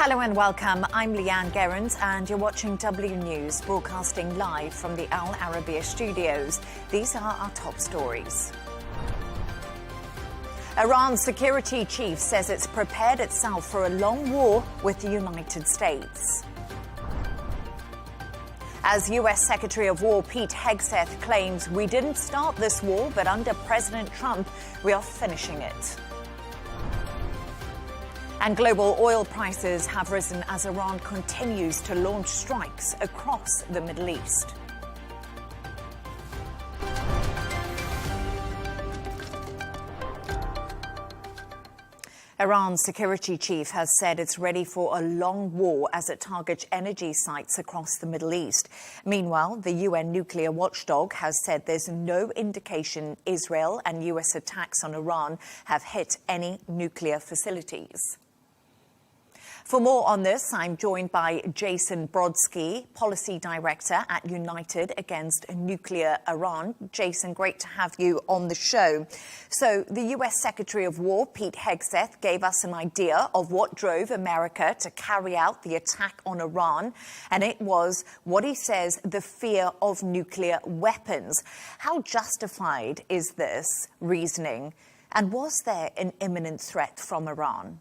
Hello and welcome. I'm Leigh Ann Gerrans and you're watching W News, broadcasting live from the Al Arabiya studios. These are our top stories. Iran's security chief says it's prepared itself for a long war with the United States. As U.S. Secretary of War Pete Hegseth claims, we didn't start this war, but under President Trump, we are finishing it. And global oil prices have risen as Iran continues to launch strikes across the Middle East. Iran's security chief has said it's ready for a long war as it targets energy sites across the Middle East. Meanwhile, the UN nuclear watchdog has said there's no indication Israel and U.S. attacks on Iran have hit any nuclear facilities. For more on this, I'm joined by Jason Brodsky, Policy Director at United Against Nuclear Iran. Jason, great to have you on the show. So the U.S. Secretary of War, Pete Hegseth, gave us an idea of what drove America to carry out the attack on Iran, and it was what he says the fear of nuclear weapons. How justified is this reasoning, and was there an imminent threat from Iran?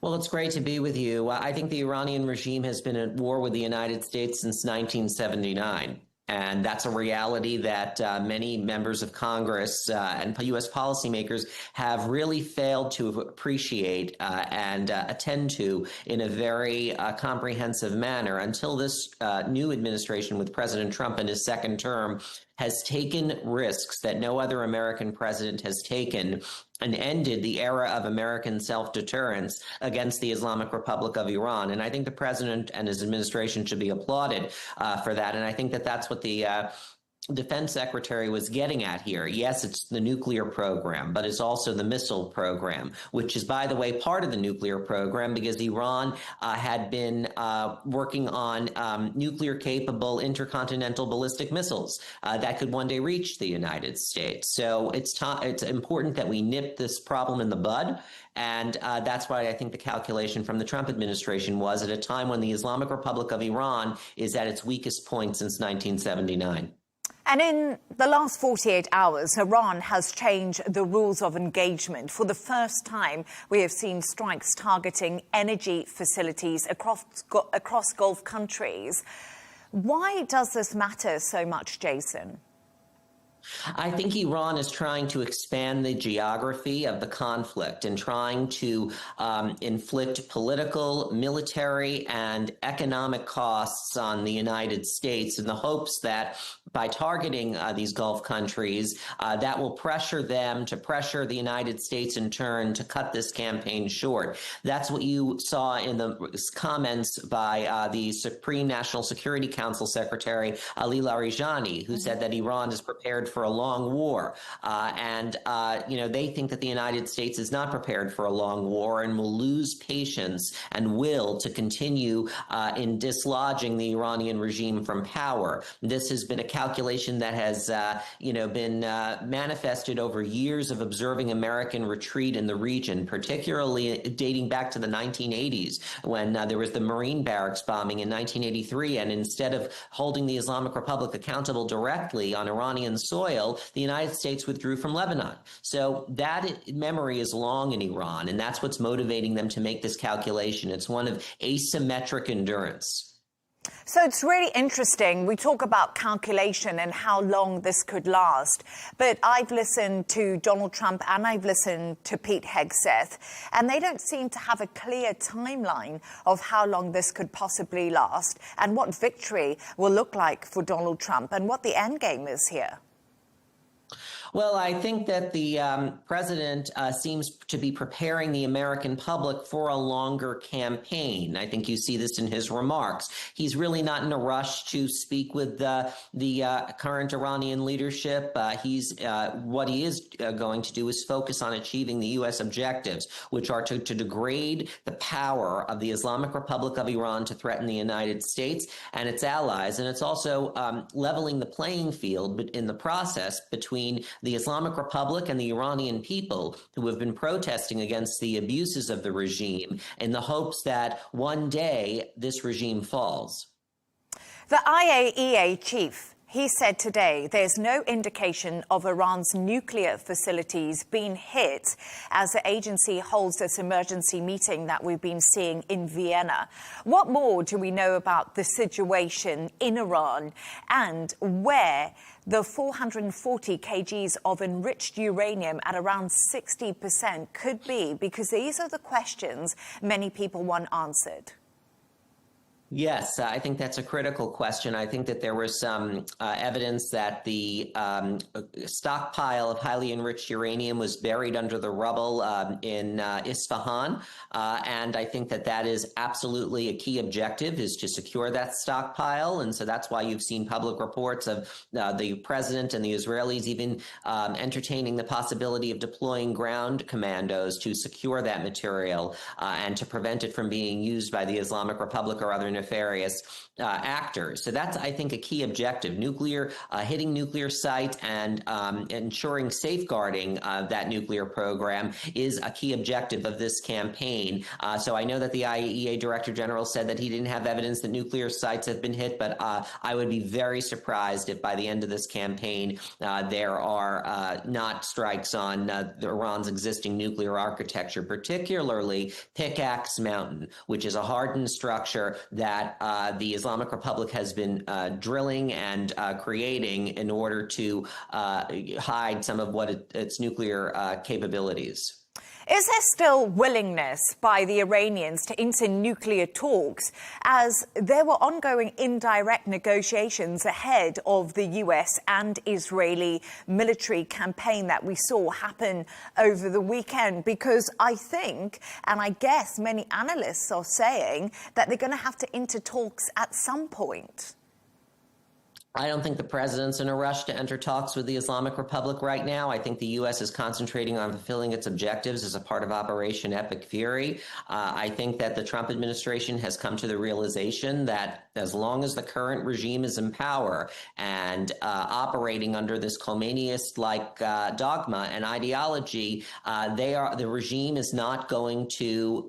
Well, it's great to be with you. I think the Iranian regime has been at war with the United States since 1979. And that's a reality that many members of Congress and U.S. policymakers have really failed to appreciate and attend to in a very comprehensive manner until this new administration with President Trump in his second term has taken risks that no other American president has taken and ended the era of American self-deterrence against the Islamic Republic of Iran. And I think the president and his administration should be applauded for that. And I think that that's what the Defense Secretary was getting at here. Yes, it's the nuclear program, but it's also the missile program, which is, by the way, part of the nuclear program because Iran had been working on nuclear-capable intercontinental ballistic missiles that could one day reach the United States. So it's important that we nip this problem in the bud. And that's why I think the calculation from the Trump administration was at a time when the Islamic Republic of Iran is at its weakest point since 1979. And in the last 48 hours, Iran has changed the rules of engagement. For the first time, we have seen strikes targeting energy facilities across Gulf countries. Why does this matter so much, Jason? I think Iran is trying to expand the geography of the conflict and trying to inflict political, military, and economic costs on the United States in the hopes that by targeting these Gulf countries, that will pressure them to pressure the United States in turn to cut this campaign short. That's what you saw in the comments by the Supreme National Security Council Secretary Ali Larijani, who said that Iran is prepared for a long war. They think that the United States is not prepared for a long war and will lose patience and will to continue in dislodging the Iranian regime from power. This has been a calculation that has, been manifested over years of observing American retreat in the region, particularly dating back to the 1980s when there was the Marine barracks bombing in 1983. And instead of holding the Islamic Republic accountable directly on Iranian soil, the United States withdrew from Lebanon. So that memory is long in Iran, and that's what's motivating them to make this calculation. It's one of asymmetric endurance. So it's really interesting. We talk about calculation and how long this could last. But I've listened to Donald Trump and I've listened to Pete Hegseth, and they don't seem to have a clear timeline of how long this could possibly last and what victory will look like for Donald Trump and what the end game is here. Well, I think that the president seems to be preparing the American public for a longer campaign. I think you see this in his remarks. He's really not in a rush to speak with the current Iranian leadership. What he is going to do is focus on achieving the U.S. objectives, which are to degrade the power of the Islamic Republic of Iran to threaten the United States and its allies. And it's also leveling the playing field in the process between the Islamic Republic and the Iranian people who have been protesting against the abuses of the regime in the hopes that one day this regime falls. The IAEA chief, he said today there's no indication of Iran's nuclear facilities being hit as the agency holds this emergency meeting that we've been seeing in Vienna. What more do we know about the situation in Iran and where the 440 kgs of enriched uranium at around 60% could be? Because these are the questions many people want answered. Yes, I think that's a critical question. I think that there was some evidence that the stockpile of highly enriched uranium was buried under the rubble in Isfahan. And I think that that is absolutely a key objective, is to secure that stockpile. And so that's why you've seen public reports of the president and the Israelis even entertaining the possibility of deploying ground commandos to secure that material and to prevent it from being used by the Islamic Republic or other nefarious actors. So that's, I think, a key objective. Hitting nuclear sites and ensuring safeguarding that nuclear program is a key objective of this campaign. So I know that the IAEA Director General said that he didn't have evidence that nuclear sites have been hit, but I would be very surprised if by the end of this campaign there are not strikes on Iran's existing nuclear architecture, particularly Pickaxe Mountain, which is a hardened structure that the Islamic Republic has been drilling and creating in order to hide some of what its nuclear capabilities. Is there still willingness by the Iranians to enter nuclear talks, as there were ongoing indirect negotiations ahead of the US and Israeli military campaign that we saw happen over the weekend? Because I think, and I guess many analysts are saying, that they're going to have to enter talks at some point. I don't think the president's in a rush to enter talks with the Islamic Republic right now. I think the U.S. is concentrating on fulfilling its objectives as a part of Operation Epic Fury. I think that the Trump administration has come to the realization that as long as the current regime is in power and operating under this Khomeini-like dogma and ideology, the regime is not going to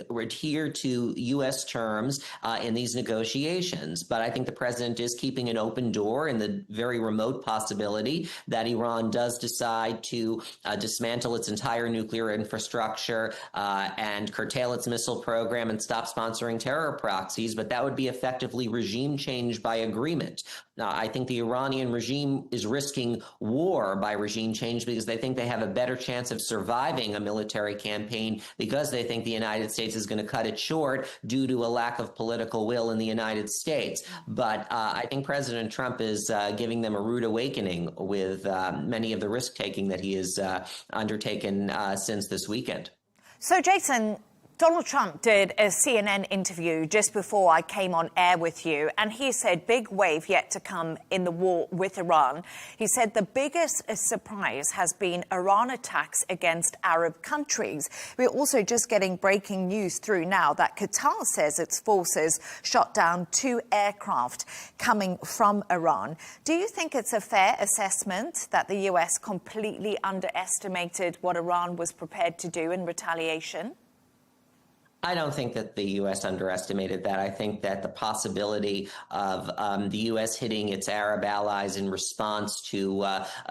adhere to U.S. terms in these negotiations. But I think the president is keeping an open door in the very remote possibility that Iran does decide to dismantle its entire nuclear infrastructure and curtail its missile program and stop sponsoring terror proxies. But that would be effectively regime change by agreement. I think the Iranian regime is risking war by regime change because they think they have a better chance of surviving a military campaign, because they think the United States is going to cut it short due to a lack of political will in the United States. But I think President Trump is giving them a rude awakening with many of the risk-taking that he has undertaken since this weekend. So, Jason, Donald Trump did a CNN interview just before I came on air with you, and he said big wave yet to come in the war with Iran. He said the biggest surprise has been Iran attacks against Arab countries. We're also just getting breaking news through now that Qatar says its forces shot down 2 aircraft coming from Iran. Do you think it's a fair assessment that the US completely underestimated what Iran was prepared to do in retaliation? I don't think that the U.S. underestimated that. I think that the possibility of the U.S. hitting its Arab allies in response to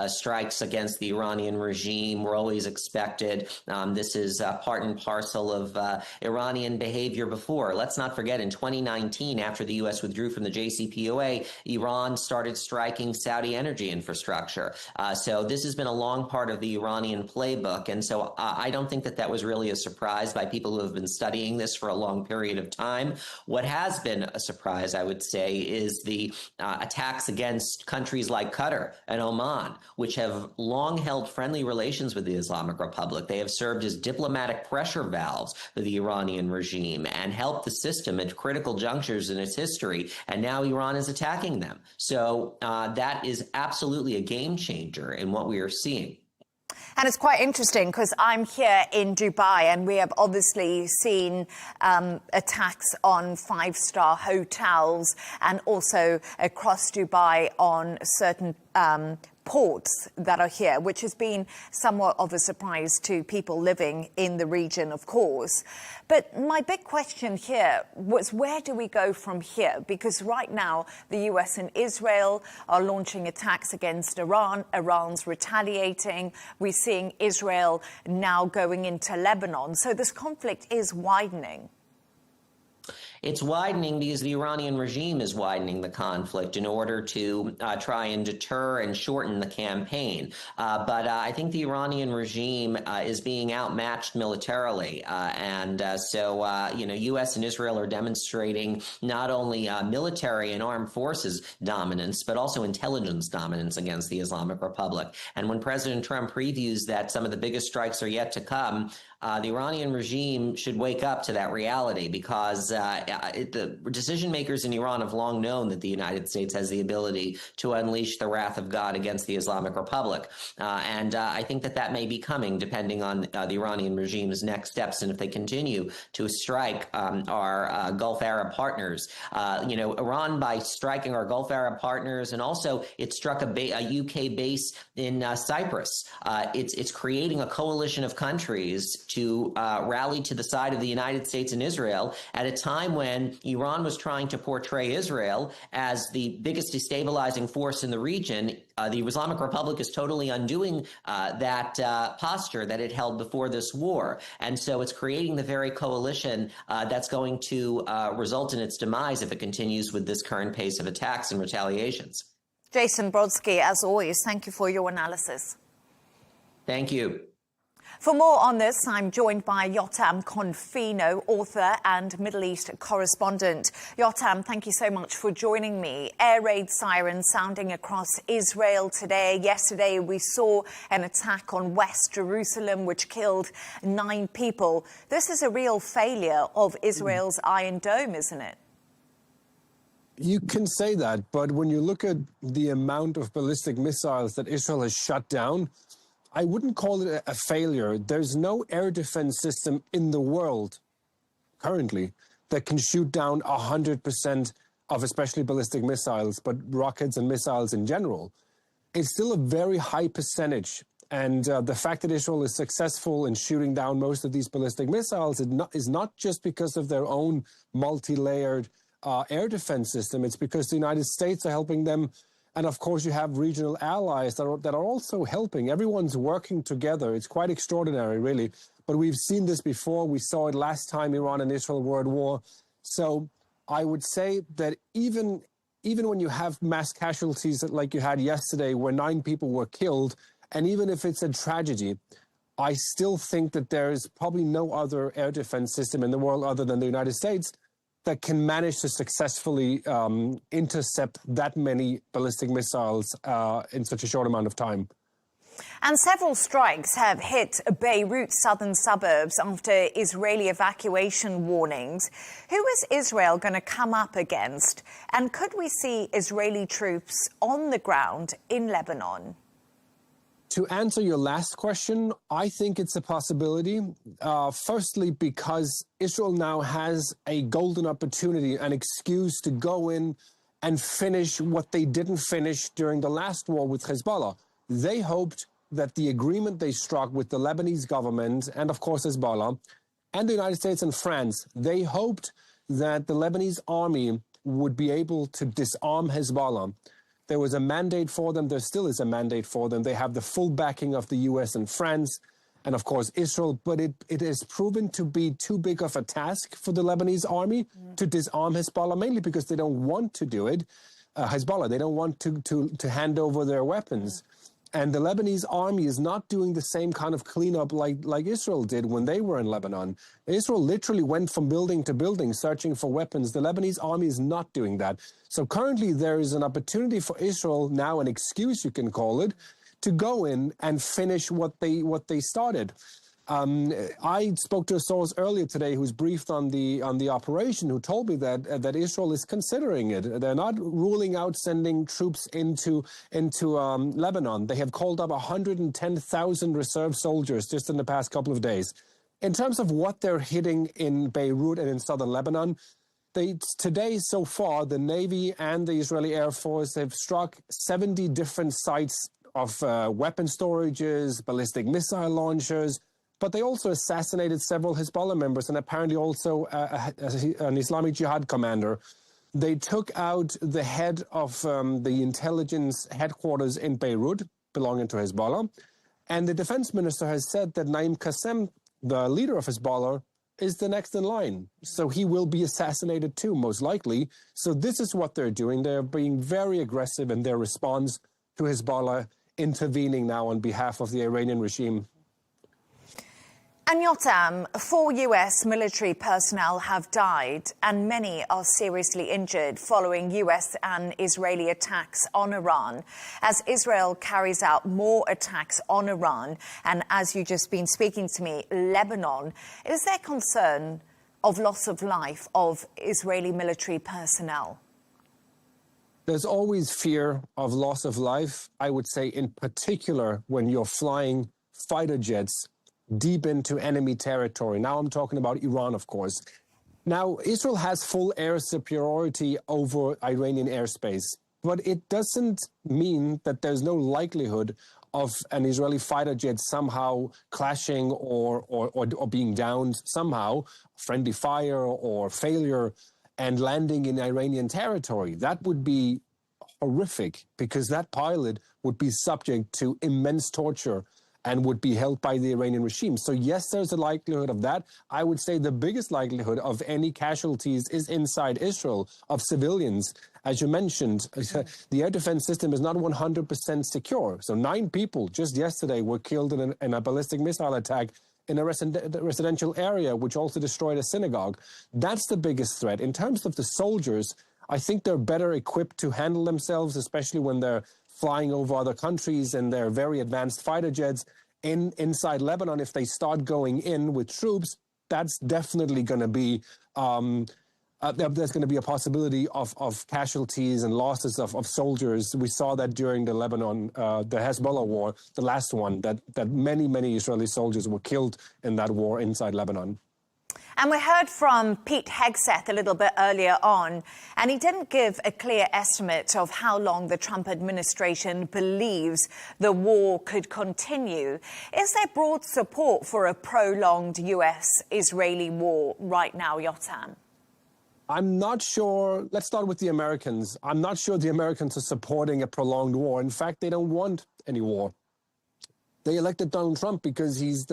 strikes against the Iranian regime were always expected. This is part and parcel of Iranian behavior before. Let's not forget, in 2019, after the U.S. withdrew from the JCPOA, Iran started striking Saudi energy infrastructure. So this has been a long part of the Iranian playbook. And so I don't think that that was really a surprise by people who have been studying this for a long period of time. What has been a surprise, I would say, is the attacks against countries like Qatar and Oman, which have long held friendly relations with the Islamic Republic. They have served as diplomatic pressure valves for the Iranian regime and helped the system at critical junctures in its history. And now Iran is attacking them. So that is absolutely a game changer in what we are seeing. And it's quite interesting because I'm here in Dubai and we have obviously seen attacks on 5-star hotels and also across Dubai on certain ports that are here, which has been somewhat of a surprise to people living in the region, of course. But my big question here was, where do we go from here? Because right now, the US and Israel are launching attacks against Iran. Iran's retaliating. We're seeing Israel now going into Lebanon. So this conflict is widening. It's widening because the Iranian regime is widening the conflict in order to try and deter and shorten the campaign. But I think the Iranian regime is being outmatched militarily. So U.S. and Israel are demonstrating not only military and armed forces dominance, but also intelligence dominance against the Islamic Republic. And when President Trump previews that some of the biggest strikes are yet to come, the Iranian regime should wake up to that reality, because the decision makers in Iran have long known that the United States has the ability to unleash the wrath of God against the Islamic Republic. I think that may be coming depending on the Iranian regime's next steps. And if they continue to strike our Gulf Arab partners, Iran, by striking our Gulf Arab partners, and also it struck a UK base in Cyprus. It's creating a coalition of countries to rally to the side of the United States and Israel at a time when Iran was trying to portray Israel as the biggest destabilizing force in the region. The Islamic Republic is totally undoing that posture that it held before this war. And so it's creating the very coalition that's going to result in its demise if it continues with this current pace of attacks and retaliations. Jason Brodsky, as always, thank you for your analysis. Thank you. For more on this, I'm joined by Yotam Confino, author and Middle East correspondent. Yotam, thank you so much for joining me. Air raid sirens sounding across Israel today. Yesterday, we saw an attack on West Jerusalem, which killed 9 people. This is a real failure of Israel's Iron Dome, isn't it? You can say that, but when you look at the amount of ballistic missiles that Israel has shut down, I wouldn't call it a failure. There's no air defense system in the world currently that can shoot down 100% of especially ballistic missiles, but rockets and missiles in general. It's still a very high percentage. And the fact that Israel is successful in shooting down most of these ballistic missiles is not just because of their own multi-layered air defense system. It's because the United States are helping them. And of course, you have regional allies that are also helping. Everyone's working together. It's quite extraordinary, really. But we've seen this before. We saw it last time Iran and Israel were at war. So I would say that even when you have mass casualties like you had yesterday, where 9 people were killed, and even if it's a tragedy, I still think that there is probably no other air defense system in the world other than the United States that can manage to successfully intercept that many ballistic missiles in such a short amount of time. And several strikes have hit Beirut's southern suburbs after Israeli evacuation warnings. Who is Israel going to come up against? And could we see Israeli troops on the ground in Lebanon? To answer your last question, I think it's a possibility. Firstly, because Israel now has a golden opportunity, an excuse to go in and finish what they didn't finish during the last war with Hezbollah. They hoped that the agreement they struck with the Lebanese government and, of course, Hezbollah and the United States and France, they hoped that the Lebanese army would be able to disarm Hezbollah. There was a mandate for them. There still is a mandate for them. They have the full backing of the U.S. and France and, of course, Israel. But it has proven to be too big of a task for the Lebanese army to disarm Hezbollah, mainly because they don't want to do it. Hezbollah, they don't want to hand over their weapons. And the Lebanese army is not doing the same kind of cleanup like Israel did when they were in Lebanon. Israel literally went from building to building searching for weapons. The Lebanese army is not doing that. So currently there is an opportunity for Israel, now an excuse you can call it, to go in and finish what they started. I spoke to a source earlier today who's briefed on the operation, who told me that Israel is considering it. They're not ruling out sending troops into Lebanon. They have called up 110,000 reserve soldiers just in the past couple of days. In terms of what they're hitting in Beirut and in southern Lebanon, Today, so far, the Navy and the Israeli Air Force have struck 70 different sites of weapon storages, ballistic missile launchers, but they also assassinated several Hezbollah members and apparently also an Islamic Jihad commander. They took out the head of the intelligence headquarters in Beirut, belonging to Hezbollah. And the defense minister has said that Naim Qassem, the leader of Hezbollah, is the next in line. So he will be assassinated too, most likely. So this is what they're doing. They're being very aggressive in their response to Hezbollah intervening now on behalf of the Iranian regime. And Yotam, 4 US military personnel have died and many are seriously injured following US and Israeli attacks on Iran. As Israel carries out more attacks on Iran, and as you've just been speaking to me, Lebanon, is there concern of loss of life of Israeli military personnel? There's always fear of loss of life, I would say, in particular when you're flying fighter jets deep into enemy territory. Now I'm talking about Iran, of course. Now, Israel has full air superiority over Iranian airspace, but it doesn't mean that there's no likelihood of an Israeli fighter jet somehow clashing or being downed somehow, friendly fire or failure, and landing in Iranian territory. That would be horrific because that pilot would be subject to immense torture and would be held by the Iranian regime. So yes, there's a likelihood of that. I would say the biggest likelihood of any casualties is inside Israel, of civilians. As you mentioned, the air defense system is not 100% secure. So 9 people just yesterday were killed in a ballistic missile attack in a residential area, which also destroyed a synagogue. That's the biggest threat. In terms of the soldiers, I think they're better equipped to handle themselves, especially when they're flying over other countries and their very advanced fighter jets inside Lebanon. If they start going in with troops, that's definitely going to be there's going to be a possibility of casualties and losses of soldiers. We saw that during the Lebanon, the Hezbollah war, the last one, that many Israeli soldiers were killed in that war inside Lebanon. And we heard from Pete Hegseth a little bit earlier on, and he didn't give a clear estimate of how long the Trump administration believes the war could continue. Is there broad support for a prolonged US-Israeli war right now, Yotam? I'm not sure. Let's start with the Americans. I'm not sure the Americans are supporting a prolonged war. In fact, they don't want any war. They elected Donald Trump because he's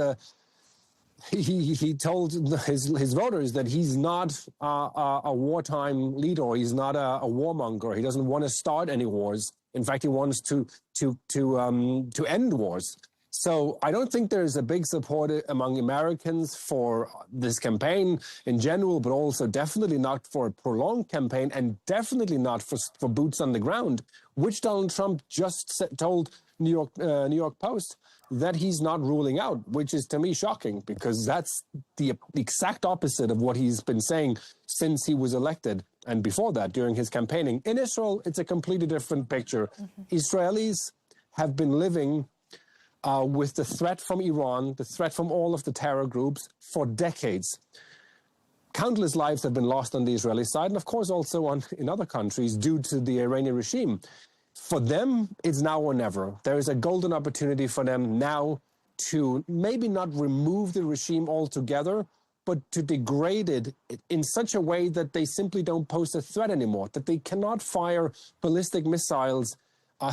he told his voters that he's not a wartime leader. He's not a warmonger. He doesn't want to start any wars. In fact, he wants to end wars. So I don't think there's a big support among Americans for this campaign in general, but also definitely not for a prolonged campaign, and definitely not for boots on the ground, which Donald Trump just told New York Post that he's not ruling out, which is to me shocking because that's the exact opposite of what he's been saying since he was elected and before that during his campaigning. In Israel, it's a completely different picture. Israelis have been living with the threat from Iran, the threat from all of the terror groups for decades. Countless lives have been lost on the Israeli side, and of course also in other countries due to the Iranian regime. For them, it's now or never. There is a golden opportunity for them now to maybe not remove the regime altogether, but to degrade it in such a way that they simply don't pose a threat anymore, that they cannot fire ballistic missiles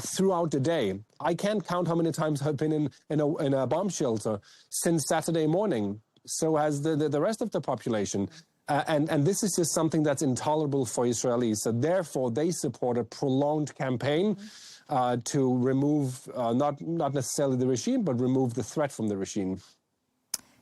throughout the day. I can't count how many times I've been in a bomb shelter since Saturday morning. So has the rest of the population. And this is just something that's intolerable for Israelis. So therefore, they support a prolonged campaign to remove not necessarily the regime, but remove the threat from the regime.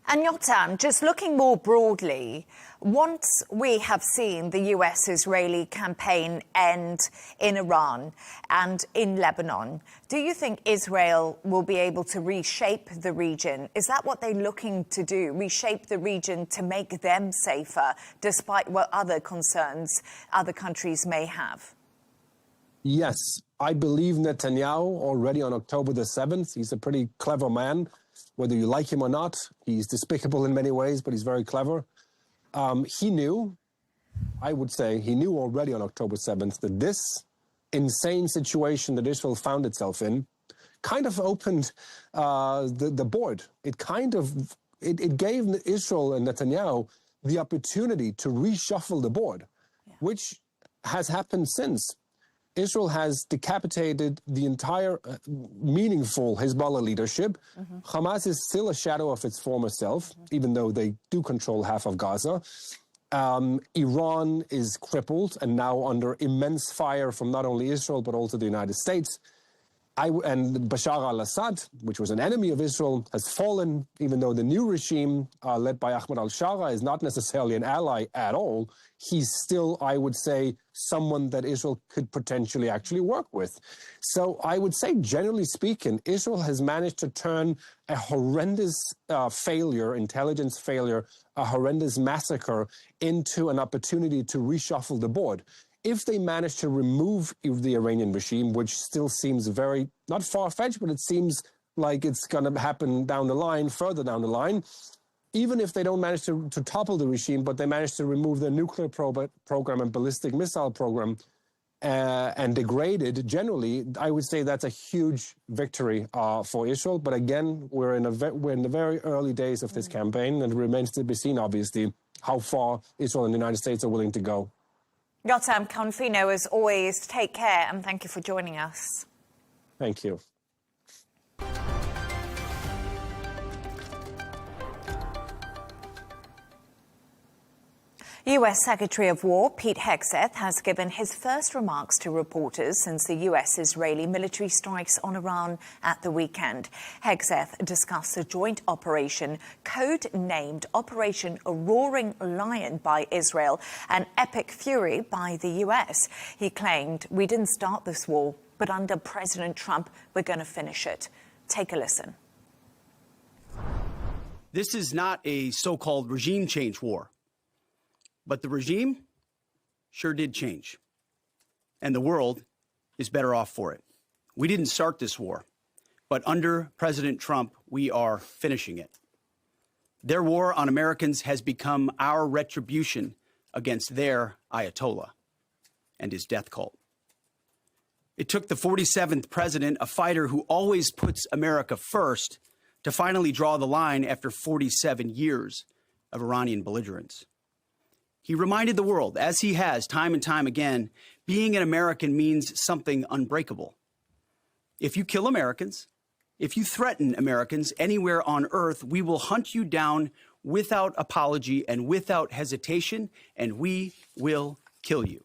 And Yotam, just looking more broadly, once we have seen the US-Israeli campaign end in Iran and in Lebanon, do you think Israel will be able to reshape the region? Is that what they're looking to do, reshape the region to make them safer, despite what other concerns other countries may have? Yes, I believe Netanyahu already on October the 7th. He's a pretty clever man. Whether you like him or not, he's despicable in many ways, but he's very clever. He knew I would say he knew already on October 7th that this insane situation that Israel found itself in kind of opened the board. It gave Israel and Netanyahu the opportunity to reshuffle the board, which has happened since. Israel has decapitated the entire meaningful Hezbollah leadership. Hamas is still a shadow of its former self, even though they do control half of Gaza. Iran is crippled and now under immense fire from not only Israel, but also the United States. And Bashar al-Assad, which was an enemy of Israel, has fallen, even though the new regime led by Ahmad al-Shara is not necessarily an ally at all. He's still, I would say, someone that Israel could potentially actually work with. So I would say, generally speaking, Israel has managed to turn a horrendous failure, intelligence failure, a horrendous massacre into an opportunity to reshuffle the board. If they manage to remove the Iranian regime, which still seems very, not far-fetched, but it seems like it's going to happen down the line, further down the line, even if they don't manage to topple the regime, but they manage to remove their nuclear program and ballistic missile program and degrade it, generally, I would say that's a huge victory for Israel. But again, we're in the very early days of this campaign, and it remains to be seen, obviously, how far Israel and the United States are willing to go. Yotam Confino, as always, take care and thank you for joining us. Thank you. U.S. Secretary of War Pete Hegseth has given his first remarks to reporters since the U.S.-Israeli military strikes on Iran at the weekend. Hegseth discussed a joint operation code-named Operation Roaring Lion by Israel and Epic Fury by the U.S. He claimed, "We didn't start this war, but under President Trump, we're going to finish it." Take a listen. This is not a so-called regime change war. But the regime sure did change, and the world is better off for it. We didn't start this war, but under President Trump, we are finishing it. Their war on Americans has become our retribution against their Ayatollah and his death cult. It took the 47th president, a fighter who always puts America first, to finally draw the line after 47 years of Iranian belligerence. He reminded the world, as he has time and time again, being an American means something unbreakable. If you kill Americans, if you threaten Americans anywhere on earth, we will hunt you down without apology and without hesitation, and we will kill you.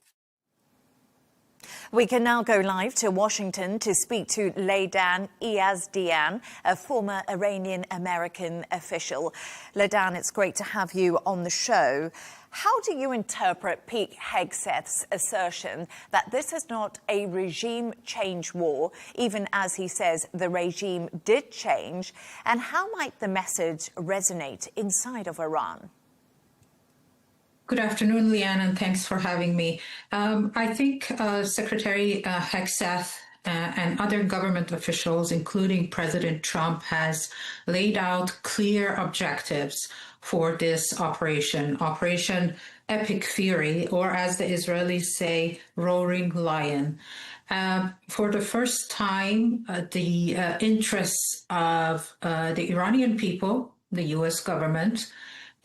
We can now go live to Washington to speak to Leigh Ann Gerrans, a former Iranian-American official. Leigh Ann, it's great to have you on the show. How do you interpret Pete Hegseth's assertion that this is not a regime change war, even as he says the regime did change? And how might the message resonate inside of Iran? Good afternoon, Leigh Ann, and thanks for having me. I think Secretary Hegseth and other government officials, including President Trump, has laid out clear objectives for this operation, Operation Epic Fury, or as the Israelis say, Roaring Lion. For the first time, the interests of the Iranian people, the U.S. government,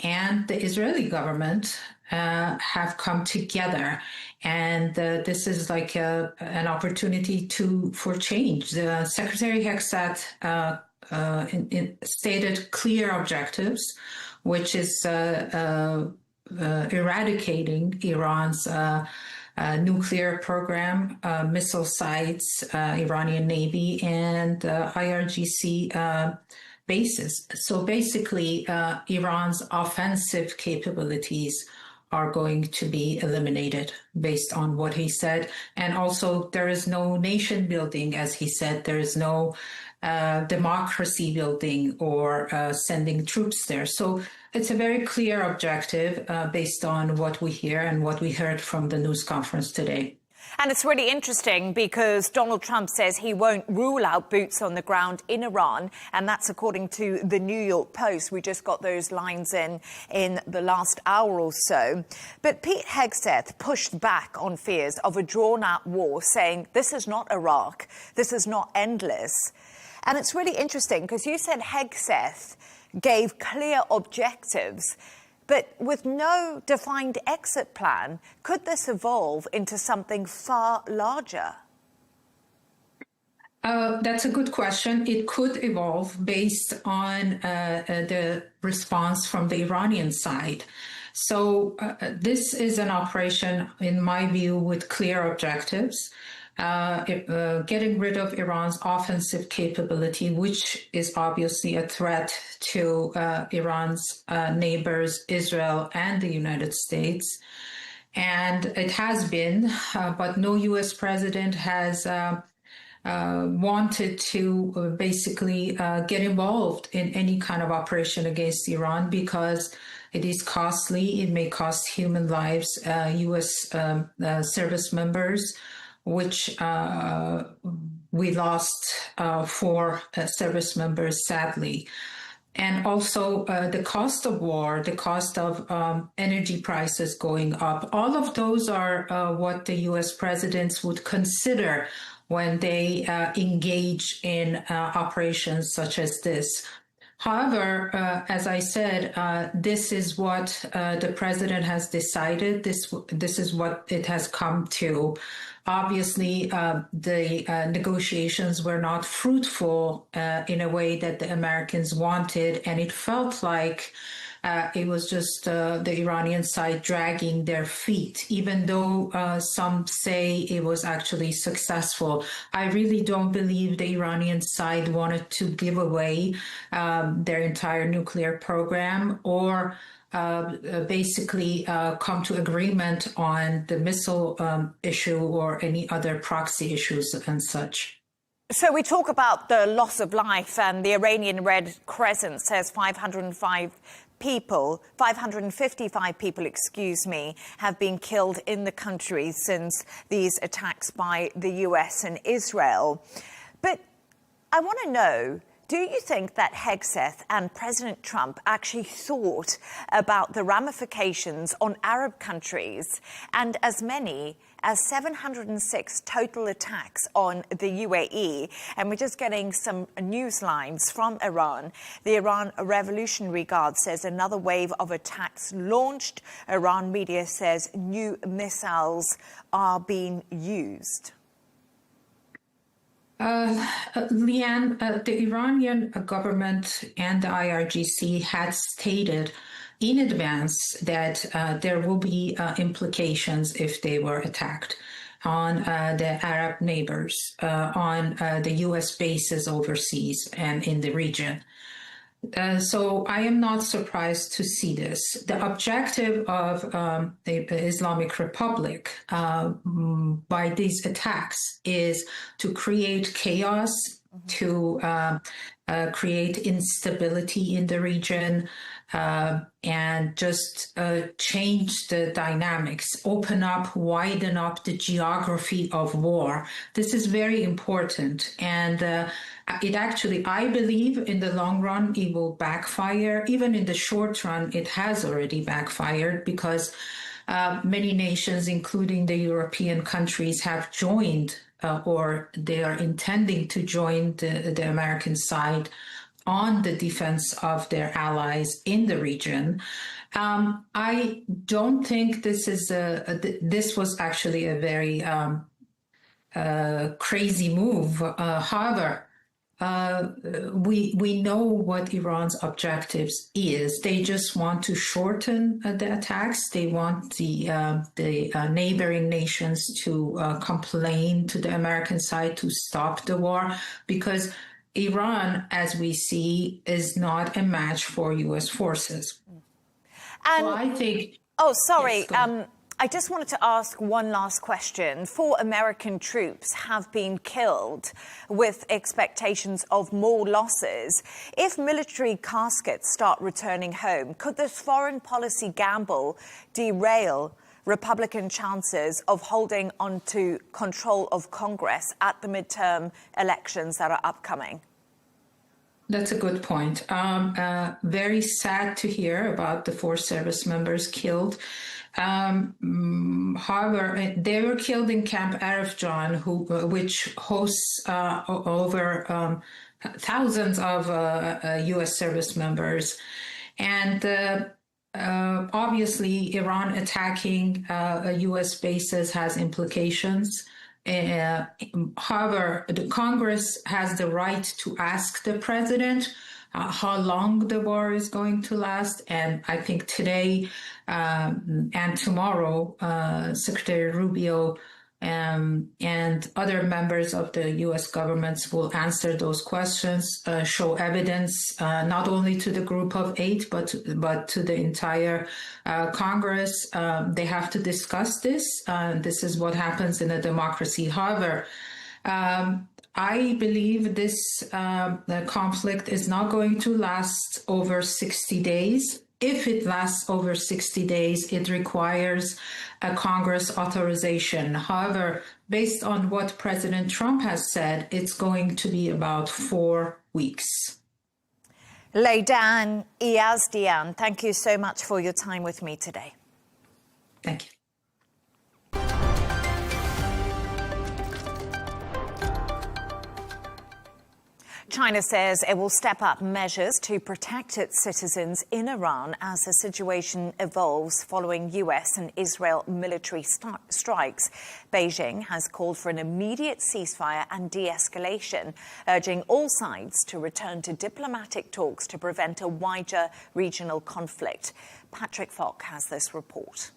and the Israeli government have come together, and this is like an opportunity for change. The Secretary Hegseth stated clear objectives, which is eradicating Iran's nuclear program, missile sites, Iranian Navy, and IRGC bases. So basically, Iran's offensive capabilities are going to be eliminated based on what he said. And also, there is no nation building, as he said. There is no democracy building or sending troops there. So it's a very clear objective based on what we hear and what we heard from the news conference today. And it's really interesting because Donald Trump says he won't rule out boots on the ground in Iran, and that's according to the New York Post. We just got those lines in the last hour or so. But Pete Hegseth pushed back on fears of a drawn-out war, saying this is not Iraq, this is not endless. And it's really interesting because you said Hegseth gave clear objectives, but with no defined exit plan, could this evolve into something far larger? That's a good question. It could evolve based on the response from the Iranian side. So this is an operation, in my view, with clear objectives. Getting rid of Iran's offensive capability, which is obviously a threat to Iran's neighbors, Israel and the United States. And it has been, but no U.S. president has wanted to basically get involved in any kind of operation against Iran because it is costly. It may cost human lives. U.S. Service members, which we lost 4 service members, sadly. And also the cost of war, the cost of energy prices going up. All of those are what the U.S. presidents would consider when they engage in operations such as this. However, as I said, this is what the president has decided. This is what it has come to. Obviously, the negotiations were not fruitful in a way that the Americans wanted, and it felt like it was just the Iranian side dragging their feet, even though some say it was actually successful. I really don't believe the Iranian side wanted to give away their entire nuclear program or basically come to agreement on the missile issue or any other proxy issues and such. So we talk about the loss of life, and the Iranian Red Crescent says 555 people, have been killed in the country since these attacks by the US and Israel. But I want to know, do you think that Hegseth and President Trump actually thought about the ramifications on Arab countries and as many as 706 total attacks on the UAE? And we're just getting some news lines from Iran. The Iran Revolutionary Guard says another wave of attacks launched. Iran media says new missiles are being used. Leigh Ann, the Iranian government and the IRGC had stated in advance that there will be implications if they were attacked on the Arab neighbors, on the U.S. bases overseas and in the region. So I am not surprised to see this. The objective of the Islamic Republic by these attacks is to create chaos, to create instability in the region, and just change the dynamics, open up, widen up the geography of war. This is very important. And it actually, I believe in the long run, it will backfire. Even in the short run, it has already backfired because many nations, including the European countries, have joined or they are intending to join the American side on the defense of their allies in the region. I don't think this is this was actually a very crazy move. However, we know what Iran's objectives is. They just want to shorten the attacks. They want the neighboring nations to complain to the American side to stop the war, because Iran, as we see, is not a match for U.S. forces. And, so I think... Oh, sorry. Yes, I just wanted to ask one last question. 4 American troops have been killed with expectations of more losses. If military caskets start returning home, could this foreign policy gamble derail Republican chances of holding on to control of Congress at the midterm elections that are upcoming? That's a good point. Very sad to hear about the 4 service members killed. However, they were killed in Camp Arifjan, which hosts over thousands of U.S. service members. And obviously, Iran attacking U.S. bases has implications. However, the Congress has the right to ask the president how long the war is going to last. And I think today and tomorrow, Secretary Rubio and other members of the U.S. governments will answer those questions, show evidence not only to the group of 8, but to the entire Congress. They have to discuss this. This is what happens in a democracy. However, I believe this conflict is not going to last over 60 days. If it lasts over 60 days, it requires a Congress authorization. However, based on what President Trump has said, it's going to be about 4 weeks. Leigh Ann Gerrans, thank you so much for your time with me today. Thank you. China says it will step up measures to protect its citizens in Iran as the situation evolves following US and Israel military strikes. Beijing has called for an immediate ceasefire and de-escalation, urging all sides to return to diplomatic talks to prevent a wider regional conflict. Patrick Falk has this report.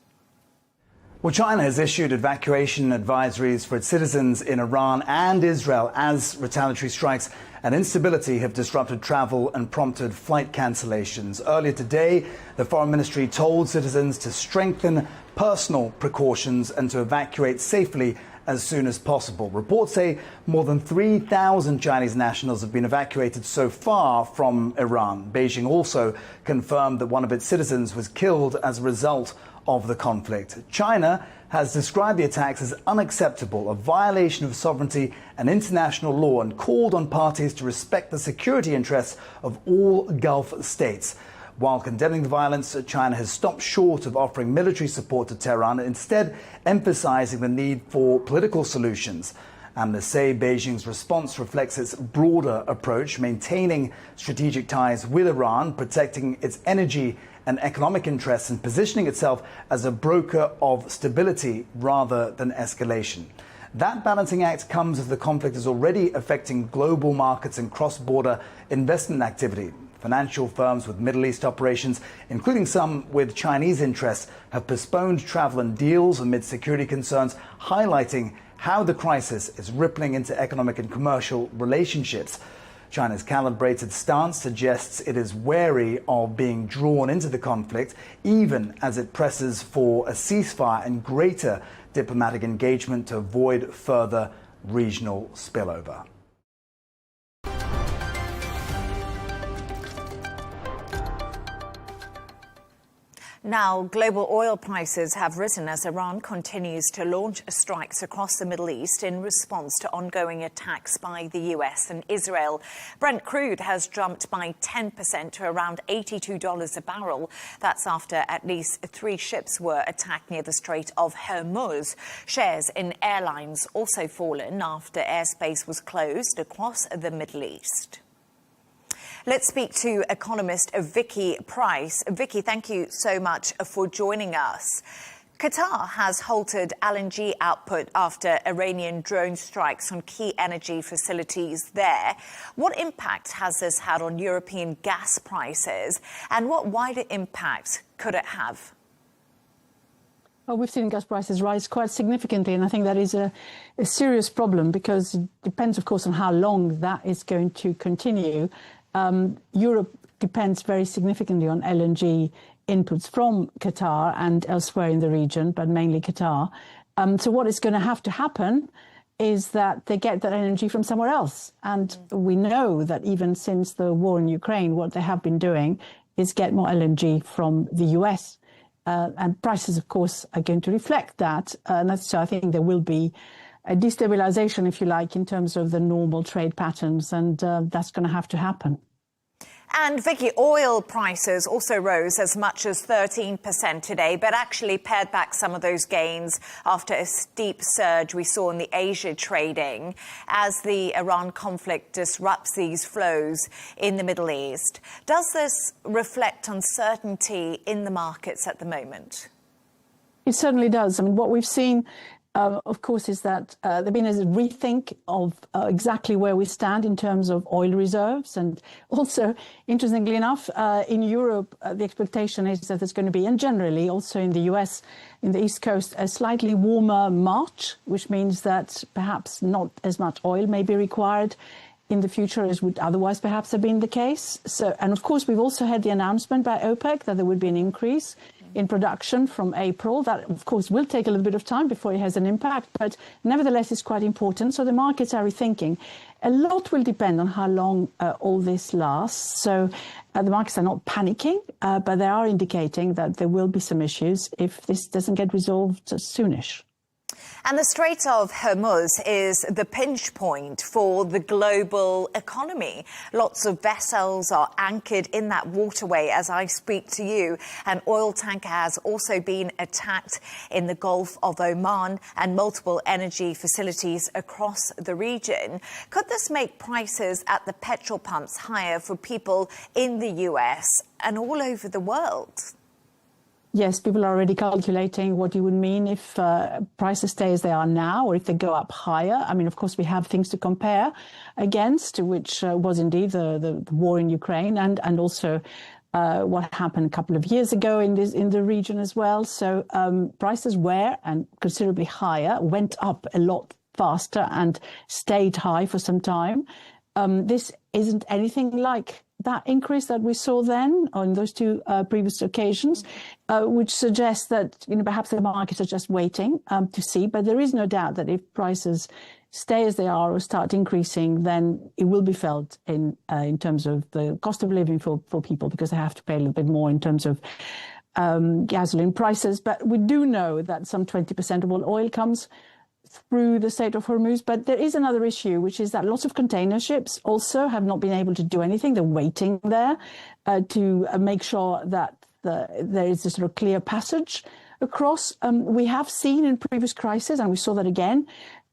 Well, China has issued evacuation advisories for its citizens in Iran and Israel as retaliatory strikes and instability have disrupted travel and prompted flight cancellations. Earlier today, the Foreign Ministry told citizens to strengthen personal precautions and to evacuate safely as soon as possible. Reports say more than 3,000 Chinese nationals have been evacuated so far from Iran. Beijing also confirmed that one of its citizens was killed as a result of the conflict. China has described the attacks as unacceptable, a violation of sovereignty and international law, and called on parties to respect the security interests of all Gulf states. While condemning the violence, China has stopped short of offering military support to Tehran, instead emphasizing the need for political solutions. Analysts say Beijing's response reflects its broader approach, maintaining strategic ties with Iran, protecting its energy and economic interests, and positioning itself as a broker of stability rather than escalation. That balancing act comes as the conflict is already affecting global markets and cross-border investment activity. Financial firms with Middle East operations, including some with Chinese interests, have postponed travel and deals amid security concerns, highlighting how the crisis is rippling into economic and commercial relationships. China's calibrated stance suggests it is wary of being drawn into the conflict, even as it presses for a ceasefire and greater diplomatic engagement to avoid further regional spillover. Now, global oil prices have risen as Iran continues to launch strikes across the Middle East in response to ongoing attacks by the US and Israel. Brent crude has jumped by 10% to around $82 a barrel. That's after at least 3 ships were attacked near the Strait of Hormuz. Shares in airlines also fallen after airspace was closed across the Middle East. Let's speak to economist Vicky Price. Vicky, thank you so much for joining us. Qatar has halted LNG output after Iranian drone strikes on key energy facilities there. What impact has this had on European gas prices, and what wider impact could it have? Well, we've seen gas prices rise quite significantly, and I think that is a serious problem because it depends, of course, on how long that is going to continue. Europe depends very significantly on LNG inputs from Qatar and elsewhere in the region, but mainly Qatar. So what is going to have to happen is that they get that energy from somewhere else. And we know that even since the war in Ukraine, what they have been doing is get more LNG from the US. And prices, of course, are going to reflect that. So I think there will be a destabilization, if you like, in terms of the normal trade patterns, and that's going to have to happen. And Vicky, oil prices also rose as much as 13% today, but actually pared back some of those gains after a steep surge we saw in the Asia trading as the Iran conflict disrupts these flows in the Middle East. Does this reflect uncertainty in the markets at the moment? It certainly does. I mean, what we've seen, of course, is that there's been a rethink of exactly where we stand in terms of oil reserves. And also, interestingly enough, in Europe, the expectation is that there's going to be, and generally also in the US, in the East Coast, a slightly warmer March, which means that perhaps not as much oil may be required in the future as would otherwise perhaps have been the case. So, and of course, we've also had the announcement by OPEC that there would be an increase in production from April. That, of course, will take a little bit of time before it has an impact, but nevertheless, it's quite important. So the markets are rethinking. A lot will depend on how long all this lasts. So the markets are not panicking, but they are indicating that there will be some issues if this doesn't get resolved soonish. And the Strait of Hormuz is the pinch point for the global economy. Lots of vessels are anchored in that waterway as I speak to you. An oil tanker has also been attacked in the Gulf of Oman and multiple energy facilities across the region. Could this make prices at the petrol pumps higher for people in the US and all over the world? Yes, people are already calculating what it would mean if prices stay as they are now or if they go up higher. I mean, of course, we have things to compare against, which was indeed the war in Ukraine and also what happened a couple of years ago in the region as well. So prices were, and considerably higher, went up a lot faster and stayed high for some time. This isn't anything like that increase that we saw then on those two previous occasions, which suggests that perhaps the markets are just waiting to see. But there is no doubt that if prices stay as they are or start increasing, then it will be felt in terms of the cost of living for people, because they have to pay a little bit more in terms of gasoline prices. But we do know that some 20% of all oil comes through the Strait of Hormuz. But there is another issue, which is that lots of container ships also have not been able to do anything. They're waiting there to make sure that there is a sort of clear passage across. We have seen in previous crises, and we saw that again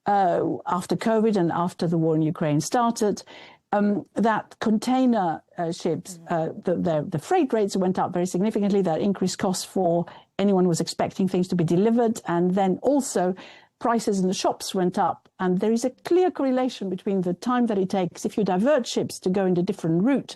after COVID and after the war in Ukraine started, that container ships, the freight rates went up very significantly. That increased costs for anyone who was expecting things to be delivered. And then also prices in the shops went up. And there is a clear correlation between the time that it takes if you divert ships to go in a different route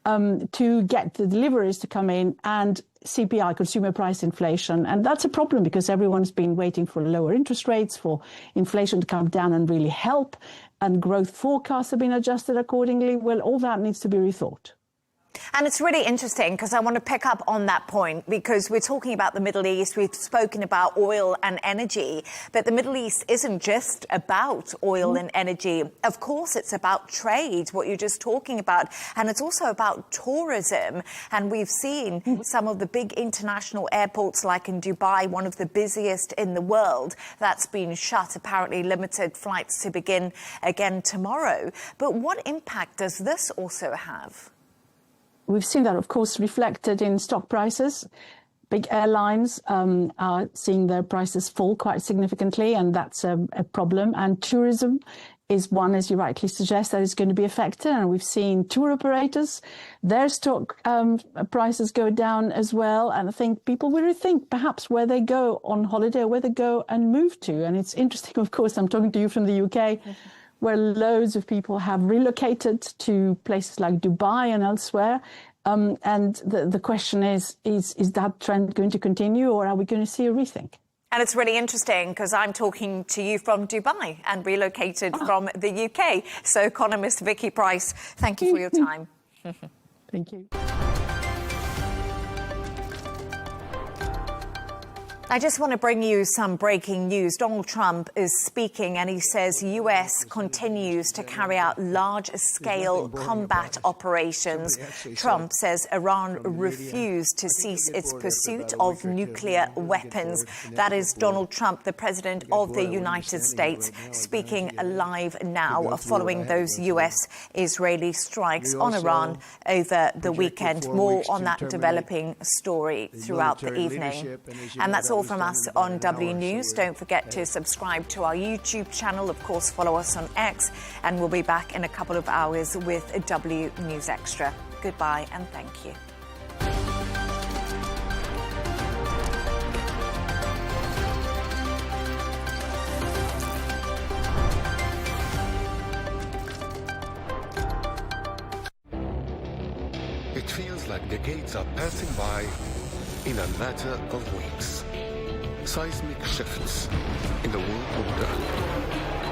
to get the deliveries to come in, and CPI, consumer price inflation. And that's a problem because everyone's been waiting for lower interest rates, for inflation to come down and really help. And growth forecasts have been adjusted accordingly. Well, all that needs to be rethought. And it's really interesting because I want to pick up on that point, because we're talking about the Middle East. We've spoken about oil and energy, but the Middle East isn't just about oil and energy. Of course, it's about trade, what you're just talking about. And it's also about tourism. And we've seen some of the big international airports, like in Dubai, one of the busiest in the world, that's been shut, apparently limited flights to begin again tomorrow. But what impact does this also have? We've seen that, of course, reflected in stock prices. Big airlines are seeing their prices fall quite significantly, and that's a problem. And tourism is one, as you rightly suggest, that is going to be affected. And we've seen tour operators, their stock prices go down as well. And I think people will rethink perhaps where they go on holiday or where they go and move to. And it's interesting, of course, I'm talking to you from the UK, where loads of people have relocated to places like Dubai and elsewhere. And the question is that trend going to continue, or are we going to see a rethink? And it's really interesting because I'm talking to you from Dubai and relocated from the UK. So economist Vicky Price, thank you for your time. Thank you. I just want to bring you some breaking news. Donald Trump is speaking and he says U.S. continues to carry out large-scale combat operations. Trump says Iran refused to cease its pursuit of nuclear weapons. That is Donald Trump, the President of the United States, speaking live now following those U.S.-Israeli strikes on Iran over the weekend. More on that developing story throughout the evening. And that's all from us on W News. Don't forget to subscribe to our YouTube channel. Of course, follow us on X, and we'll be back in a couple of hours with W News Extra. Goodbye and thank you. It feels like decades are passing by in a matter of weeks. Seismic shifts in the world order.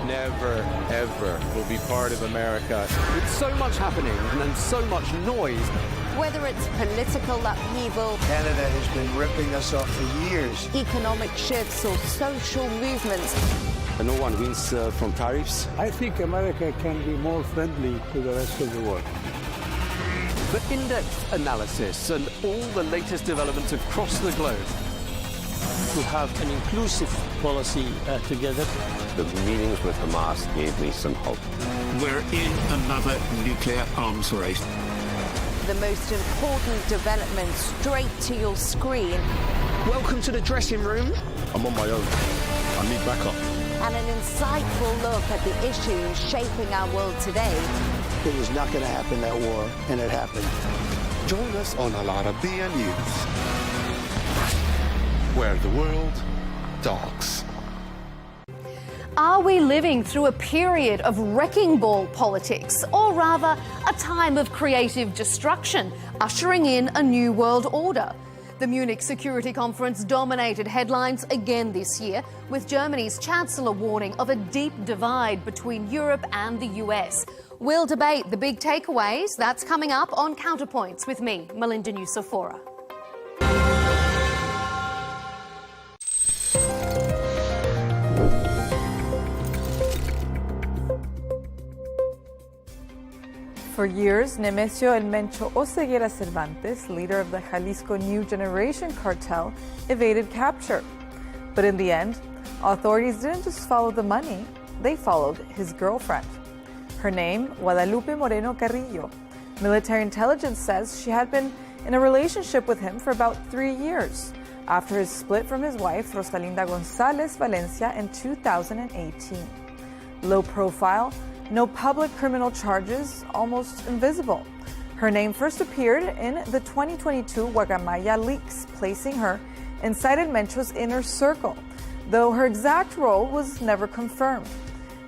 Never, ever will be part of America. With so much happening and so much noise. Whether it's political upheaval, Canada has been ripping us off for years. Economic shifts or social movements. And no one wins from tariffs. I think America can be more friendly to the rest of the world. The in-depth analysis and all the latest developments across the globe. To have an inclusive policy together. The meetings with Hamas gave me some hope. We're in another nuclear arms race. The most important development straight to your screen. Welcome to the dressing room. I'm on my own. I need backup. And an insightful look at the issues shaping our world today. It was not going to happen, that war, and it happened. Join us on Arabiya News, where the world talks. Are we living through a period of wrecking ball politics, or rather a time of creative destruction, ushering in a new world order? The Munich Security Conference dominated headlines again this year, with Germany's Chancellor warning of a deep divide between Europe and the US. We'll debate the big takeaways. That's coming up on Counterpoints with me, Melinda Nucifora. For years, Nemesio El Mencho Oseguera Cervantes, leader of the Jalisco New Generation cartel, evaded capture. But in the end, authorities didn't just follow the money, they followed his girlfriend. Her name, Guadalupe Moreno Carrillo. Military intelligence says she had been in a relationship with him for about 3 years, after his split from his wife, Rosalinda Gonzalez Valencia, in 2018. Low profile, no public criminal charges, almost invisible. Her name first appeared in the 2022 Guacamaya leaks, placing her inside El Mencho's inner circle, though her exact role was never confirmed.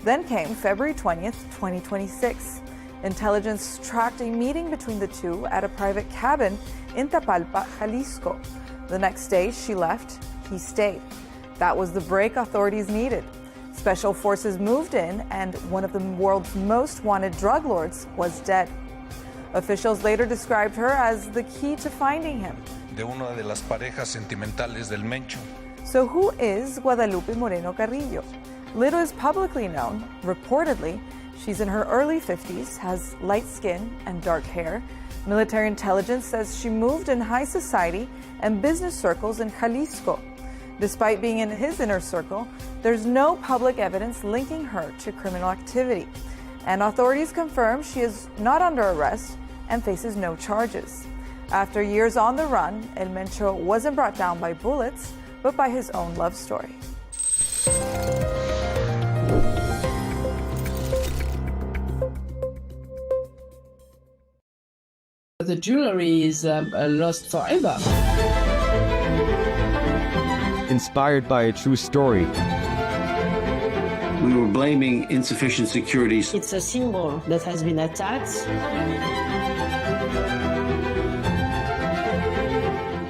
Then came February 20th, 2026. Intelligence tracked a meeting between the two at a private cabin in Tapalpa, Jalisco. The next day, she left, he stayed. That was the break authorities needed. Special forces moved in, and one of the world's most wanted drug lords was dead. Officials later described her as the key to finding him. De una de las parejas sentimentales del Mencho. So who is Guadalupe Moreno Carrillo? Little is publicly known. Reportedly, she's in her early 50s, has light skin and dark hair. Military intelligence says she moved in high society and business circles in Jalisco. Despite being in his inner circle, there's no public evidence linking her to criminal activity. And authorities confirm she is not under arrest and faces no charges. After years on the run, El Mencho wasn't brought down by bullets, but by his own love story. The jewelry is lost forever. Inspired by a true story. We were blaming insufficient security. It's a symbol that has been attacked.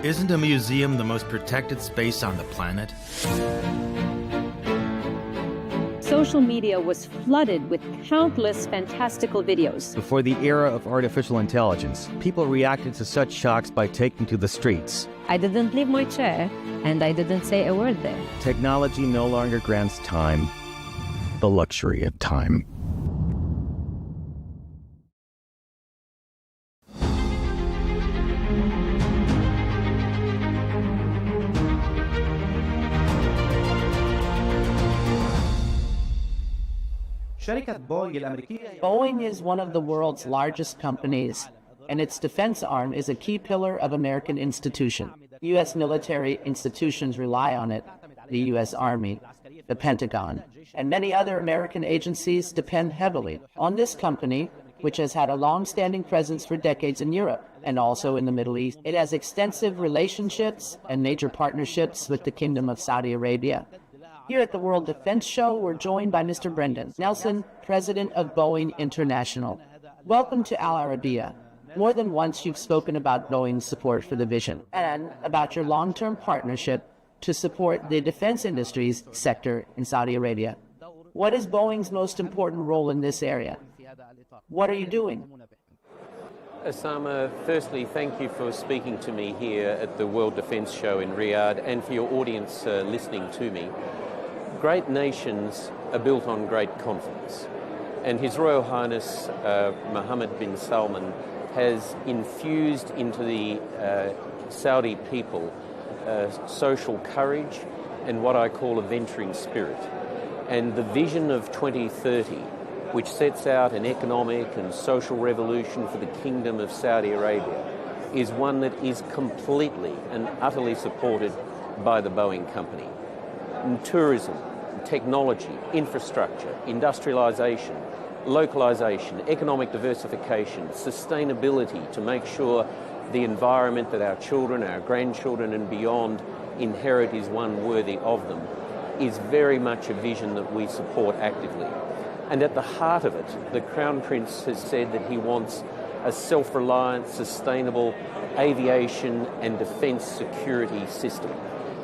Isn't a museum the most protected space on the planet? So social media was flooded with countless fantastical videos. Before the era of artificial intelligence, people reacted to such shocks by taking to the streets. I didn't leave my chair, and I didn't say a word there. Technology no longer grants time, the luxury of time. Boeing is one of the world's largest companies, and its defense arm is a key pillar of American institution. U.S. military institutions rely on it, the U.S. Army, the Pentagon, and many other American agencies depend heavily on this company, which has had a long-standing presence for decades in Europe and also in the Middle East. It has extensive relationships and major partnerships with the Kingdom of Saudi Arabia. Here at the World Defense Show, we're joined by Mr. Brendan Nelson, president of Boeing International. Welcome to Al Arabiya. More than once you've spoken about Boeing's support for the vision and about your long-term partnership to support the defense industry's sector in Saudi Arabia. What is Boeing's most important role in this area? What are you doing? Osama, firstly, thank you for speaking to me here at the World Defense Show in Riyadh and for your audience listening to me. Great nations are built on great confidence, and His Royal Highness Mohammed bin Salman has infused into the Saudi people social courage and what I call a venturing spirit. And the vision of 2030, which sets out an economic and social revolution for the Kingdom of Saudi Arabia, is one that is completely and utterly supported by the Boeing company. In tourism, technology, infrastructure, industrialization, localization, economic diversification, sustainability to make sure the environment that our children, our grandchildren and beyond inherit is one worthy of them, is very much a vision that we support actively. And at the heart of it, the Crown Prince has said that he wants a self-reliant, sustainable aviation and defence security system.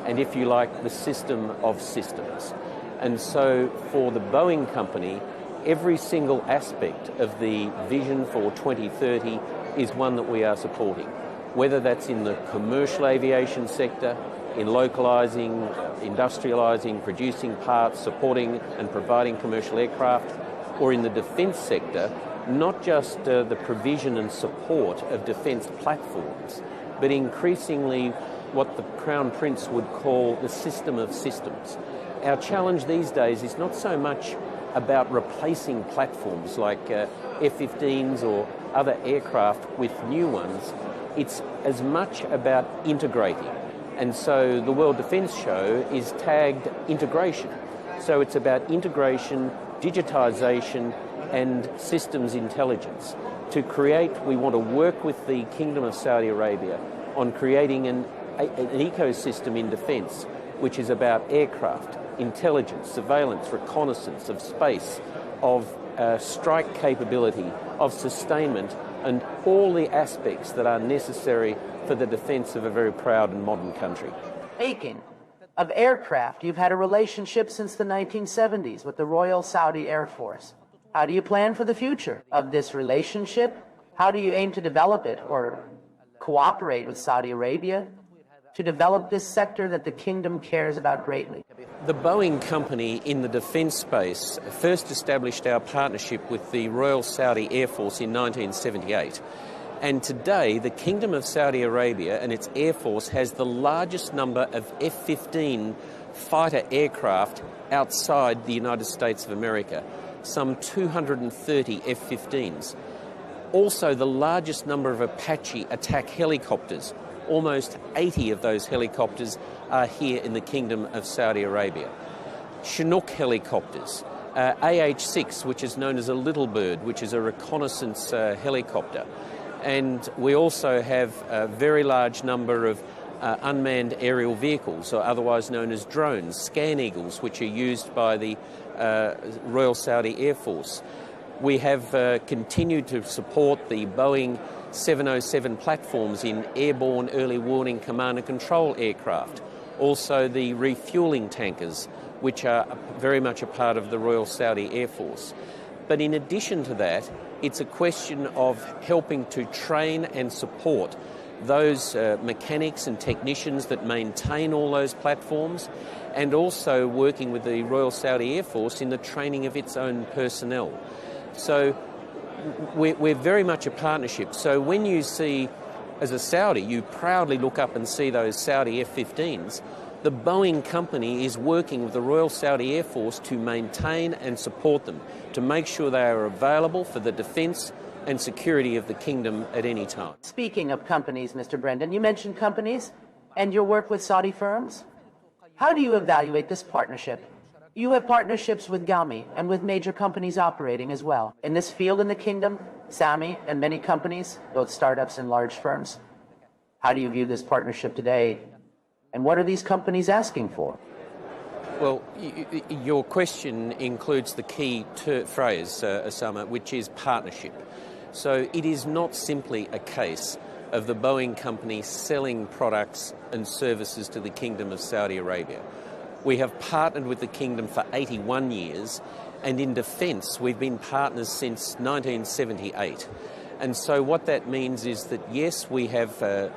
And if you like, the system of systems. And so for the Boeing company, every single aspect of the vision for 2030 is one that we are supporting, whether that's in the commercial aviation sector, in localising, industrialising, producing parts, supporting and providing commercial aircraft, or in the defence sector, not just the provision and support of defence platforms, but increasingly what the Crown Prince would call the system of systems. Our challenge these days is not so much about replacing platforms like F-15s or other aircraft with new ones. It's as much about integrating. And so the World Defence Show is tagged integration. So it's about integration, digitisation and systems intelligence. To create, we want to work with the Kingdom of Saudi Arabia on creating an ecosystem in defence, which is about aircraft, intelligence, surveillance, reconnaissance of space, of strike capability, of sustainment, and all the aspects that are necessary for the defence of a very proud and modern country. Speaking of aircraft, you've had a relationship since the 1970s with the Royal Saudi Air Force. How do you plan for the future of this relationship? How do you aim to develop it or cooperate with Saudi Arabia to develop this sector that the kingdom cares about greatly? The Boeing company in the defence space first established our partnership with the Royal Saudi Air Force in 1978. And today, the Kingdom of Saudi Arabia and its Air Force has the largest number of F-15 fighter aircraft outside the United States of America, some 230 F-15s. Also, the largest number of Apache attack helicopters. Almost 80 of those helicopters are here in the Kingdom of Saudi Arabia. Chinook helicopters, AH-6, which is known as a Little Bird, which is a reconnaissance helicopter. And we also have a very large number of unmanned aerial vehicles, or otherwise known as drones, Scan Eagles, which are used by the Royal Saudi Air Force. We have continued to support the Boeing 707 platforms in airborne early warning command and control aircraft. Also the refuelling tankers which are very much a part of the Royal Saudi Air Force. But in addition to that, it's a question of helping to train and support those mechanics and technicians that maintain all those platforms, and also working with the Royal Saudi Air Force in the training of its own personnel. So we're very much a partnership. So when you see, as a Saudi, you proudly look up and see those Saudi F-15s, the Boeing company is working with the Royal Saudi Air Force to maintain and support them, to make sure they are available for the defence and security of the kingdom at any time. Speaking of companies, Mr. Brendan, you mentioned companies and your work with Saudi firms. How do you evaluate this partnership? You have partnerships with GAMI and with major companies operating as well. In this field in the kingdom, SAMI and many companies, both startups and large firms. How do you view this partnership today? And what are these companies asking for? Well, your question includes the key phrase, Osama, which is partnership. So it is not simply a case of the Boeing company selling products and services to the Kingdom of Saudi Arabia. We have partnered with the Kingdom for 81 years, and in defence we've been partners since 1978. And so what that means is that, yes, we have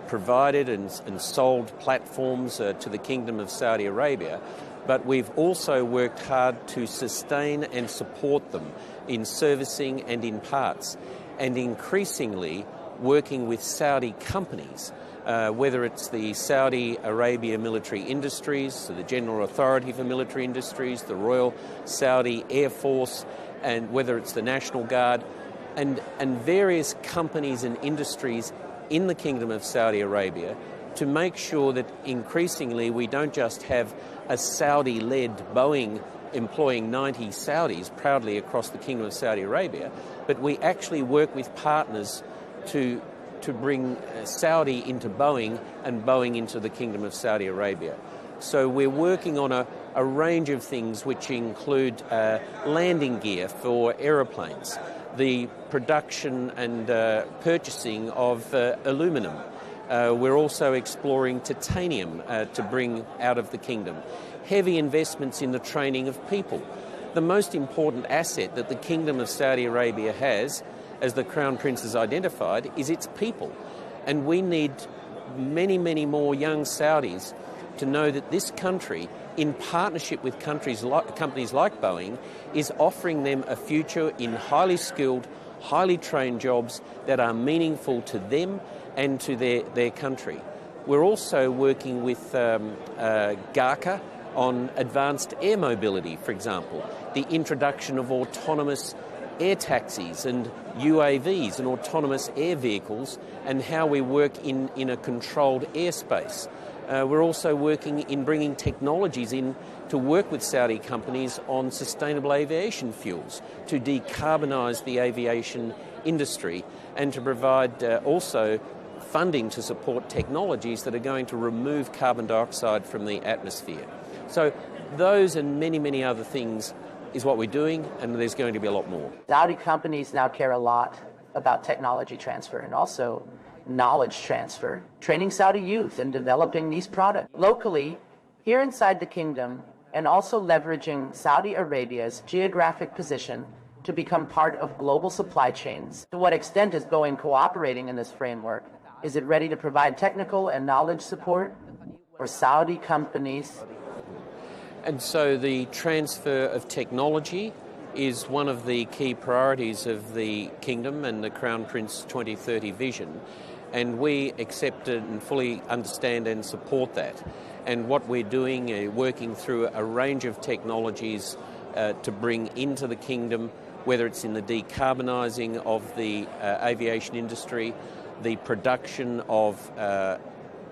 provided and sold platforms to the Kingdom of Saudi Arabia, but we've also worked hard to sustain and support them in servicing and in parts, and increasingly working with Saudi companies, whether it's the Saudi Arabia Military Industries, so the General Authority for Military Industries, the Royal Saudi Air Force, and whether it's the National Guard, and various companies and industries in the Kingdom of Saudi Arabia, to make sure that increasingly we don't just have a Saudi-led Boeing employing 90 Saudis proudly across the Kingdom of Saudi Arabia, but we actually work with partners to bring Saudi into Boeing and Boeing into the Kingdom of Saudi Arabia. So we're working on a range of things which include landing gear for aeroplanes, the production and purchasing of aluminum. We're also exploring titanium to bring out of the kingdom. Heavy investments in the training of people. The most important asset that the Kingdom of Saudi Arabia has, as the Crown Prince has identified, is its people. And we need many, many more young Saudis to know that this country, in partnership with companies like Boeing, is offering them a future in highly skilled, highly trained jobs that are meaningful to them and to their country. We're also working with GACA on advanced air mobility, for example, the introduction of autonomous air taxis and UAVs and autonomous air vehicles, and how we work in a controlled airspace. We're also working in bringing technologies in to work with Saudi companies on sustainable aviation fuels, to decarbonise the aviation industry, and to provide also funding to support technologies that are going to remove carbon dioxide from the atmosphere. So those and many, many other things is what we're doing, and there's going to be a lot more. Saudi companies now care a lot about technology transfer and also knowledge transfer, training Saudi youth and developing these products locally here inside the kingdom, and also leveraging Saudi Arabia's geographic position to become part of global supply chains. To what extent is Boeing cooperating in this framework? Is it ready to provide technical and knowledge support for Saudi companies? And so the transfer of technology is one of the key priorities of the Kingdom and the Crown Prince 2030 vision. And we accept it and fully understand and support that. And what we're doing, working through a range of technologies to bring into the Kingdom, whether it's in the decarbonising of the aviation industry, the production of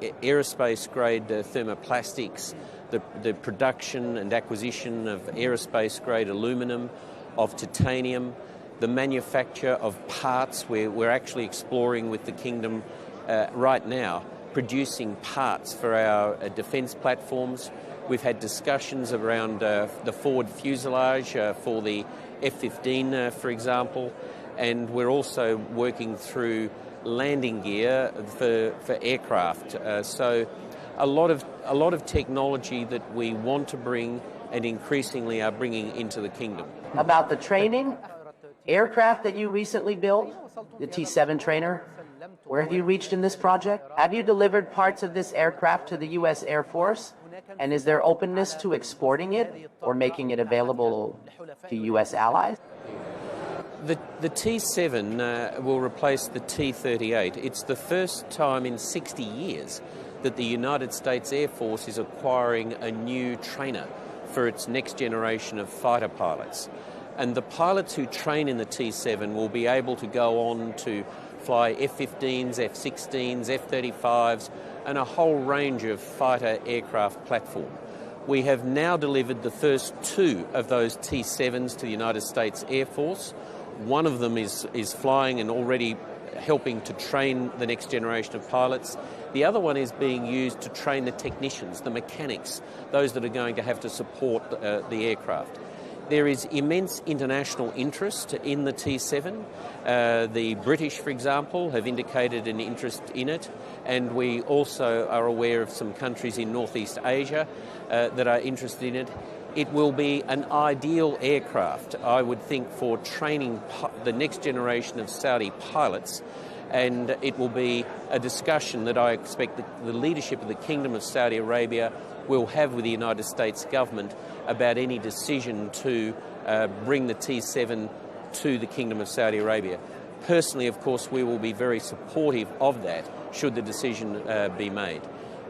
aerospace-grade thermoplastics, the production and acquisition of aerospace-grade aluminum, of titanium, the manufacture of parts. We're actually exploring with the Kingdom right now, producing parts for our defence platforms. We've had discussions around the forward fuselage for the F-15, for example, and we're also working through landing gear for aircraft. So a lot of technology that we want to bring and increasingly are bringing into the kingdom. About the training, aircraft that you recently built, the T-7 trainer, where have you reached in this project? Have you delivered parts of this aircraft to the U.S. Air Force? And is there openness to exporting it or making it available to U.S. allies? The T-7 will replace the T-38. It's the first time in 60 years that the United States Air Force is acquiring a new trainer for its next generation of fighter pilots. And the pilots who train in the T-7 will be able to go on to fly F-15s, F-16s, F-35s, and a whole range of fighter aircraft platform. We have now delivered the first 2 of those T-7s to the United States Air Force. One of them is flying and already helping to train the next generation of pilots. The other one is being used to train the technicians, the mechanics, those that are going to have to support the aircraft. There is immense international interest in the T-7. The British, for example, have indicated an interest in it, and we also are aware of some countries in Northeast Asia that are interested in it. It will be an ideal aircraft, I would think, for training the next generation of Saudi pilots, and it will be a discussion that I expect the leadership of the Kingdom of Saudi Arabia will have with the United States government about any decision to bring the T-7 to the Kingdom of Saudi Arabia. Personally, of course, we will be very supportive of that should the decision be made,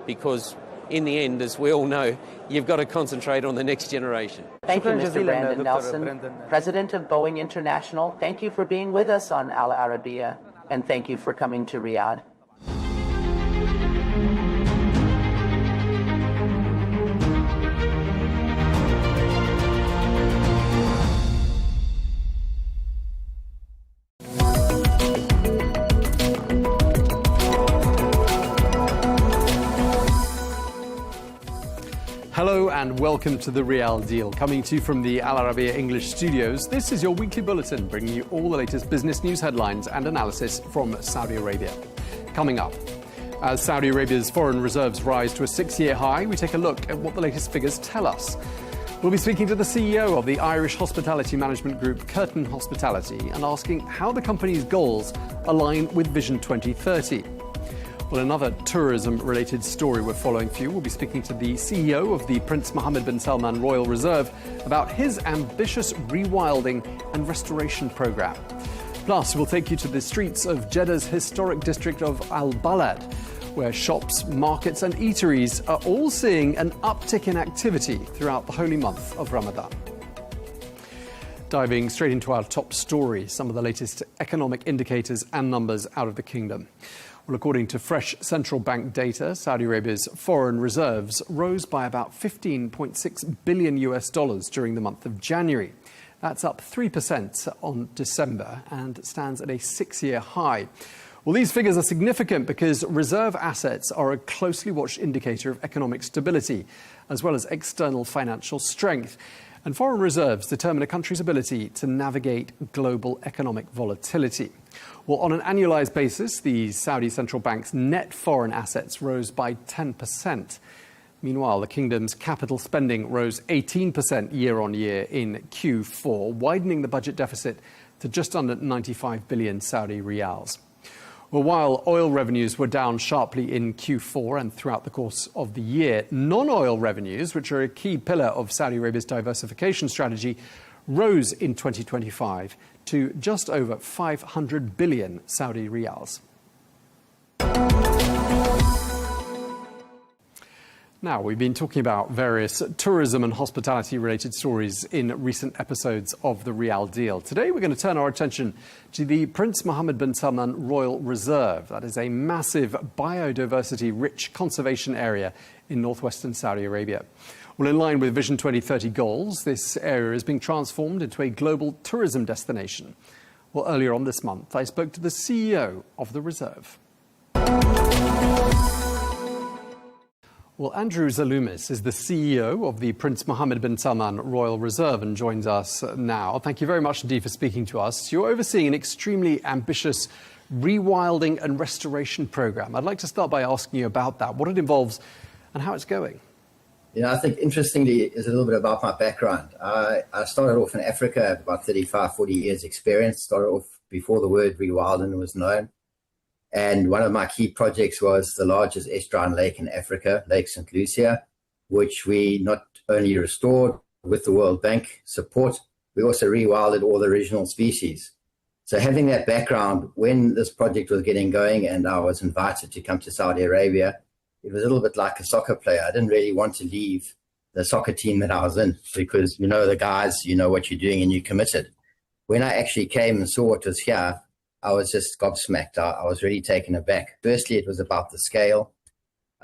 because in the end, as we all know, you've got to concentrate on the next generation. Thank you, Mr. Brandon Nelson, President of Boeing International. Thank you for being with us on Al Arabiya, and thank you for coming to Riyadh. Hello and welcome to The Real Deal. Coming to you from the Al Arabiya English studios, this is your weekly bulletin bringing you all the latest business news headlines and analysis from Saudi Arabia. Coming up, as Saudi Arabia's foreign reserves rise to a 6-year high, we take a look at what the latest figures tell us. We'll be speaking to the CEO of the Irish hospitality management group Curtin Hospitality and asking how the company's goals align with Vision 2030. Well, another tourism-related story we're following for you. We'll be speaking to the CEO of the Prince Mohammed bin Salman Royal Reserve about his ambitious rewilding and restoration program. Plus, we'll take you to the streets of Jeddah's historic district of Al Balad, where shops, markets and eateries are all seeing an uptick in activity throughout the holy month of Ramadan. Diving straight into our top story, some of the latest economic indicators and numbers out of the kingdom. Well, according to fresh central bank data, Saudi Arabia's foreign reserves rose by about $15.6 billion during the month of January. That's up 3% on December and stands at a 6-year high. Well, these figures are significant because reserve assets are a closely watched indicator of economic stability, as well as external financial strength. And foreign reserves determine a country's ability to navigate global economic volatility. Well, on an annualized basis, the Saudi central bank's net foreign assets rose by 10%. Meanwhile, the kingdom's capital spending rose 18% year on year in Q4, widening the budget deficit to just under 95 billion Saudi riyals. Well, while oil revenues were down sharply in Q4 and throughout the course of the year, non-oil revenues, which are a key pillar of Saudi Arabia's diversification strategy, rose in 2025 to just over 500 billion Saudi riyals. Now, we've been talking about various tourism and hospitality-related stories in recent episodes of The Real Deal. Today, we're going to turn our attention to the Prince Mohammed bin Salman Royal Reserve. That is a massive biodiversity-rich conservation area in northwestern Saudi Arabia. Well, in line with Vision 2030 goals, this area is being transformed into a global tourism destination. Well, earlier on this month, I spoke to the CEO of the reserve. Well, Andrew Zalumis is the CEO of the Prince Mohammed bin Salman Royal Reserve and joins us now. Thank you very much indeed for speaking to us. You're overseeing an extremely ambitious rewilding and restoration program. I'd like to start by asking you about that, what it involves and how it's going. I think interestingly is a little bit about my background. I started off in Africa at about 35, 40 years experience, started off before the word rewilding was known. And one of my key projects was the largest estuarine lake in Africa, Lake St. Lucia, which we not only restored with the World Bank support, we also rewilded all the original species. So having that background, when this project was getting going and I was invited to come to Saudi Arabia, it was a little bit like a soccer player. I didn't really want to leave the soccer team that I was in because you know the guys, you know what you're doing and you're committed. When I actually came and saw what was here, I was just gobsmacked. I was really taken aback. Firstly, it was about the scale.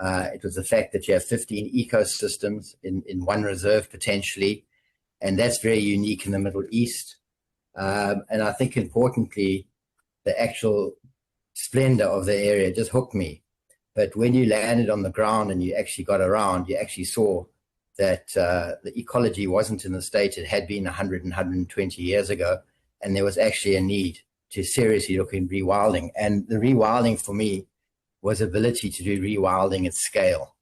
It was the fact that you have 15 ecosystems in one reserve potentially, and that's very unique in the Middle East. And I think importantly, the actual splendor of the area just hooked me. But when you landed on the ground and you actually got around, you actually saw that the ecology wasn't in the state it had been 100 and 120 years ago, and there was actually a need to seriously look in rewilding. And the rewilding for me was ability to do rewilding at scale.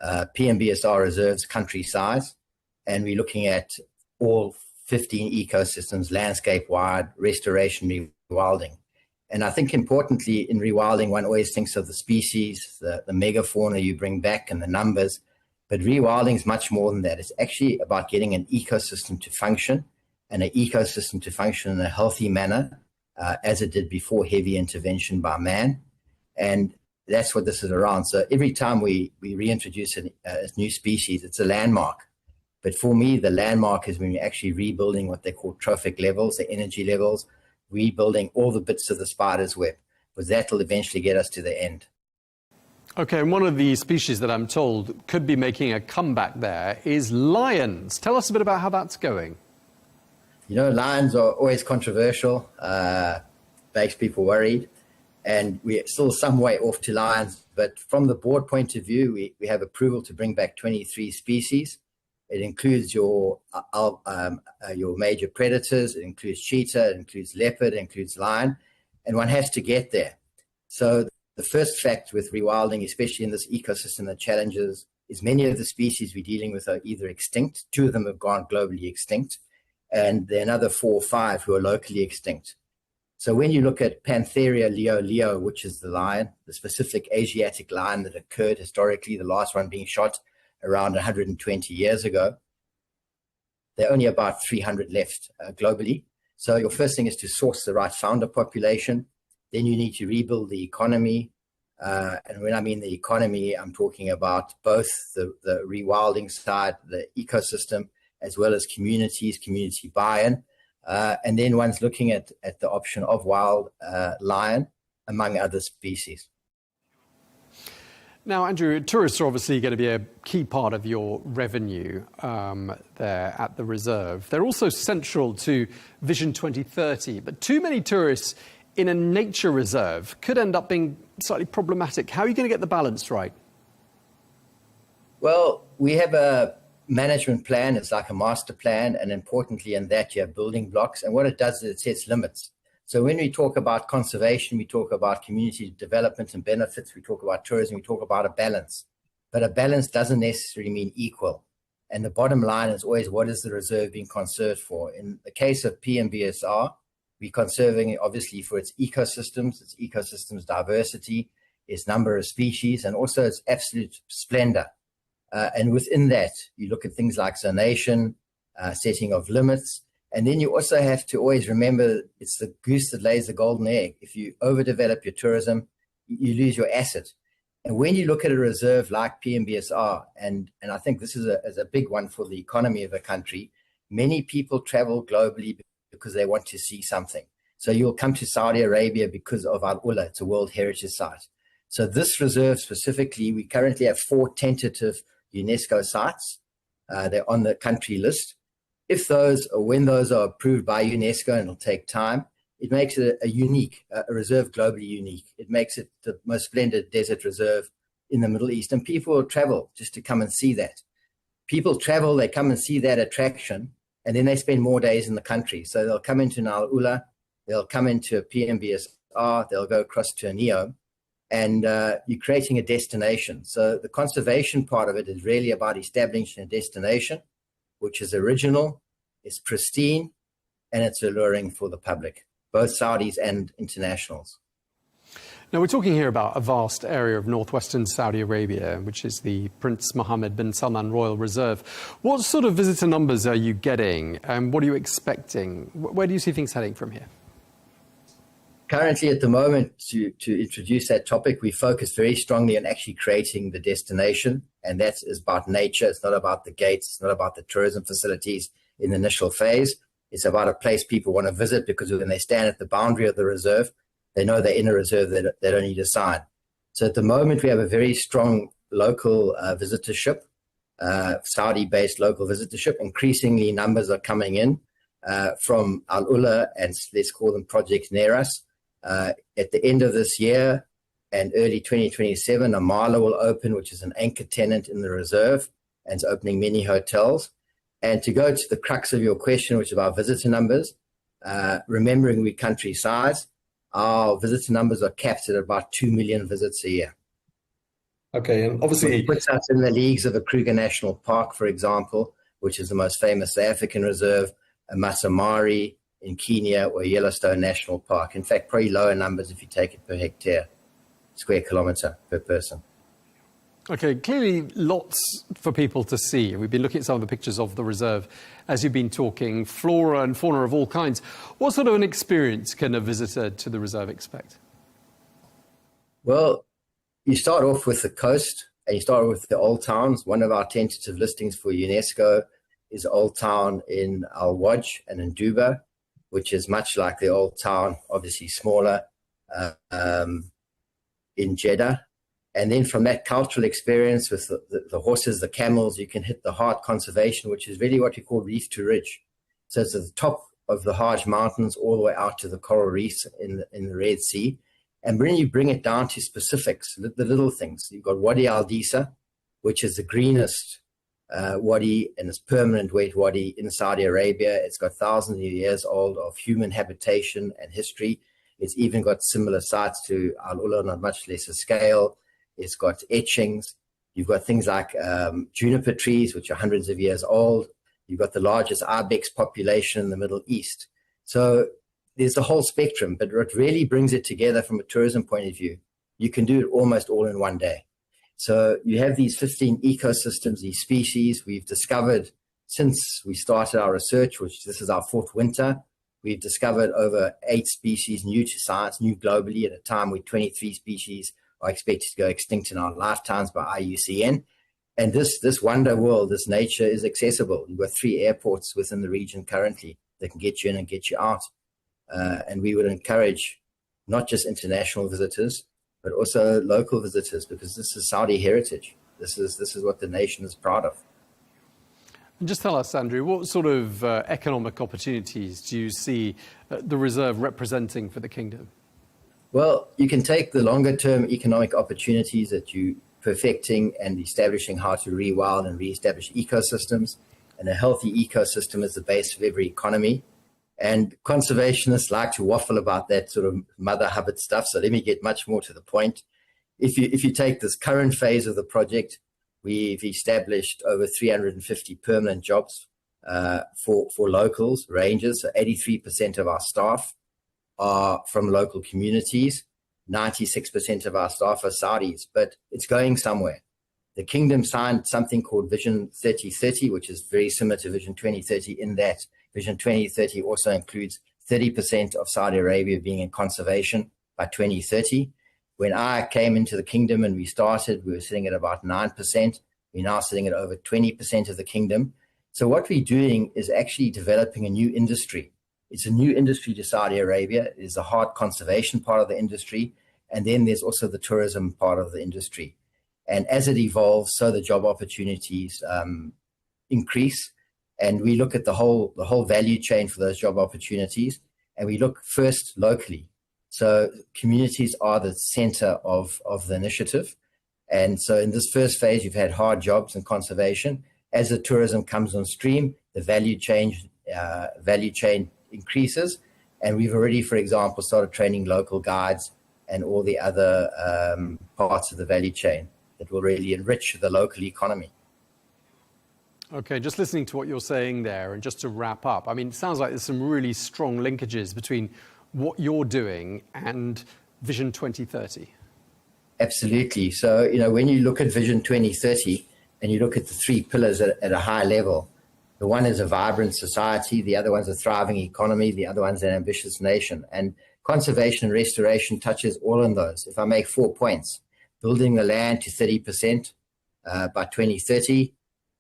PMBSR reserves country size, and we're looking at all 15 ecosystems, landscape-wide, restoration rewilding. And I think importantly in rewilding, one always thinks of the species, the megafauna you bring back and the numbers, but rewilding is much more than that. It's actually about getting an ecosystem to function, and an ecosystem to function in a healthy manner, as it did before heavy intervention by man. And that's what this is around. So every time we reintroduce a new species, it's a landmark. But for me, the landmark is when you're actually rebuilding what they call trophic levels, the energy levels, rebuilding all the bits of the spider's web, because that will eventually get us to the end. Okay, and one of the species that I'm told could be making a comeback there is lions. Tell us a bit about how that's going. Lions are always controversial, makes people worried, and we're still some way off to lions. But from the board point of view, we have approval to bring back 23 species. It includes your major predators, it includes cheetah, it includes leopard, it includes lion, and one has to get there. So the first fact with rewilding, especially in this ecosystem, the challenges is many of the species we're dealing with are either extinct, 2 of them have gone globally extinct, and there are another 4 or 5 who are locally extinct. So when you look at Pantheria leo, which is the lion, the specific Asiatic lion that occurred historically, the last one being shot around 120 years ago, there are only about 300 left globally. So your first thing is to source the right founder population. Then you need to rebuild the economy. And when I mean the economy, I'm talking about both the rewilding side, the ecosystem, as well as communities, community buy-in. And then one's looking at the option of wild lion, among other species. Now, Andrew, tourists are obviously going to be a key part of your revenue there at the reserve. They're also central to Vision 2030, but too many tourists in a nature reserve could end up being slightly problematic. How are you going to get the balance right? Well, we have a management plan. It's like a master plan, and importantly in that you have building blocks, and what it does is it sets limits. So when we talk about conservation, we talk about community development and benefits, we talk about tourism, we talk about a balance. But a balance doesn't necessarily mean equal. And the bottom line is always, what is the reserve being conserved for? In the case of PMBSR, we're conserving it obviously for its ecosystems diversity, its number of species, and also its absolute splendor. And within that, you look at things like zonation, setting of limits. And then you also have to always remember it's the goose that lays the golden egg. If you overdevelop your tourism, you lose your asset. And when you look at a reserve like PMBSR, and I think this is a big one for the economy of a country, many people travel globally because they want to see something. So you'll come to Saudi Arabia because of Al-Ula, it's a World Heritage Site. So this reserve specifically, we currently have 4 tentative UNESCO sites. They're on the country list. If those, or when those are approved by UNESCO, and it'll take time, it makes it a reserve globally unique. It makes it the most splendid desert reserve in the Middle East. And people will travel just to come and see that. People travel, they come and see that attraction, and then they spend more days in the country. So they'll come into Al Ula, they'll come into a PMBSR, they'll go across to a NEO. and you're creating a destination. So the conservation part of it is really about establishing a destination, which is original, it's pristine, and it's alluring for the public, both Saudis and internationals. Now, we're talking here about a vast area of northwestern Saudi Arabia, which is the Prince Mohammed bin Salman Royal Reserve. What sort of visitor numbers are you getting, and what are you expecting? Where do you see things heading from here? Currently, at the moment, to introduce that topic, we focus very strongly on actually creating the destination, and that is about nature. It's not about the gates. It's not about the tourism facilities in the initial phase. It's about a place people want to visit, because when they stand at the boundary of the reserve, they know they're in a reserve, they don't need a sign. So at the moment, we have a very strong local visitorship, Saudi-based local visitorship. Increasingly, numbers are coming in from Al Ula and let's call them Project Neras. At the end of this year and early 2027, Amala will open, which is an anchor tenant in the reserve, and it's opening many hotels. And to go to the crux of your question, which is about visitor numbers, remembering we country size, our visitor numbers are capped at about 2 million visits a year. Okay, and obviously it puts us in the leagues of a Kruger National Park, for example, which is the most famous South African reserve, a Masamari in Kenya, or Yellowstone National Park. In fact, probably lower numbers if you take it per hectare, square kilometre per person. Okay, clearly lots for people to see. We've been looking at some of the pictures of the reserve as you've been talking, flora and fauna of all kinds. What sort of an experience can a visitor to the reserve expect? Well, you start off with the coast, and you start with the old towns. One of our tentative listings for UNESCO is Old Town in Al Waj and in Duba, which is much like the old town, obviously smaller, in Jeddah. And then from that cultural experience with the horses, the camels, you can hit the hard conservation, which is really what we call reef to ridge. So it's at the top of the Hajj Mountains all the way out to the coral reefs in the Red Sea. And when you bring it down to specifics, the little things, you've got Wadi Al-Disa, which is the greenest wadi and it's permanent wet wadi in Saudi Arabia. It's got thousands of years old of human habitation and history. It's even got similar sites to Al Ula on a much lesser scale. It's got etchings. You've got things like juniper trees, which are hundreds of years old. You've got the largest ibex population in the Middle East. So there's a whole spectrum, but what really brings it together from a tourism point of view, you can do it almost all in one day. So you have these 15 ecosystems, these species we've discovered since we started our research, which this is our fourth winter. We've discovered over 8 species new to science, new globally, at a time when 23 species are expected to go extinct in our lifetimes by IUCN. And this wonder world, this nature is accessible. You've got 3 airports within the region currently that can get you in and get you out. And we would encourage not just international visitors, but also local visitors, because this is Saudi heritage. This is what the nation is proud of. And just tell us, Andrew, what sort of economic opportunities do you see the reserve representing for the kingdom? Well, you can take the longer-term economic opportunities that you perfecting and establishing how to rewild and reestablish ecosystems. And a healthy ecosystem is the base of every economy. And conservationists like to waffle about that sort of Mother Hubbard stuff. So let me get much more to the point. If you take this current phase of the project, we've established over 350 permanent jobs for locals, rangers. So 83% of our staff are from local communities. 96% of our staff are Saudis, but it's going somewhere. The kingdom signed something called Vision 3030, which is very similar to Vision 2030 in that Vision 2030 also includes 30% of Saudi Arabia being in conservation by 2030. When I came into the kingdom and we started, we were sitting at about 9%. We're now sitting at over 20% of the kingdom. So what we're doing is actually developing a new industry. It's a new industry to Saudi Arabia. It is the hard conservation part of the industry. And then there's also the tourism part of the industry. And as it evolves, so the job opportunities increase. And we look at the whole value chain for those job opportunities. And we look first locally. So communities are the center of the initiative. And so in this first phase, you've had hard jobs and conservation. As the tourism comes on stream, the value chain increases. And we've already, for example, started training local guides and all the other parts of the value chain that will really enrich the local economy. Okay, just listening to what you're saying there, and just to wrap up, I mean, it sounds like there's some really strong linkages between what you're doing and Vision 2030. Absolutely. So, when you look at Vision 2030 and you look at the three pillars at a high level, the one is a vibrant society, the other one's a thriving economy, the other one's an ambitious nation. And conservation and restoration touches all of those. If I make 4 points, building the land to 30% by 2030,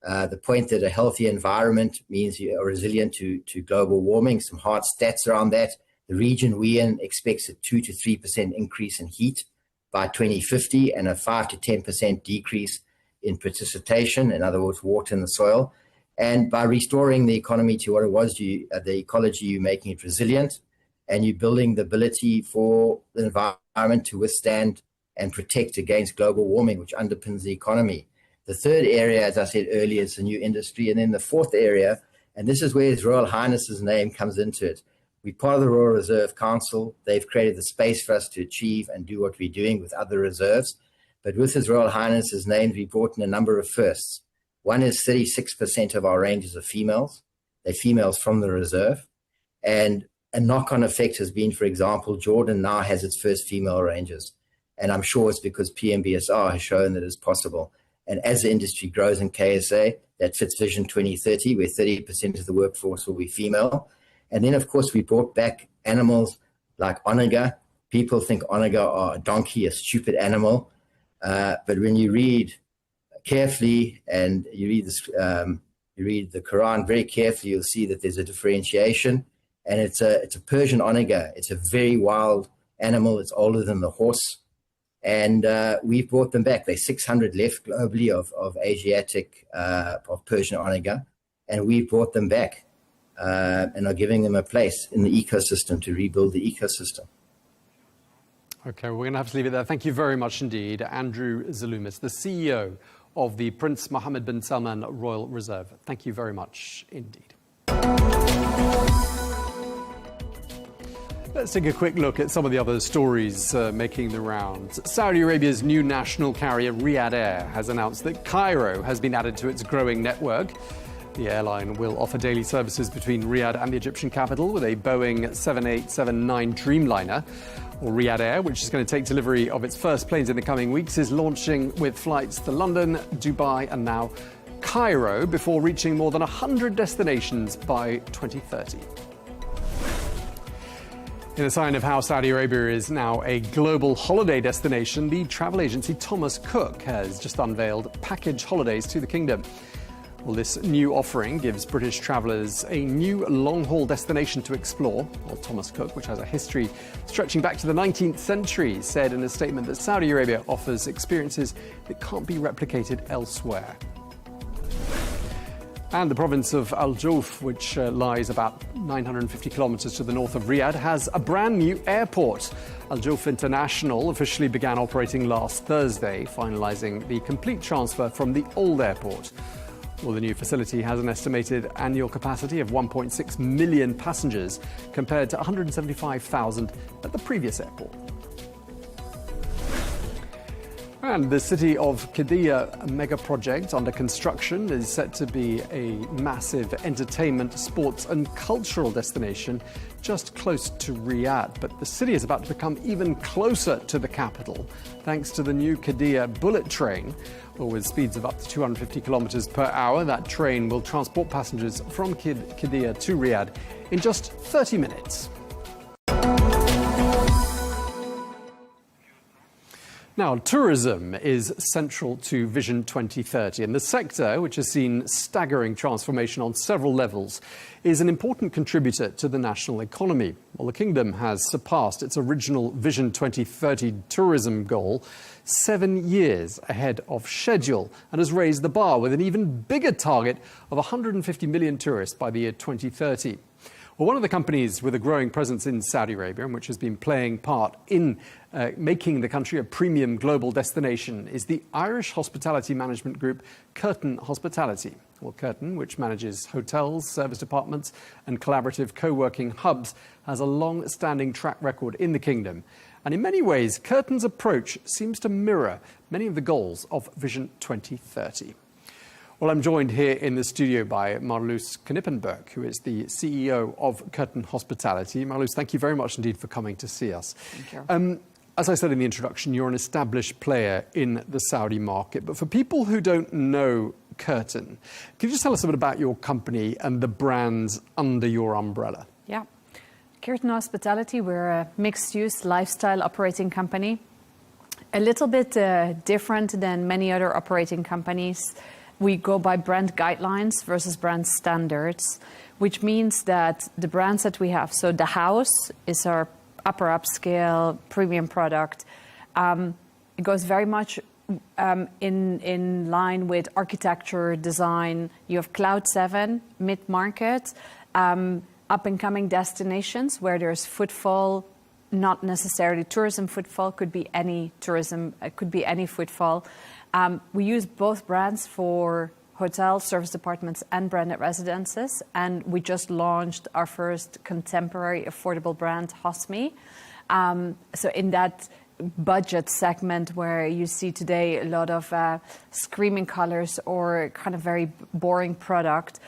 the point that a healthy environment means you are resilient to global warming, some hard stats around that. The region we in expects a 2 to 3% increase in heat by 2050 and a 5 to 10% decrease in precipitation, in other words, water in the soil. And by restoring the economy to what it was, the ecology, you're making it resilient, and you're building the ability for the environment to withstand and protect against global warming, which underpins the economy. The third area, as I said earlier, is the new industry. And then the fourth area, and this is where His Royal Highness's name comes into it. We're part of the Royal Reserve Council. They've created the space for us to achieve and do what we're doing with other reserves. But with His Royal Highness's name, we brought in a number of firsts. One is 36% of our ranges are females. They're females from the reserve. And a knock-on effect has been, for example, Jordan now has its first female rangers. And I'm sure it's because PMBSR has shown that it's possible. And as the industry grows in KSA, that fits Vision 2030, where 30% of the workforce will be female. And then, of course, we brought back animals like onaga. People think onaga are a donkey, a stupid animal. But when you read carefully and you read the Quran very carefully, you'll see that there's a differentiation. And it's a Persian onaga. It's a very wild animal. It's older than the horse. And we've brought them back. There's 600 left globally of Asiatic, of Persian onaga. And we've brought them back and are giving them a place in the ecosystem to rebuild the ecosystem. Okay, we're going to have to leave it there. Thank you very much indeed, Andrew Zalumis, the CEO of the Prince Mohammed bin Salman Royal Reserve. Thank you very much indeed. Let's take a quick look at some of the other stories making the rounds. Saudi Arabia's new national carrier, Riyadh Air, has announced that Cairo has been added to its growing network. The airline will offer daily services between Riyadh and the Egyptian capital with a Boeing 7879 Dreamliner. Well, Riyadh Air, which is going to take delivery of its first planes in the coming weeks, is launching with flights to London, Dubai and now Cairo before reaching more than 100 destinations by 2030. In a sign of how Saudi Arabia is now a global holiday destination, the travel agency Thomas Cook has just unveiled package holidays to the kingdom. Well, this new offering gives British travellers a new long-haul destination to explore. Well, Thomas Cook, which has a history stretching back to the 19th century, said in a statement that Saudi Arabia offers experiences that can't be replicated elsewhere. And the province of Al Jouf, which lies about 950 kilometres to the north of Riyadh, has a brand new airport. Al Jouf International officially began operating last Thursday, finalising the complete transfer from the old airport. Well, the new facility has an estimated annual capacity of 1.6 million passengers, compared to 175,000 at the previous airport. And the city of Qiddiya mega project under construction is set to be a massive entertainment, sports and cultural destination just close to Riyadh. But the city is about to become even closer to the capital thanks to the new Qiddiya bullet train. Well, with speeds of up to 250 kilometers per hour, that train will transport passengers from Qiddiya to Riyadh in just 30 minutes. Now, tourism is central to Vision 2030, and the sector, which has seen staggering transformation on several levels, is an important contributor to the national economy. Well, the kingdom has surpassed its original Vision 2030 tourism goal 7 years ahead of schedule and has raised the bar with an even bigger target of 150 million tourists by the year 2030. Well, one of the companies with a growing presence in Saudi Arabia and which has been playing part in making the country a premium global destination is the Irish hospitality management group Curtin Hospitality. Well, Curtin, which manages hotels, service departments and collaborative co-working hubs, has a long-standing track record in the kingdom And in many ways, Curtin's approach seems to mirror many of the goals of Vision 2030. Well, I'm joined here in the studio by Marloes Knippenberg, who is the CEO of Curtin Hospitality. Marloes, thank you very much indeed for coming to see us. Thank you. As I said in the introduction, you're an established player in the Saudi market. But for people who don't know Curtin, can you just tell us a bit about your company and the brands under your umbrella? Yeah. Curtin Hospitality, we're a mixed-use lifestyle operating company. A little bit different than many other operating companies. We go by brand guidelines versus brand standards, which means that the brands that we have, so the house is our upper upscale premium product. It goes very much in line with architecture, design. You have Cloud 7, mid-market, up-and-coming destinations where there's footfall, not necessarily tourism footfall, could be any tourism, could be any footfall. We use both brands for hotels, service apartments, and branded residences. And we just launched our first contemporary affordable brand, Hosmi. So in that budget segment where you see today a lot of screaming colors or kind of very boring product,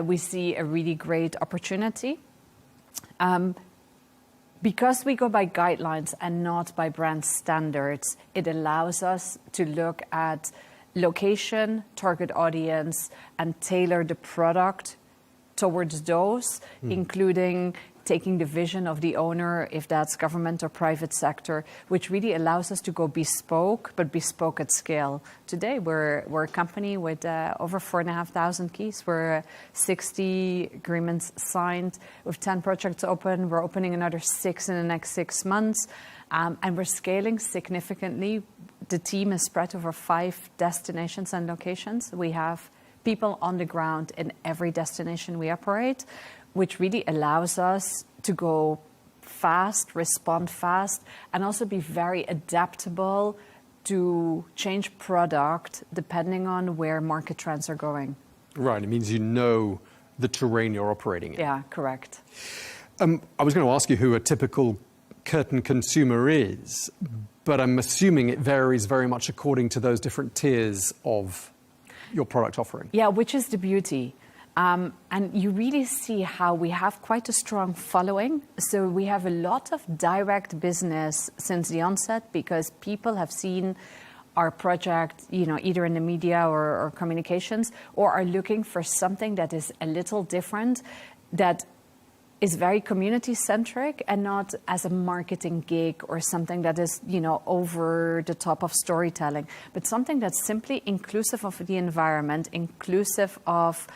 we see a really great opportunity. Because we go by guidelines and not by brand standards, it allows us to look at location, target audience, and tailor the product towards those, including taking the vision of the owner, if that's government or private sector, which really allows us to go bespoke, but bespoke at scale. Today, we're a company with over 4,500 keys. We're 60 agreements signed with 10 projects open. We're opening another 6 in the next 6 months. And we're scaling significantly. The team is spread over 5 destinations and locations. We have people on the ground in every destination we operate, which really allows us to go fast, respond fast, and also be very adaptable to change product depending on where market trends are going. Right, it means you know the terrain you're operating in. Yeah, correct. I was going to ask you who a typical Curtin consumer is, but I'm assuming it varies very much according to those different tiers of your product offering. Yeah, which is the beauty. And you really see how we have quite a strong following. So we have a lot of direct business since the onset because people have seen our project, you know, either in the media or communications, or are looking for something that is a little different, that is very community-centric and not as a marketing gig or something that is, you know, over the top of storytelling, but something that's simply inclusive of the environment, inclusive of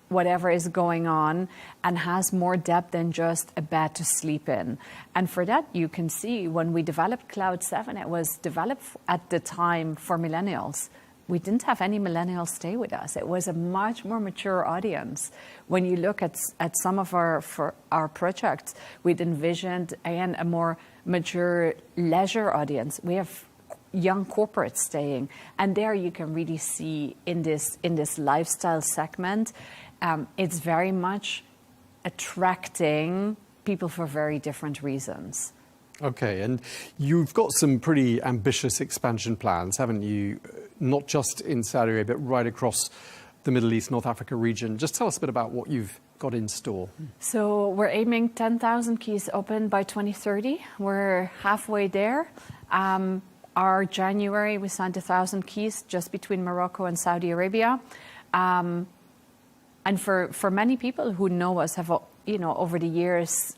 whatever is going on, and has more depth than just a bed to sleep in. And for that, you can see when we developed Cloud 7, it was developed at the time for millennials. We didn't have any millennials stay with us. It was a much more mature audience. When you look at some of our projects, we'd envisioned a more mature leisure audience. We have young corporates staying, and there you can really see in this lifestyle segment, it's very much attracting people for very different reasons. Okay, and you've got some pretty ambitious expansion plans, haven't you? Not just in Saudi Arabia, but right across the Middle East, North Africa region. Just tell us a bit about what you've got in store. So we're aiming 10,000 keys open by 2030. We're halfway there. Our January, we signed 1,000 keys just between Morocco and Saudi Arabia. And for many people who know us, have, you know, over the years,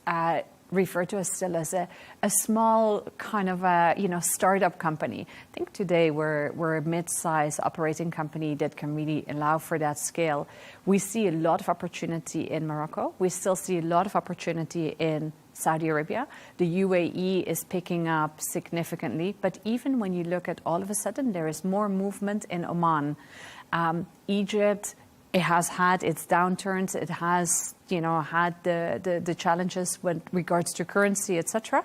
refer to us still as a small kind of a, you know, startup company. I think today we're a mid-size operating company that can really allow for that scale. We see a lot of opportunity in Morocco. We still see a lot of opportunity in Saudi Arabia. The UAE is picking up significantly, but even when you look at all of a sudden, there is more movement in Oman. Egypt, it has had its downturns. It has, you know, had the challenges with regards to currency, etc.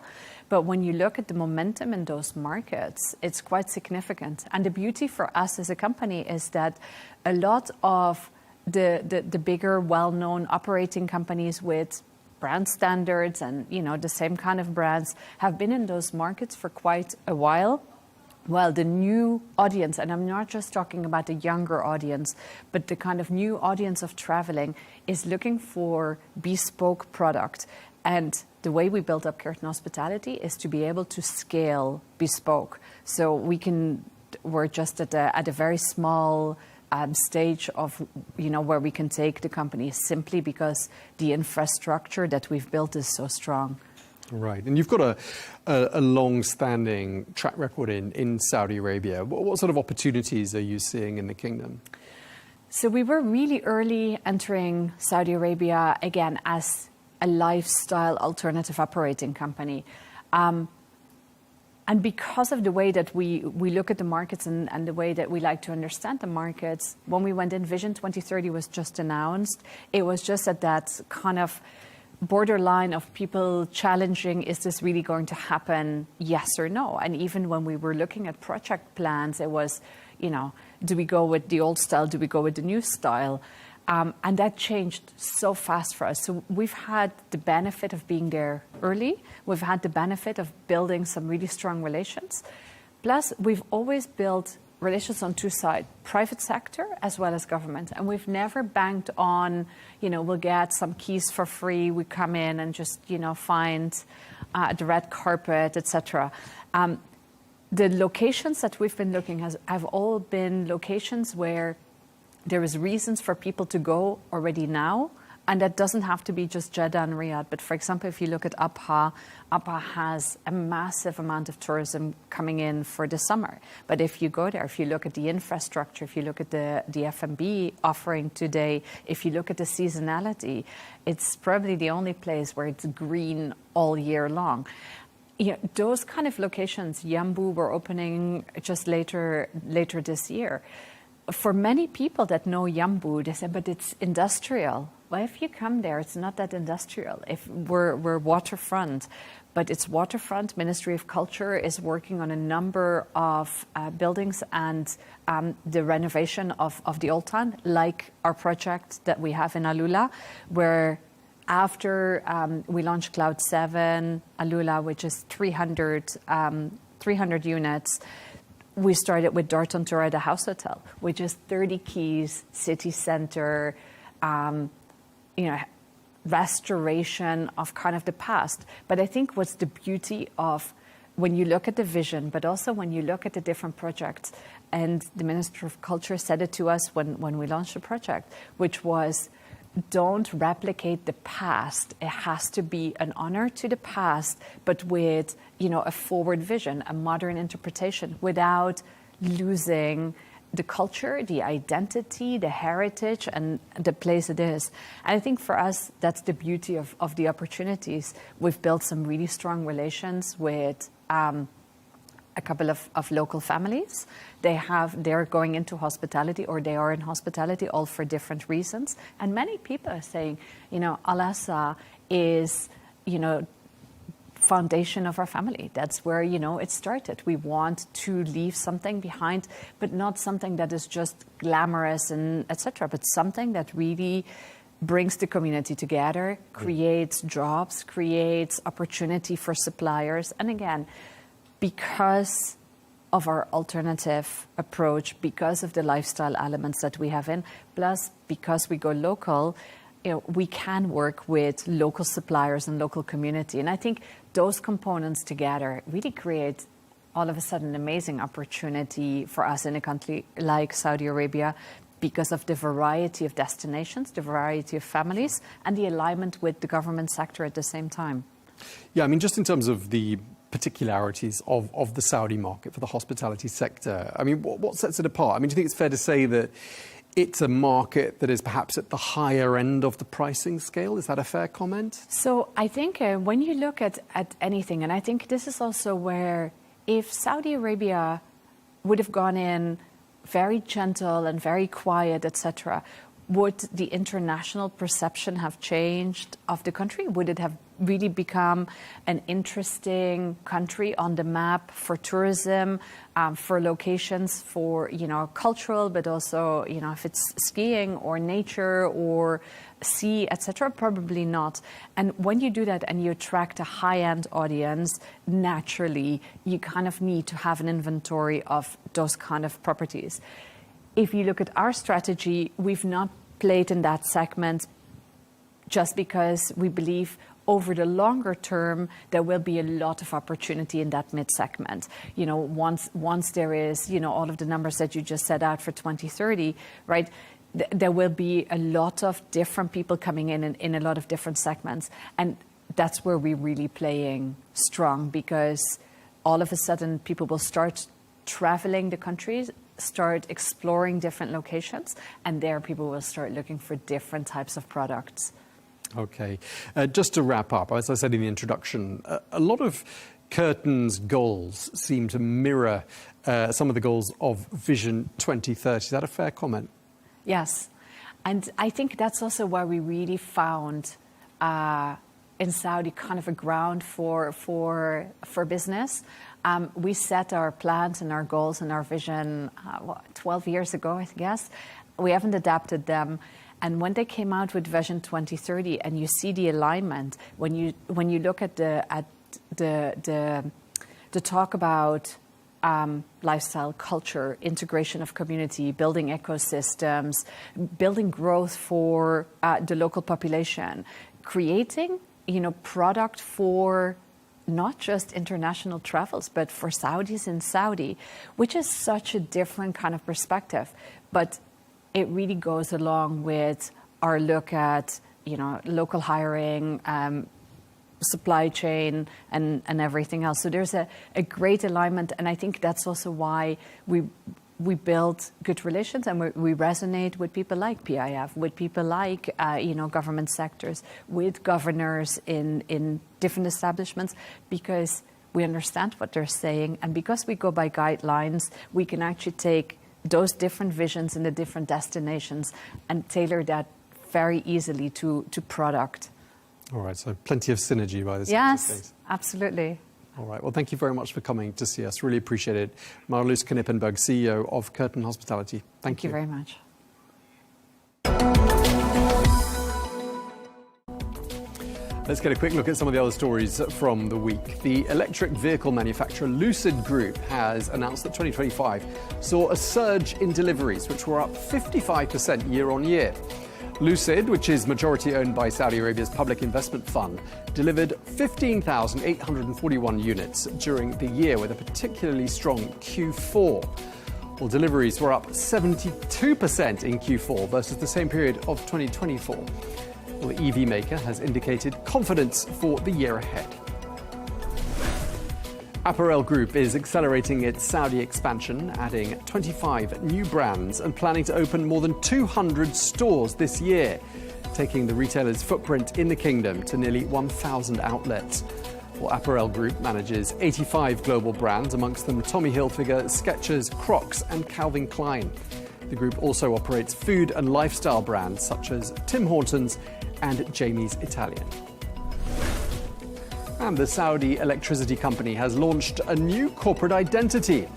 But when you look at the momentum in those markets, it's quite significant. And the beauty for us as a company is that a lot of the bigger, well-known operating companies with brand standards and, the same kind of brands have been in those markets for quite a while. Well, the new audience, and I'm not just talking about the younger audience, but the kind of new audience of traveling is looking for bespoke product. And the way we built up Curtin Hospitality is to be able to scale bespoke. So we're just at a very small stage of, where we can take the company simply because the infrastructure that we've built is so strong. Right, and you've got a long-standing track record in Saudi Arabia. What sort of opportunities are you seeing in the kingdom? So we were really early entering Saudi Arabia, again, as a lifestyle alternative operating company. And because of the way that we look at the markets and the way that we like to understand the markets, when we went in, Vision 2030 was just announced. It was just at that kind of borderline of people challenging, is this really going to happen, yes or no? And even when we were looking at project plans, it was, do we go with the old style? Do we go with the new style? And that changed so fast for us. So we've had the benefit of being there early. We've had the benefit of building some really strong relations. Plus, we've always built relations on two sides, private sector as well as government. And we've never banked on, we'll get some keys for free. We come in and just, find the red carpet, etc. The locations that we've been looking at have all been locations where there is reasons for people to go already now. And that doesn't have to be just Jeddah and Riyadh. But for example, if you look at Abha has a massive amount of tourism coming in for the summer. But if you go there, if you look at the infrastructure, if you look at the F&B offering today, if you look at the seasonality, it's probably the only place where it's green all year long. Those kind of locations, Yambu, we're opening just later this year. For many people that know Yambu, they say, but it's industrial. Well, if you come there, it's not that industrial. If we're waterfront, but it's waterfront. Ministry of Culture is working on a number of buildings and the renovation of the old town, like our project that we have in Alula, where after we launched Cloud 7, Alula, which is 300 units, we started with Dartontura, the house hotel, which is 30 keys, city center, restoration of kind of the past. But I think what's the beauty of when you look at the vision, but also when you look at the different projects, and the Minister of Culture said it to us when we launched the project, which was, don't replicate the past. It has to be an honor to the past, but with, a forward vision, a modern interpretation, without losing the culture, the identity, the heritage, and the place it is. And I think for us, that's the beauty of the opportunities. We've built some really strong relations with a couple of local families. They're going into hospitality, or they are in hospitality, all for different reasons. And many people are saying, Al-Asa is, foundation of our family. That's where, it started. We want to leave something behind, but not something that is just glamorous and etc., but something that really brings the community together, creates jobs, creates opportunity for suppliers. And again, because of our alternative approach, because of the lifestyle elements that we have in, plus because we go local, we can work with local suppliers and local community. And I think those components together really create all of a sudden an amazing opportunity for us in a country like Saudi Arabia, because of the variety of destinations, the variety of families, and the alignment with the government sector at the same time. Yeah, just in terms of the particularities of the Saudi market for the hospitality sector, what sets it apart? Do you think it's fair to say that it's a market that is perhaps at the higher end of the pricing scale? Is that a fair comment? So I think when you look at anything, and I think this is also where, if Saudi Arabia would have gone in very gentle and very quiet, etc., would the international perception have changed of the country? Would it have really become an interesting country on the map for tourism, for locations, for cultural, but also if it's skiing or nature or see, etc.? Probably not. And when you do that and you attract a high-end audience, naturally, you kind of need to have an inventory of those kind of properties. If you look at our strategy, we've not played in that segment just because we believe over the longer term, there will be a lot of opportunity in that mid-segment. You know, once there is, you know, all of the numbers that you just set out for 2030, right? There will be a lot of different people coming in a lot of different segments. And that's where we're really playing strong, because all of a sudden people will start traveling the countries, start exploring different locations, and there people will start looking for different types of products. Okay. Just to wrap up, as I said in the introduction, a lot of Curtin's goals seem to mirror some of the goals of Vision 2030. Is that a fair comment? Yes. And I think that's also why we really found in Saudi kind of a ground for business. We set our plans and our goals and our vision 12 years ago, I guess. We haven't adapted them. And when they came out with Vision 2030, and you see the alignment, when you look at the talk about lifestyle, culture, integration of community, building ecosystems, building growth for the local population, creating, you know, product for not just international travels, but for Saudis in Saudi, which is such a different kind of perspective. But it really goes along with our look at, you know, local hiring, supply chain, and everything else. So there's a great alignment, and I think that's also why we build good relations, and we resonate with people like PIF, with people like you know, government sectors, with governors in different establishments, because we understand what they're saying, and because we go by guidelines, we can actually take those different visions in the different destinations and tailor that very easily to product. All right, so plenty of synergy by this. Yes, absolutely. All right, well, thank you very much for coming to see us. Really appreciate it. Marloes Knippenberg, CEO of Curtin Hospitality. Thank you. Thank you very much. Let's get a quick look at some of the other stories from the week. The electric vehicle manufacturer Lucid Group has announced that 2025 saw a surge in deliveries, which were up 55% year on year. Lucid, which is majority owned by Saudi Arabia's public investment fund, delivered 15,841 units during the year, with a particularly strong Q4. Well, deliveries were up 72% in Q4 versus the same period of 2024. Well, the EV maker has indicated confidence for the year ahead. Apparel Group is accelerating its Saudi expansion, adding 25 new brands and planning to open more than 200 stores this year, taking the retailer's footprint in the kingdom to nearly 1,000 outlets. Well, Apparel Group manages 85 global brands, amongst them Tommy Hilfiger, Skechers, Crocs and Calvin Klein. The group also operates food and lifestyle brands such as Tim Hortons and Jamie's Italian. And the Saudi electricity company has launched a new corporate identity.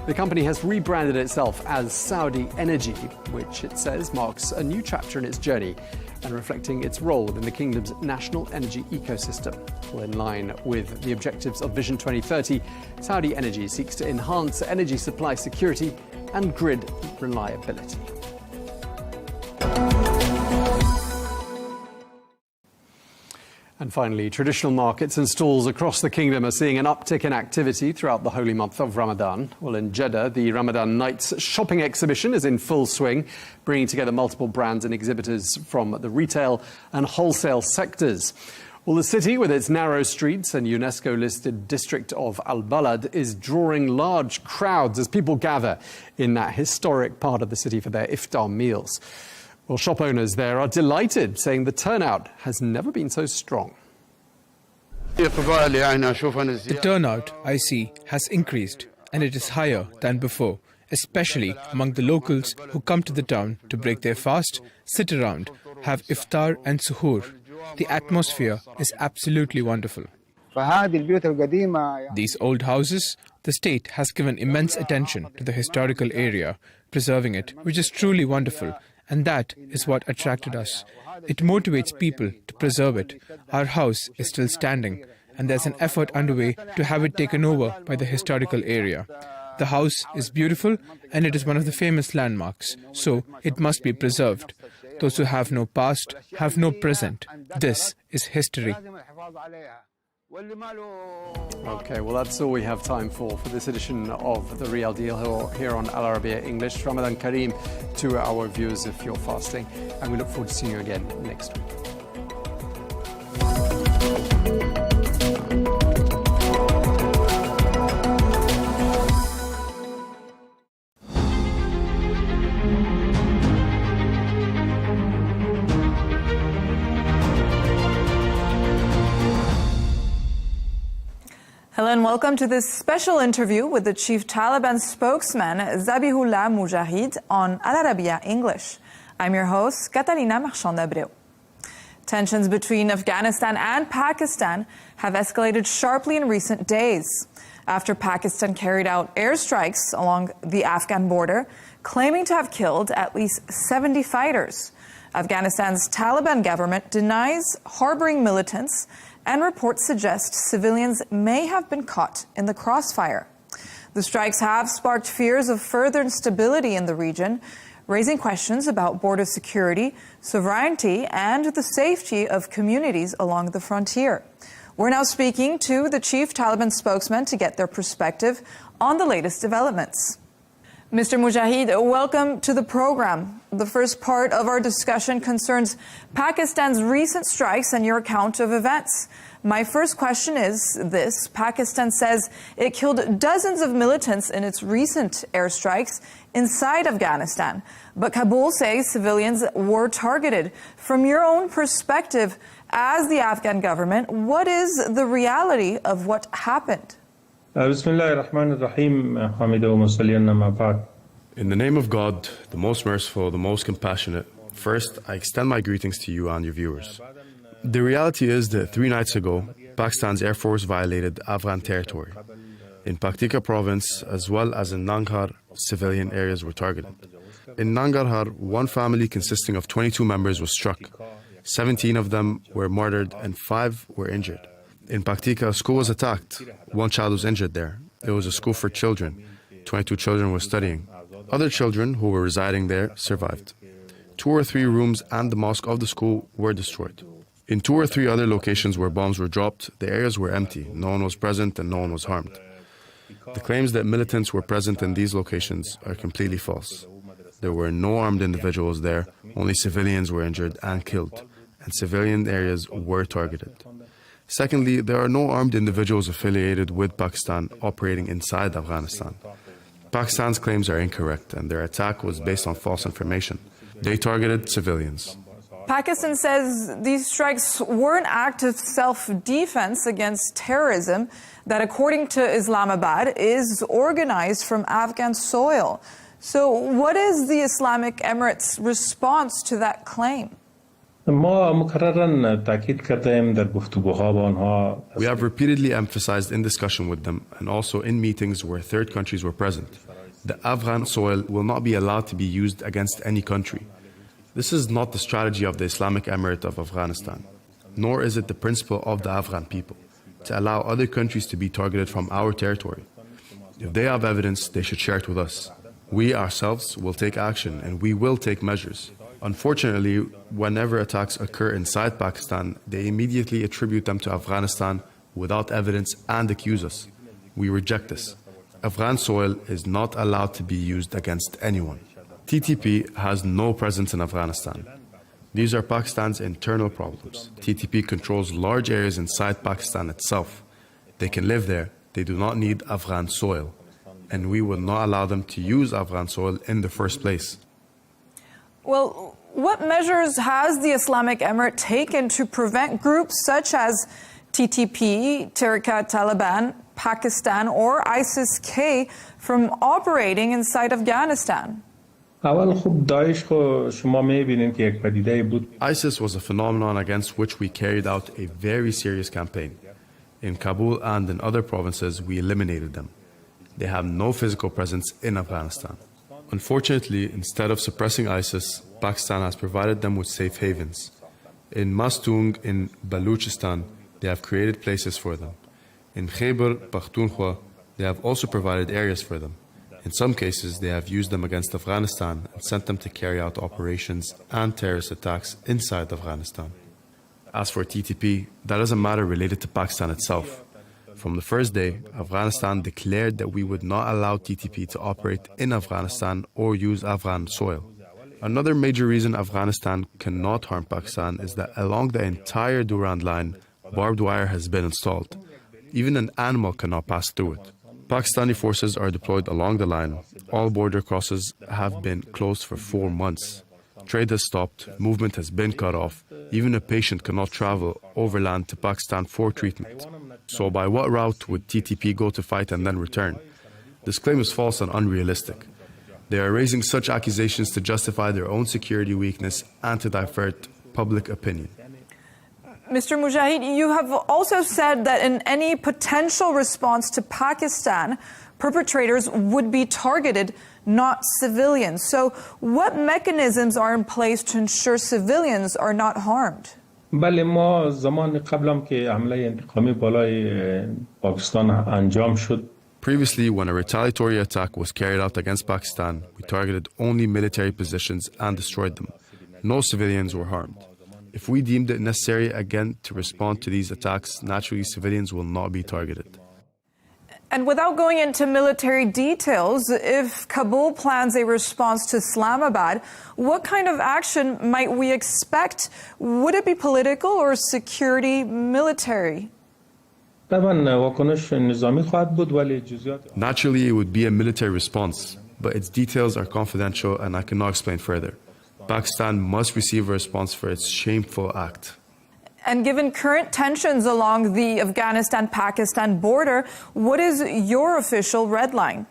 The company has rebranded itself as Saudi Energy, which it says marks a new chapter in its journey and reflecting its role within the kingdom's national energy ecosystem. Well, in line with the objectives of Vision 2030, Saudi Energy seeks to enhance energy supply security and grid reliability. And finally, traditional markets and stalls across the kingdom are seeing an uptick in activity throughout the holy month of Ramadan. Well, in Jeddah, the Ramadan Nights shopping exhibition is in full swing, bringing together multiple brands and exhibitors from the retail and wholesale sectors. Well, the city, with its narrow streets and UNESCO-listed district of Al-Balad, is drawing large crowds as people gather in that historic part of the city for their iftar meals. Well, shop owners there are delighted, saying the turnout has never been so strong. The turnout, I see, has increased, and it is higher than before, especially among the locals who come to the town to break their fast, sit around, have iftar and suhoor. The atmosphere is absolutely wonderful. These old houses, the state has given immense attention to the historical area, preserving it, which is truly wonderful, And that is what attracted us. It motivates people to preserve it. Our house is still standing, and there's an effort underway to have it taken over by the historical area. The house is beautiful, and it is one of the famous landmarks, so it must be preserved. Those who have no past have no present. This is history. Okay, well, that's all we have time for this edition of The Real Deal here on Al Arabiya English. Ramadan Kareem to our viewers if you're fasting, and we look forward to seeing you again next week. Hello and welcome to this special interview with the chief Taliban spokesman Zabihullah Mujahid on Al Arabiya English. I'm your host, Catalina Marchand-Abreu. Tensions between Afghanistan and Pakistan have escalated sharply in recent days after Pakistan carried out airstrikes along the Afghan border, claiming to have killed at least 70 fighters. Afghanistan's Taliban government denies harboring militants, and reports suggest civilians may have been caught in the crossfire. The strikes have sparked fears of further instability in the region, raising questions about border security, sovereignty, and the safety of communities along the frontier. We're now speaking to the chief Taliban spokesman to get their perspective on the latest developments. Mr. Mujahid, welcome to the program. The first part of our discussion concerns Pakistan's recent strikes and your account of events. My first question is this. Pakistan says it killed dozens of militants in its recent airstrikes inside Afghanistan, but Kabul says civilians were targeted. From your own perspective as the Afghan government, what is the reality of what happened? In the name of God, the most merciful, the most compassionate, first, I extend my greetings to you and your viewers. The reality is that 3 nights ago, Pakistan's Air Force violated Afghan territory. In Paktika province, as well as in Nangarhar, civilian areas were targeted. In Nangarhar, one family consisting of 22 members was struck. 17 of them were murdered and 5 were injured. In Paktika, a school was attacked. 1 child was injured there. It was a school for children. 22 children were studying. Other children who were residing there survived. 2 or 3 rooms and the mosque of the school were destroyed. In 2 or 3 other locations where bombs were dropped, the areas were empty. No one was present and no one was harmed. The claims that militants were present in these locations are completely false. There were no armed individuals there. Only civilians were injured and killed, and civilian areas were targeted. Secondly, there are no armed individuals affiliated with Pakistan operating inside Afghanistan. Pakistan's claims are incorrect, and their attack was based on false information. They targeted civilians. Pakistan says these strikes were an act of self-defense against terrorism that, according to Islamabad, is organized from Afghan soil. So what is the Islamic Emirates' response to that claim? We have repeatedly emphasized in discussion with them and also in meetings where third countries were present. The Afghan soil will not be allowed to be used against any country. This is not the strategy of the Islamic Emirate of Afghanistan, nor is it the principle of the Afghan people to allow other countries to be targeted from our territory. If they have evidence, they should share it with us. We ourselves will take action and we will take measures. Unfortunately, whenever attacks occur inside Pakistan, they immediately attribute them to Afghanistan without evidence and accuse us. We reject this. Afghan soil is not allowed to be used against anyone. TTP has no presence in Afghanistan. These are Pakistan's internal problems. TTP controls large areas inside Pakistan itself. They can live there. They do not need Afghan soil. And we will not allow them to use Afghan soil in the first place. Well, what measures has the Islamic Emirate taken to prevent groups such as TTP, Tehrik-i-Taliban, Pakistan, or ISIS-K from operating inside Afghanistan? ISIS was a phenomenon against which we carried out a very serious campaign. In Kabul and in other provinces, we eliminated them. They have no physical presence in Afghanistan. Unfortunately, instead of suppressing ISIS, Pakistan has provided them with safe havens. In Mastung in Baluchistan, they have created places for them. In Khyber Pakhtunkhwa, they have also provided areas for them. In some cases, they have used them against Afghanistan and sent them to carry out operations and terrorist attacks inside Afghanistan. As for TTP, that doesn't matter related to Pakistan itself. From the first day, Afghanistan declared that we would not allow TTP to operate in Afghanistan or use Afghan soil. Another major reason Afghanistan cannot harm Pakistan is that along the entire Durand line, barbed wire has been installed. Even an animal cannot pass through it. Pakistani forces are deployed along the line. All border crosses have been closed for 4 months. Trade has stopped, movement has been cut off. Even a patient cannot travel overland to Pakistan for treatment. So by what route would TTP go to fight and then return? This claim is false and unrealistic. They are raising such accusations to justify their own security weakness and to divert public opinion. Mr. Mujahid, you have also said that in any potential response to Pakistan, perpetrators would be targeted, not civilians. So what mechanisms are in place to ensure civilians are not harmed? بله ما زمان قبلم که حمله انتقامی بالای پاکستان انجام شد. Previously, when a retaliatory attack was carried out against Pakistan, we targeted only military positions and destroyed them. No civilians were harmed. If we deemed it necessary again to respond to these attacks, naturally civilians will not be targeted. And without going into military details, if Kabul plans a response to Islamabad, what kind of action might we expect? Would it be political or security military? Naturally, it would be a military response, but its details are confidential and I cannot explain further. Pakistan must receive a response for its shameful act. And given current tensions along the Afghanistan-Pakistan border, what is your official red line?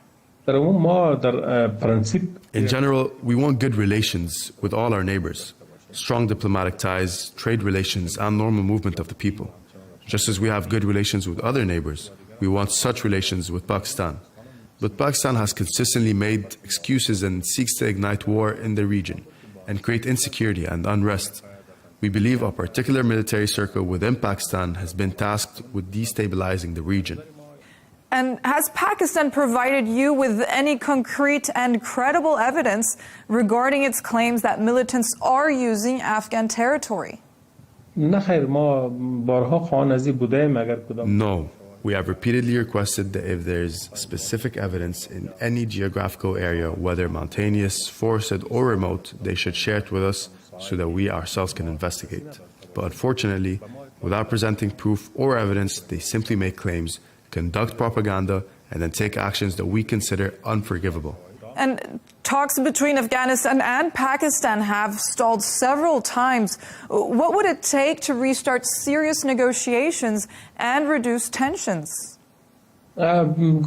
In general, we want good relations with all our neighbors, strong diplomatic ties, trade relations, and normal movement of the people. Just as we have good relations with other neighbors, we want such relations with Pakistan. But Pakistan has consistently made excuses and seeks to ignite war in the region and create insecurity and unrest. We believe a particular military circle within Pakistan has been tasked with destabilizing the region. And has Pakistan provided you with any concrete and credible evidence regarding its claims that militants are using Afghan territory? No, we have repeatedly requested that if there is specific evidence in any geographical area, whether mountainous, forested, or remote, they should share it with us so that we ourselves can investigate. But unfortunately, without presenting proof or evidence, they simply make claims, conduct propaganda, and then take actions that we consider unforgivable. And talks between Afghanistan and Pakistan have stalled several times. What would it take to restart serious negotiations and reduce tensions? In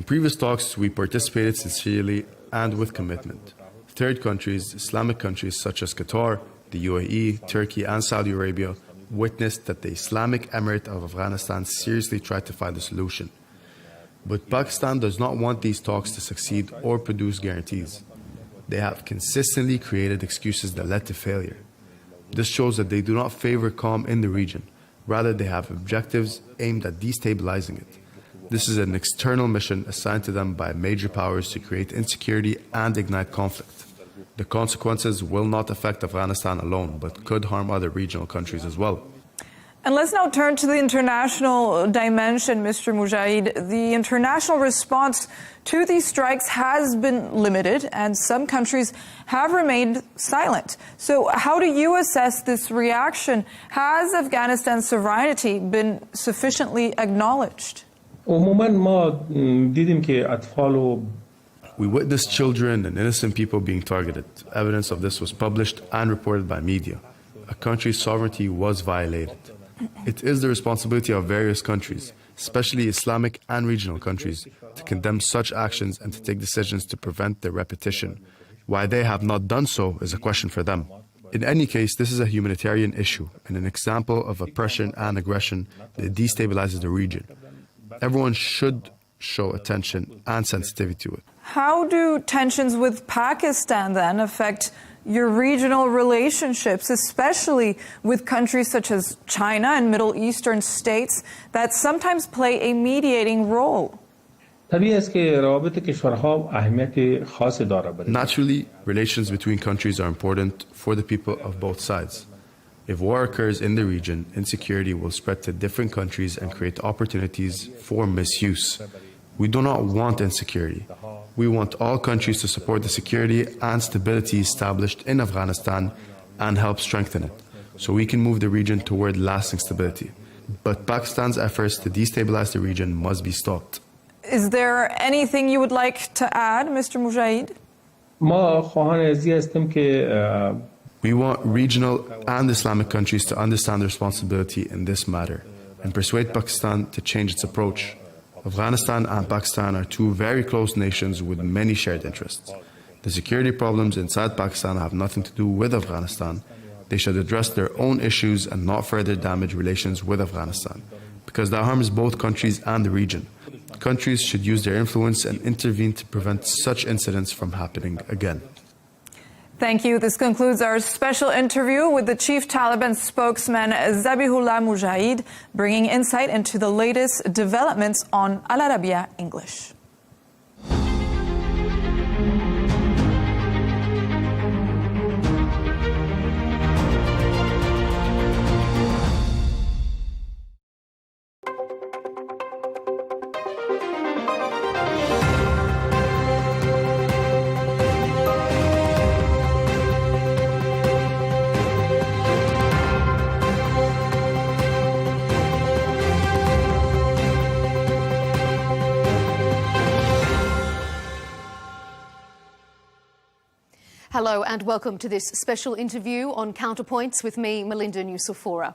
previous talks, we participated sincerely and with commitment. Third countries, Islamic countries such as Qatar, the UAE, Turkey, and Saudi Arabia witnessed that the Islamic Emirate of Afghanistan seriously tried to find a solution. But Pakistan does not want these talks to succeed or produce guarantees. They have consistently created excuses that led to failure. This shows that they do not favor calm in the region. Rather, they have objectives aimed at destabilizing it. This is an external mission assigned to them by major powers to create insecurity and ignite conflict. The consequences will not affect Afghanistan alone, but could harm other regional countries as well. And let's now turn to the international dimension, Mr. Mujahid. The international response to these strikes has been limited, and some countries have remained silent. So how do you assess this reaction? Has Afghanistan's sovereignty been sufficiently acknowledged? We witnessed children and innocent people being targeted. Evidence of this was published and reported by media. A country's sovereignty was violated. It is the responsibility of various countries, especially Islamic and regional countries, to condemn such actions and to take decisions to prevent their repetition. Why they have not done so is a question for them. In any case, this is a humanitarian issue and an example of oppression and aggression that destabilizes the region. Everyone should show attention and sensitivity to it. How do tensions with Pakistan then affect your regional relationships, especially with countries such as China and Middle Eastern states that sometimes play a mediating role? Naturally, relations between countries are important for the people of both sides. If war occurs in the region, insecurity will spread to different countries and create opportunities for misuse. We do not want insecurity. We want all countries to support the security and stability established in Afghanistan and help strengthen it, so we can move the region toward lasting stability. But Pakistan's efforts to destabilize the region must be stopped. Is there anything you would like to add, Mr. Mujahid? We want regional and Islamic countries to understand their responsibility in this matter and persuade Pakistan to change its approach. Afghanistan and Pakistan are two very close nations with many shared interests. The security problems inside Pakistan have nothing to do with Afghanistan. They should address their own issues and not further damage relations with Afghanistan, because that harms both countries and the region. Countries should use their influence and intervene to prevent such incidents from happening again. Thank you. This concludes our special interview with the chief Taliban spokesman Zabihullah Mujahid, bringing insight into the latest developments on Al Arabiya English. Hello and welcome to this special interview on Counterpoints with me, Melinda Nucifora.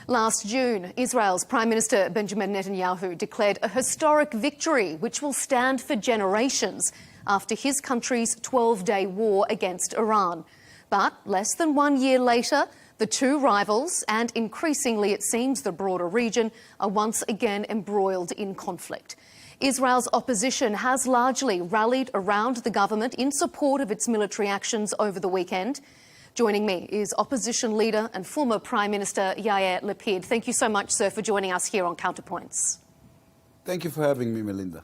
Last June, Israel's Prime Minister Benjamin Netanyahu declared a historic victory which will stand for generations after his country's 12-day war against Iran. But less than 1 year later, the two rivals, and increasingly it seems the broader region, are once again embroiled in conflict. Israel's opposition has largely rallied around the government in support of its military actions over the weekend. Joining me is opposition leader and former Prime Minister Yair Lapid. Thank you so much, sir, for joining us here on Counterpoints. Thank you for having me, Melinda.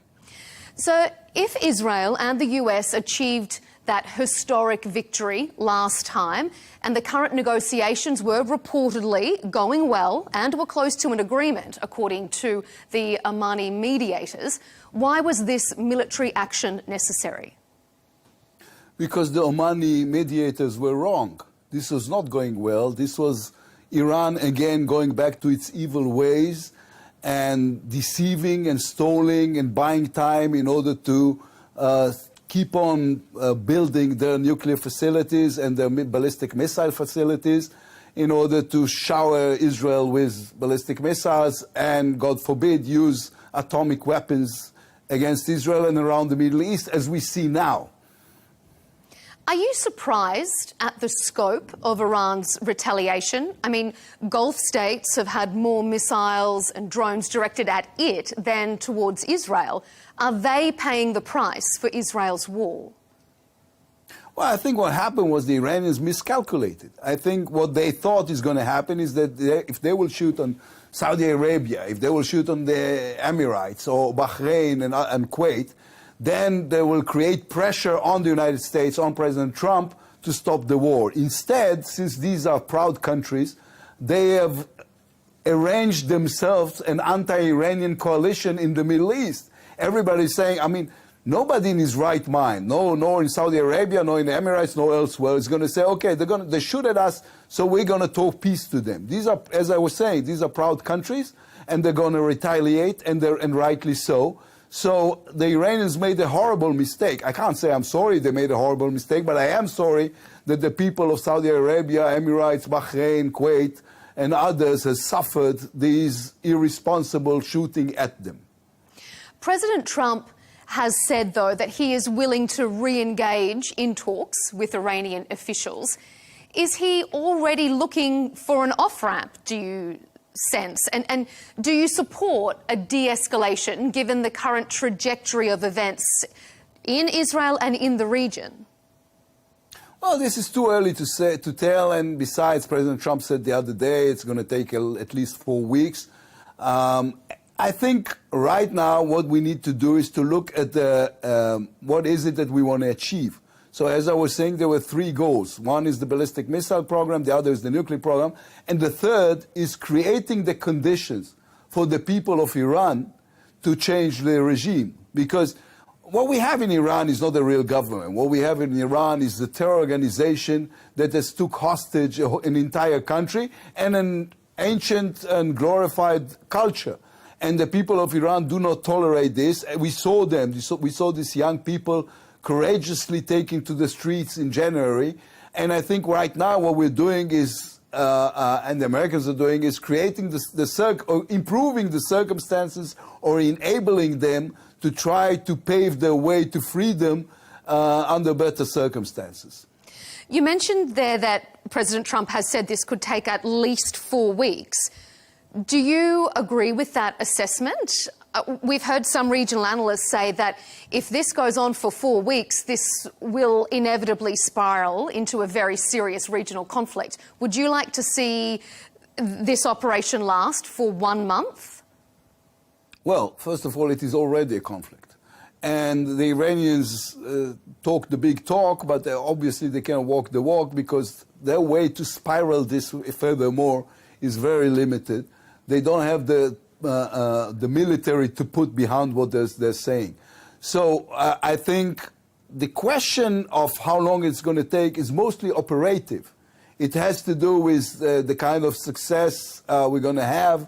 So, if Israel and the US achieved that historic victory last time, and the current negotiations were reportedly going well and were close to an agreement, according to the Omani mediators, why was this military action necessary? Because the Omani mediators were wrong. This was not going well. This was Iran again going back to its evil ways and deceiving and stalling and buying time in order to keep on building their nuclear facilities and their ballistic missile facilities in order to shower Israel with ballistic missiles and, God forbid, use atomic weapons against Israel and around the Middle East, as we see now. Are you surprised at the scope of Iran's retaliation? I mean, Gulf states have had more missiles and drones directed at it than towards Israel. Are they paying the price for Israel's war? Well, I think what happened was the Iranians miscalculated. I think what they thought is going to happen is that if they will shoot on Saudi Arabia, if they will shoot on the Emirates or Bahrain and Kuwait, then they will create pressure on the United States, on President Trump, to stop the war. Instead, since these are proud countries, they have arranged themselves an anti-Iranian coalition in the Middle East. Everybody's saying, I mean, nobody in his right mind, nor in Saudi Arabia, nor in the Emirates, nor elsewhere, is going to say, okay, they shoot at us, so we're going to talk peace to them. These are, as I was saying, these are proud countries, and they're going to retaliate, and rightly so. So the Iranians made a horrible mistake. I can't say I'm sorry they made a horrible mistake, but I am sorry that the people of Saudi Arabia, Emirates, Bahrain, Kuwait, and others have suffered these irresponsible shooting at them. President Trump has said, though, that he is willing to re-engage in talks with Iranian officials. Is he already looking for an off-ramp, do you sense? And do you support a de-escalation given the current trajectory of events in Israel and in the region? Well, this is too early to tell, and besides, President Trump said the other day it's going to take at least 4 weeks. I think right now what we need to do is to look at what is it that we want to achieve. So as I was saying, there were 3 goals. One is the ballistic missile program, the other is the nuclear program, and the third is creating the conditions for the people of Iran to change the regime. Because what we have in Iran is not a real government. What we have in Iran is the terror organization that has took hostage an entire country and an ancient and glorified culture. And the people of Iran do not tolerate this. We saw them. We saw these young people courageously taking to the streets in January. And I think right now what we're doing is, and the Americans are doing, is creating or improving the circumstances or enabling them to try to pave their way to freedom under better circumstances. You mentioned there that President Trump has said this could take at least 4 weeks. Do you agree with that assessment? We've heard some regional analysts say that if this goes on for 4 weeks, this will inevitably spiral into a very serious regional conflict. Would you like to see this operation last for 1 month? Well, first of all, it is already a conflict. And the Iranians talk the big talk, but obviously they can't walk the walk because their way to spiral this furthermore is very limited. They don't have the military to put behind what they're saying. So I think the question of how long it's going to take is mostly operative. It has to do with the kind of success we're going to have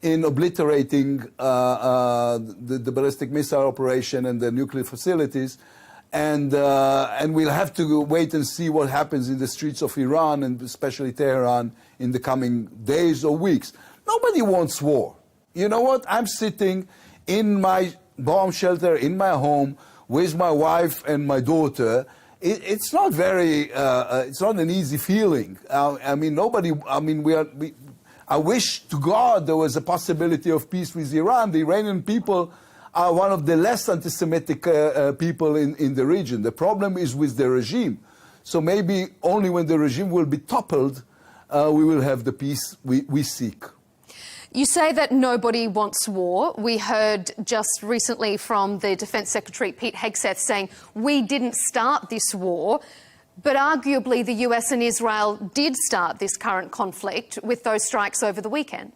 in obliterating the ballistic missile operation and the nuclear facilities. And we'll have to wait and see what happens in the streets of Iran and especially Tehran in the coming days or weeks. Nobody wants war. You know what? I'm sitting in my bomb shelter in my home with my wife and my daughter. It's not it's not an easy feeling. I mean, I wish to God there was a possibility of peace with Iran. The Iranian people are one of the less anti-Semitic people in the region. The problem is with the regime. So maybe only when the regime will be toppled, we will have the peace we seek. You say that nobody wants war. We heard just recently from the Defence Secretary, Pete Hegseth, saying we didn't start this war, but arguably the US and Israel did start this current conflict with those strikes over the weekend.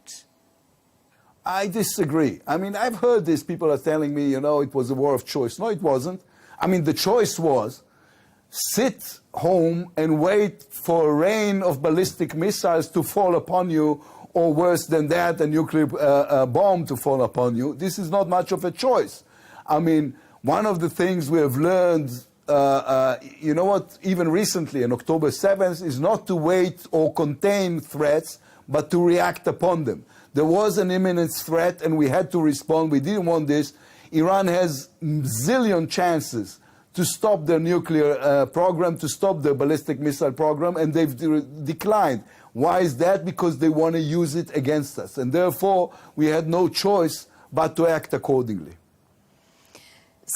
I disagree. I mean, I've heard these people are telling me, you know, it was a war of choice. No, it wasn't. I mean, the choice was sit home and wait for a rain of ballistic missiles to fall upon you, or worse than that, a nuclear bomb to fall upon you. This is not much of a choice. I mean, one of the things we have learned, you know what, even recently, on October 7th, is not to wait or contain threats, but to react upon them. There was an imminent threat, and we had to respond. We didn't want this. Iran has zillion chances to stop their nuclear program, to stop their ballistic missile program, and they've declined. Why is that? Because they want to use it against us. And therefore, we had no choice but to act accordingly.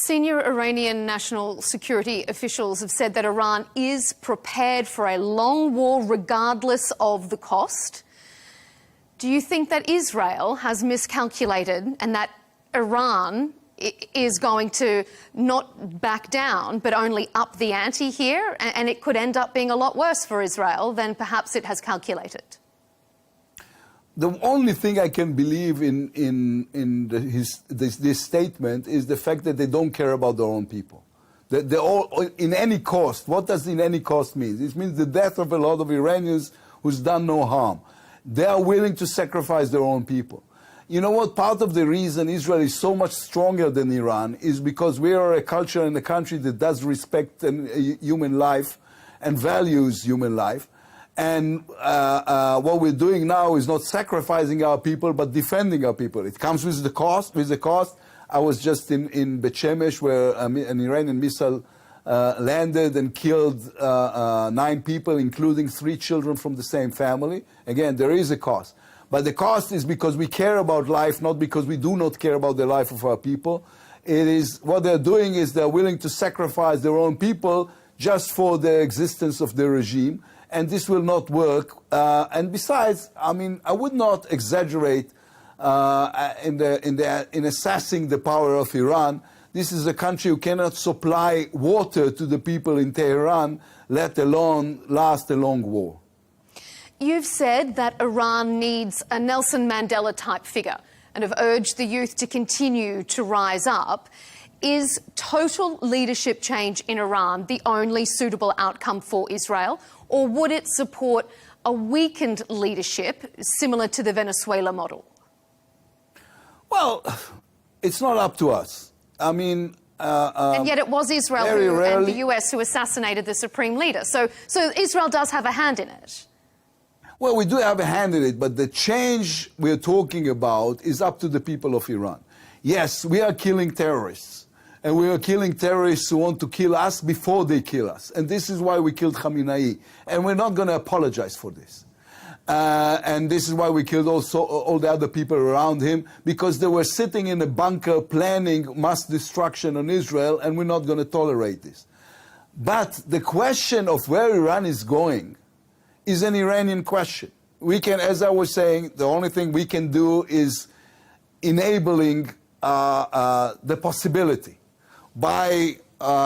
Senior Iranian national security officials have said that Iran is prepared for a long war regardless of the cost. Do you think that Israel has miscalculated and that Iran is going to not back down, but only up the ante here, and it could end up being a lot worse for Israel than perhaps it has calculated? The only thing I can believe in this statement is the fact that they don't care about their own people. They all, in any cost. What does in any cost mean? It means the death of a lot of Iranians who's done no harm. They are willing to sacrifice their own people. You know what? Part of the reason Israel is so much stronger than Iran is because we are a culture and a country that does respect human life and values human life. And what we're doing now is not sacrificing our people, but defending our people. It comes with the cost. I was just in Bet Shemesh, where an Iranian missile landed and killed 9 people, including 3 children from the same family. Again, there is a cost. But the cost is because we care about life, not because we do not care about the life of our people. It is what they're doing is they're willing to sacrifice their own people just for the existence of the regime, and this will not work. And besides, I mean, I would not exaggerate in assessing the power of Iran. This is a country who cannot supply water to the people in Tehran, let alone last a long war. You've said that Iran needs a Nelson Mandela type figure and have urged the youth to continue to rise up. Is total leadership change in Iran the only suitable outcome for Israel, or would it support a weakened leadership similar to the Venezuela model? Well, it's not up to us. I mean... and yet it was Israel and the US who assassinated the supreme leader. So Israel does have a hand in it. Well, we do have a hand in it, but the change we're talking about is up to the people of Iran. Yes, we are killing terrorists, and we are killing terrorists who want to kill us before they kill us. And this is why we killed Khamenei, and we're not going to apologize for this. And this is why we killed also all the other people around him, because they were sitting in a bunker planning mass destruction on Israel, and we're not going to tolerate this. But the question of where Iran is going is an Iranian question. We can, as I was saying, the only thing we can do is enabling the possibility by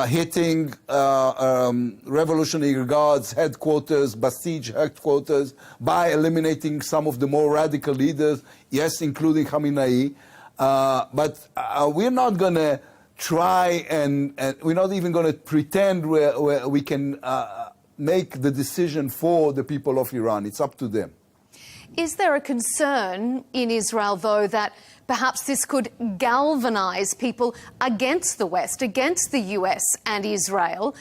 hitting Revolutionary Guards headquarters, Basij headquarters, by eliminating some of the more radical leaders, yes, including Khamenei. But we're not going to try and we're not even going to pretend where we can make the decision for the people of Iran. It's up to them. Is there a concern in Israel, though, that perhaps this could galvanize people against the West, against the US and Israel,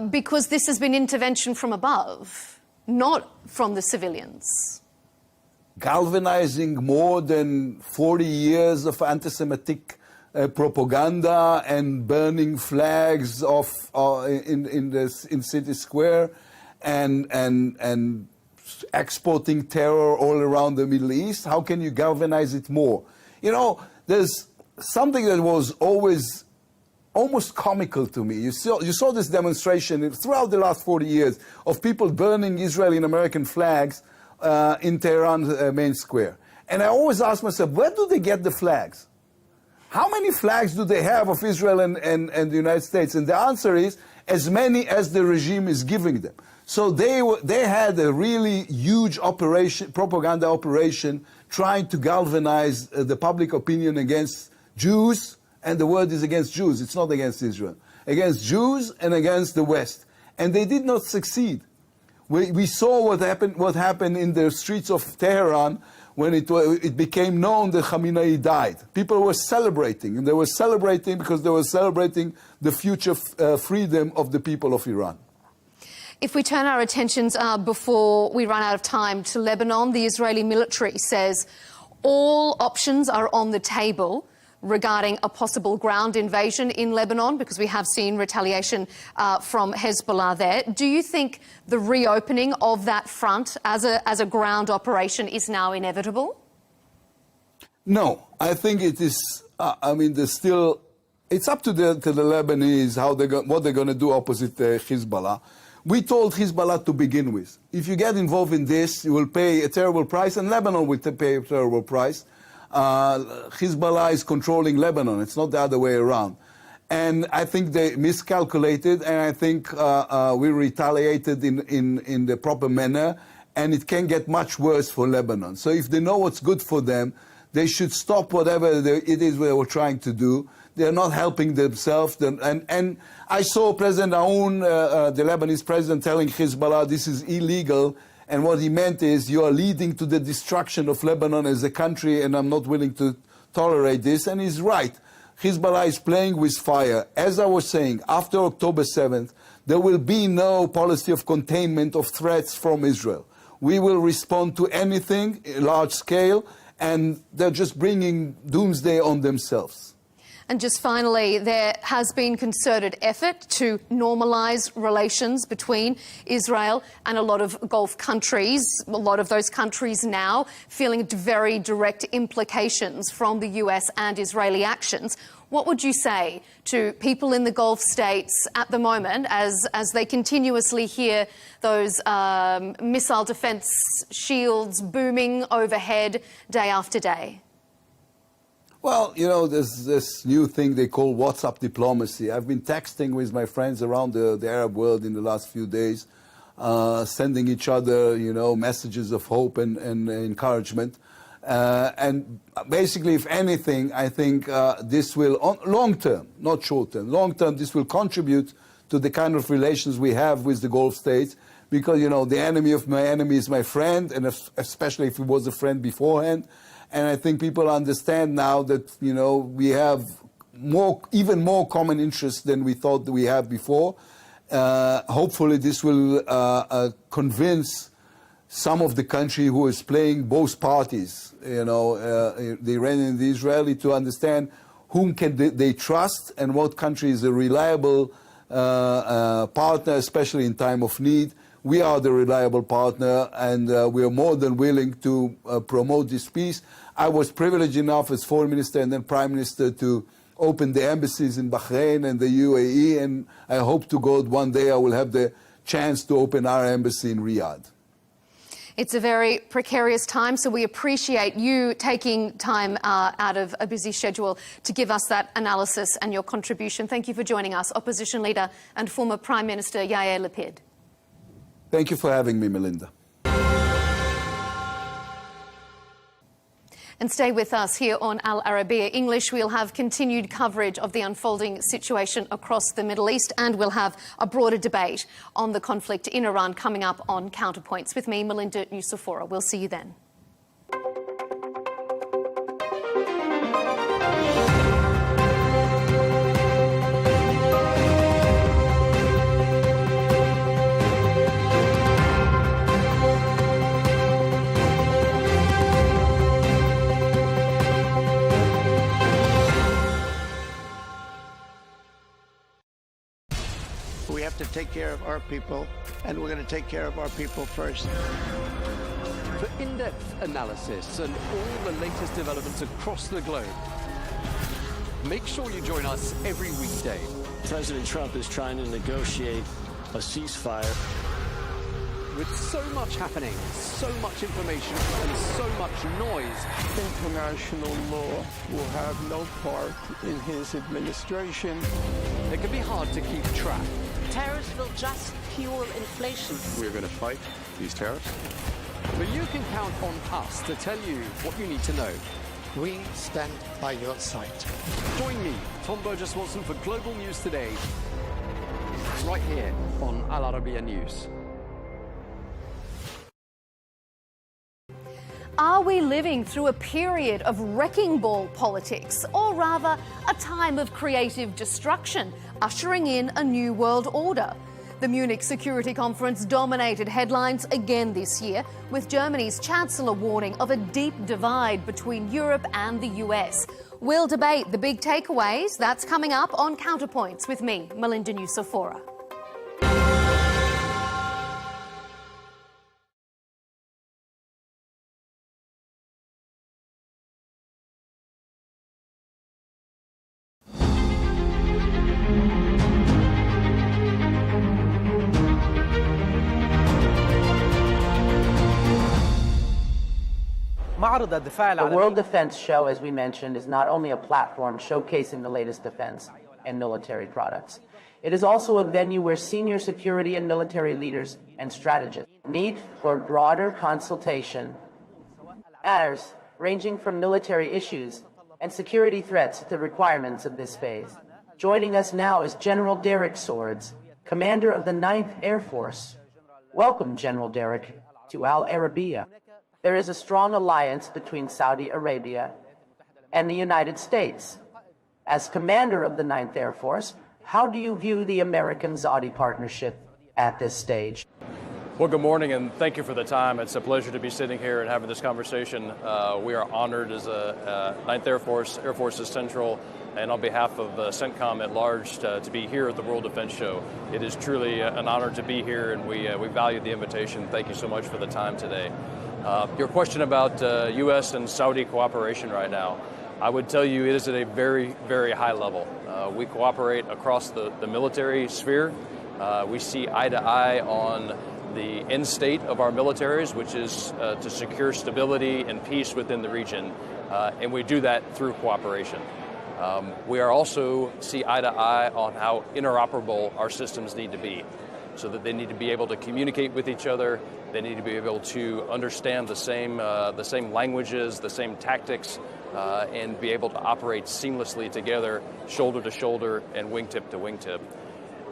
because this has been intervention from above, not from the civilians? Galvanizing more than 40 years of anti-Semitic propaganda and burning flags in City Square and exporting terror all around the Middle East. How can you galvanize it more? You know, there's something that was always almost comical to me. You saw this demonstration throughout the last 40 years of people burning Israeli and American flags in Tehran main square. And I always ask myself, where do they get the flags? How many flags do they have of Israel and the United States? And the answer is as many as the regime is giving them. So they had a really huge propaganda operation, trying to galvanize the public opinion against Jews, and the word is against Jews, it's not against Israel, against Jews and against the West. And they did not succeed. We saw what happened in the streets of Tehran when it became known that Khamenei died. People were celebrating, and they were celebrating because they were celebrating the future freedom of the people of Iran. If we turn our attentions before we run out of time to Lebanon, the Israeli military says all options are on the table regarding a possible ground invasion in Lebanon, because we have seen retaliation from Hezbollah there. Do you think the reopening of that front as a ground operation is now inevitable? No, I think it is. I mean, there's still. It's up to the Lebanese what they're going to do opposite Hezbollah. We told Hezbollah to begin with, if you get involved in this, you will pay a terrible price, and Lebanon will pay a terrible price. Hezbollah is controlling Lebanon. It's not the other way around. And I think they miscalculated, and I think we retaliated in the proper manner, and it can get much worse for Lebanon. So if they know what's good for them, they should stop whatever it is they were trying to do. They're not helping themselves. And I saw President Aoun, the Lebanese president, telling Hezbollah this is illegal. And what he meant is, you are leading to the destruction of Lebanon as a country, and I'm not willing to tolerate this. And he's right. Hezbollah is playing with fire. As I was saying, after October 7th, there will be no policy of containment of threats from Israel. We will respond to anything large scale, and they're just bringing doomsday on themselves. And just finally, there has been concerted effort to normalise relations between Israel and a lot of Gulf countries. A lot of those countries now feeling very direct implications from the US and Israeli actions. What would you say to people in the Gulf states at the moment as they continuously hear those missile defence shields booming overhead day after day? Well, you know, there's this new thing they call WhatsApp diplomacy. I've been texting with my friends around the Arab world in the last few days, sending each other, you know, messages of hope and encouragement. And basically, if anything, I think this will, long term, not short term, long term, this will contribute to the kind of relations we have with the Gulf states, because, you know, the enemy of my enemy is my friend, and especially if he was a friend beforehand. And I think people understand now that, you know, we have even more common interests than we thought that we had before. Hopefully this will convince some of the country who is playing both parties, you know, the Iranian and the Israeli, to understand whom can they trust and what country is a reliable partner, especially in time of need. We are the reliable partner, and we are more than willing to promote this peace. I was privileged enough as Foreign Minister and then Prime Minister to open the embassies in Bahrain and the UAE, and I hope to God one day I will have the chance to open our embassy in Riyadh. It's a very precarious time, so we appreciate you taking time out of a busy schedule to give us that analysis and your contribution. Thank you for joining us, Opposition Leader and former Prime Minister Yair Lapid. Thank you for having me, Melinda. And stay with us here on Al Arabiya English. We'll have continued coverage of the unfolding situation across the Middle East, and we'll have a broader debate on the conflict in Iran coming up on Counterpoints. With me, Melinda Nucifora. We'll see you then. To take care of our people, and we're going to take care of our people first. For in-depth analysis and all the latest developments across the globe, make sure you join us every weekday. President Trump is trying to negotiate a ceasefire. With so much happening, so much information, and so much noise, international law will have no part in his administration. It can be hard to keep track. Tariffs will just fuel inflation. We're going to fight these tariffs. But you can count on us to tell you what you need to know. We stand by your side. Join me, Tom Burges Watson, for Global News Today, right here on Al Arabiya News. Are we living through a period of wrecking ball politics, or rather a time of creative destruction, ushering in a new world order? The Munich Security Conference dominated headlines again this year, with Germany's Chancellor warning of a deep divide between Europe and the US. We'll debate the big takeaways. That's coming up on Counterpoints with me, Melinda Nucifora. The World Defense Show, as we mentioned, is not only a platform showcasing the latest defense and military products. It is also a venue where senior security and military leaders and strategists meet for broader consultation, matters ranging from military issues and security threats to the requirements of this phase. Joining us now is General Derek Swords, Commander of the 9th Air Force. Welcome, General Derek, to Al Arabiya. There is a strong alliance between Saudi Arabia and the United States. As commander of the 9th Air Force, how do you view the American-Saudi partnership at this stage? Well, good morning, and thank you for the time. It's a pleasure to be sitting here and having this conversation. We are honored as a 9th Air Force is Central, and on behalf of CENTCOM at large, to be here at the World Defense Show. It is truly an honor to be here, and we value the invitation. Thank you so much for the time today. Your question about U.S. and Saudi cooperation right now. I would tell you it is at a very, very high level. We cooperate across the military sphere. We see eye to eye on the end state of our militaries, which is to secure stability and peace within the region, and we do that through cooperation. We are also see eye to eye on how interoperable our systems need to be, so that they need to be able to communicate with each other. They need to be able to understand the same languages, the same tactics, and be able to operate seamlessly together, shoulder to shoulder and wingtip to wingtip.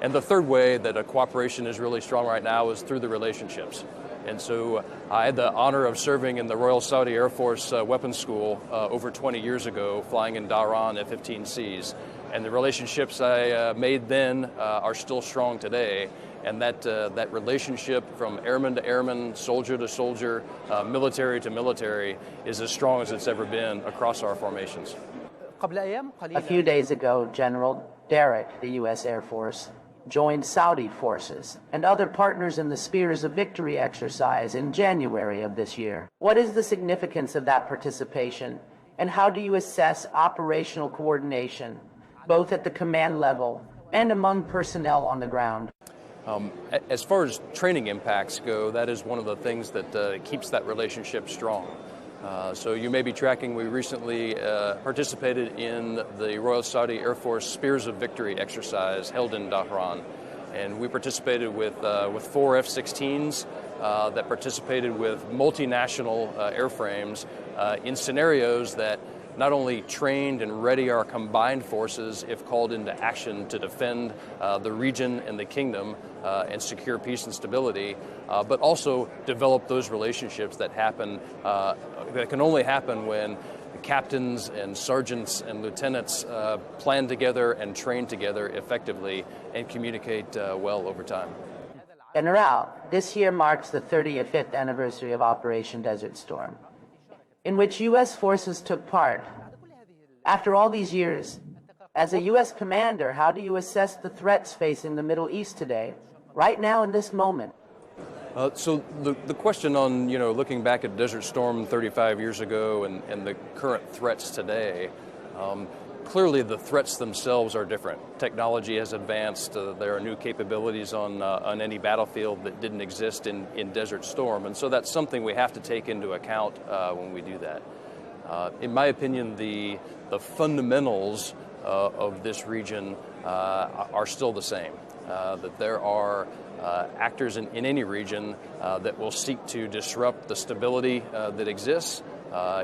And the third way that a cooperation is really strong right now is through the relationships. And so I had the honor of serving in the Royal Saudi Air Force Weapons School over 20 years ago, flying in Dhahran F-15Cs. And the relationships I made then are still strong today. And that relationship from airman to airman, soldier to soldier, military to military is as strong as it's ever been across our formations. A few days ago, General Derrick, the U.S. Air Force, joined Saudi forces and other partners in the Spears of Victory exercise in January of this year. What is the significance of that participation, and how do you assess operational coordination, both at the command level and among personnel on the ground? As far as training impacts go, that is one of the things that keeps that relationship strong. So you may be tracking, we recently participated in the Royal Saudi Air Force Spears of Victory exercise held in Dhahran. And we participated with 4 F-16s that participated with multinational airframes in scenarios that not only trained and ready our combined forces if called into action to defend the region and the kingdom and secure peace and stability, but also develop those relationships that happen, that can only happen when captains and sergeants and lieutenants plan together and train together effectively and communicate well over time. General, this year marks the 35th anniversary of Operation Desert Storm, in which U.S. forces took part. After all these years, as a U.S. commander, how do you assess the threats facing the Middle East today, right now in this moment? So the question on, looking back at Desert Storm 35 years ago and the current threats today, clearly the threats themselves are different. Technology has advanced. There are new capabilities on any battlefield that didn't exist in Desert Storm. And so that's something we have to take into account when we do that. In my opinion, the fundamentals of this region are still the same. That there are actors in any region that will seek to disrupt the stability that exists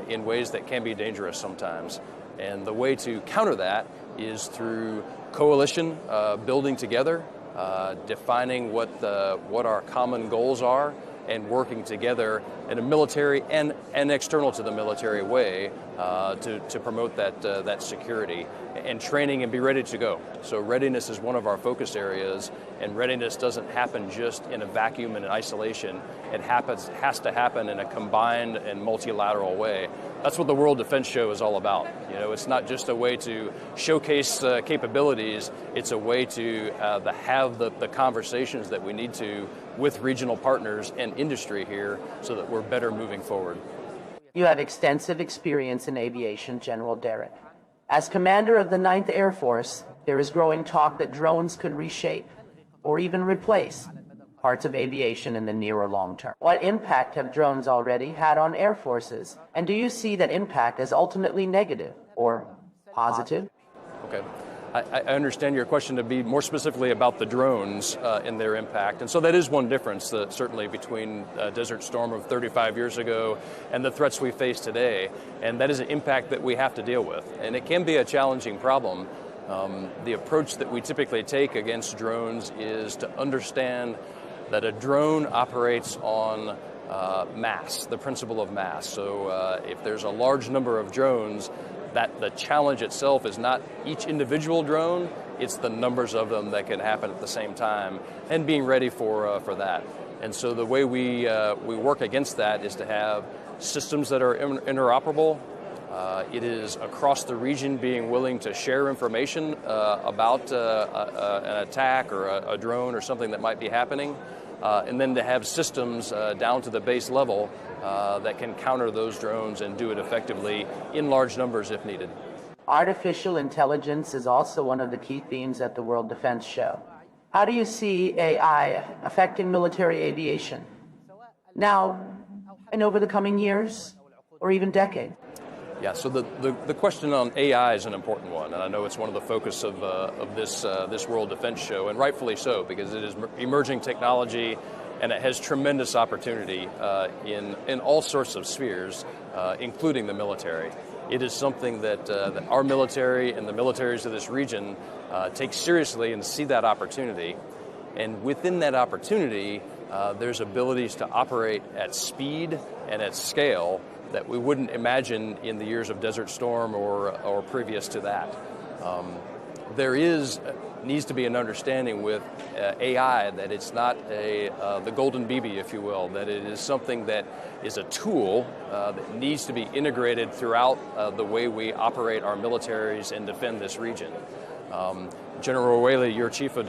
in ways that can be dangerous sometimes. And the way to counter that is through coalition, building together, defining what our common goals are, and working together in a military and external to the military way to promote that security, and training and be ready to go. So readiness is one of our focus areas, and readiness doesn't happen just in a vacuum and in isolation. It has to happen in a combined and multilateral way. That's what the World Defense Show is all about. It's not just a way to showcase capabilities. It's a way to have the conversations that we need to with regional partners and industry here so that we're better moving forward. You have extensive experience in aviation, General Derrick. As commander of the 9th Air Force, there is growing talk that drones could reshape or even replace parts of aviation in the near or long term. What impact have drones already had on air forces? And do you see that impact as ultimately negative or positive? Okay. I understand your question to be more specifically about the drones and their impact. And so that is one difference, certainly, between Desert Storm of 35 years ago and the threats we face today. And that is an impact that we have to deal with. And it can be a challenging problem. The approach that we typically take against drones is to understand that a drone operates on mass, the principle of mass. So if there's a large number of drones, that the challenge itself is not each individual drone, it's the numbers of them that can happen at the same time, and being ready for that. And so the way we work against that is to have systems that are interoperable. It is across the region being willing to share information about an attack or a drone or something that might be happening, and then to have systems down to the base level that can counter those drones and do it effectively in large numbers if needed. Artificial intelligence is also one of the key themes at the World Defense Show. How do you see AI affecting military aviation now and over the coming years or even decade? Yeah, so the question on AI is an important one, and I know it's one of the focus of this World Defense Show, and rightfully so, because it is emerging technology, and it has tremendous opportunity in all sorts of spheres, including the military. It is something that our military and the militaries of this region take seriously and see that opportunity, and within that opportunity, there's abilities to operate at speed and at scale that we wouldn't imagine in the years of Desert Storm or previous to that. There needs to be an understanding with AI that it's not the golden BB, if you will, that it is something that is a tool that needs to be integrated throughout the way we operate our militaries and defend this region. General Whaley, your chief of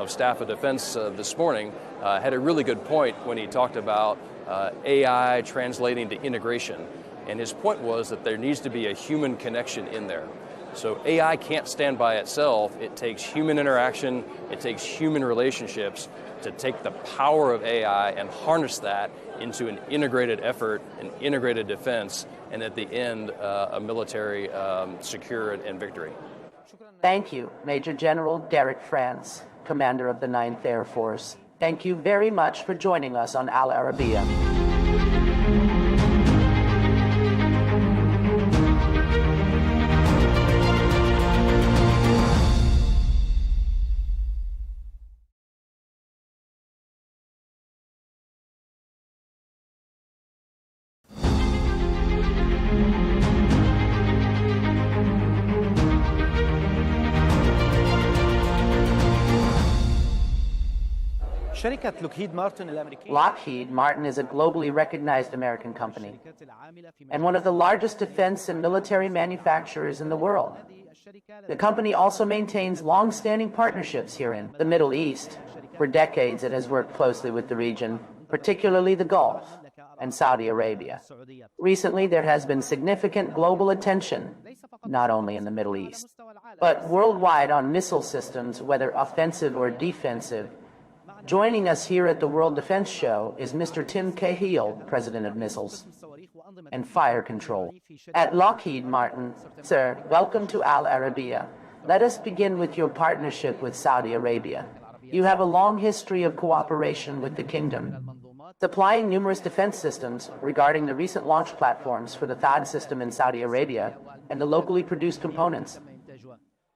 staff of defense this morning, had a really good point when he talked about AI translating to integration. And his point was that there needs to be a human connection in there. So AI can't stand by itself. It takes human interaction, it takes human relationships to take the power of AI and harness that into an integrated effort, an integrated defense, and at the end, a military secure and victory. Thank you, Major General Derek Franz, Commander of the 9th Air Force. Thank you very much for joining us on Al Arabiya. Lockheed Martin is a globally recognized American company and one of the largest defense and military manufacturers in the world. The company also maintains long-standing partnerships here in the Middle East. For decades, it has worked closely with the region, particularly the Gulf and Saudi Arabia. Recently, there has been significant global attention, not only in the Middle East, but worldwide on missile systems, whether offensive or defensive. Joining us here at the World Defense Show is Mr. Tim Cahill, President of Missiles and Fire Control at Lockheed Martin. Sir, welcome to Al Arabiya. Let us begin with your partnership with Saudi Arabia. You have a long history of cooperation with the kingdom, supplying numerous defense systems regarding the recent launch platforms for the THAAD system in Saudi Arabia and the locally produced components.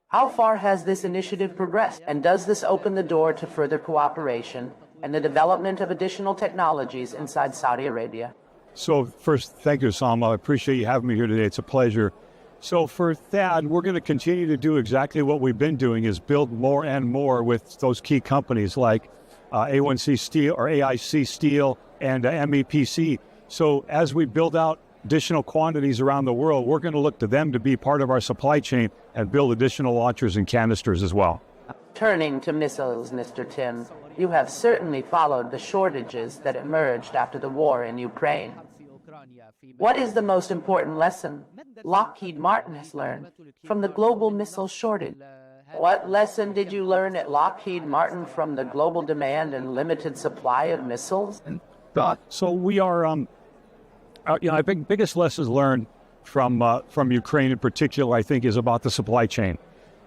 How far has this initiative progressed, and does this open the door to further cooperation and the development of additional technologies inside Saudi Arabia? So first, thank you, Sam. I appreciate you having me here today. It's a pleasure. So for THAAD, we're going to continue to do exactly what we've been doing, is build more and more with those key companies like A1C Steel or AIC Steel and MEPC. So as we build out additional quantities around the world, we're going to look to them to be part of our supply chain and build additional launchers and canisters as well. Turning to missiles, Mr. Tim, you have certainly followed the shortages that emerged after the war in Ukraine. What is the most important lesson Lockheed Martin has learned from the global missile shortage? What lesson did you learn at Lockheed Martin from the global demand and limited supply of missiles? So we are, I think biggest lessons learned from Ukraine in particular, I think, is about the supply chain.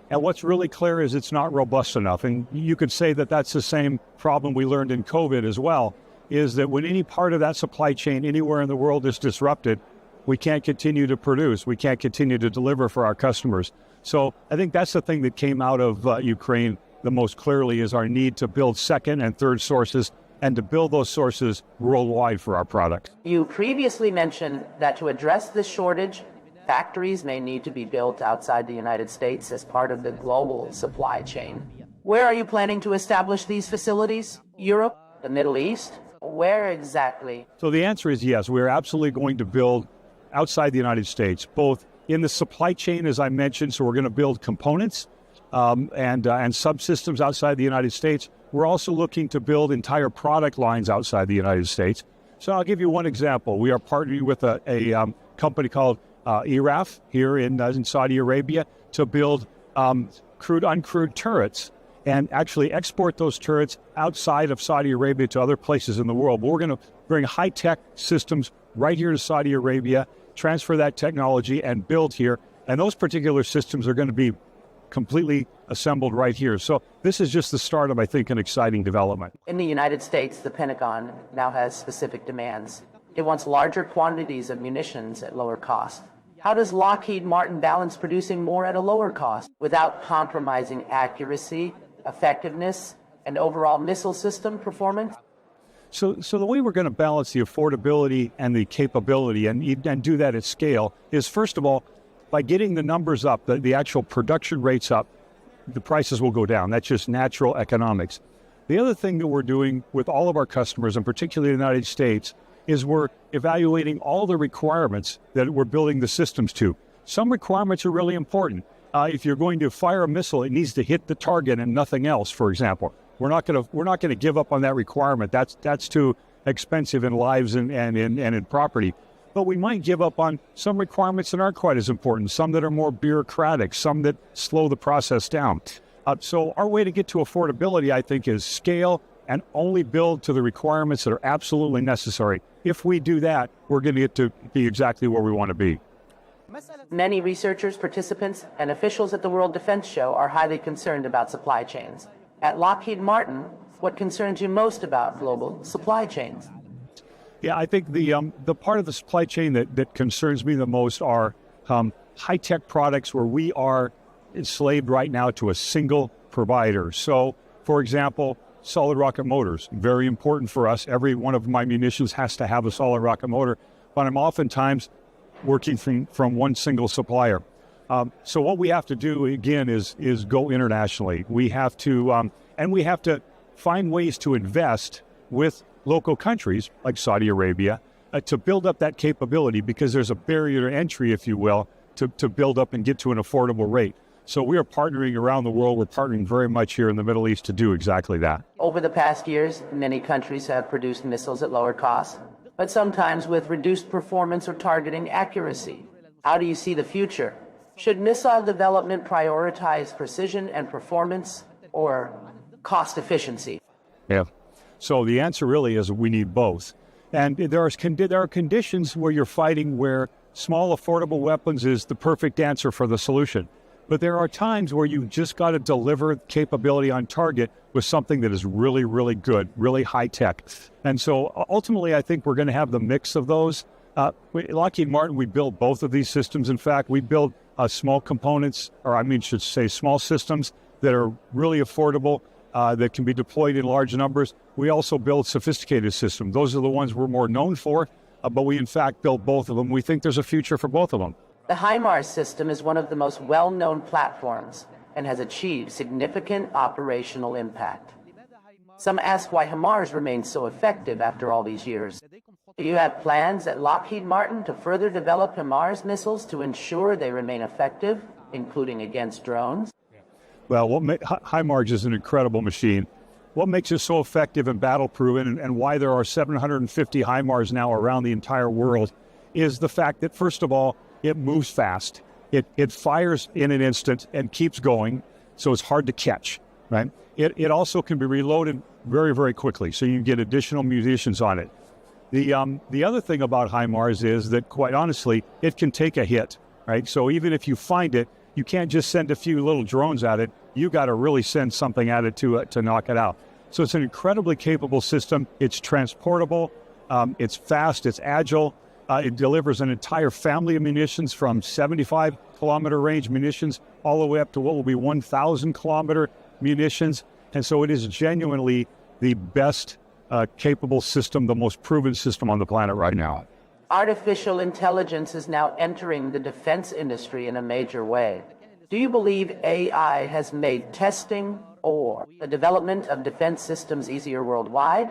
And what's really clear is it's not robust enough. And you could say that that's the same problem we learned in COVID as well, is that when any part of that supply chain anywhere in the world is disrupted, we can't continue to produce. We can't continue to deliver for our customers. So I think that's the thing that came out of Ukraine the most clearly, is our need to build second and third sources and to build those sources worldwide for our product. You previously mentioned that to address this shortage, factories may need to be built outside the United States as part of the global supply chain. Where are you planning to establish these facilities? Europe? The Middle East? Where exactly? So the answer is yes. We're absolutely going to build outside the United States, both in the supply chain, as I mentioned. So we're going to build components and subsystems outside the United States. We're also looking to build entire product lines outside the United States. So I'll give you one example. We are partnering with a company called Iraf here in Saudi Arabia to build uncrewed turrets and actually export those turrets outside of Saudi Arabia to other places in the world. But we're going to bring high-tech systems right here to Saudi Arabia, transfer that technology, and build here. And those particular systems are going to be completely assembled right here. So this is just the start of, I think, an exciting development. In the United States, the Pentagon now has specific demands. It wants larger quantities of munitions at lower cost. How does Lockheed Martin balance producing more at a lower cost without compromising accuracy, effectiveness, and overall missile system performance? So the way we're going to balance the affordability and the capability and do that at scale is, first of all, by getting the numbers up, the actual production rates up, the prices will go down. That's just natural economics. The other thing that we're doing with all of our customers, and particularly the United States, is we're evaluating all the requirements that we're building the systems to. Some requirements are really important. If you're going to fire a missile, it needs to hit the target and nothing else, for example. We're not going to give up on that requirement. That's too expensive in lives and in property. But we might give up on some requirements that aren't quite as important, some that are more bureaucratic, some that slow the process down. So our way to get to affordability, I think, is scale and only build to the requirements that are absolutely necessary. If we do that, we're going to get to be exactly where we want to be. Many researchers, participants, and officials at the World Defense Show are highly concerned about supply chains. At Lockheed Martin, what concerns you most about global supply chains? Yeah, I think the part of the supply chain that concerns me the most are high-tech products where we are enslaved right now to a single provider. So, for example, solid rocket motors, very important for us. Every one of my munitions has to have a solid rocket motor, but I'm oftentimes working from one single supplier. So what we have to do, again, is go internationally. We have to, and we have to find ways to invest with local countries like Saudi Arabia to build up that capability, because there's a barrier to entry, if you will, to build up and get to an affordable rate. So we are partnering around the world. We're partnering very much here in the Middle East to do exactly that. Over the past years, many countries have produced missiles at lower cost, but sometimes with reduced performance or targeting accuracy. How do you see the future? Should missile development prioritize precision and performance or cost efficiency? Yeah. So the answer really is we need both. And there are conditions where you're fighting where small, affordable weapons is the perfect answer for the solution. But there are times where you just got to deliver capability on target with something that is really, really good, really high tech. And so ultimately, I think we're going to have the mix of those. Lockheed Martin, we build both of these systems. In fact, we build small components, small systems that are really affordable, that can be deployed in large numbers. We also build sophisticated systems. Those are the ones we're more known for, but we in fact build both of them. We think there's a future for both of them. The HIMARS system is one of the most well-known platforms and has achieved significant operational impact. Some ask why HIMARS remains so effective after all these years. Do you have plans at Lockheed Martin to further develop HIMARS missiles to ensure they remain effective, including against drones? Well, HIMARS is an incredible machine. What makes it so effective and battle-proven, and why there are 750 HIMARS now around the entire world, is the fact that, first of all, it moves fast. It fires in an instant and keeps going, so it's hard to catch, right? It also can be reloaded very, very quickly, so you can get additional munitions on it. The other thing about HIMARS is that, quite honestly, it can take a hit, right? So even if you find it, you can't just send a few little drones at it. You got to really send something at it to knock it out. So it's an incredibly capable system. It's transportable. It's fast. It's agile. It delivers an entire family of munitions from 75-kilometer range munitions all the way up to what will be 1,000-kilometer munitions. And so it is genuinely the best capable system, the most proven system on the planet right now. Artificial intelligence is now entering the defense industry in a major way. Do you believe AI has made testing or the development of defense systems easier worldwide?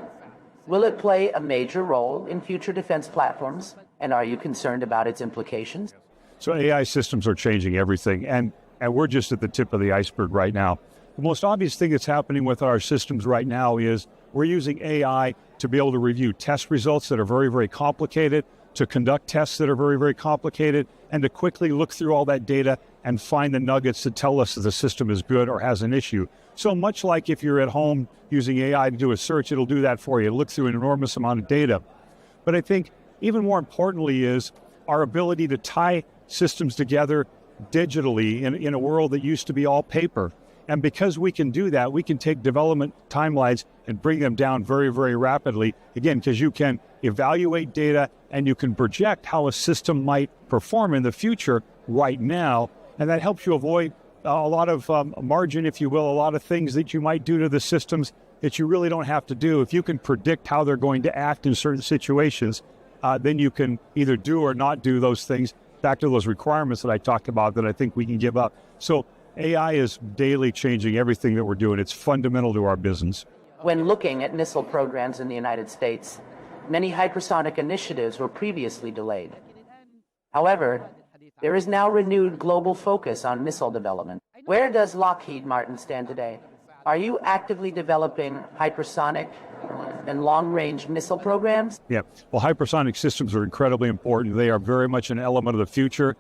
Will it play a major role in future defense platforms? And are you concerned about its implications? So AI systems are changing everything. And and we're just at the tip of the iceberg right now. The most obvious thing that's happening with our systems right now is we're using AI to be able to review test results that are very, very complicated, to conduct tests that are very, very complicated, and to quickly look through all that data and find the nuggets that tell us that the system is good or has an issue. So much like if you're at home using AI to do a search, it'll do that for you. It'll look through an enormous amount of data. But I think even more importantly is our ability to tie systems together digitally in a world that used to be all paper. And because we can do that, we can take development timelines and bring them down very, very rapidly. Again, because you can evaluate data and you can project how a system might perform in the future right now. And that helps you avoid a lot of margin, if you will, a lot of things that you might do to the systems that you really don't have to do. If you can predict how they're going to act in certain situations, then you can either do or not do those things, back to those requirements that I talked about that I think we can give up. So AI is daily changing everything that we're doing. It's fundamental to our business. When looking at missile programs in the United States, many hypersonic initiatives were previously delayed. However, there is now renewed global focus on missile development. Where does Lockheed Martin stand today? Are you actively developing hypersonic and long-range missile programs? Yeah, well, hypersonic systems are incredibly important. They are very much an element of the future.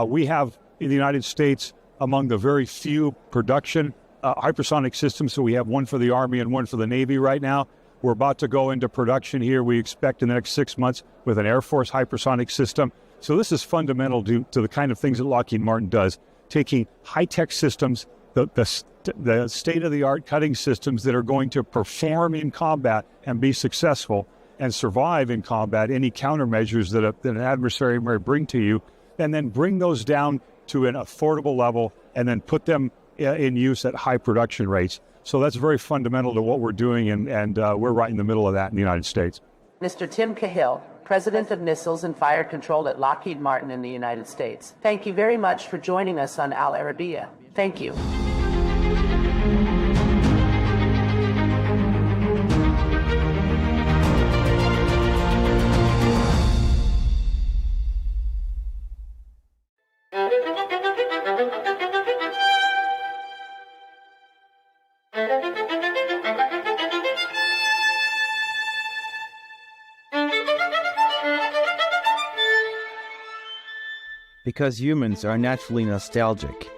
We have, in the United States, among the very few production hypersonic systems, so we have one for the Army and one for the Navy right now. We're about to go into production here, we expect in the next 6 months, with an Air Force hypersonic system. So this is fundamental to the kind of things that Lockheed Martin does, taking high-tech systems, the state-of-the-art cutting systems that are going to perform in combat and be successful and survive in combat, any countermeasures that an adversary may bring to you, and then bring those down to an affordable level and then put them in use at high production rates. So that's very fundamental to what we're doing, and we're right in the middle of that in the United States. Mr. Tim Cahill, President of Missiles and Fire Control at Lockheed Martin in the United States. Thank you very much for joining us on Al Arabiya. Thank you. Because humans are naturally nostalgic,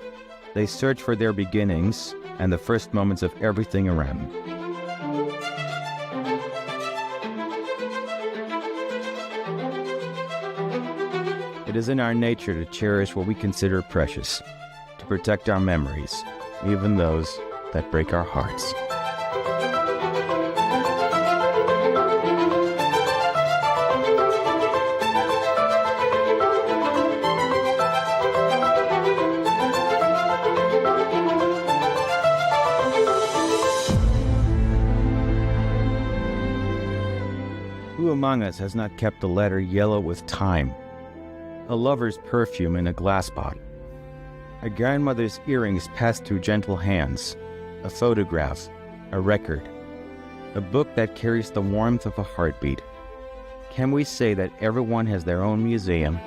they search for their beginnings and the first moments of everything around them. It is in our nature to cherish what we consider precious, to protect our memories, even those that break our hearts. Who among us has not kept the letter yellow with time? A lover's perfume in a glass bottle. A grandmother's earrings passed through gentle hands. A photograph. A record. A book that carries the warmth of a heartbeat. Can we say that everyone has their own museum?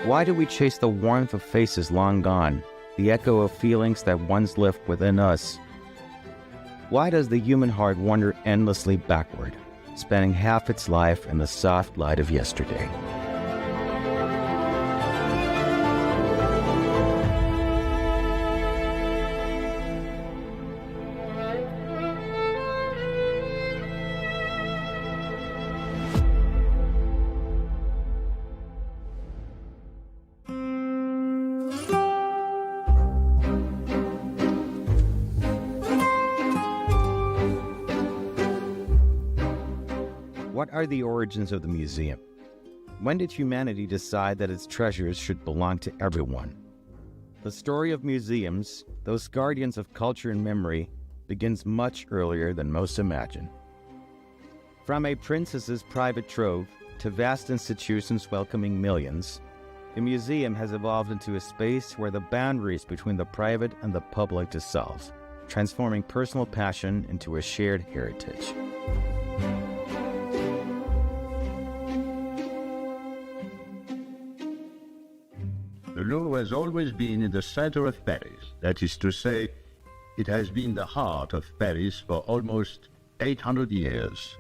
Why do we chase the warmth of faces long gone, the echo of feelings that once lived within us? Why does the human heart wander endlessly backward, spending half its life in the soft light of yesterday? What are the origins of the museum? When did humanity decide that its treasures should belong to everyone? The story of museums, those guardians of culture and memory, begins much earlier than most imagine. From a princess's private trove to vast institutions welcoming millions, the museum has evolved into a space where the boundaries between the private and the public dissolve, transforming personal passion into a shared heritage. The Louvre has always been in the center of Paris. That is to say, it has been the heart of Paris for almost 800 years.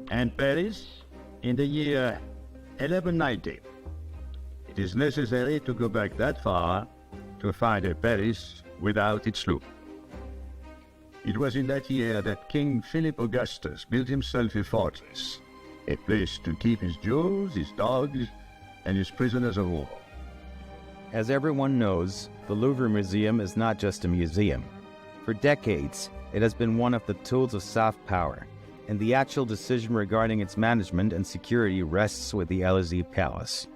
And Paris, in the year 1190. It is necessary to go back that far to find a Paris without its Louvre. It was in that year that King Philip Augustus built himself a fortress, a place to keep his jewels, his dogs, and his prisoners of war. As everyone knows, the Louvre Museum is not just a museum. For decades, it has been one of the tools of soft power, and the actual decision regarding its management and security rests with the Élysée Palace.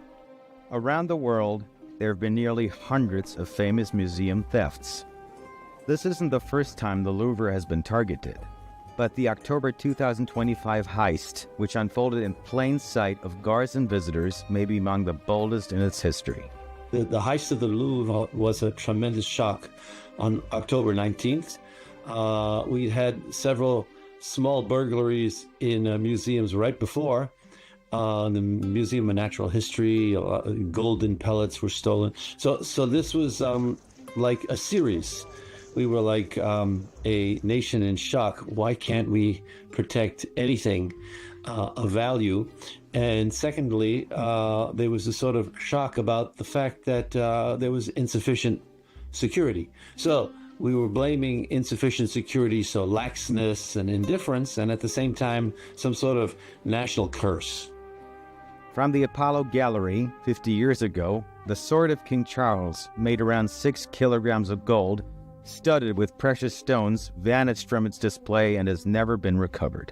Around the world, there have been nearly hundreds of famous museum thefts. This isn't the first time the Louvre has been targeted, but the October 2025 heist, which unfolded in plain sight of guards and visitors, may be among the boldest in its history. The heist of the Louvre was a tremendous shock on October 19th. We had several small burglaries in museums right before. The Museum of Natural History, golden pellets were stolen. So this was like a series. We were like a nation in shock. Why can't we protect anything of value? And secondly, there was a sort of shock about the fact that there was insufficient security. So we were blaming insufficient security, so laxness and indifference, and at the same time, some sort of national curse. From the Apollo Gallery 50 years ago, the sword of King Charles, made around 6 kilograms of gold, studded with precious stones, vanished from its display and has never been recovered.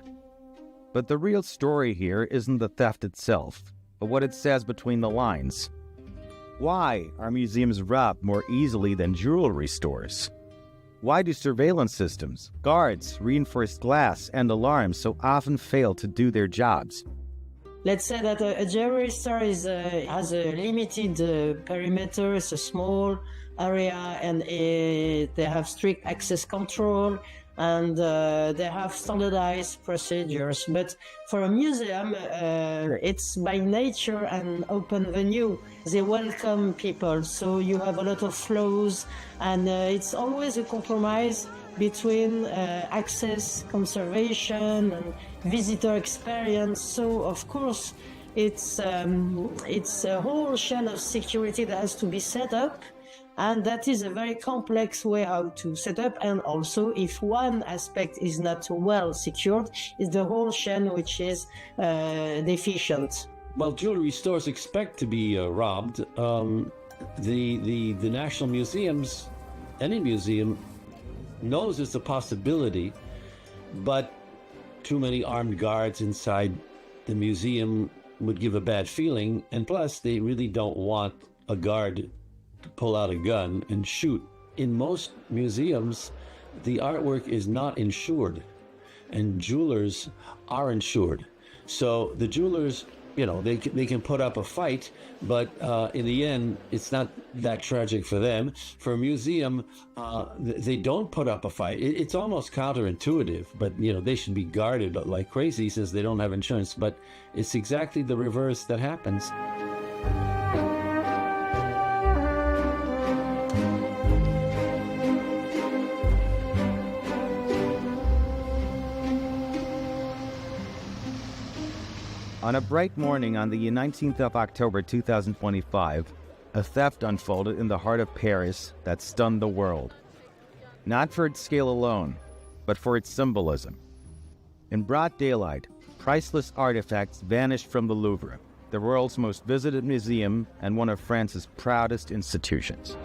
But the real story here isn't the theft itself, but what it says between the lines. Why are museums robbed more easily than jewelry stores? Why do surveillance systems, guards, reinforced glass, and alarms so often fail to do their jobs? Let's say that a jewelry store has a limited perimeter, it's a small area, and they have strict access control, and they have standardized procedures. But for a museum, it's by nature an open venue. They welcome people, so you have a lot of flows, and it's always a compromise between access, conservation, and visitor experience. So, of course, it's a whole chain of security that has to be set up, and that is a very complex way how to set up. And also, if one aspect is not well secured, it's the whole chain which is deficient. Well, jewelry stores expect to be robbed. The national museums, any museum, knows it's a possibility, but too many armed guards inside the museum would give a bad feeling, and plus they really don't want a guard to pull out a gun and shoot. In most museums, the artwork is not insured, and jewelers are insured. So the jewelers, you know, they can put up a fight, but in the end, it's not that tragic for them. For a museum, they don't put up a fight. It's almost counterintuitive, but you know, they should be guarded like crazy since they don't have insurance. But it's exactly the reverse that happens. On a bright morning on the 19th of October 2025, a theft unfolded in the heart of Paris that stunned the world. Not for its scale alone, but for its symbolism. In broad daylight, priceless artifacts vanished from the Louvre, the world's most visited museum and one of France's proudest institutions.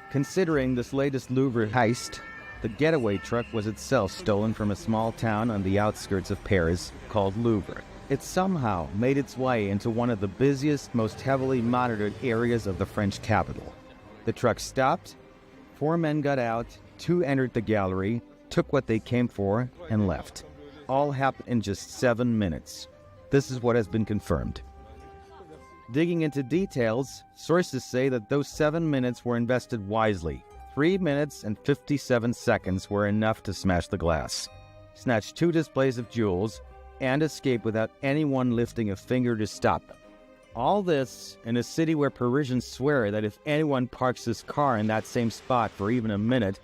Considering this latest Louvre heist, the getaway truck was itself stolen from a small town on the outskirts of Paris called Louvre. It somehow made its way into one of the busiest, most heavily monitored areas of the French capital. The truck stopped, 4 men got out, 2 entered the gallery, took what they came for, and left. all happened in just 7 minutes. This is what has been confirmed. Digging into details, sources say that those 7 minutes were invested wisely. 3 minutes and 57 seconds were enough to smash the glass, snatch 2 displays of jewels, and escape without anyone lifting a finger to stop them. All this in a city where Parisians swear that if anyone parks his car in that same spot for even a minute,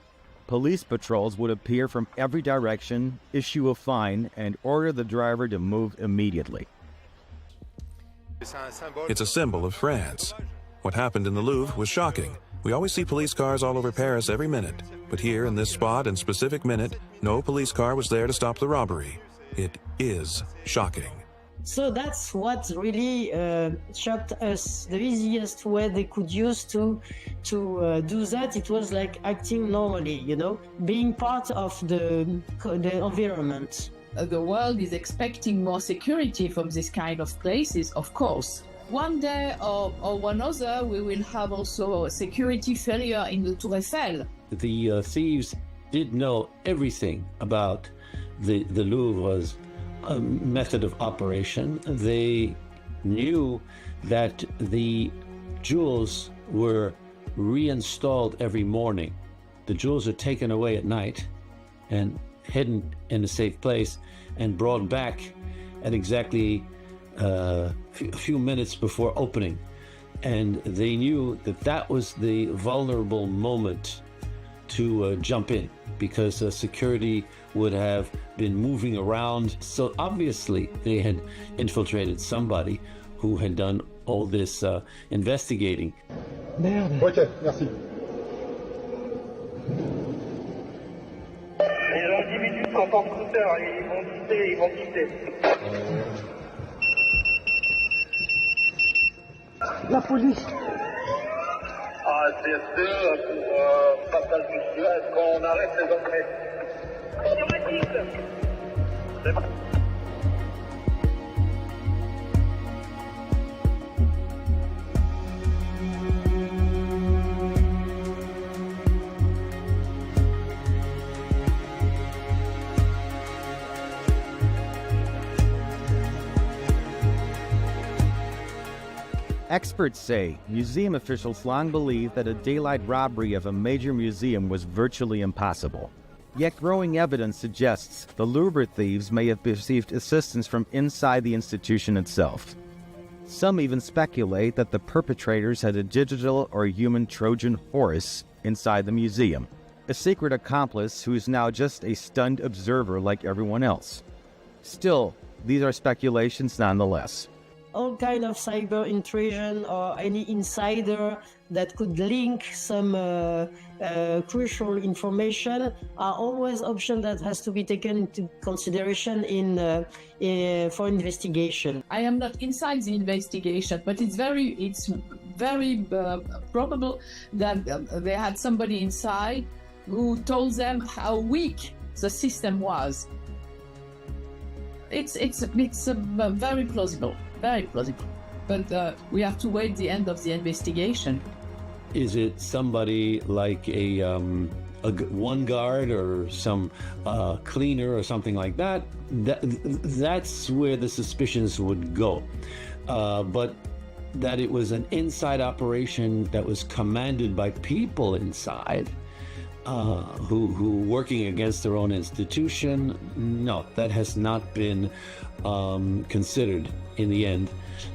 police patrols would appear from every direction, issue a fine, and order the driver to move immediately. It's a symbol of France. What happened in the Louvre was shocking. We always see police cars all over Paris every minute, but here in this spot and specific minute, no police car was there to stop the robbery. It is shocking. So that's what really shocked us. The easiest way they could use to do that, it was like acting normally, you know, being part of the environment. The world is expecting more security from this kind of places, of course. One day or one other, we will have also a security failure in the Tour Eiffel. The thieves did know everything about the Louvre's method of operation. They knew that the jewels were reinstalled every morning. The jewels are taken away at night and hidden in a safe place and brought back at exactly a few minutes before opening. And they knew that that was the vulnerable moment to jump in, because security would have been moving around. So obviously they had infiltrated somebody who had done all this investigating. Ok, merci. Les individus sont en scooter, ils vont quitter. La police. Ah, c'est pour passage monsieur, est-ce qu'on arrête les entrées? Experts say museum officials long believed that a daylight robbery of a major museum was virtually impossible. Yet growing evidence suggests the Louvre thieves may have received assistance from inside the institution itself. Some even speculate that the perpetrators had a digital or human Trojan horse inside the museum, a secret accomplice who is now just a stunned observer like everyone else. Still, these are speculations nonetheless. All kind of cyber intrusion or any insider that could link some crucial information are always options that has to be taken into consideration for investigation. I am not inside the investigation, but it's very probable that they had somebody inside who told them how weak the system was. It's very plausible. Very plausible. But we have to wait the end of the investigation. Is it somebody like a one guard or some cleaner or something like that? That's where the suspicions would go. But that it was an inside operation that was commanded by people inside who working against their own institution, no, that has not been considered in the end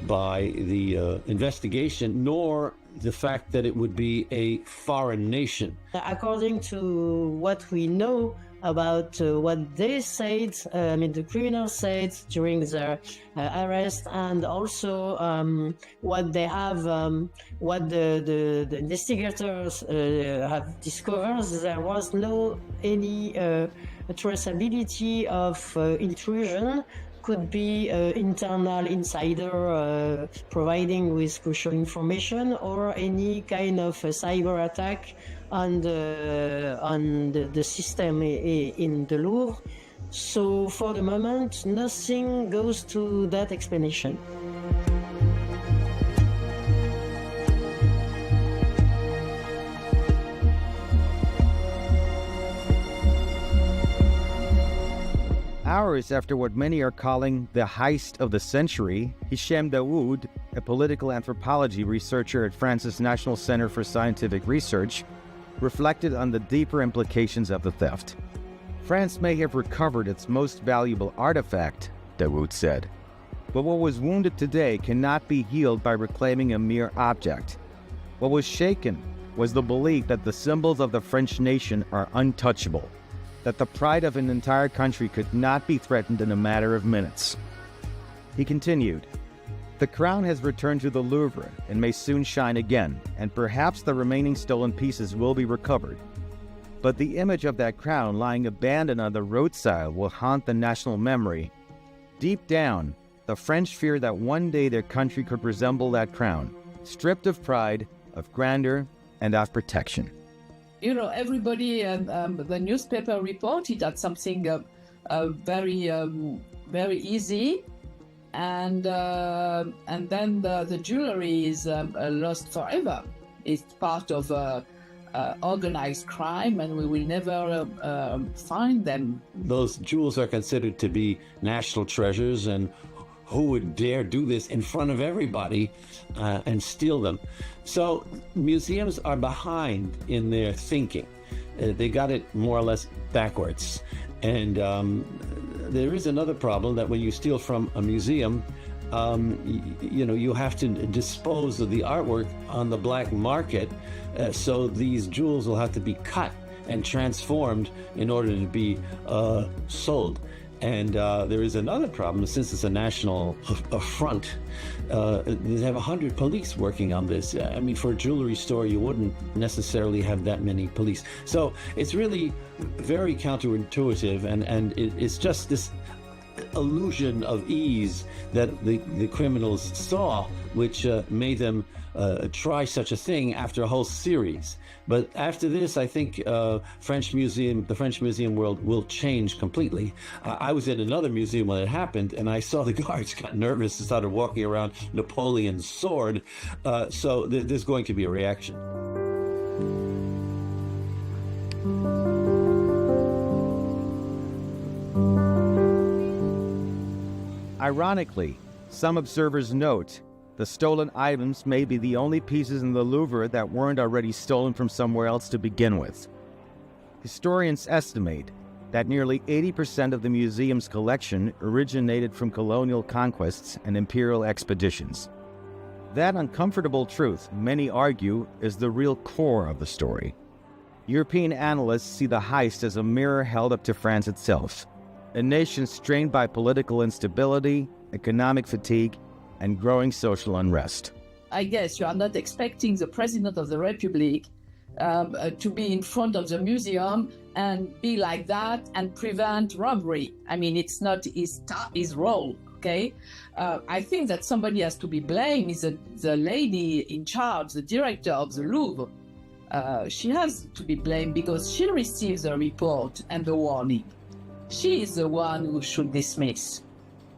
by the investigation, nor the fact that it would be a foreign nation. According to what we know about what they said, the criminals said during their arrest, and also what they have, what the investigators have discovered, there was no any traceability of intrusion. Could be internal insider providing with crucial information, or any kind of cyber attack on the system in the Louvre. So for the moment, nothing goes to that explanation. Our hours after what many are calling the heist of the century, Hichem Daoud, a political anthropology researcher at France's National Center for Scientific Research, reflected on the deeper implications of the theft. France may have recovered its most valuable artifact, Daoud said, but what was wounded today cannot be healed by reclaiming a mere object. What was shaken was the belief that the symbols of the French nation are untouchable, that the pride of an entire country could not be threatened in a matter of minutes. He continued, "The crown has returned to the Louvre and may soon shine again, and perhaps the remaining stolen pieces will be recovered. But the image of that crown lying abandoned on the roadside will haunt the national memory. Deep down, the French fear that one day their country could resemble that crown, stripped of pride, of grandeur, and of protection." You know, everybody, the newspaper reported that something very easy, and then the jewelry is lost forever. It's part of organized crime, and we will never find them. Those jewels are considered to be national treasures, and who would dare do this in front of everybody and steal them? So museums are behind in their thinking. They got it more or less backwards. And there is another problem that when you steal from a museum, you have to dispose of the artwork on the black market. So these jewels will have to be cut and transformed in order to be sold. And there is another problem, since it's a national affront. They have 100 police working on this. I mean, for a jewelry store, you wouldn't necessarily have that many police. So it's really very counterintuitive, and it's just this illusion of ease that the criminals saw, which made them try such a thing after a whole series. But after this, I think the French museum world will change completely. I was in another museum when it happened, and I saw the guards got nervous and started walking around Napoleon's sword. So there's going to be a reaction. Ironically, some observers note the stolen items may be the only pieces in the Louvre that weren't already stolen from somewhere else to begin with. Historians estimate that nearly 80% of the museum's collection originated from colonial conquests and imperial expeditions. That uncomfortable truth, many argue, is the real core of the story. European analysts see the heist as a mirror held up to France itself, a nation strained by political instability, economic fatigue, and growing social unrest. I guess you are not expecting the President of the Republic to be in front of the museum and be like that and prevent robbery. I mean, it's not his role, okay? I think that somebody has to be blamed is the lady in charge, the director of the Louvre. She has to be blamed because she receives the report and the warning. She is the one who should dismiss.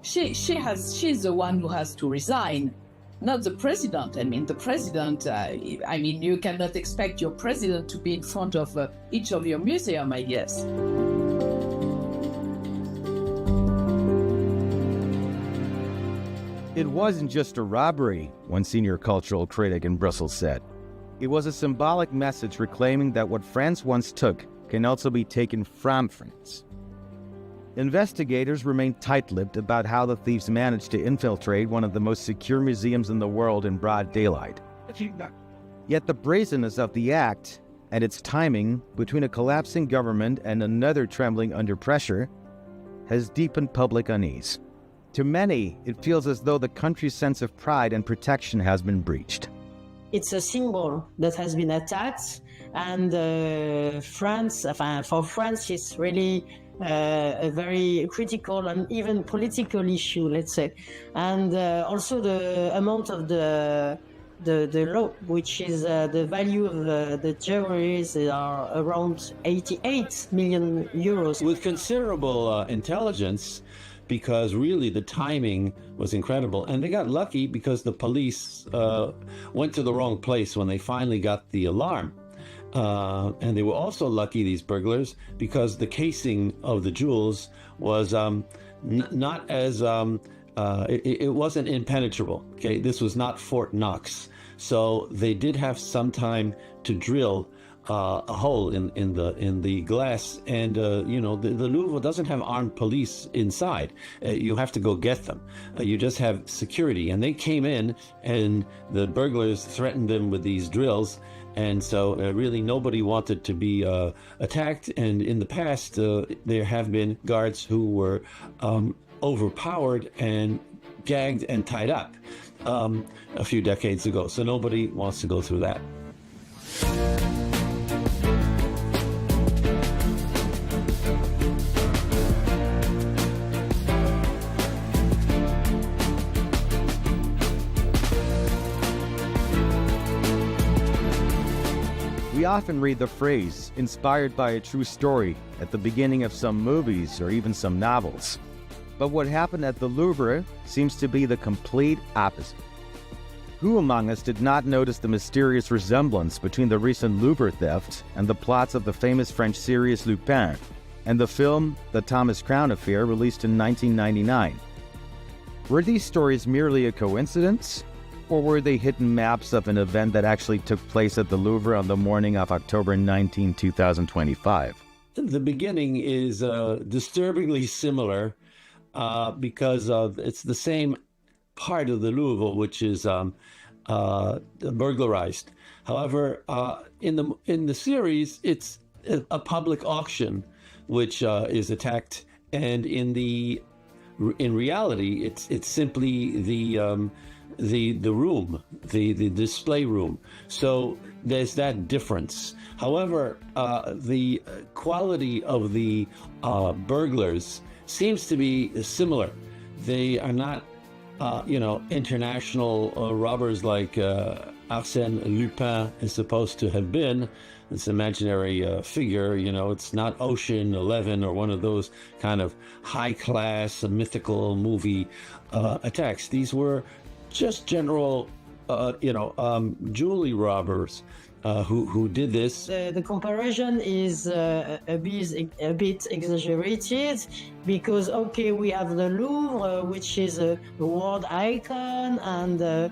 She's the one who has to resign, not the president. I mean, the president, you cannot expect your president to be in front of each of your museum, I guess. It wasn't just a robbery, one senior cultural critic in Brussels said. It was a symbolic message reclaiming that what France once took can also be taken from France. Investigators remain tight-lipped about how the thieves managed to infiltrate one of the most secure museums in the world in broad daylight. Yet the brazenness of the act and its timing between a collapsing government and another trembling under pressure has deepened public unease. To many, it feels as though the country's sense of pride and protection has been breached. It's a symbol that has been attacked, and for France, it's really a very critical and even political issue, let's say. And also the amount of the law, which is the value of the jewelries are around 88 million euros. With considerable intelligence, because really the timing was incredible. And they got lucky because the police went to the wrong place when they finally got the alarm. And they were also lucky, these burglars, because the casing of the jewels was not as, it wasn't impenetrable. Okay, this was not Fort Knox. So they did have some time to drill a hole in the glass, and you know, the Louvre doesn't have armed police inside. You have to go get them. You just have security, and they came in, and the burglars threatened them with these drills, and so really nobody wanted to be attacked. And in the past, there have been guards who were overpowered and gagged and tied up a few decades ago. So nobody wants to go through that. We often read the phrase, inspired by a true story, at the beginning of some movies or even some novels. But what happened at the Louvre seems to be the complete opposite. Who among us did not notice the mysterious resemblance between the recent Louvre theft and the plots of the famous French series Lupin and the film The Thomas Crown Affair, released in 1999? Were these stories merely a coincidence? Or were they hidden maps of an event that actually took place at the Louvre on the morning of October 19, 2025? The beginning is disturbingly similar because it's the same part of the Louvre which is burglarized. However, in the series, it's a public auction which is attacked, and in reality, it's simply the room, the display room. So there's that difference. However, the quality of the burglars seems to be similar. They are not, international robbers like Arsène Lupin is supposed to have been. This imaginary figure, it's not Ocean 11 or one of those kind of high-class mythical movie attacks. These were just general, jewelry robbers who did this. The comparison is a bit exaggerated because, okay, we have the Louvre, which is a world icon, and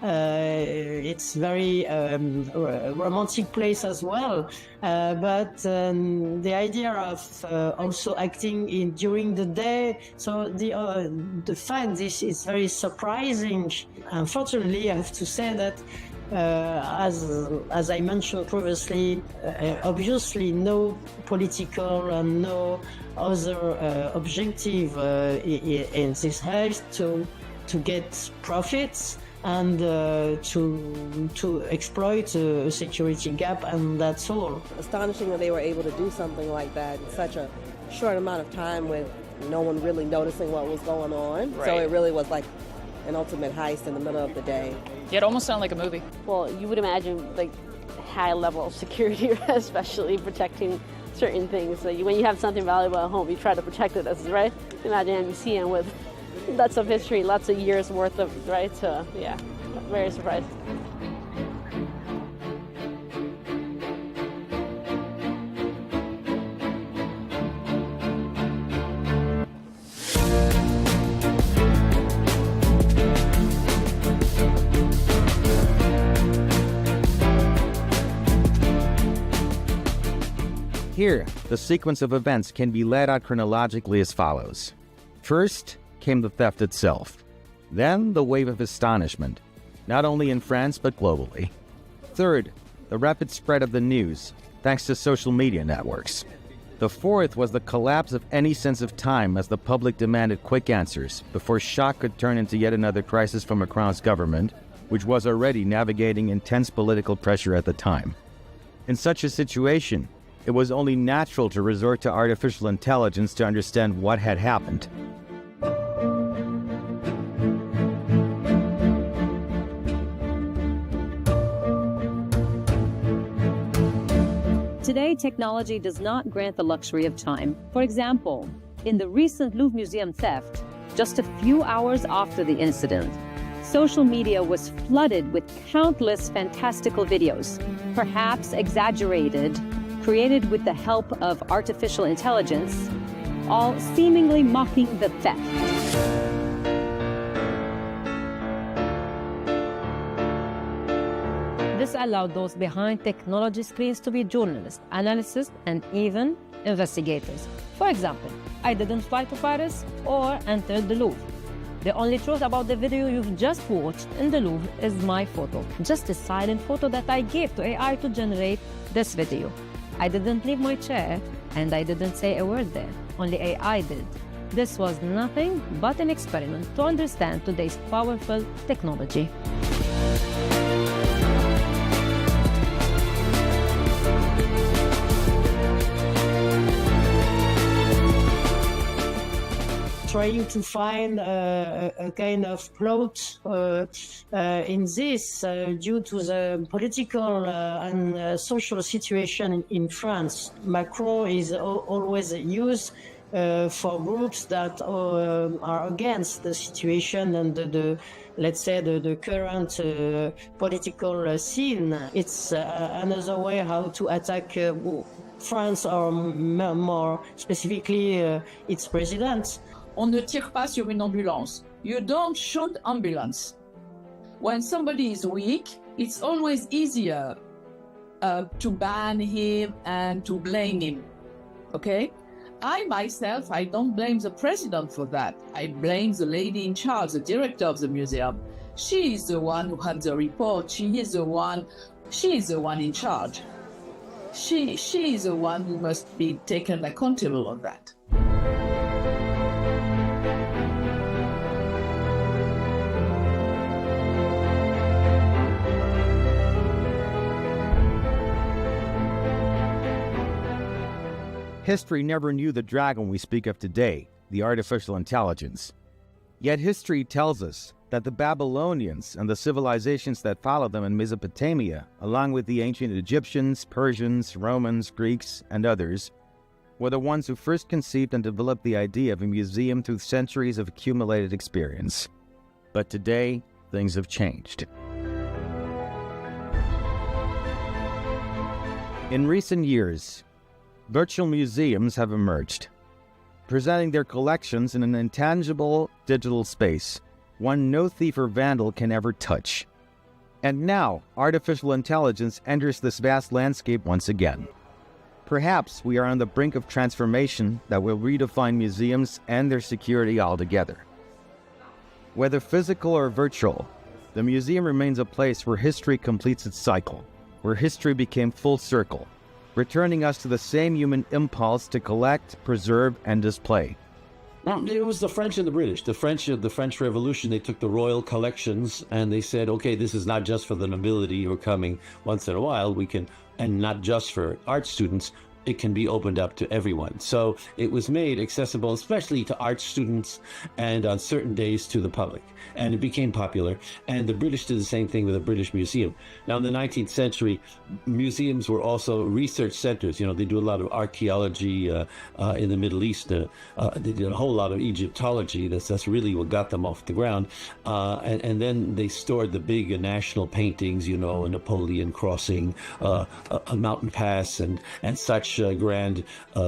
it's very romantic place as well. But the idea of also acting during the day, so the fact this is very surprising. Unfortunately, I have to say that as I mentioned previously, obviously no political and no other objective in this helps to get profits and to exploit a security gap, and that's all. Astonishing that they were able to do something like that in such a short amount of time with no one really noticing what was going on. Right. So it really was like an ultimate heist in the middle of the day. Yeah, it almost sounded like a movie. Well, you would imagine like high level of security, especially protecting certain things. So when you have something valuable at home, you try to protect it, right? Imagine a museum with lots of history, lots of years worth of, right? So yeah, very surprised. Here, the sequence of events can be laid out chronologically as follows. First came the theft itself. Then the wave of astonishment, not only in France but globally. Third, the rapid spread of the news, thanks to social media networks. The fourth was the collapse of any sense of time as the public demanded quick answers before shock could turn into yet another crisis from Macron's government, which was already navigating intense political pressure at the time. In such a situation, it was only natural to resort to artificial intelligence to understand what had happened. Today, technology does not grant the luxury of time. For example, in the recent Louvre Museum theft, just a few hours after the incident, social media was flooded with countless fantastical videos, perhaps exaggerated, created with the help of artificial intelligence, all seemingly mocking the theft. This allowed those behind technology screens to be journalists, analysts, and even investigators. For example, I didn't fly to Paris or enter the Louvre. The only truth about the video you've just watched in the Louvre is my photo, just a silent photo that I gave to AI to generate this video. I didn't leave my chair, and I didn't say a word there. Only AI did. This was nothing but an experiment to understand today's powerful technology. Trying to find a kind of plot in this due to the political and social situation in France. Macron is always used for groups that are against the situation and let's say the current political scene. It's another way how to attack France, or more specifically its president. On ne tire pas sur une ambulance. You don't shoot ambulance. When somebody is weak, it's always easier to ban him and to blame him. Okay? I myself, I don't blame the president for that. I blame the lady in charge, the director of the museum. She is the one who had the report. She is the one in charge. She is the one who must be taken accountable on that. History never knew the dragon we speak of today, the artificial intelligence. Yet history tells us that the Babylonians and the civilizations that followed them in Mesopotamia, along with the ancient Egyptians, Persians, Romans, Greeks, and others, were the ones who first conceived and developed the idea of a museum through centuries of accumulated experience. But today, things have changed. In recent years, virtual museums have emerged, presenting their collections in an intangible digital space, one no thief or vandal can ever touch. And now, artificial intelligence enters this vast landscape once again. Perhaps we are on the brink of transformation that will redefine museums and their security altogether. Whether physical or virtual, the museum remains a place where history completes its cycle, where history became full circle, returning us to the same human impulse to collect, preserve, and display. It was the French and the British. The French Revolution, they took the royal collections and they said, okay, this is not just for the nobility who are coming once in a while, and not just for art students, it can be opened up to everyone. So it was made accessible, especially to art students and on certain days to the public. And it became popular. And the British did the same thing with the British Museum. Now, in the 19th century, museums were also research centers. You know, they do a lot of archaeology in the Middle East. They did a whole lot of Egyptology. That's really what got them off the ground. And then they stored the big national paintings, you know, a Napoleon crossing, a mountain pass, and such grand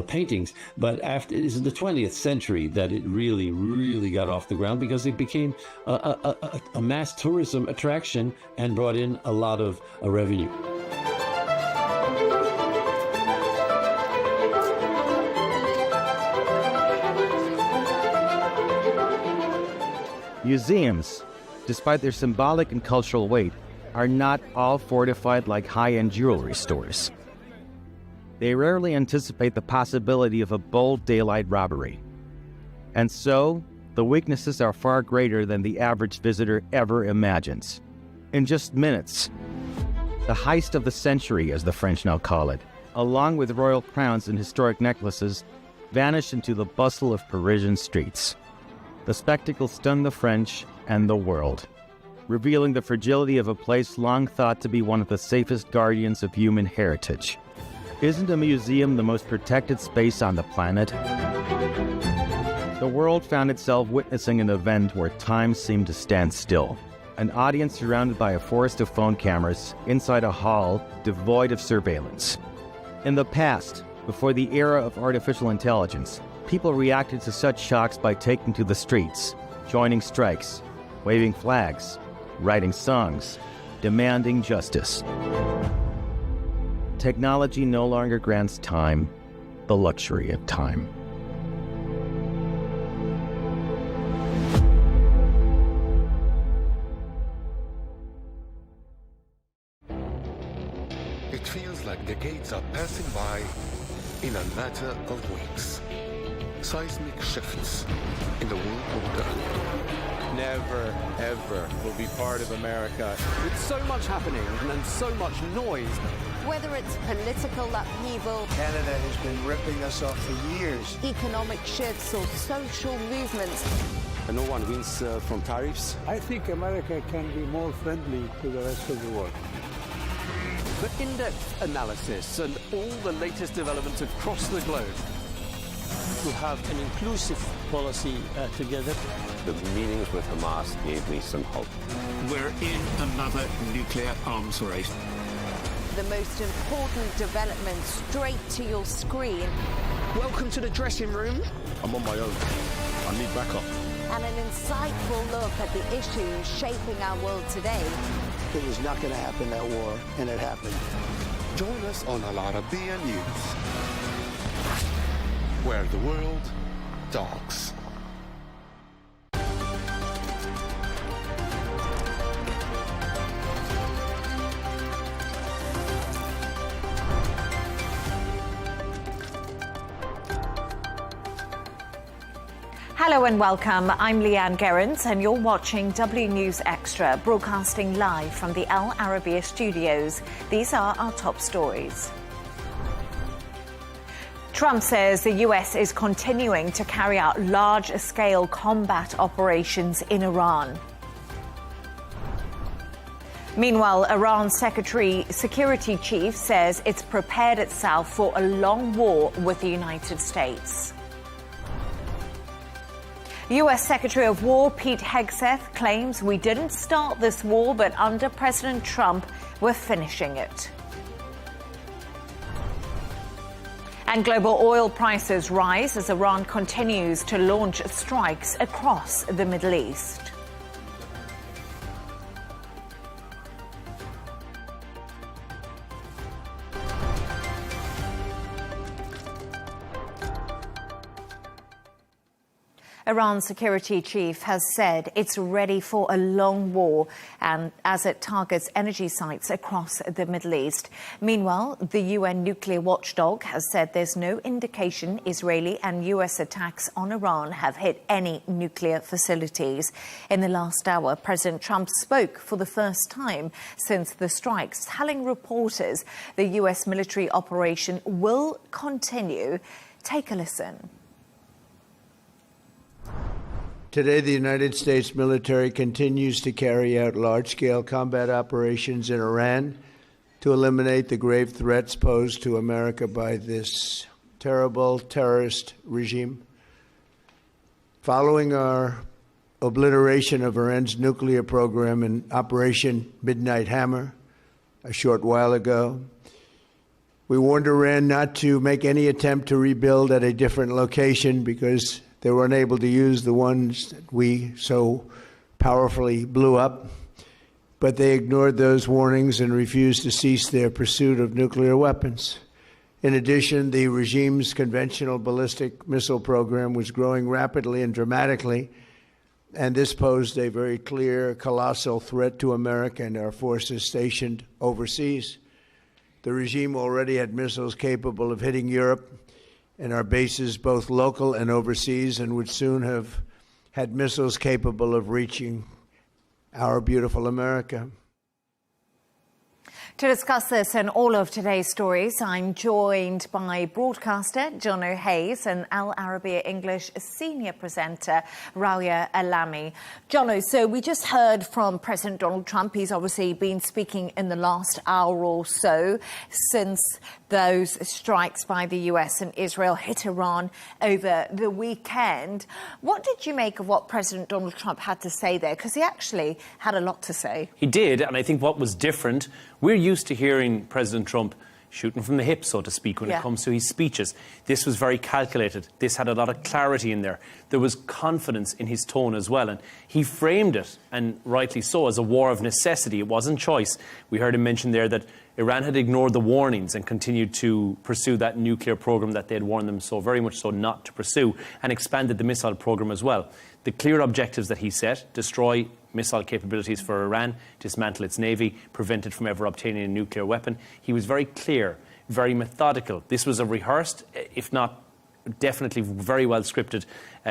paintings. But after, it is in the 20th century that it really got off the ground, because it became a mass tourism attraction and brought in a lot of revenue. Museums, despite their symbolic and cultural weight, are not all fortified like high-end jewelry stores. They rarely anticipate the possibility of a bold daylight robbery. And so, the weaknesses are far greater than the average visitor ever imagines. In just minutes, the heist of the century, as the French now call it, along with royal crowns and historic necklaces, vanished into the bustle of Parisian streets. The spectacle stunned the French and the world, revealing the fragility of a place long thought to be one of the safest guardians of human heritage. Isn't a museum the most protected space on the planet? The world found itself witnessing an event where time seemed to stand still. An audience surrounded by a forest of phone cameras inside a hall devoid of surveillance. In the past, before the era of artificial intelligence, people reacted to such shocks by taking to the streets, joining strikes, waving flags, writing songs, demanding justice. Technology no longer grants time, the luxury of time. It feels like decades are passing by in a matter of weeks. Seismic shifts in the world order. Never, ever will be part of America. With so much happening and so much noise. Whether it's political upheaval, Canada has been ripping us off for years. Economic shifts or social movements. And no one wins from tariffs. I think America can be more friendly to the rest of the world. For in-depth analysis and all the latest developments across the globe. To have an inclusive policy together. The meetings with Hamas gave me some hope. We're in another nuclear arms race. The most important development straight to your screen. Welcome to the dressing room. I'm on my own. I need backup. And an insightful look at the issues shaping our world today. It was not going to happen, that war, and it happened. Join us on Arabiya News, where the world talks. Hello and welcome. I'm Leigh Ann Gerrans and you're watching W News Extra, broadcasting live from the Al Arabiya studios. These are our top stories. Trump says the US is continuing to carry out large-scale combat operations in Iran. Meanwhile, Iran's security chief says it's prepared itself for a long war with the United States. US Secretary of War Pete Hegseth claims we didn't start this war, but under President Trump, we're finishing it. And global oil prices rise as Iran continues to launch strikes across the Middle East. Iran's security chief has said it's ready for a long war and as it targets energy sites across the Middle East. Meanwhile, the UN nuclear watchdog has said there's no indication Israeli and US attacks on Iran have hit any nuclear facilities. In the last hour, President Trump spoke for the first time since the strikes, telling reporters the US military operation will continue. Take a listen. Today, the United States military continues to carry out large-scale combat operations in Iran to eliminate the grave threats posed to America by this terrible terrorist regime. Following our obliteration of Iran's nuclear program in Operation Midnight Hammer a short while ago, we warned Iran not to make any attempt to rebuild at a different location because they were unable to use the ones that we so powerfully blew up, but they ignored those warnings and refused to cease their pursuit of nuclear weapons. In addition, the regime's conventional ballistic missile program was growing rapidly and dramatically, and this posed a very clear, colossal threat to America and our forces stationed overseas. The regime already had missiles capable of hitting Europe and our bases, both local and overseas, and would soon have had missiles capable of reaching our beautiful America. To discuss this and all of today's stories, I'm joined by broadcaster Jono Hayes and Al Arabiya English senior presenter Rawiya Alami. Jono, so we just heard from President Donald Trump. He's obviously been speaking in the last hour or so since those strikes by the US and Israel hit Iran over the weekend. What did you make of what President Donald Trump had to say there? Because he actually had a lot to say. He did, and I think what was different, we're used to hearing President Trump shooting from the hip, so to speak, when it comes to his speeches. This was very calculated. This had a lot of clarity in there. There was confidence in his tone as well, and he framed it, and rightly so, as a war of necessity. It wasn't choice. We heard him mention there that Iran had ignored the warnings and continued to pursue that nuclear program that they had warned them so very much so not to pursue, and expanded the missile program as well. The clear objectives that he set: destroy missile capabilities for Iran, dismantle its navy, prevent it from ever obtaining a nuclear weapon. He was very clear, very methodical. This was a rehearsed, if not definitely very well scripted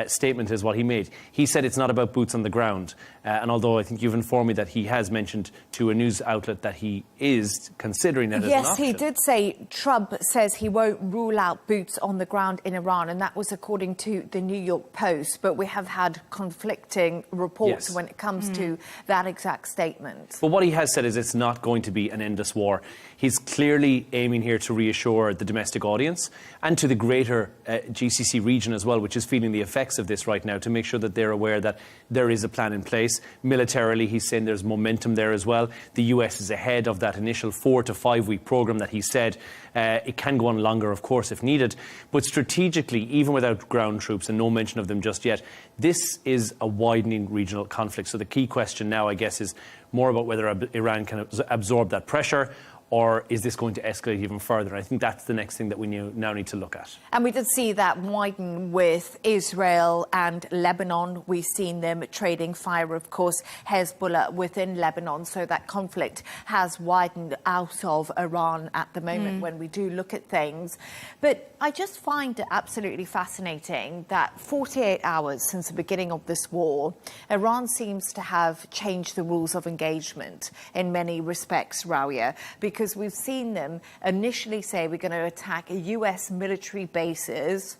statement is what he made. He said it's not about boots on the ground. And although I think you've informed me that he has mentioned to a news outlet that he is considering that as an option. Yes, he did say, Trump says he won't rule out boots on the ground in Iran, and that was according to the New York Post. But we have had conflicting reports when it comes to that exact statement. But what he has said is it's not going to be an endless war. He's clearly aiming here to reassure the domestic audience and to the greater GCC region as well, which is feeling the effects of this right now, to make sure that they're aware that there is a plan in place. Militarily, he's saying there's momentum there as well. The US is ahead of that initial 4 to 5 week program that he said. It can go on longer, of course, if needed. But strategically, even without ground troops, and no mention of them just yet, this is a widening regional conflict. So the key question now, I guess, is more about whether Iran can absorb that pressure, or is this going to escalate even further? I think that's the next thing that we now need to look at. And we did see that widen with Israel and Lebanon. We've seen them trading fire, of course, Hezbollah within Lebanon. So that conflict has widened out of Iran at the moment when we do look at things. But I just find it absolutely fascinating that 48 hours since the beginning of this war, Iran seems to have changed the rules of engagement in many respects, Rawiya, because we've seen them initially say we're going to attack US military bases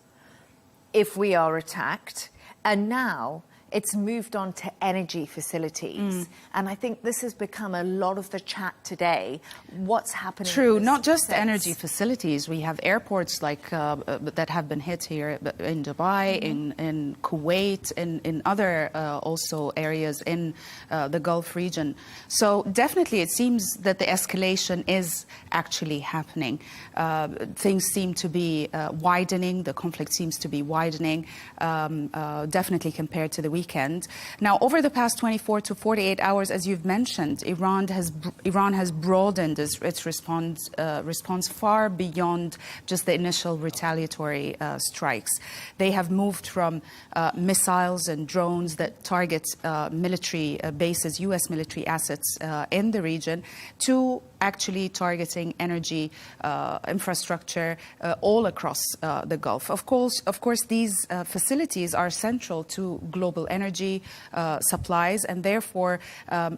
if we are attacked, and now it's moved on to energy facilities. And I think this has become a lot of the chat today. What's happening? True, not just energy facilities. We have airports like that have been hit here in Dubai, in Kuwait, in other also areas in the Gulf region. So definitely it seems that the escalation is actually happening. Things seem to be widening. The conflict seems to be widening, definitely compared to the weekend. Now, over the past 24 to 48 hours, as you've mentioned, Iran has broadened its response far beyond just the initial retaliatory strikes. They have moved from missiles and drones that target military bases, U.S. military assets in the region, to actually targeting energy infrastructure all across the Gulf. Of course, these facilities are central to global energy supplies, and therefore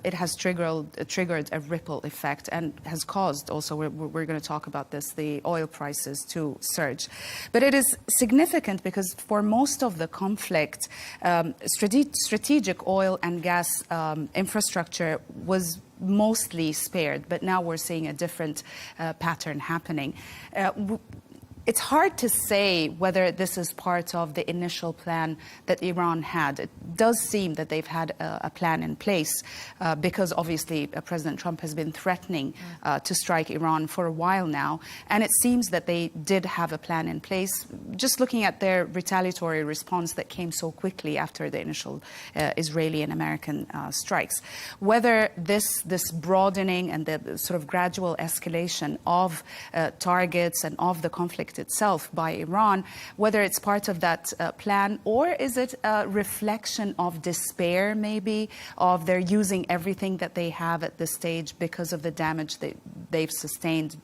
it has triggered a ripple effect and has caused also, we're going to talk about this, the oil prices to surge. But it is significant because for most of the conflict, strategic oil and gas infrastructure was mostly spared, but now we're seeing a different pattern happening. It's hard to say whether this is part of the initial plan that Iran had. It does seem that they've had a plan in place because obviously President Trump has been threatening to strike Iran for a while now. And it seems that they did have a plan in place, just looking at their retaliatory response that came so quickly after the initial Israeli and American strikes. Whether this broadening and the sort of gradual escalation of targets and of the conflict itself by Iran, whether it's part of that plan, or is it a reflection of despair, maybe, of they're using everything that they have at this stage because of the damage that they've sustained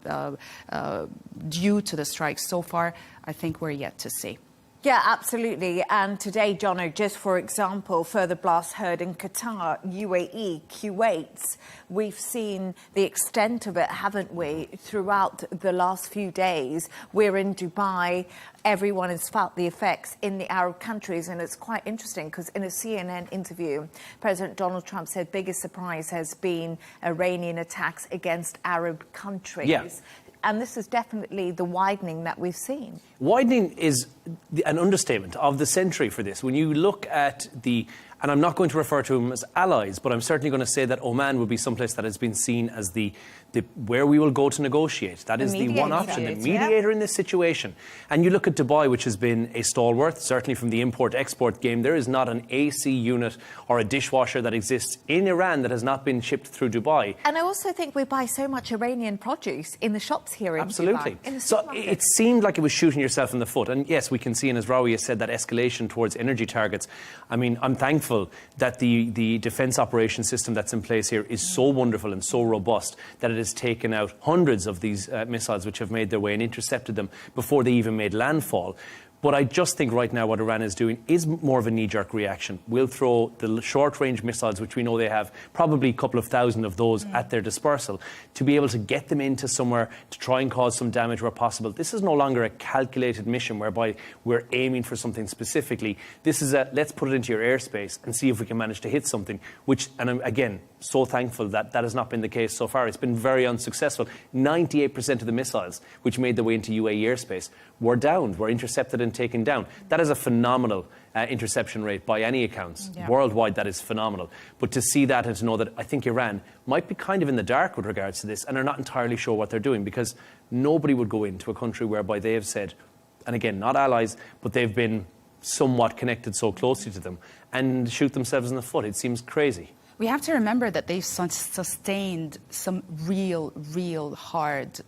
due to the strikes so far? I think we're yet to see. Yeah, absolutely. And today, Jono, just for example, further blasts heard in Qatar, UAE, Kuwait. We've seen the extent of it, haven't we, throughout the last few days. We're in Dubai. Everyone has felt the effects in the Arab countries. And it's quite interesting because in a CNN interview, President Donald Trump said biggest surprise has been Iranian attacks against Arab countries. Yeah. And this is definitely the widening that we've seen. Widening is an understatement of the century for this. When you look at and I'm not going to refer to them as allies, but I'm certainly going to say that Oman will be someplace that has been seen as the where we will go to negotiate. That is the one option, the mediator in this situation. And you look at Dubai, which has been a stalwart, certainly from the import-export game. There is not an AC unit or a dishwasher that exists in Iran that has not been shipped through Dubai. And I also think we buy so much Iranian produce in the shops here in Absolutely. Dubai. In the so it seemed like it was shooting yourself in the foot. And yes, we can see, and as Rawi has said, that escalation towards energy targets. I mean, I'm thankful that the defence operation system that's in place here is so wonderful and so robust that it has taken out hundreds of these missiles which have made their way and intercepted them before they even made landfall. But I just think right now what Iran is doing is more of a knee-jerk reaction. We'll throw the short-range missiles, which we know they have, probably a couple of thousand of those at their dispersal, to be able to get them into somewhere to try and cause some damage where possible. This is no longer a calculated mission whereby we're aiming for something specifically. This is let's put it into your airspace and see if we can manage to hit something, which, and I'm, again, so thankful that that has not been the case so far. It's been very unsuccessful. 98% of the missiles which made their way into UAE airspace were downed, were intercepted and taken down. That is a phenomenal interception rate by any accounts. Yeah. Worldwide, that is phenomenal. But to see that and to know that I think Iran might be kind of in the dark with regards to this and are not entirely sure what they're doing, because nobody would go into a country whereby they have said, and again, not allies, but they've been somewhat connected so closely to them, and shoot themselves in the foot. It seems crazy. We have to remember that they've sustained some real hard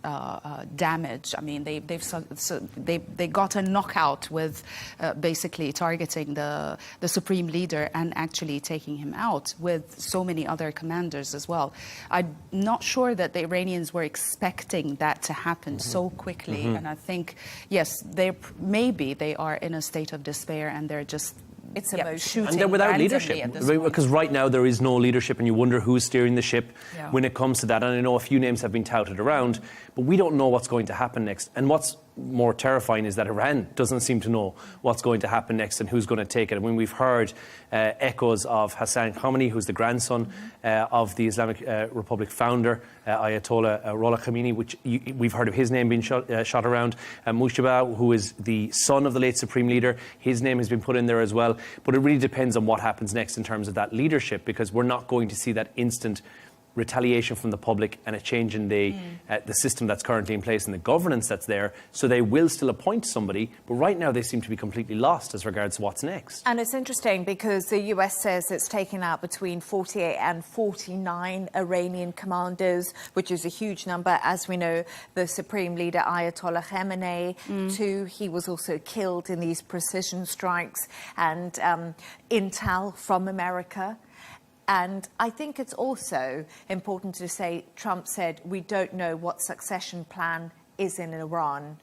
damage. I mean, they got a knockout with basically targeting the supreme leader and actually taking him out, with so many other commanders as well. I'm not sure that the Iranians were expecting that to happen so quickly. And I think, yes, maybe they are in a state of despair and they're just shooting. And they're without leadership, because right now there is no leadership, and you wonder who's steering the ship when it comes to that. And I know a few names have been touted around, but we don't know what's going to happen next. And what's more terrifying is that Iran doesn't seem to know what's going to happen next and who's going to take it. And when we've heard echoes of Hassan Khamenei, who's the grandson of the Islamic Republic founder, Ayatollah Ruhollah Khomeini, which we've heard of his name being shot around. Mujtaba, who is the son of the late supreme leader, his name has been put in there as well. But it really depends on what happens next in terms of that leadership, because we're not going to see that instant retaliation from the public and a change in the system that's currently in place and the governance that's there. So they will still appoint somebody, but right now they seem to be completely lost as regards to what's next. And it's interesting because the US says it's taken out between 48 and 49 Iranian commanders, which is a huge number. As we know, the supreme leader Ayatollah Khamenei, too, he was also killed in these precision strikes, and intel from America. And I think it's also important to say Trump said we don't know what succession plan is in Iran,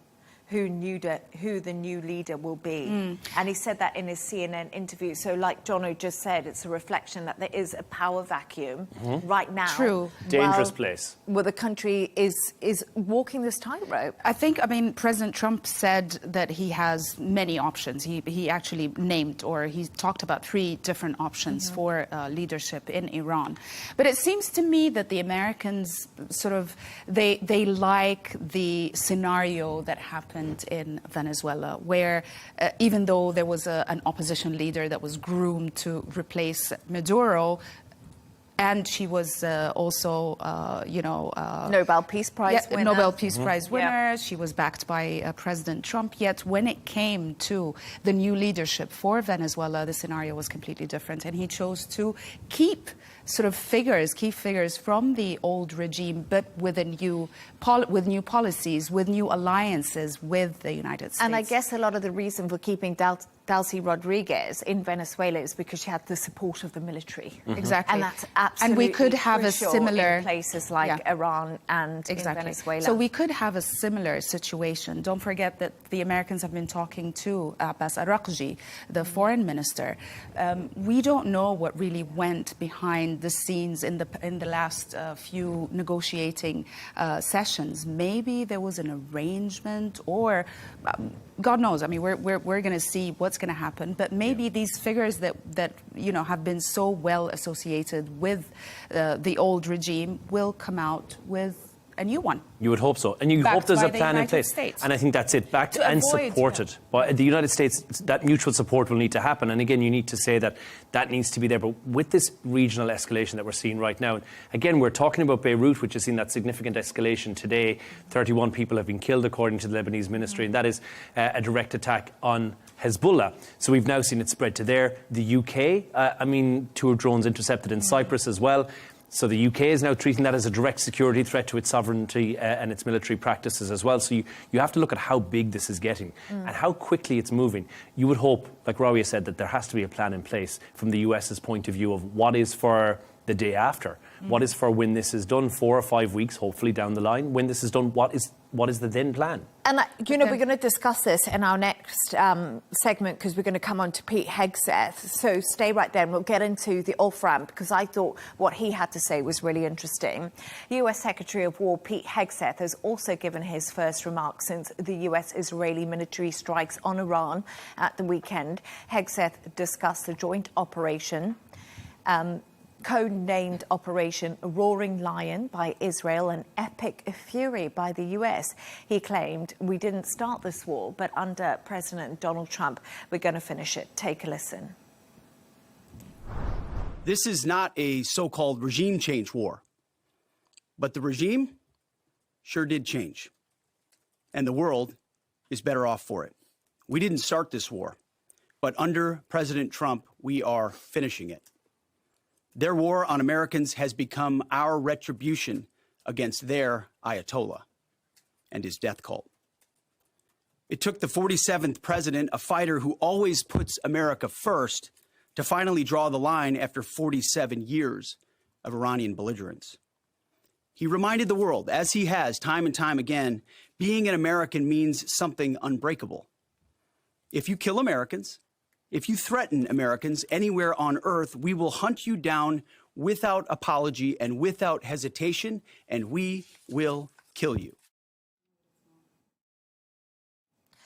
who the new leader will be. And he said that in his CNN interview. So like Jono just said, it's a reflection that there is a power vacuum right now. True. Dangerous place. Where the country is walking this tightrope. I mean, President Trump said that he has many options. He actually named, or he talked about 3 different options for leadership in Iran. But it seems to me that the Americans sort of, they like the scenario that happened in Venezuela, where even though there was an opposition leader that was groomed to replace Maduro, and she was also, Nobel Peace Prize winner. Nobel Peace Prize winner. She was backed by President Trump. Yet when it came to the new leadership for Venezuela, the scenario was completely different. And he chose to keep key figures from the old regime, but with new policies, with new alliances with the United States. And I guess a lot of the reason for keeping Delcy Rodriguez in Venezuela is because she had the support of the military. Exactly. And that's absolutely and we could have a crucial similar in places like Iran and in Venezuela. So we could have a similar situation. Don't forget that the Americans have been talking to Abbas Araghchi, the foreign minister. We don't know what really went behind the scenes in the last few negotiating sessions. Maybe there was an arrangement, or God knows. I mean, we're going to see what's going to happen. But maybe these figures that have been so well associated with the old regime will come out with a new one. You would hope so. And you hope there's a plan in place. And I think that's it. Backed and supported by the United States. That mutual support will need to happen. And again, you need to say that needs to be there. But with this regional escalation that we're seeing right now, and again, we're talking about Beirut, which has seen that significant escalation today. 31 people have been killed, according to the Lebanese ministry. And that is a direct attack on Hezbollah. So we've now seen it spread to there. The UK, 2 drones intercepted in Cyprus as well. So the UK is now treating that as a direct security threat to its sovereignty and its military practices as well. So you have to look at how big this is getting and how quickly it's moving. You would hope, like Rawia said, that there has to be a plan in place from the US's point of view of what is for the day after, what is for when this is done, 4 or 5 weeks, hopefully down the line. When this is done, what is the then plan? And, we're going to discuss this in our next segment, because we're going to come on to Pete Hegseth. So stay right there and we'll get into the off-ramp, because I thought what he had to say was really interesting. US Secretary of War Pete Hegseth has also given his first remarks since the US-Israeli military strikes on Iran at the weekend. Hegseth discussed the joint operation, codenamed Operation Roaring Lion by Israel and Epic Fury by the US. He claimed, "We didn't start this war, but under President Donald Trump, we're going to finish it." Take a listen. This is not a so-called regime change war, but the regime sure did change, and the world is better off for it. We didn't start this war, but under President Trump, we are finishing it. Their war on Americans has become our retribution against their Ayatollah and his death cult. It took the 47th president, a fighter who always puts America first, to finally draw the line after 47 years of Iranian belligerence. He reminded the world, as he has time and time again, being an American means something unbreakable. If you kill Americans, if you threaten Americans anywhere on earth, we will hunt you down without apology and without hesitation, and we will kill you.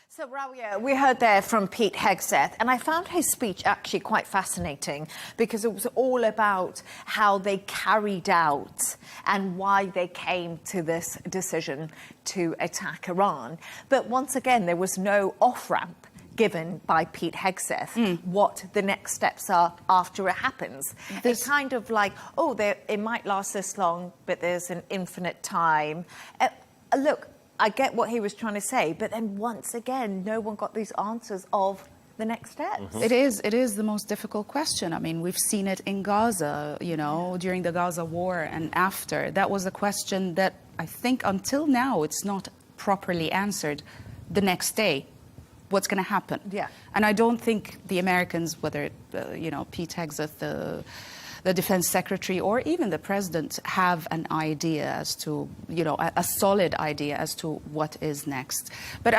So, Rawia, we heard there from Pete Hegseth, and I found his speech actually quite fascinating, because it was all about how they carried out and why they came to this decision to attack Iran. But once again, there was no off-ramp given by Pete Hegseth what the next steps are after it happens. It's kind of like, it might last this long, but there's an infinite time. Look, I get what he was trying to say, but then once again, no one got these answers of the next steps. It is the most difficult question. I mean, we've seen it in Gaza, during the Gaza war and after. That was a question that I think until now it's not properly answered. The next day, what's going to happen? Yeah. And I don't think the Americans, whether Pete Hegseth, the defense secretary, or even the president, have an idea as to, a solid idea as to what is next. But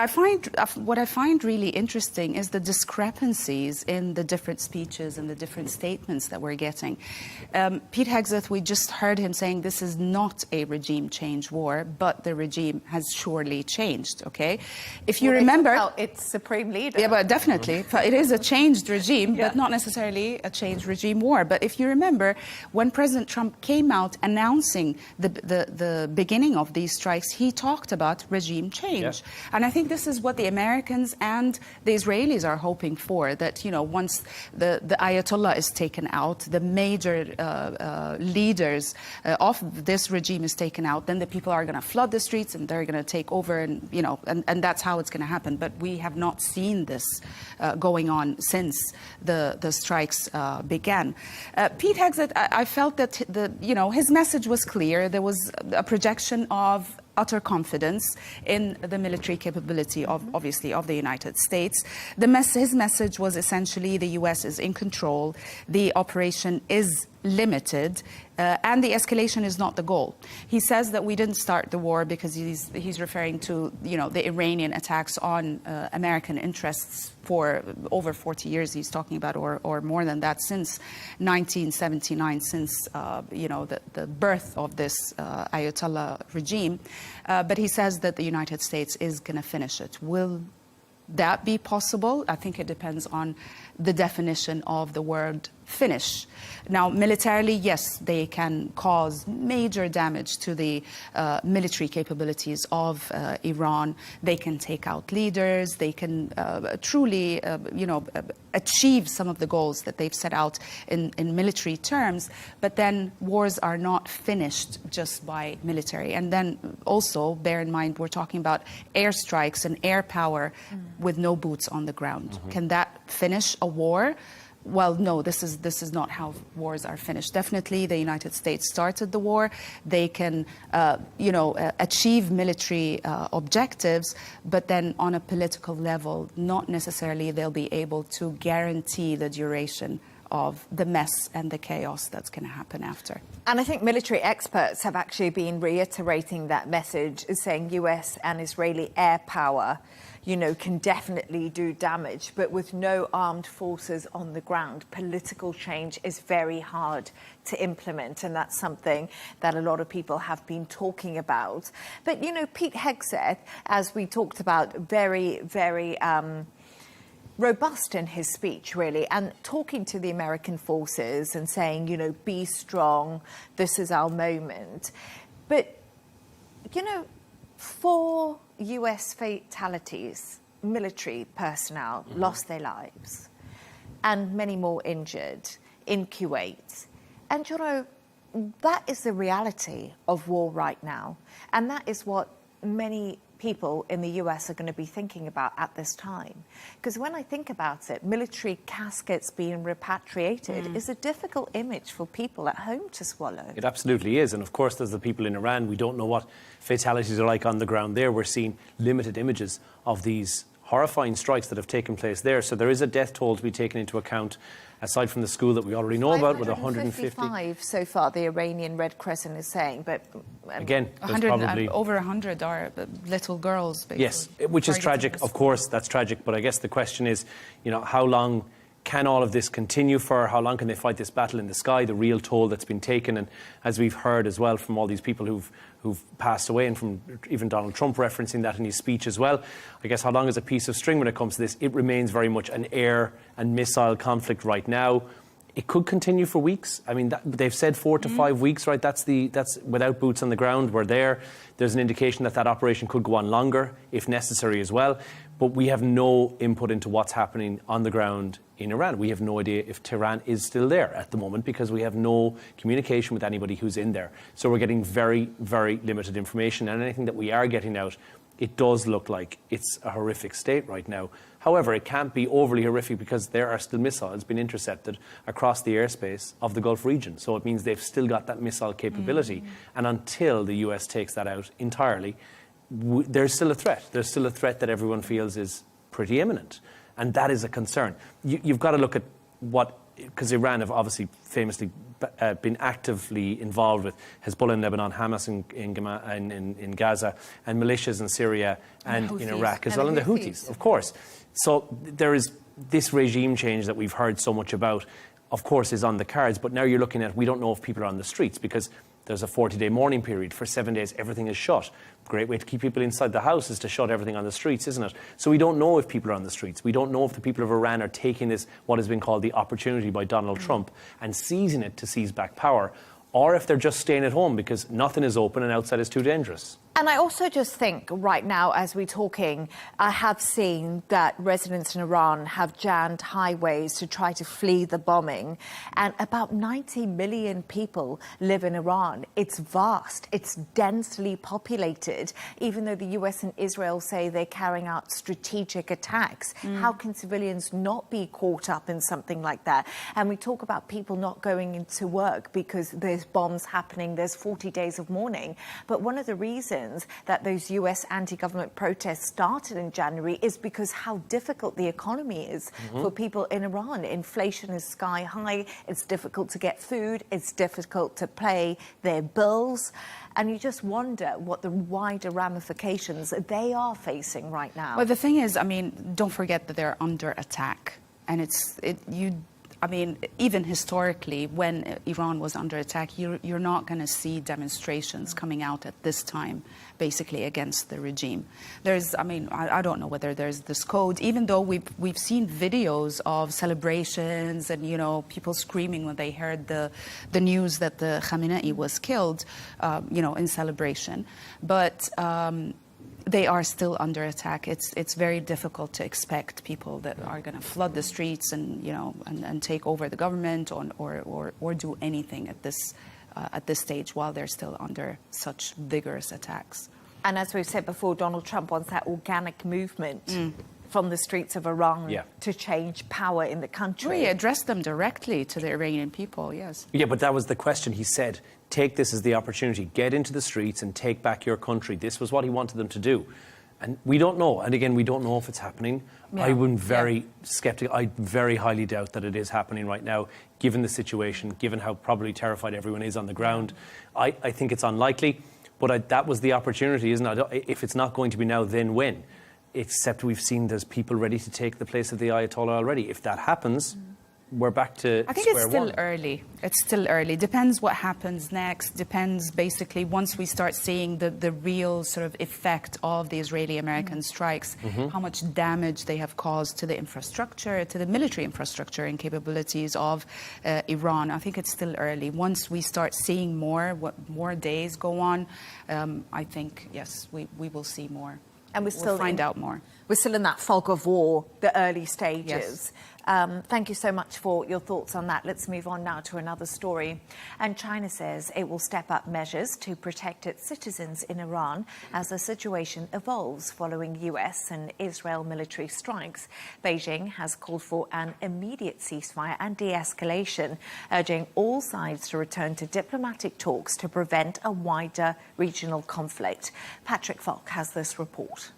what I find really interesting is the discrepancies in the different speeches and the different statements that we're getting. Pete Hegseth, we just heard him saying this is not a regime change war, but the regime has surely changed, okay? If you remember, it's supreme leader. Yeah, but definitely. It is a changed regime, but not necessarily a changed regime war. But if you remember, when President Trump came out announcing the beginning of these strikes, he talked about regime change. Yeah. And I think this is what the Americans and the Israelis are hoping for, that, once the Ayatollah is taken out, the major leaders of this regime is taken out, then the people are going to flood the streets and they're going to take over, and, and that's how it's going to happen. But we have not seen this going on since the strikes began. Pete Hegseth, I felt that his message was clear. There was a projection of utter confidence in the military capability of, obviously, of the United States. His message was essentially the US is in control, the operation is limited, and the escalation is not the goal. He says that we didn't start the war because he's referring to, you know, the Iranian attacks on American interests for over 40 years. He's talking about, or more than that, since 1979, since you know, the birth of this Ayatollah regime. But he says that the United States is going to finish it. Will that be possible? I think it depends on the definition of the word finish. Now, militarily, yes, they can cause major damage to the military capabilities of Iran. They can take out leaders. They can truly, you know, achieve some of the goals that they've set out in military terms. But then wars are not finished just by military. And then also, bear in mind, we're talking about airstrikes and air power with no boots on the ground. Can that finish a war? Well, no, this is not how wars are finished. Definitely, the United States started the war. They can, you know, achieve military objectives, but then on a political level, not necessarily they'll be able to guarantee the duration of the mess and the chaos that's going to happen after. And I think military experts have actually been reiterating that message, saying US and Israeli air power, you know, can definitely do damage, but with no armed forces on the ground, political change is very hard to implement, and that's something that a lot of people have been talking about. But, you know, Pete Hegseth, as we talked about, very, very robust in his speech, really, and talking to the American forces and saying, you know, be strong, this is our moment. But, you know, 4 US fatalities, military personnel lost their lives, and many more injured in Kuwait. And, you know, that is the reality of war right now. And that is what many people in the US are going to be thinking about at this time. Because when I think about it, military caskets being repatriated is a difficult image for people at home to swallow. It absolutely is. And of course, there's the people in Iran. We don't know what fatalities are like on the ground there. We're seeing limited images of these horrifying strikes that have taken place there. So there is a death toll to be taken into account, aside from the school that we already know about with 150. So far, the Iranian Red Crescent is saying, but again, probably over 100 are little girls. Basically. Yes, which is tragic. Of course, that's tragic. But I guess the question is, you know, how long can all of this continue for? How long can they fight this battle in the sky? The real toll that's been taken, and as we've heard as well from all these people who've passed away, and from even Donald Trump referencing that in his speech as well. I guess how long is a piece of string when it comes to this? It remains very much an air and missile conflict right now. It could continue for weeks. I mean, they've said 4 to 5 weeks, right? That's without boots on the ground. We're there. There's an indication that that operation could go on longer, if necessary as well. But we have no input into what's happening on the ground in Iran. We have no idea if Tehran is still there at the moment, because we have no communication with anybody who's in there. So we're getting very, very limited information. And anything that we are getting out, it does look like it's a horrific state right now. However, it can't be overly horrific because there are still missiles being intercepted across the airspace of the Gulf region. So it means they've still got that missile capability. And until the US takes that out entirely, there's still a threat. There's still a threat that everyone feels is pretty imminent. And that is a concern. You've got to look at what, because Iran have obviously famously been actively involved with Hezbollah in Lebanon, Hamas in Gaza, and militias in Syria and in Iraq as well, and the Houthis, of course. So there is this regime change that we've heard so much about, of course, is on the cards. But now you're looking at, we don't know if people are on the streets, because there's a 40-day mourning period. For 7 days, everything is shut. Great way to keep people inside the house is to shut everything on the streets, isn't it? So we don't know if people are on the streets. We don't know if the people of Iran are taking this, what has been called the opportunity by Donald Trump, and seizing it to seize back power, or if they're just staying at home because nothing is open and outside is too dangerous. And I also just think right now, as we're talking, I have seen that residents in Iran have jammed highways to try to flee the bombing. And about 90 million people live in Iran. It's vast. It's densely populated. Even though the US and Israel say they're carrying out strategic attacks, how can civilians not be caught up in something like that? And we talk about people not going into work because there's bombs happening. There's 40 days of mourning. But one of the reasons reasons that those US anti-government protests started in January is because how difficult the economy is for people in Iran. Inflation is sky high. It's difficult to get food. It's difficult to pay their bills. And you just wonder what the wider ramifications they are facing right now. Well, the thing is, I mean, don't forget that they're under attack. And I mean, even historically, when Iran was under attack, you're not going to see demonstrations coming out at this time, basically, against the regime. I don't know whether there's this code, even though we've seen videos of celebrations and, you know, people screaming when they heard the news that the Khamenei was killed, in celebration. But they are still under attack. It's very difficult to expect people that are going to flood the streets and and take over the government or do anything at this stage while they're still under such vigorous attacks. And as we've said before, Donald Trump wants that organic movement from the streets of Iran to change power in the country. Well, he addressed them directly to the Iranian people, yes. Yeah, but that was the question. He said, take this as the opportunity, get into the streets and take back your country. This was what he wanted them to do. And we don't know. And again, we don't know if it's happening. Yeah. I'm very skeptical. I very highly doubt that it is happening right now, given the situation, given how probably terrified everyone is on the ground. I think it's unlikely, but that was the opportunity, isn't it? If it's not going to be now, then when? Except we've seen there's people ready to take the place of the Ayatollah already. If that happens, we're back to I think it's still early. It's still early. Depends what happens next. Depends basically once we start seeing the real sort of effect of the Israeli-American strikes, how much damage they have caused to the infrastructure, to the military infrastructure and capabilities of Iran. I think it's still early. Once we start seeing more days go on, I think, yes, we will see more. And we'll find out more. We're still in that fog of war, the early stages. Yes. Thank you so much for your thoughts on that. Let's move on now to another story. And China says it will step up measures to protect its citizens in Iran as the situation evolves following US and Israel military strikes. Beijing has called for an immediate ceasefire and de-escalation, urging all sides to return to diplomatic talks to prevent a wider regional conflict. Patrick Falk has this report.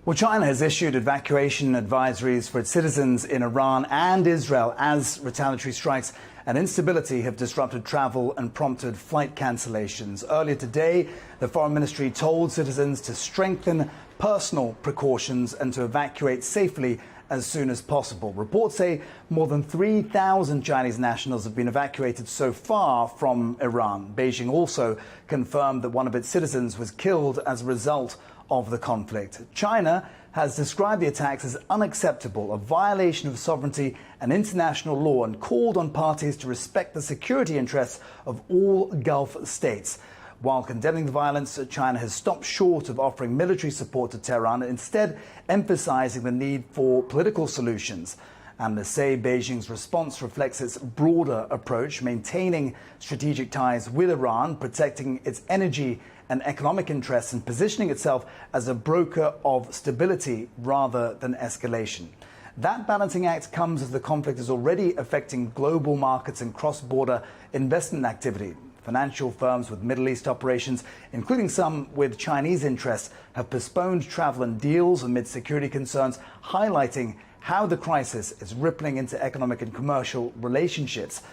Well, China has issued evacuation advisories for its citizens in Iran and Israel as retaliatory strikes and instability have disrupted travel and prompted flight cancellations. Earlier today, the Foreign Ministry told citizens to strengthen personal precautions and to evacuate safely as soon as possible. Reports say more than 3,000 Chinese nationals have been evacuated so far from Iran. Beijing also confirmed that one of its citizens was killed as a result of the conflict. China has described the attacks as unacceptable, a violation of sovereignty and international law, and called on parties to respect the security interests of all Gulf states. While condemning the violence, China has stopped short of offering military support to Tehran, instead emphasizing the need for political solutions. Analysts say Beijing's response reflects its broader approach, maintaining strategic ties with Iran, protecting its energy and economic interests, and positioning itself as a broker of stability rather than escalation. That balancing act comes as the conflict is already affecting global markets and cross-border investment activity. Financial firms with Middle East operations, including some with Chinese interests, have postponed travel and deals amid security concerns, highlighting how the crisis is rippling into economic and commercial relationships.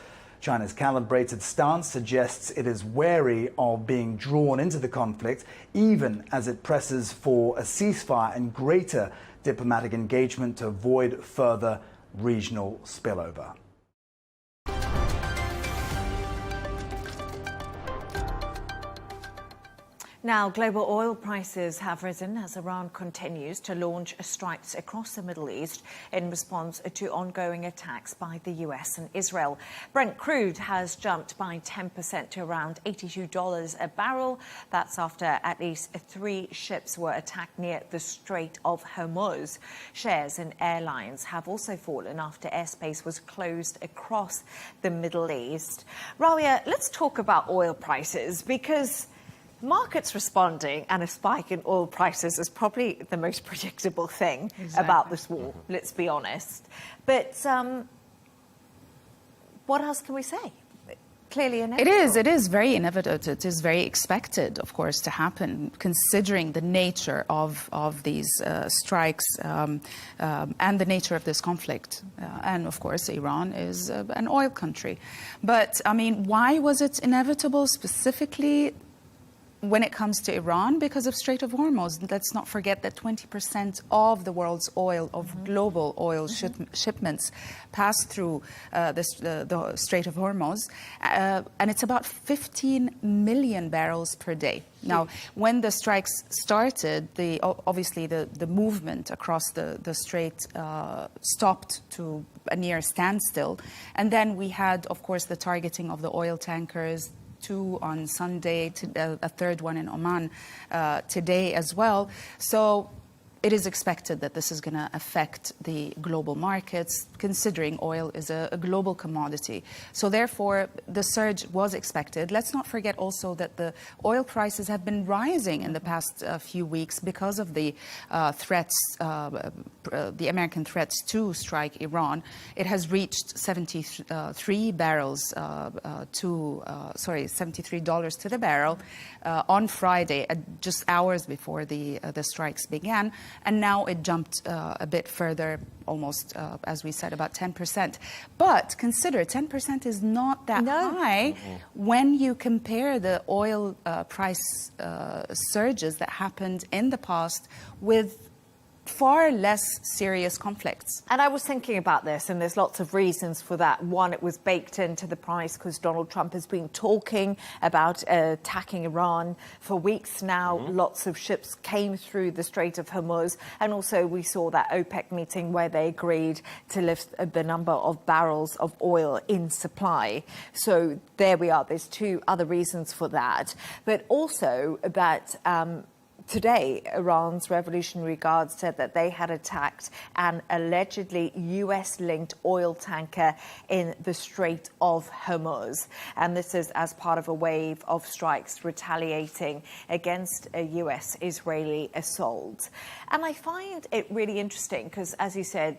China's calibrated stance suggests it is wary of being drawn into the conflict, even as it presses for a ceasefire and greater diplomatic engagement to avoid further regional spillover. Now, global oil prices have risen as Iran continues to launch strikes across the Middle East in response to ongoing attacks by the US and Israel. Brent crude has jumped by 10% to around $82 a barrel. That's after at least 3 ships were attacked near the Strait of Hormuz. Shares in airlines have also fallen after airspace was closed across the Middle East. Rawiya, let's talk about oil prices, because markets responding and a spike in oil prices is probably the most predictable thing about this war, let's be honest. But what else can we say? clearly inevitable. It is very inevitable. It is very expected, of course, to happen, considering the nature of these strikes and the nature of this conflict. And, of course, Iran is an oil country. But, I mean, why was it inevitable specifically when it comes to Iran? Because of Strait of Hormuz. Let's not forget that 20% of the world's oil, of global oil shipments, pass through the Strait of Hormuz, and it's about 15 million barrels per day. Now, when the strikes started, obviously the movement across the strait stopped to a near standstill, and then we had, of course, the targeting of the oil tankers, 2 on Sunday, a third one in Oman today as well. So it is expected that this is going to affect the global markets, considering oil is a global commodity. So therefore, the surge was expected. Let's not forget also that the oil prices have been rising in the past few weeks because of the threats, the American threats to strike Iran. It has reached 73 barrels $73 to the barrel on Friday, just hours before the strikes began. And now it jumped a bit further, almost, as we said, about 10%. But consider 10% is not that high when you compare the oil price surges that happened in the past with far less serious conflicts. And I was thinking about this, and there's lots of reasons for that. One, it was baked into the price because Donald Trump has been talking about attacking Iran for weeks now. Lots of ships came through the Strait of Hormuz, and also we saw that OPEC meeting where they agreed to lift the number of barrels of oil in supply. So there we are. There's 2 other reasons for that. But also that today, Iran's Revolutionary Guard said that they had attacked an allegedly US-linked oil tanker in the Strait of Hormuz. And this is as part of a wave of strikes retaliating against a US-Israeli assault. And I find it really interesting because, as you said,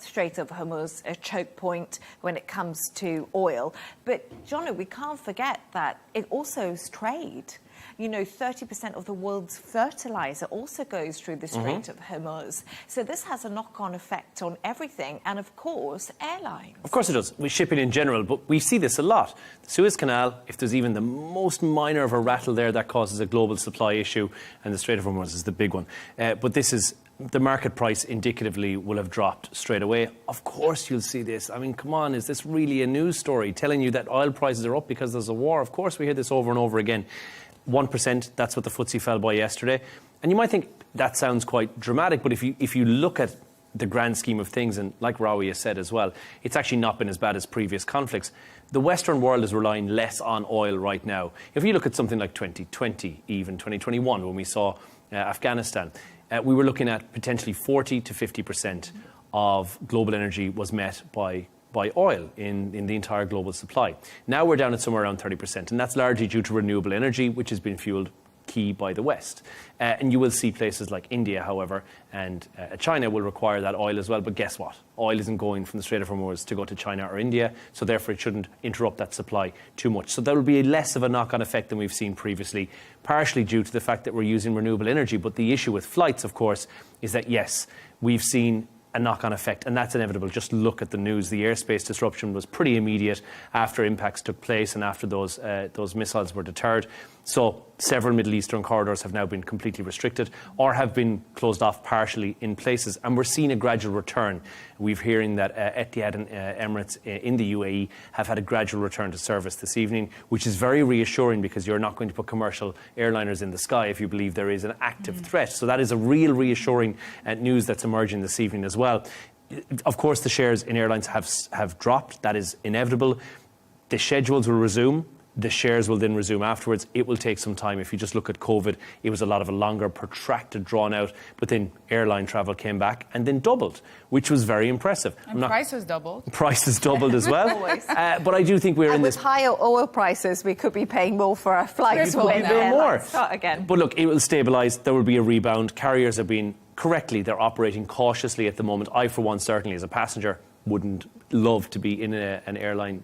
Strait of Hormuz, a choke point when it comes to oil. But, Jono, we can't forget that it also is trade. You know, 30% of the world's fertilizer also goes through the Strait of Hormuz. So this has a knock-on effect on everything. And, of course, airlines. Of course it does. We ship it in general, but we see this a lot. The Suez Canal, if there's even the most minor of a rattle there, that causes a global supply issue, and the Strait of Hormuz is the big one. But this is... the market price indicatively will have dropped straight away. Of course you'll see this. I mean, come on, is this really a news story telling you that oil prices are up because there's a war? Of course we hear this over and over again. 1%, that's what the FTSE fell by yesterday. And you might think that sounds quite dramatic, but if you look at the grand scheme of things, and like Rawi has said as well, it's actually not been as bad as previous conflicts. The Western world is relying less on oil right now. If you look at something like 2020, even 2021, when we saw Afghanistan, we were looking at potentially 40 to 50% of global energy was met by oil in the entire global supply. Now we're down at somewhere around 30%, and that's largely due to renewable energy, which has been fueled key by the West. And you will see places like India, however, and China will require that oil as well. But guess what? Oil isn't going from the Strait of Hormuz to go to China or India, so therefore it shouldn't interrupt that supply too much. So there will be less of a knock-on effect than we've seen previously, partially due to the fact that we're using renewable energy. But the issue with flights, of course, is that, yes, we've seen a knock-on effect, and that's inevitable. Just look at the news. The airspace disruption was pretty immediate after impacts took place and after those missiles were deterred. So several Middle Eastern corridors have now been completely restricted or have been closed off partially in places, and we're seeing a gradual return. We're hearing that Etihad and Emirates in the UAE have had a gradual return to service this evening, which is very reassuring because you're not going to put commercial airliners in the sky if you believe there is an active threat. So that is a real reassuring news that's emerging this evening as well. Of course, the shares in airlines have dropped. That is inevitable. The schedules will resume. The shares will then resume afterwards. It will take some time. If you just look at COVID, it was a lot of a longer, protracted, drawn out, but then airline travel came back and then doubled, which was very impressive. And prices doubled. Prices doubled as well. But I do think we're in this... with higher oil prices, we could be paying more for our flights. We could be doing more. Start again. But look, it will stabilise. There will be a rebound. Carriers have been, correctly, they're operating cautiously at the moment. I, for one, certainly as a passenger, wouldn't love to be in an airline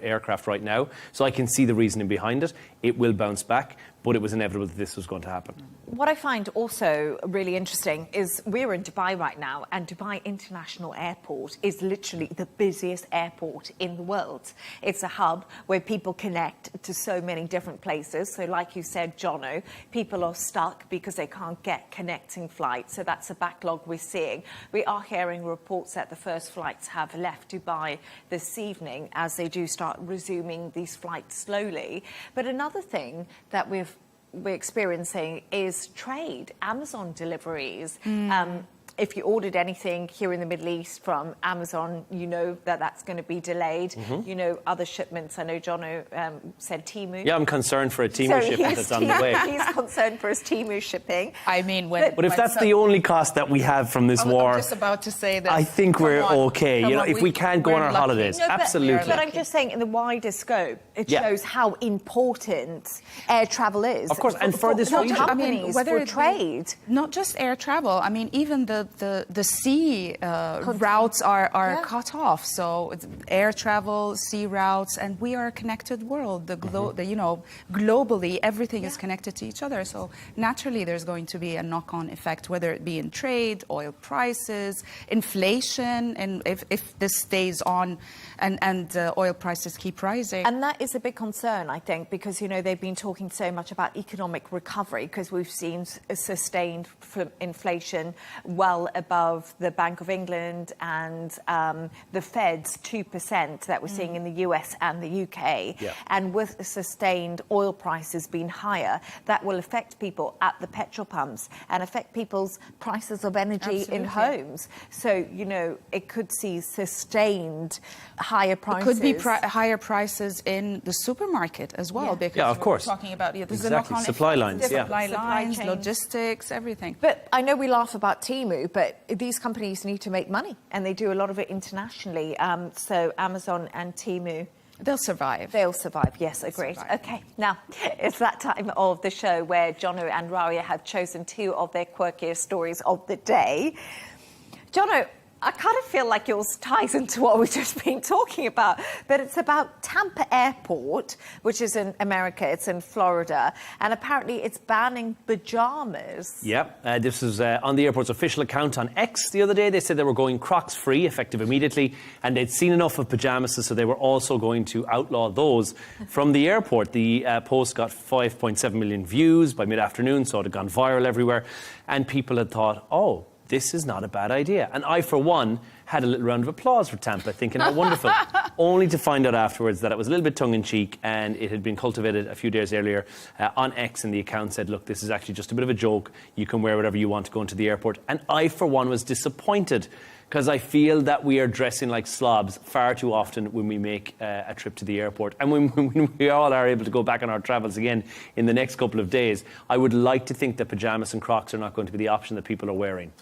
aircraft right now. So I can see the reasoning behind it. It will bounce back, but it was inevitable that this was going to happen. What I find also really interesting is we're in Dubai right now, and Dubai International Airport is literally the busiest airport in the world. It's a hub where people connect to so many different places. So like you said, Jono, people are stuck because they can't get connecting flights. So that's a backlog we're seeing. We are hearing reports that the first flights have left Dubai this evening as they do start resuming these flights slowly. But another thing that we're experiencing is trade, Amazon deliveries. If you ordered anything here in the Middle East from Amazon, you know that that's going to be delayed. You know, other shipments. I know Jono said Temu. Yeah, I'm concerned for a Temu shipment that's on the way. He's concerned for his Temu shipping. I mean, but if that's the only cost that we have from this war, I'm just about to say that. I think we're okay. You know, if we can't go on our holidays, absolutely. But I'm just saying, in the wider scope, it shows how important air travel is. Of course, and for this region, I mean, whether for trade, not just air travel. I mean, even the sea routes are cut off. So it's air travel, sea routes, and we are a connected world. You know, globally, everything is connected to each other. So naturally, there's going to be a knock-on effect, whether it be in trade, oil prices, inflation, and if this stays on, and oil prices keep rising. And that is a big concern, I think, because, you know, they've been talking so much about economic recovery because we've seen a sustained inflation well above the Bank of England and the Fed's 2% that we're seeing in the US and the UK. And with sustained oil prices being higher, that will affect people at the petrol pumps and affect people's prices of energy in homes. So, you know, it could see sustained higher prices. It could be higher prices in the supermarket as well, because of course. we're talking about there's exactly. Supply lines, supply lines, logistics, everything. But I know we laugh about Temu, but these companies need to make money, and they do a lot of it internationally. So Amazon and Temu, they'll survive. They'll survive, yes, agreed. Okay, now it's that time of the show where Jono and Raria have chosen two of their quirkiest stories of the day. Jono, I kind of feel like yours ties into what we've just been talking about, but it's about Tampa Airport, which is in America. It's in Florida, and apparently it's banning pajamas. Yep, this was on the airport's official account on X the other day. They said they were going Crocs-free, effective immediately, and they'd seen enough of pajamas, so they were also going to outlaw those from the airport. The post got 5.7 million views by mid-afternoon, so it had gone viral everywhere, and people had thought, oh, this is not a bad idea. And I, for one, had a little round of applause for Tampa, thinking how wonderful, only to find out afterwards that it was a little bit tongue-in-cheek and it had been cultivated a few days earlier on X, and the account said, look, this is actually just a bit of a joke. You can wear whatever you want to go into the airport. And I, for one, was disappointed because I feel that we are dressing like slobs far too often when we make a trip to the airport. And when we all are able to go back on our travels again in the next couple of days, I would like to think that pyjamas and Crocs are not going to be the option that people are wearing.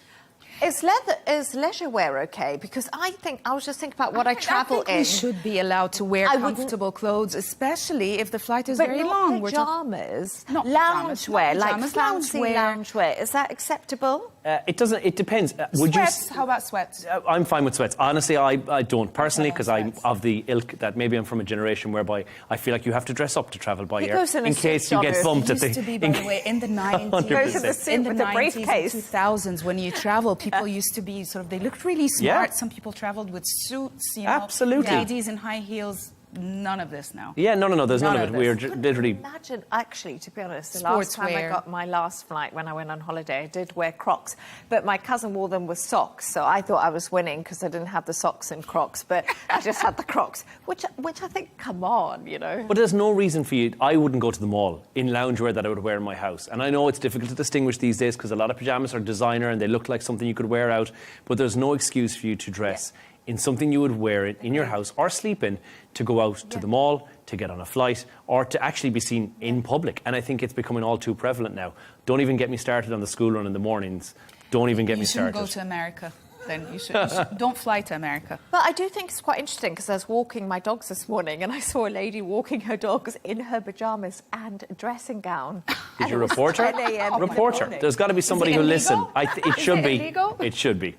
Is leisure wear okay? Because I was just thinking about what I travel in. We should be allowed to wear comfortable clothes, especially if the flight is very long. Pajamas, lounge wear, like fancy lounge wear. Is that acceptable? It doesn't. It depends. Sweats. How about sweats? I'm fine with sweats. Honestly, I don't personally, because I'm of the ilk that maybe I'm from a generation whereby I feel like you have to dress up to travel by air in case you get bumped at the. Used to be, by the way, in the 90s, in the 90s and 2000s, when you travel, people used to be they looked really smart. Some people traveled with suits. You know, absolutely. Ladies in high heels. None of this now. Yeah, no, there's none of it. We're literally... Imagine, actually, to be honest, the last time I got my last flight when I went on holiday, I did wear Crocs, but my cousin wore them with socks, so I thought I was winning because I didn't have the socks and Crocs, but I just had the Crocs, which I think, come on, you know. But there's no reason for you... I wouldn't go to the mall in loungewear that I would wear in my house, and I know it's difficult to distinguish these days because a lot of pyjamas are designer and they look like something you could wear out, but there's no excuse for you to dress in something you would wear in your house or sleep in to go out to the mall, to get on a flight, or to actually be seen in public. And I think it's becoming all too prevalent now. Don't even get me started on the school run in the mornings. Don't even get me started. You shouldn't go to America. Then you should don't fly to America. But I do think it's quite interesting because I was walking my dogs this morning and I saw a lady walking her dogs in her pyjamas and a dressing gown. Did you report her? Report her. There's got to be somebody who listens. It should be. Illegal? It should be.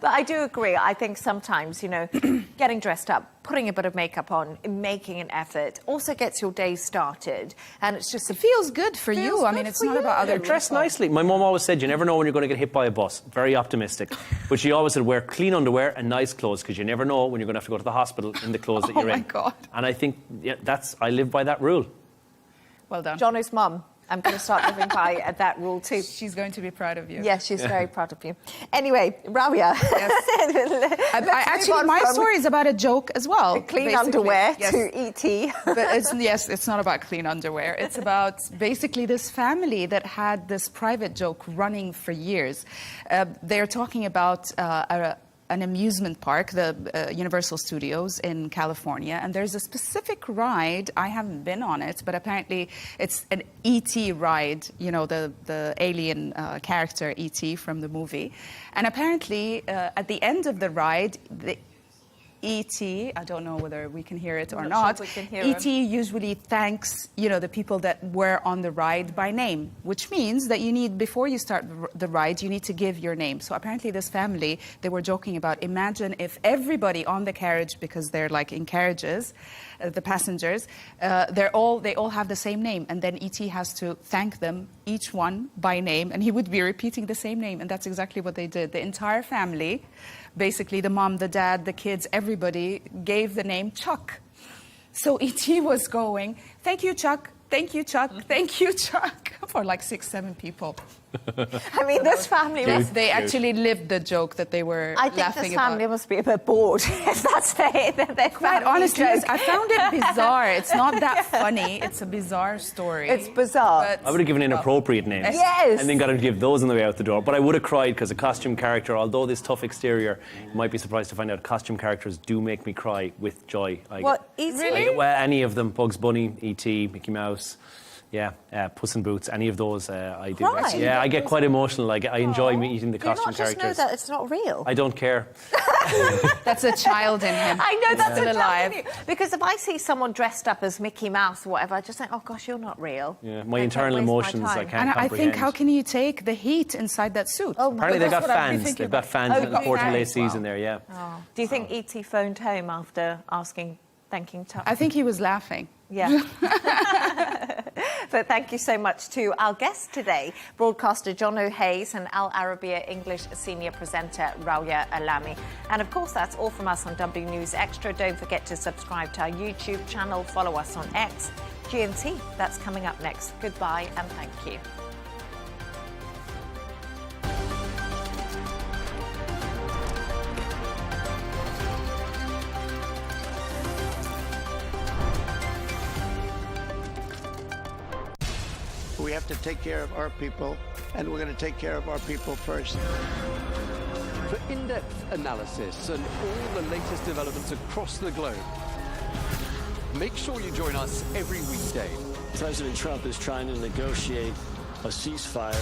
But I do agree. I think sometimes, you know, getting dressed up, putting a bit of makeup on, making an effort also gets your day started. And it's just... It feels good for you. I mean, it's not about other people. Dress nicely. My mum always said, you never know when you're going to get hit by a bus. Very optimistic. But she always said, wear clean underwear and nice clothes, because you never know when you're going to have to go to the hospital in the clothes that you're in. Oh, my God. And I think I live by that rule. Well done. Jono's mum. I'm going to start living by that rule too. She's going to be proud of you. Yes, she's very proud of you. Anyway, Rabia. Yes. My story is about a joke as well. Clean basically. underwear Yes. to E.T. But it's not about clean underwear. It's about basically this family that had this private joke running for years. They're talking about an amusement park, the Universal Studios in California, and there's a specific ride. I haven't been on it, but apparently it's an E.T. ride, you know, the alien character E.T. from the movie. And apparently at the end of the ride, E.T., I don't know whether we can hear it or not, E.T. usually thanks, you know, the people that were on the ride by name, which means that you need, before you start the ride, you need to give your name. So apparently this family, they were joking about, imagine if everybody on the carriage, because they're like in carriages, the passengers, they all have the same name, and then E.T. has to thank them, each one by name, and he would be repeating the same name, and that's exactly what they did. The entire family, basically the mom, the dad, the kids, everybody gave the name Chuck. So E.T. was going, thank you, Chuck, thank you, Chuck, thank you, Chuck, for like 6-7 people. I mean, this family... Yes, they actually lived the joke that they were laughing about. I think this family must be a bit bored if that's their Quite honestly, I found it bizarre. It's not that funny. It's a bizarre story. It's bizarre. I would have given inappropriate names. Yes. And then got to give those on the way out the door. But I would have cried, because a costume character, although this tough exterior, you might be surprised to find out costume characters do make me cry with joy. What, E.T.? Well, any of them. Bugs Bunny, E.T., Mickey Mouse. Yeah, Puss in Boots, any of those I do. Right. Yeah, I get quite emotional. I enjoy meeting the costume characters. Do you not just know that it's not real? I don't care. That's a child in him. I know that's still alive. In you. Because if I see someone dressed up as Mickey Mouse or whatever, I just think, oh gosh, you're not real. Yeah, my internal emotions, I can't comprehend. I think, how can you take the heat inside that suit? Oh, apparently they've got fans. They've got fans in the Port of Lay season there, yeah. Oh. Do you think E.T. phoned home after thanking Chuck? I think he was laughing. Yeah. But thank you so much to our guests today, broadcaster Jono Hayes and Al Arabiya English senior presenter Rauya Alami. And of course, that's all from us on W News Extra. Don't forget to subscribe to our YouTube channel, follow us on X, GMT. That's coming up next. Goodbye and thank you. We have to take care of our people, and we're going to take care of our people first. For in-depth analysis and all the latest developments across the globe, make sure you join us every weekday. President Trump is trying to negotiate a ceasefire.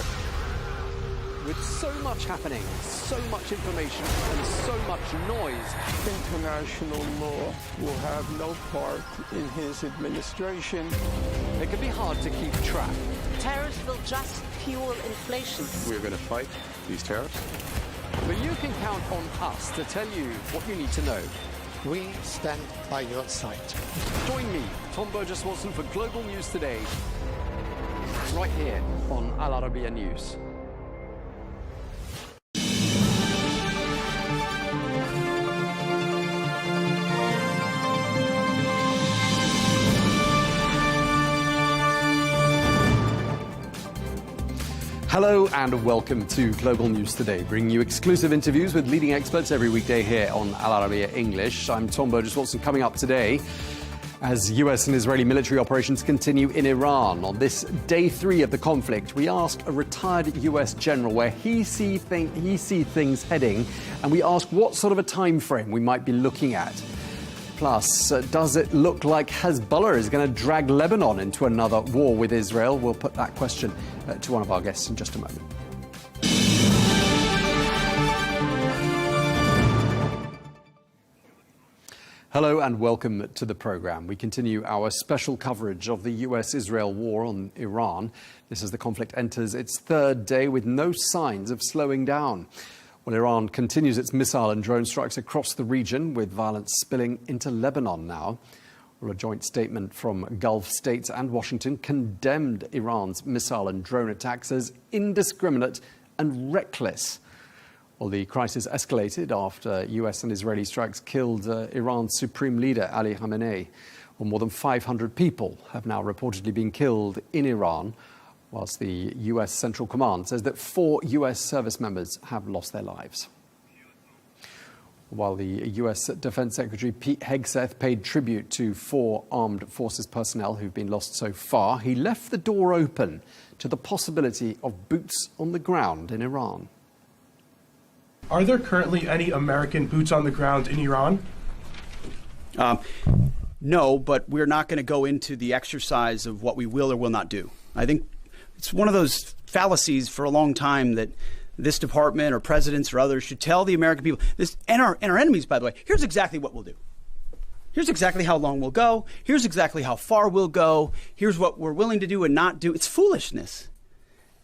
With so much happening, so much information, and so much noise, International law will have no part in his administration. it can be hard to keep track. Tariffs will just fuel inflation. We're going to fight these tariffs. But you can count on us to tell you what you need to know. We stand by your side. Join me, Tom Burges Watson, for Global News Today, right here on Al Arabiya News. Hello and welcome to Global News Today, bringing you exclusive interviews with leading experts every weekday here on Al Arabiya English. I'm Tom Burges Watson. Coming up today, as US and Israeli military operations continue in Iran. On this day 3 of the conflict, we ask a retired US general where he sees things heading, and we ask what sort of a time frame we might be looking at. Plus, does it look like Hezbollah is going to drag Lebanon into another war with Israel? We'll put that question to one of our guests in just a moment. Hello and welcome to the programme. We continue our special coverage of the US-Israel war on Iran. This as the conflict enters its 3rd day with no signs of slowing down. Well, Iran continues its missile and drone strikes across the region, with violence spilling into Lebanon now. Well, a joint statement from Gulf states and Washington condemned Iran's missile and drone attacks as indiscriminate and reckless. Well, the crisis escalated after US and Israeli strikes killed Iran's supreme leader, Ali Khamenei. Well, more than 500 people have now reportedly been killed in Iran, whilst the US Central Command says that 4 US service members have lost their lives. While the US Defense Secretary Pete Hegseth paid tribute to 4 armed forces personnel who've been lost so far, he left the door open to the possibility of boots on the ground in Iran. Are there currently any American boots on the ground in Iran? No, but we're not going to go into the exercise of what we will or will not do. I think it's one of those fallacies for a long time that this department or presidents or others should tell the American people this, and our enemies, by the way, here's exactly what we'll do. Here's exactly how long we'll go. Here's exactly how far we'll go. Here's what we're willing to do and not do. It's foolishness.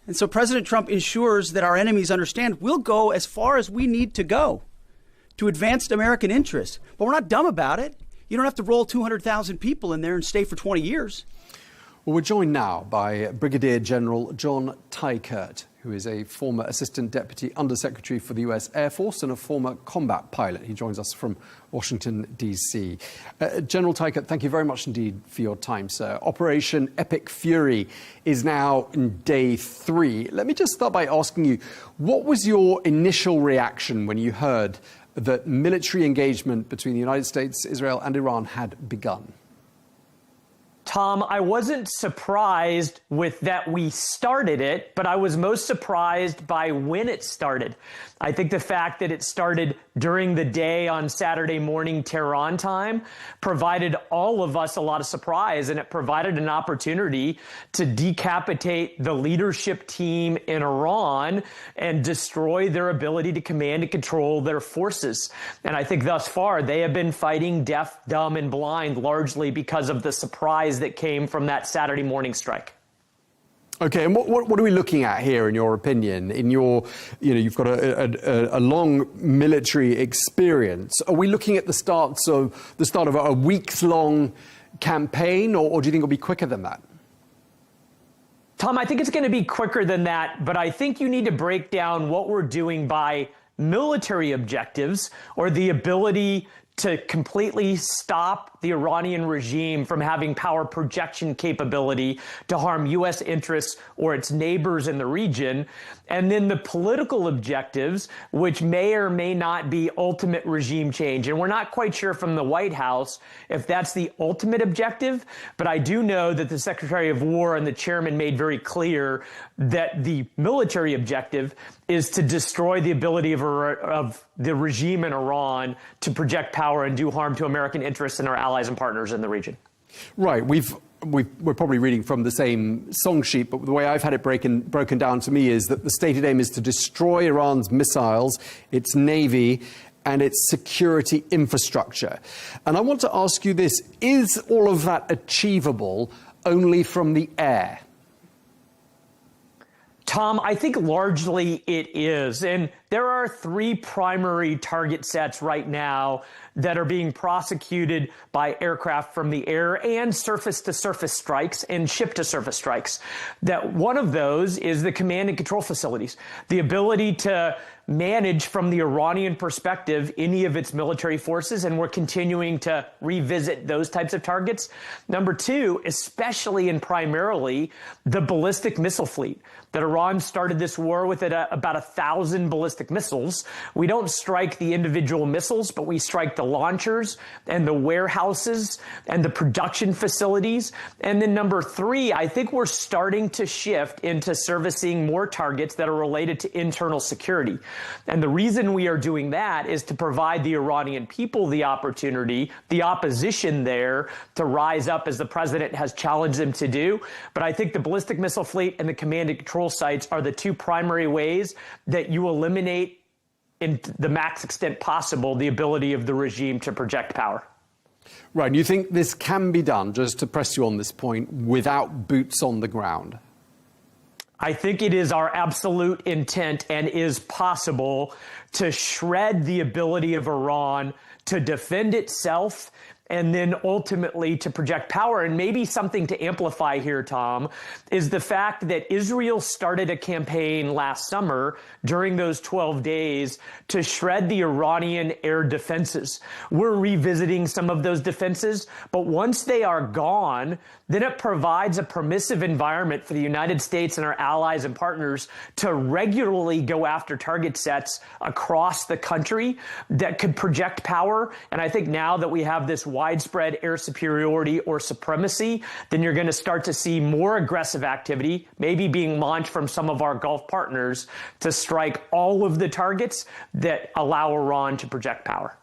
And so President Trump ensures that our enemies understand we'll go as far as we need to go to advance American interests. But we're not dumb about it. You don't have to roll 200,000 people in there and stay for 20 years. Well, we're joined now by Brigadier General John Tykert, who is a former Assistant Deputy Undersecretary for the US Air Force and a former combat pilot. He joins us from Washington, D.C. General Tykert, thank you very much indeed for your time, sir. Operation Epic Fury is now in day 3. Let me just start by asking you, what was your initial reaction when you heard that military engagement between the United States, Israel and Iran had begun? Tom, I wasn't surprised with that we started it, but I was most surprised by when it started. I think the fact that it started during the day on Saturday morning Tehran time provided all of us a lot of surprise, and it provided an opportunity to decapitate the leadership team in Iran and destroy their ability to command and control their forces. And I think thus far they have been fighting deaf, dumb, and blind largely because of the surprise that came from that Saturday morning strike. Okay, and what are we looking at here, in your opinion? In your, you've got a long military experience. Are we looking at the start of a weeks-long campaign, or do you think it'll be quicker than that? Tom, I think it's going to be quicker than that, but I think you need to break down what we're doing by military objectives, or the ability to completely stop the Iranian regime from having power projection capability to harm U.S. interests or its neighbors in the region, and then the political objectives, which may or may not be ultimate regime change. And we're not quite sure from the White House if that's the ultimate objective, but I do know that the Secretary of War and the chairman made very clear that the military objective is to destroy the ability of the regime in Iran to project power and do harm to American interests and our allies and partners in the region. Right. We're probably reading from the same song sheet, but the way I've had it broken down to me is that the stated aim is to destroy Iran's missiles, its navy, and its security infrastructure. And I want to ask you this: is all of that achievable only from the air? Tom, I think largely it is. And there are 3 primary target sets right now that are being prosecuted by aircraft from the air and surface-to-surface strikes and ship-to-surface strikes. That one of those is the command and control facilities, the ability to manage from the Iranian perspective any of its military forces, and we're continuing to revisit those types of targets. Number 2, especially and primarily, the ballistic missile fleet. That Iran started this war with about 1,000 ballistic missiles. We don't strike the individual missiles, but we strike the launchers and the warehouses and the production facilities. And then number 3, I think we're starting to shift into servicing more targets that are related to internal security. And the reason we are doing that is to provide the Iranian people the opportunity, the opposition there, to rise up as the president has challenged them to do. But I think the ballistic missile fleet and the command and control sites are the 2 primary ways that you eliminate, in the max extent possible, the ability of the regime to project power. Right. And you think this can be done, just to press you on this point, without boots on the ground? I think it is our absolute intent and is possible to shred the ability of Iran to defend itself and then ultimately to project power. And maybe something to amplify here, Tom, is the fact that Israel started a campaign last summer during those 12 days to shred the Iranian air defenses. We're revisiting some of those defenses, but once they are gone, then it provides a permissive environment for the United States and our allies and partners to regularly go after target sets across the country that could project power. And I think now that we have this widespread air superiority or supremacy, then you're going to start to see more aggressive activity, maybe being launched from some of our Gulf partners to strike all of the targets that allow Iran to project power.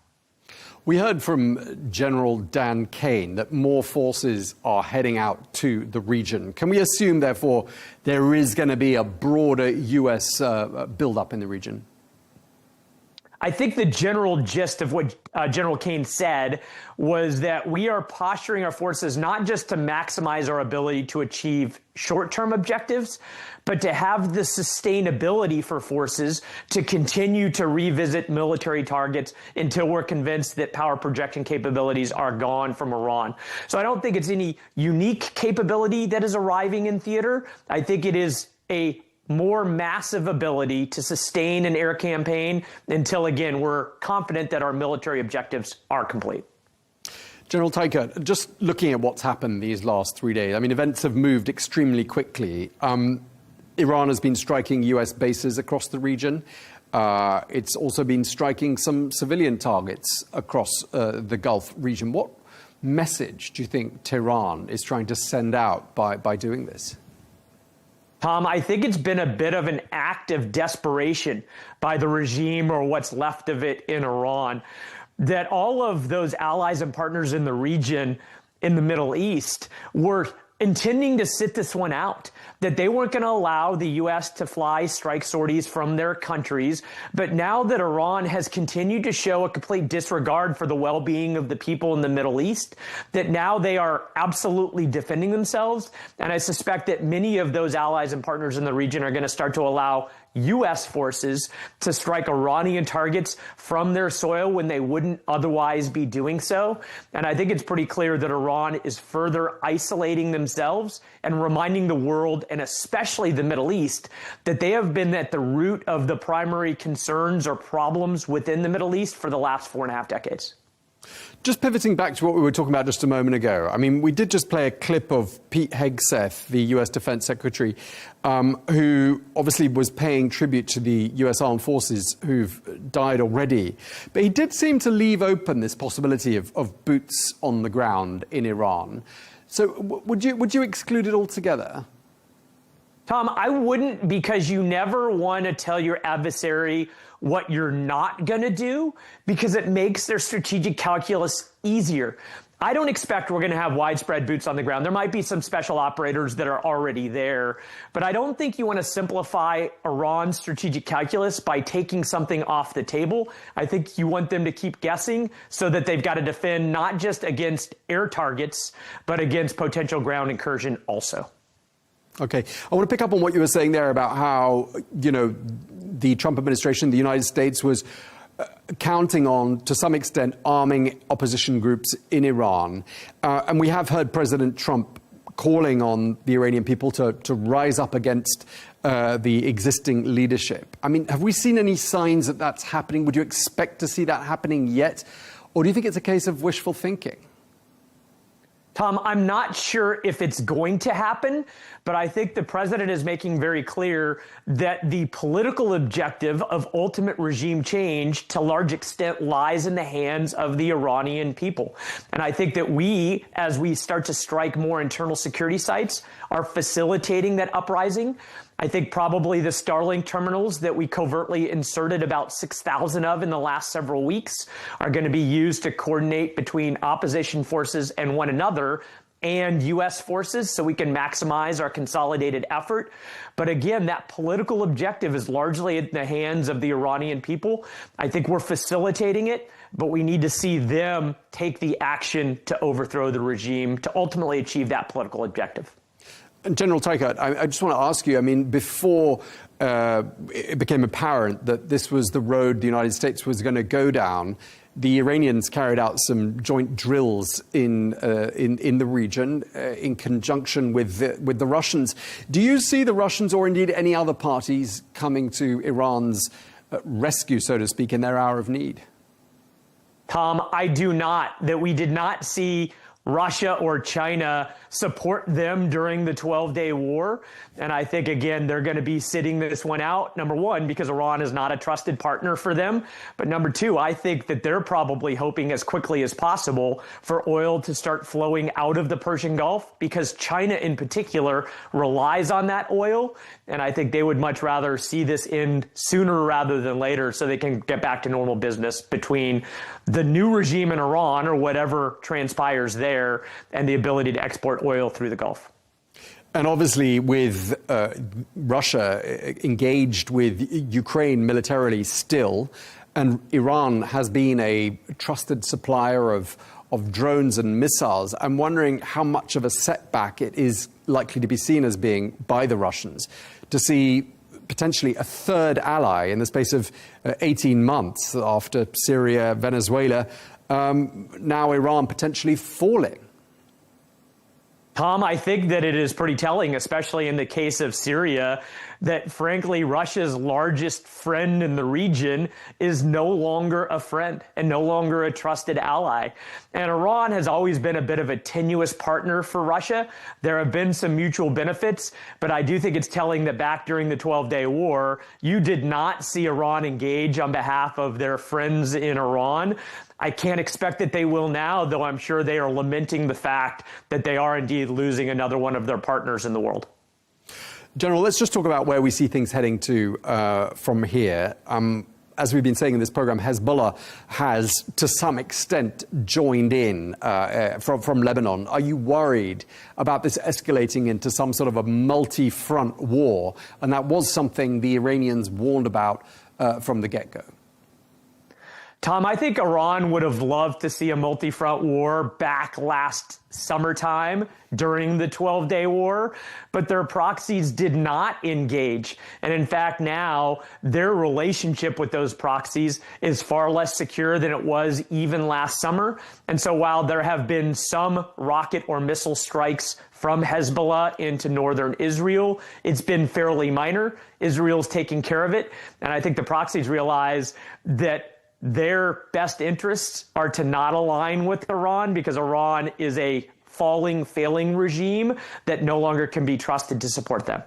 We heard from General Dan Kane that more forces are heading out to the region. Can we assume, therefore, there is going to be a broader U.S. buildup in the region? I think the general gist of what General Kane said was that we are posturing our forces not just to maximize our ability to achieve short-term objectives, but to have the sustainability for forces to continue to revisit military targets until we're convinced that power projection capabilities are gone from Iran. So I don't think it's any unique capability that is arriving in theater. I think it is a more massive ability to sustain an air campaign until, again, we're confident that our military objectives are complete. General Teicher, just looking at what's happened these last 3 days, I mean, events have moved extremely quickly. Iran has been striking U.S. bases across the region. It's also been striking some civilian targets across the Gulf region. What message do you think Tehran is trying to send out by doing this? Tom, I think it's been a bit of an act of desperation by the regime or what's left of it in Iran, that all of those allies and partners in the region in the Middle East were intending to sit this one out, that they weren't going to allow the U.S. to fly strike sorties from their countries. But now that Iran has continued to show a complete disregard for the well-being of the people in the Middle East, that now they are absolutely defending themselves. And I suspect that many of those allies and partners in the region are going to start to allow U.S. forces to strike Iranian targets from their soil when they wouldn't otherwise be doing so. And I think it's pretty clear that Iran is further isolating themselves and reminding the world, and especially the Middle East, that they have been at the root of the primary concerns or problems within the Middle East for the last 4.5 decades. Just pivoting back to what we were talking about just a moment ago. I mean, we did just play a clip of Pete Hegseth, the U.S. Defense Secretary, who obviously was paying tribute to the U.S. Armed Forces who've died already. But he did seem to leave open this possibility of boots on the ground in Iran. So would you exclude it altogether? Tom, I wouldn't, because you never want to tell your adversary what you're not going to do, because it makes their strategic calculus easier. I don't expect we're going to have widespread boots on the ground. There might be some special operators that are already there, but I don't think you want to simplify Iran's strategic calculus by taking something off the table. I think you want them to keep guessing so that they've got to defend not just against air targets, but against potential ground incursion also. Okay. I want to pick up on what you were saying there about how, the Trump administration, the United States, was counting on, to some extent, arming opposition groups in Iran. And we have heard President Trump calling on the Iranian people to rise up against the existing leadership. I mean, have we seen any signs that that's happening? Would you expect to see that happening yet? Or do you think it's a case of wishful thinking? Tom, I'm not sure if it's going to happen, but I think the president is making very clear that the political objective of ultimate regime change to large extent lies in the hands of the Iranian people. And I think that we, as we start to strike more internal security sites, are facilitating that uprising. I think probably the Starlink terminals that we covertly inserted about 6,000 of in the last several weeks are going to be used to coordinate between opposition forces and one another and U.S. forces so we can maximize our consolidated effort. But again, that political objective is largely in the hands of the Iranian people. I think we're facilitating it, but we need to see them take the action to overthrow the regime to ultimately achieve that political objective. General Teichert, I just want to ask you, I mean, before it became apparent that this was the road the United States was going to go down, the Iranians carried out some joint drills in the region in conjunction with the Russians. Do you see the Russians or indeed any other parties coming to Iran's rescue, so to speak, in their hour of need? Tom, I do not. That we did not see Russia or China support them during the 12-day war. And I think, again, they're going to be sitting this one out, number one, because Iran is not a trusted partner for them. But number two, I think that they're probably hoping as quickly as possible for oil to start flowing out of the Persian Gulf, because China in particular relies on that oil. And I think they would much rather see this end sooner rather than later so they can get back to normal business between the new regime in Iran or whatever transpires there and the ability to export oil through the Gulf. And obviously with Russia engaged with Ukraine militarily still, and Iran has been a trusted supplier of drones and missiles, I'm wondering how much of a setback it is likely to be seen as being by the Russians to see potentially a third ally in the space of 18 months after Syria, Venezuela, now Iran potentially falling. Tom, I think that it is pretty telling, especially in the case of Syria, that frankly, Russia's largest friend in the region is no longer a friend and no longer a trusted ally. And Iran has always been a bit of a tenuous partner for Russia. There have been some mutual benefits, but I do think it's telling that back during the 12-day war, you did not see Iran engage on behalf of their friends in Iran. I can't expect that they will now, though I'm sure they are lamenting the fact that they are indeed losing another one of their partners in the world. General, let's just talk about where we see things heading to from here. As we've been saying in this program, Hezbollah has, to some extent, joined in from Lebanon. Are you worried about this escalating into some sort of a multi-front war? And that was something the Iranians warned about from the get-go. Tom, I think Iran would have loved to see a multi-front war back last summertime during the 12-day war, but their proxies did not engage. And in fact, now their relationship with those proxies is far less secure than it was even last summer. And so while there have been some rocket or missile strikes from Hezbollah into northern Israel, it's been fairly minor. Israel's taking care of it. And I think the proxies realize that their best interests are to not align with Iran, because Iran is a failing regime that no longer can be trusted to support them.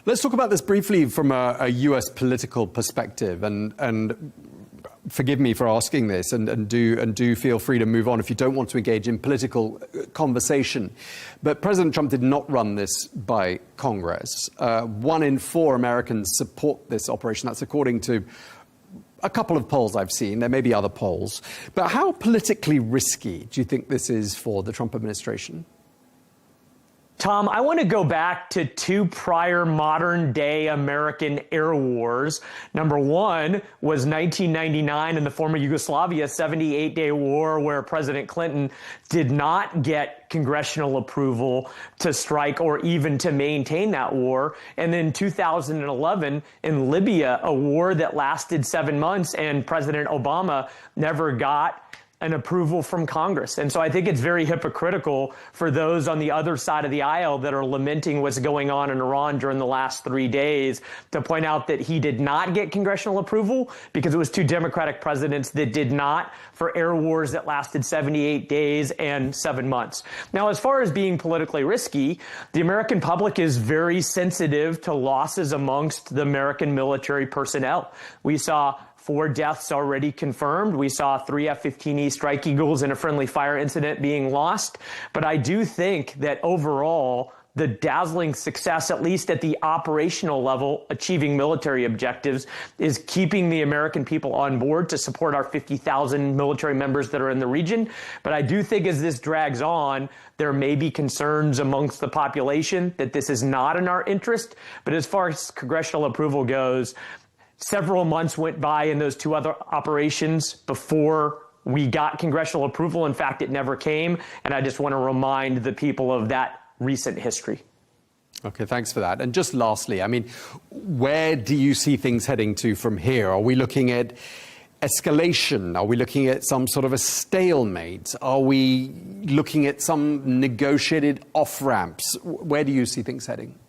Let's talk about this briefly from a U.S. political perspective, and forgive me for asking this, and do feel free to move on if you don't want to engage in political conversation. But President Trump did not run this by Congress. 1 in 4 Americans support this operation. That's according to a couple of polls I've seen. There may be other polls. But how politically risky do you think this is for the Trump administration? Tom, I want to go back to 2 prior modern-day American air wars. Number one was 1999 in the former Yugoslavia 78-day war, where President Clinton did not get congressional approval to strike or even to maintain that war. And then 2011 in Libya, a war that lasted 7 months, and President Obama never got an approval from Congress. And so I think it's very hypocritical for those on the other side of the aisle that are lamenting what's going on in Iran during the last 3 days to point out that he did not get congressional approval because it was 2 Democratic presidents that did not, for air wars that lasted 78 days and 7 months. Now, as far as being politically risky, the American public is very sensitive to losses amongst the American military personnel. We saw 4 deaths already confirmed. We saw 3 F-15E Strike Eagles in a friendly fire incident being lost. But I do think that overall, the dazzling success, at least at the operational level, achieving military objectives, is keeping the American people on board to support our 50,000 military members that are in the region. But I do think as this drags on, there may be concerns amongst the population that this is not in our interest. But as far as congressional approval goes, several months went by in those 2 other operations before we got congressional approval. In fact, it never came. And I just want to remind the people of that recent history. Okay, thanks for that. And just lastly, I mean, where do you see things heading to from here? Are we looking at escalation? Are we looking at some sort of a stalemate? Are we looking at some negotiated off-ramps? Where do you see things heading?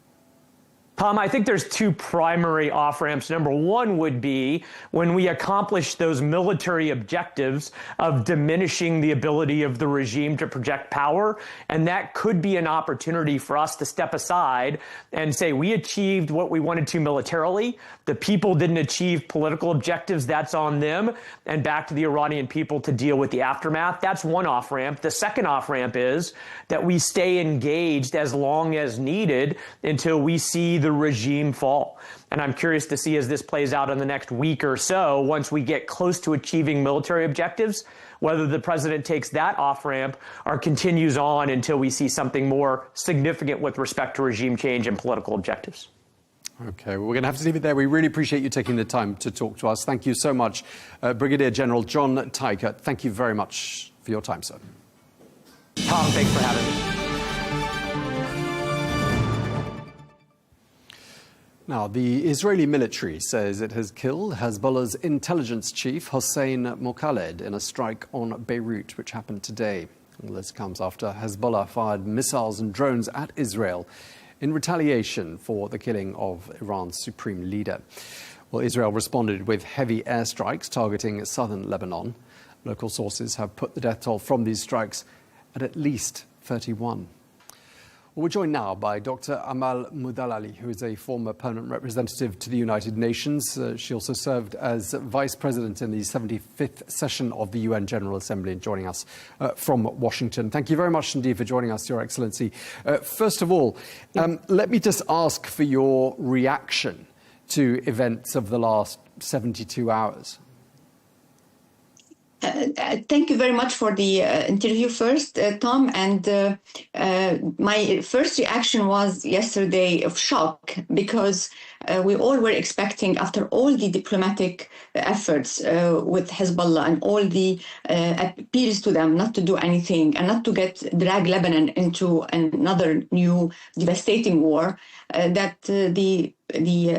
Tom, I think there's two primary off-ramps. Number one would be when we accomplish those military objectives of diminishing the ability of the regime to project power. And that could be an opportunity for us to step aside and say, we achieved what we wanted to militarily. The people didn't achieve political objectives. That's on them. And back to the Iranian people to deal with the aftermath. That's one off-ramp. The second off-ramp is that we stay engaged as long as needed until we see the regime fall. And I'm curious to see as this plays out in the next week or so, once we get close to achieving military objectives, whether the president takes that off-ramp or continues on until we see something more significant with respect to regime change and political objectives. Okay, well, we're going to have to leave it there. We really appreciate you taking the time to talk to us. Thank you so much. Brigadier General John Teichert, thank you very much for your time, sir. Tom, thanks for having me. Now, the Israeli military says it has killed Hezbollah's intelligence chief, Hossein Mokhaled, in a strike on Beirut, which happened today. All this comes after Hezbollah fired missiles and drones at Israel in retaliation for the killing of Iran's supreme leader. Well, Israel responded with heavy airstrikes targeting southern Lebanon. Local sources have put the death toll from these strikes at least 31. Well, we're joined now by Dr. Amal Moudalali, who is a former permanent representative to the United Nations. She also served as vice president in the 75th session of the UN General Assembly, and joining us from Washington. Thank you very much indeed for joining us, Your Excellency. First of all, let me just ask for your reaction to events of the last 72 hours. Thank you very much for the interview first, Tom. And my first reaction was yesterday of shock, because we all were expecting, after all the diplomatic efforts with Hezbollah and all the appeals to them not to do anything and not to drag Lebanon into another new devastating war, that the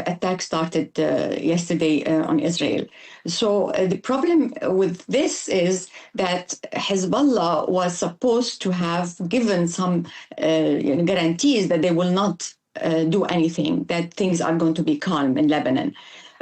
attack started yesterday on Israel. So the problem with this is that Hezbollah was supposed to have given some guarantees that they will not do anything, that things are going to be calm in Lebanon.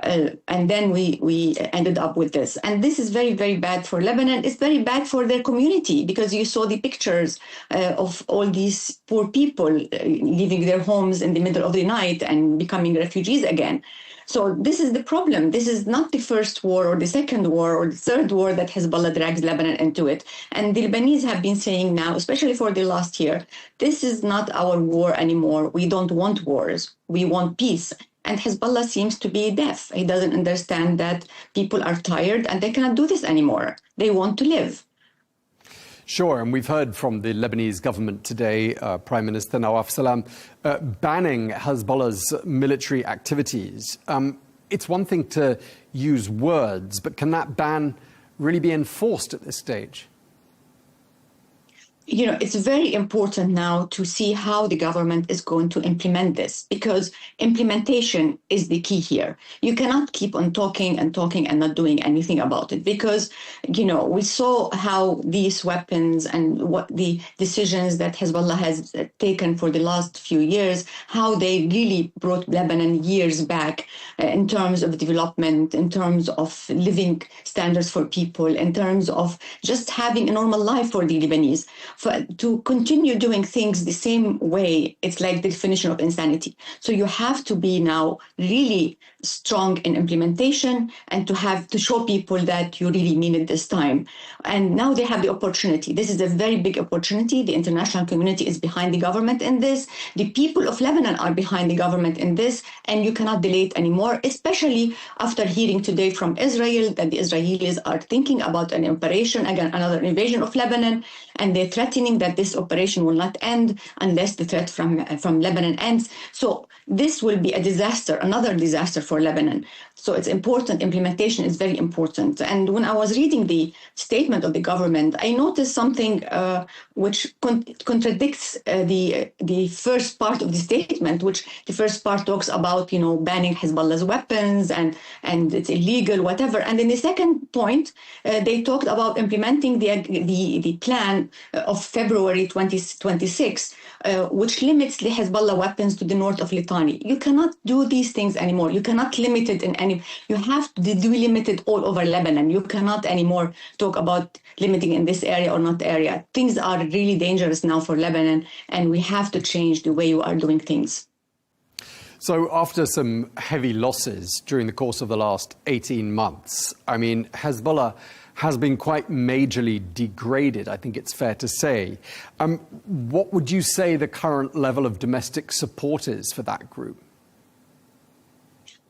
And then we ended up with this. And this is very, very bad for Lebanon. It's very bad for their community, because you saw the pictures of all these poor people leaving their homes in the middle of the night and becoming refugees again. So this is the problem. This is not the first war or the second war or the third war that Hezbollah drags Lebanon into it. And the Lebanese have been saying now, especially for the last year, this is not our war anymore. We don't want wars. We want peace. And Hezbollah seems to be deaf. He doesn't understand that people are tired and they cannot do this anymore. They want to live. Sure, and we've heard from the Lebanese government today, Prime Minister Nawaf Salam, banning Hezbollah's military activities. It's one thing to use words, but can that ban really be enforced at this stage? You know, it's very important now to see how the government is going to implement this, because implementation is the key here. You cannot keep on talking and talking and not doing anything about it, because, you know, we saw how these weapons and what the decisions that Hezbollah has taken for the last few years, how they really brought Lebanon years back in terms of development, in terms of living standards for people, in terms of just having a normal life for the Lebanese. To continue doing things the same way, it's like the definition of insanity. So you have to be now really strong in implementation and to show people that you really mean it this time. And now they have the opportunity. This is a very big opportunity. The international community is behind the government in this. The people of Lebanon are behind the government in this, and you cannot delay it anymore, especially after hearing today from Israel that the Israelis are thinking about an operation, again, another invasion of Lebanon, and they threaten threatening that this operation will not end unless the threat from Lebanon ends. So this will be a disaster, another disaster for Lebanon. So it's important. Implementation is very important. And when I was reading the statement of the government, I noticed something which contradicts the first part of the statement, which the first part talks about, banning Hezbollah's weapons and it's illegal, whatever. And in the second point, they talked about implementing the plan of February 2026, which limits the Hezbollah weapons to the north of Litani. You cannot do these things anymore. You cannot limit it in any. You have to delimit it all over Lebanon. You cannot anymore talk about limiting in this area or not area. Things are really dangerous now for Lebanon, and we have to change the way you are doing things. So after some heavy losses during the course of the last 18 months, I mean, Hezbollah has been quite majorly degraded, I think it's fair to say. What would you say the current level of domestic support is for that group?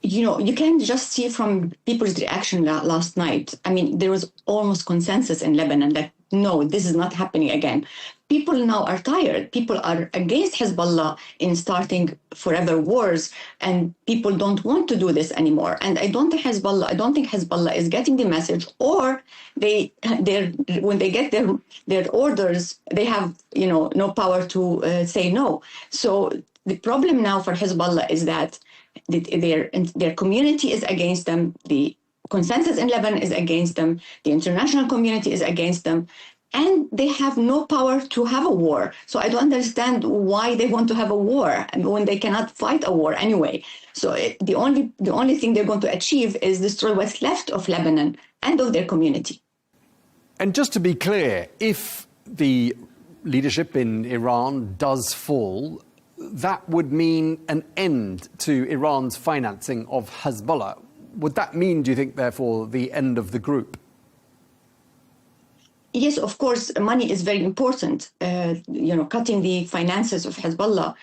You can just see from people's reaction last night. I mean, there was almost consensus in Lebanon that, no, this is not happening again. People now are tired. People are against Hezbollah in starting forever wars, and people don't want to do this anymore. And I don't think Hezbollah is getting the message, or when they get their orders, they have no power to say no. So the problem now for Hezbollah is that their community is against them. The consensus in Lebanon is against them. The international community is against them. And they have no power to have a war. So I don't understand why they want to have a war when they cannot fight a war anyway. So the only thing they're going to achieve is destroy what's left of Lebanon and of their community. And just to be clear, if the leadership in Iran does fall, that would mean an end to Iran's financing of Hezbollah. Would that mean, do you think, therefore, the end of the group? Yes, of course, money is very important. Cutting the finances of Hezbollah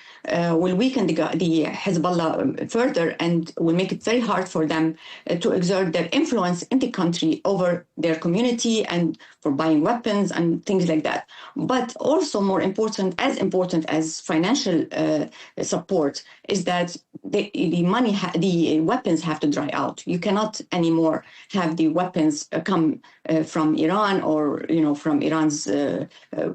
will weaken the Hezbollah further and will make it very hard for them to exert their influence in the country over their community and for buying weapons and things like that. But also more important as financial support is that the weapons have to dry out. You cannot anymore have the weapons come from Iran or from Iran's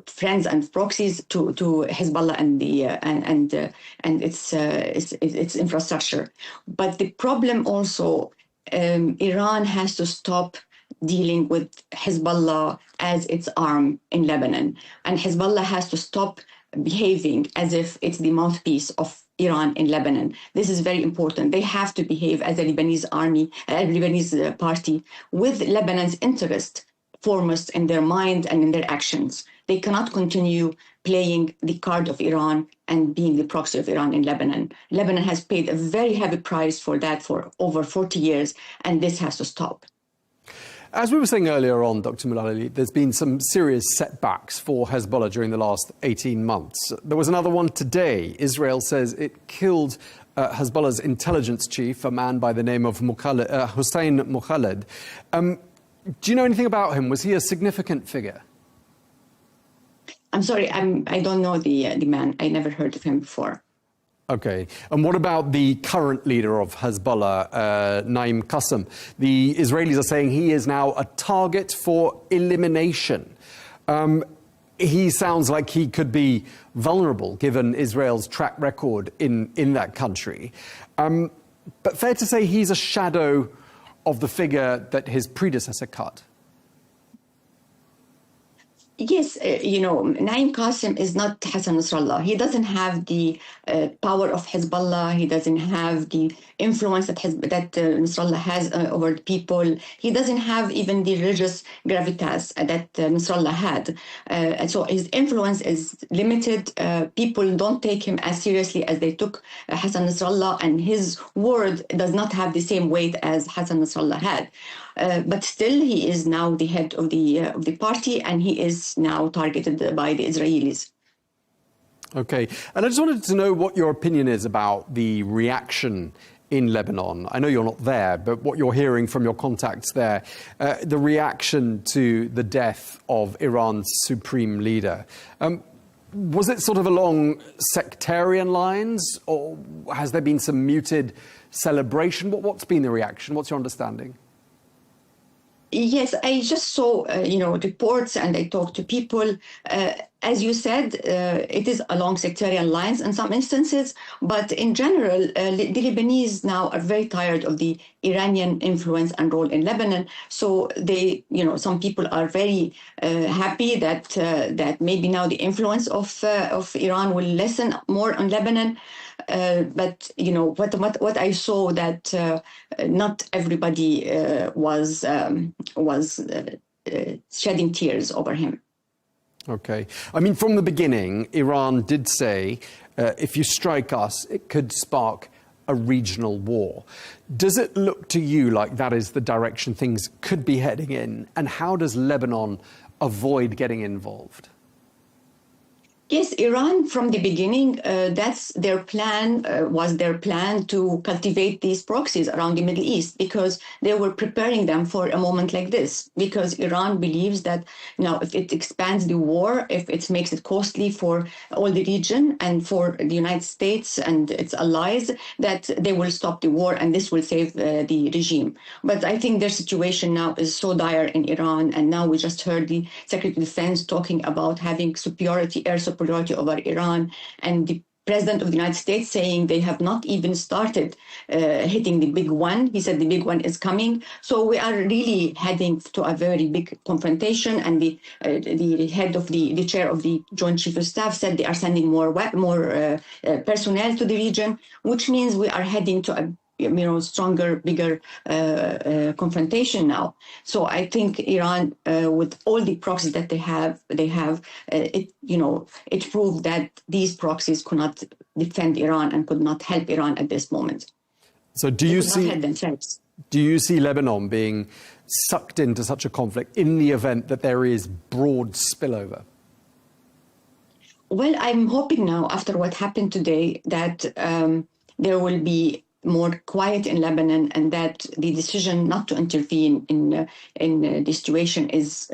friends and proxies to Hezbollah and its infrastructure. But the problem also, Iran has to stop dealing with Hezbollah as its arm in Lebanon, and Hezbollah has to stop behaving as if it's the mouthpiece of Iran in Lebanon. This is very important. They have to behave as a Lebanese army, a Lebanese party with Lebanon's interest foremost in their mind and in their actions. They cannot continue playing the card of Iran and being the proxy of Iran in Lebanon. Lebanon has paid a very heavy price for that for over 40 years, and this has to stop. As we were saying earlier on, Dr. Mulalali, there's been some serious setbacks for Hezbollah during the last 18 months. There was another one today. Israel says it killed Hezbollah's intelligence chief, a man by the name of Hussein Mukhaled. Do you know anything about him? Was he a significant figure? I'm sorry, I don't know the man. I never heard of him before. Okay. And what about the current leader of Hezbollah, Naim Qassem? The Israelis are saying he is now a target for elimination. He sounds like he could be vulnerable given Israel's track record in that country. But fair to say he's a shadow of the figure that his predecessor cut. Yes, Naim Qassem is not Hassan Nasrallah. He doesn't have the power of Hezbollah. He doesn't have the influence that Nasrallah has over people. He doesn't have even the religious gravitas that Nasrallah had. And so his influence is limited. People don't take him as seriously as they took Hassan Nasrallah, and his word does not have the same weight as Hassan Nasrallah had. But still, he is now the head of the party, and he is now targeted by the Israelis. Okay. And I just wanted to know what your opinion is about the reaction in Lebanon. I know you're not there, but what you're hearing from your contacts there, the reaction to the death of Iran's supreme leader. Was it sort of along sectarian lines, or has there been some muted celebration? What's been the reaction? What's your understanding? Yes, I just saw, reports, and I talked to people. As you said, it is along sectarian lines in some instances, but in general, the Lebanese now are very tired of the Iranian influence and role in Lebanon. So they, some people are very happy that maybe now the influence of Iran will lessen more on Lebanon. But what I saw, that not everybody was shedding tears over him. Okay. I mean, from the beginning, Iran did say, if you strike us, it could spark a regional war. Does it look to you like that is the direction things could be heading in? And how does Lebanon avoid getting involved? Yes, Iran from the beginning, that's their plan, was their plan to cultivate these proxies around the Middle East, because they were preparing them for a moment like this. Because Iran believes that now if it expands the war, if it makes it costly for all the region and for the United States and its allies, that they will stop the war and this will save the regime. But I think their situation now is so dire in Iran. And now we just heard the Secretary of Defense talking about having superiority, air superiority over Iran, and the President of the United States saying they have not even started hitting the big one. He said the big one is coming. So we are really heading to a very big confrontation. And the head of the chair of the Joint Chief of Staff said they are sending more personnel to the region, which means we are heading to a stronger, bigger confrontation now. So I think Iran, with all the proxies that they have, it proved that these proxies could not defend Iran and could not help Iran at this moment. So do you see Lebanon being sucked into such a conflict in the event that there is broad spillover? Well, I'm hoping now, after what happened today, that there will be more quiet in Lebanon, and that the decision not to intervene in the situation is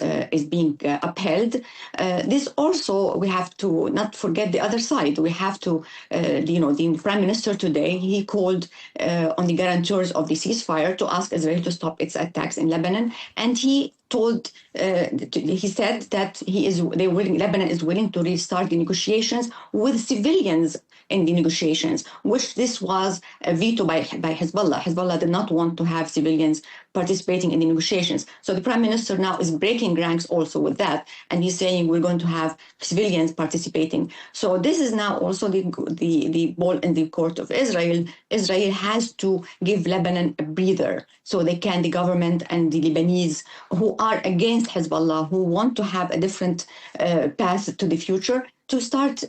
being upheld. This also, we have to not forget the other side. We have to, the Prime Minister today, he called on the guarantors of the ceasefire to ask Israel to stop its attacks in Lebanon, and he said that Lebanon is willing to restart the negotiations with civilians in the negotiations, which this was a veto by Hezbollah. Hezbollah did not want to have civilians participating in the negotiations. So the Prime Minister now is breaking ranks also with that, and he's saying we're going to have civilians participating. So this is now also the ball in the court of Israel. Israel has to give Lebanon a breather, so the government and the Lebanese who are against Hezbollah, who want to have a different path to the future, to start,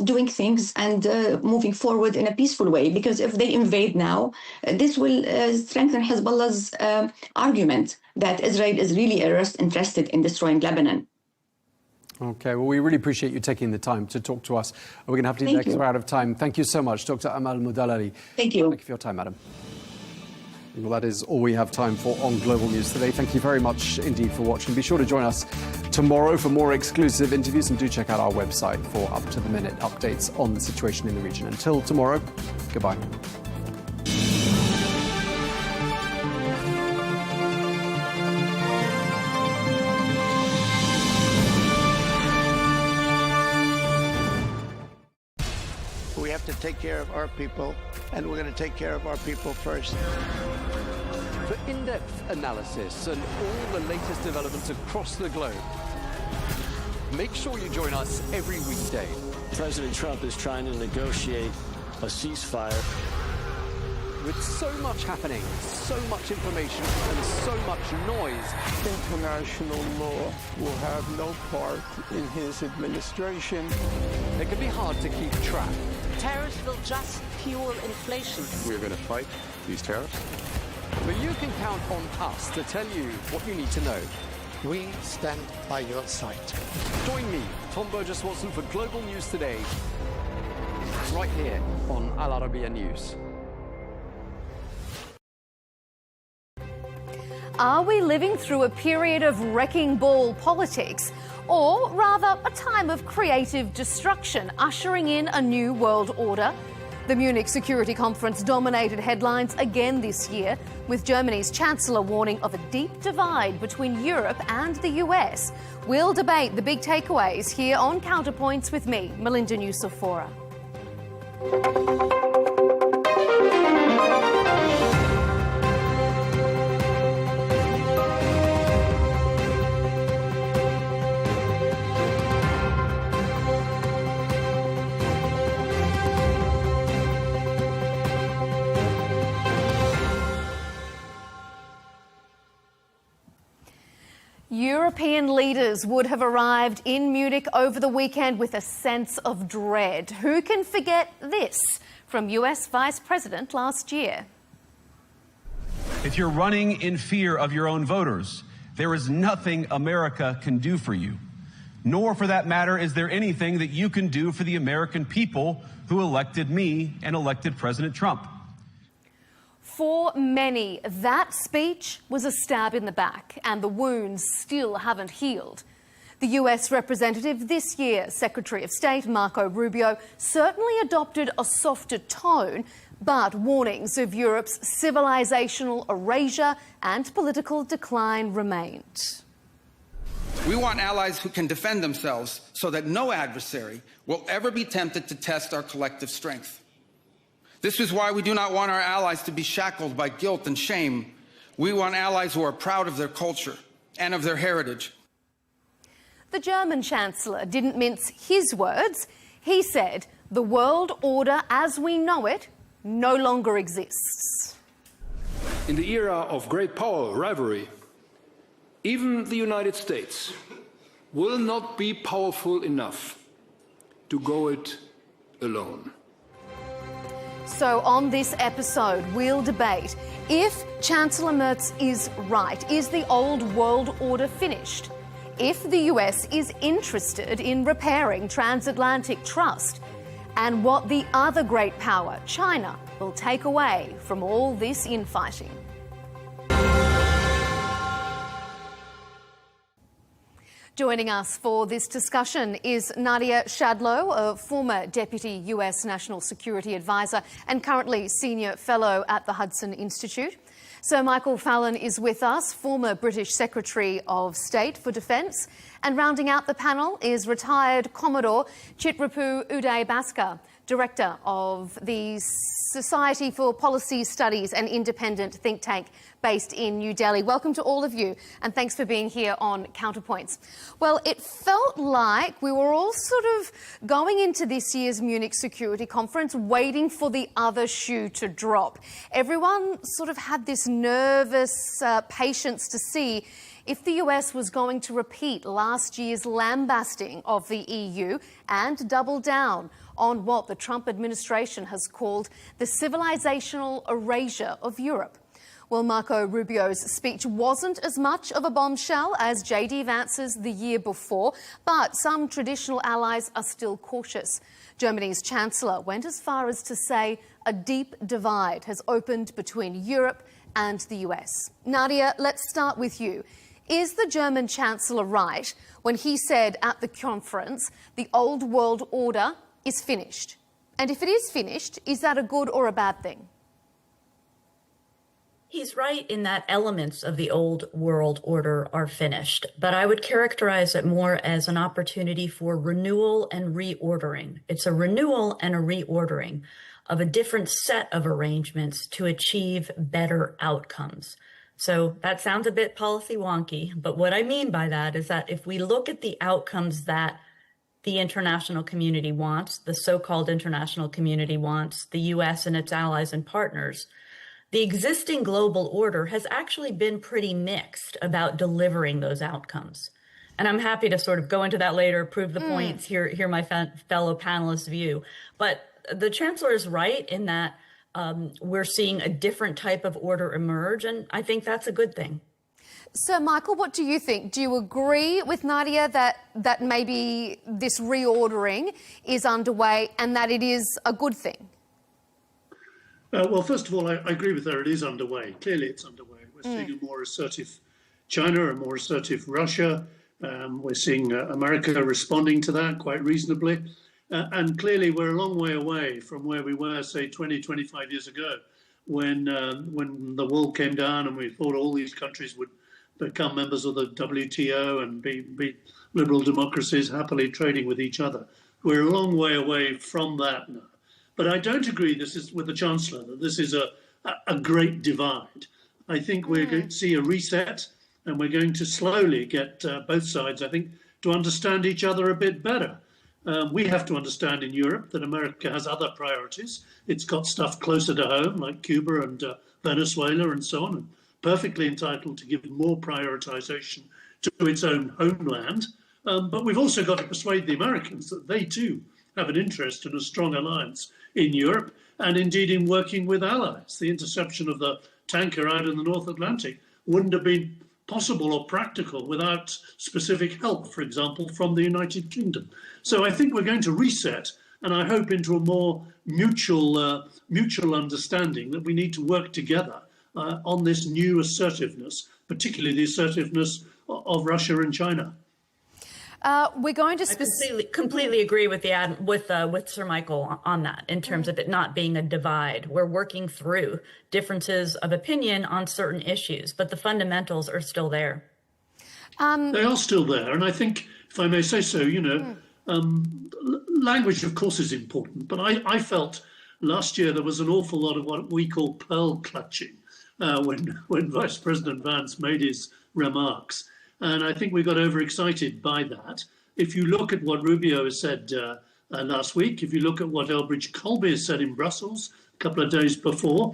doing things and moving forward in a peaceful way. Because if they invade now, this will strengthen Hezbollah's argument that Israel is really interested in destroying Lebanon. Okay, well, we really appreciate you taking the time to talk to us. We're going to have to next, we're out of time. Thank you so much, Dr. Amal Mudalali. Thank you. Thank you for your time, madam. Well, that is all we have time for on Global News today. Thank you very much indeed for watching. Be sure to join us tomorrow for more exclusive interviews, and do check out our website for up-to-the-minute updates on the situation in the region. Until tomorrow, goodbye. We have to take care of our people, and we're going to take care of our people first. For in-depth analysis and all the latest developments across the globe, make sure you join us every weekday. President Trump is trying to negotiate a ceasefire. With so much happening, so much information, and so much noise, International law will have no part in his administration. It can be hard to keep track. Tariffs will just fuel inflation. We're going to fight these tariffs. But you can count on us to tell you what you need to know. We stand by your side. Join me, Tom Burges Watson, for Global News Today, right here on Al Arabiya News. Are we living through a period of wrecking ball politics, or rather a time of creative destruction, ushering in a new world order? The Munich Security Conference dominated headlines again this year, with Germany's Chancellor warning of a deep divide between Europe and the US. We'll debate the big takeaways here on Counterpoints with me, Melinda Nucifora. European leaders would have arrived in Munich over the weekend with a sense of dread. Who can forget this from US Vice President last year? If you're running in fear of your own voters, there is nothing America can do for you. Nor, for that matter, is there anything that you can do for the American people who elected me and elected President Trump. For many, that speech was a stab in the back, and the wounds still haven't healed. The US representative this year, Secretary of State Marco Rubio, certainly adopted a softer tone, but warnings of Europe's civilizational erasure and political decline remained. We want allies who can defend themselves so that no adversary will ever be tempted to test our collective strength. This is why we do not want our allies to be shackled by guilt and shame. We want allies who are proud of their culture and of their heritage. The German Chancellor didn't mince his words. He said, the world order as we know it no longer exists. In the era of great power rivalry, even the United States will not be powerful enough to go it alone. So on this episode, we'll debate if Chancellor Merz is right. Is the old world order finished? If the US is interested in repairing transatlantic trust, and what the other great power, China, will take away from all this infighting. Joining us for this discussion is Nadia Shadlow, a former Deputy US National Security Advisor and currently Senior Fellow at the Hudson Institute. Sir Michael Fallon is with us, former British Secretary of State for Defence. And rounding out the panel is retired Commodore Chitrapu Uday Bhaskar, Director of the Society for Policy Studies, an independent think tank based in New Delhi. Welcome to all of you, and thanks for being here on Counterpoints. Well, it felt like we were all sort of going into this year's Munich Security Conference waiting for the other shoe to drop. Everyone sort of had this nervous patience to see if the US was going to repeat last year's lambasting of the EU and double down on what the Trump administration has called the civilizational erasure of Europe. Well, Marco Rubio's speech wasn't as much of a bombshell as J.D. Vance's the year before, but some traditional allies are still cautious. Germany's Chancellor went as far as to say a deep divide has opened between Europe and the US. Nadia, let's start with you. Is the German Chancellor right when he said at the conference the old world order is finished? And if it is finished, is that a good or a bad thing? He's right in that elements of the old world order are finished, but I would characterize it more as an opportunity for renewal and reordering. It's a renewal and a reordering of a different set of arrangements to achieve better outcomes. So that sounds a bit policy wonky, but what I mean by that is that if we look at the outcomes that the international community wants, the so-called international community wants, the US and its allies and partners, the existing global order has actually been pretty mixed about delivering those outcomes. And I'm happy to sort of go into that later, prove the points, hear my fellow panelists' view. But the Chancellor is right in that we're seeing a different type of order emerge, and I think that's a good thing. Sir Michael, what do you think? Do you agree with Nadia that maybe this reordering is underway and that it is a good thing? Well, first of all, I agree with her. It is underway. Clearly, it's underway. We're seeing a more assertive China, a more assertive Russia. We're seeing America responding to that quite reasonably. And clearly, we're a long way away from where we were, say, 20, 25 years ago, when the wall came down and we thought all these countries would become members of the WTO and be liberal democracies happily trading with each other. We're a long way away from that now. But I don't agree with the Chancellor that this is a great divide. I think we're going to see a reset, and we're going to slowly get both sides, I think, to understand each other a bit better. We have to understand in Europe that America has other priorities. It's got stuff closer to home, like Cuba and Venezuela and so on, and perfectly entitled to give more prioritization to its own homeland. But we've also got to persuade the Americans that they too have an interest in a strong alliance in Europe, and indeed in working with allies. The interception of the tanker out in the North Atlantic wouldn't have been possible or practical without specific help, for example, from the United Kingdom. So I think we're going to reset, and I hope into a more mutual understanding that we need to work together on this new assertiveness, particularly the assertiveness of Russia and China. We're going to completely agree with with Sir Michael on that, in terms of it not being a divide. We're working through differences of opinion on certain issues, but the fundamentals are still there. They are still there, and I think, if I may say so, language, of course, is important. But I felt last year there was an awful lot of what we call pearl clutching when Vice President Vance made his remarks. And I think we got overexcited by that. If you look at what Rubio has said last week, if you look at what Elbridge Colby has said in Brussels a couple of days before,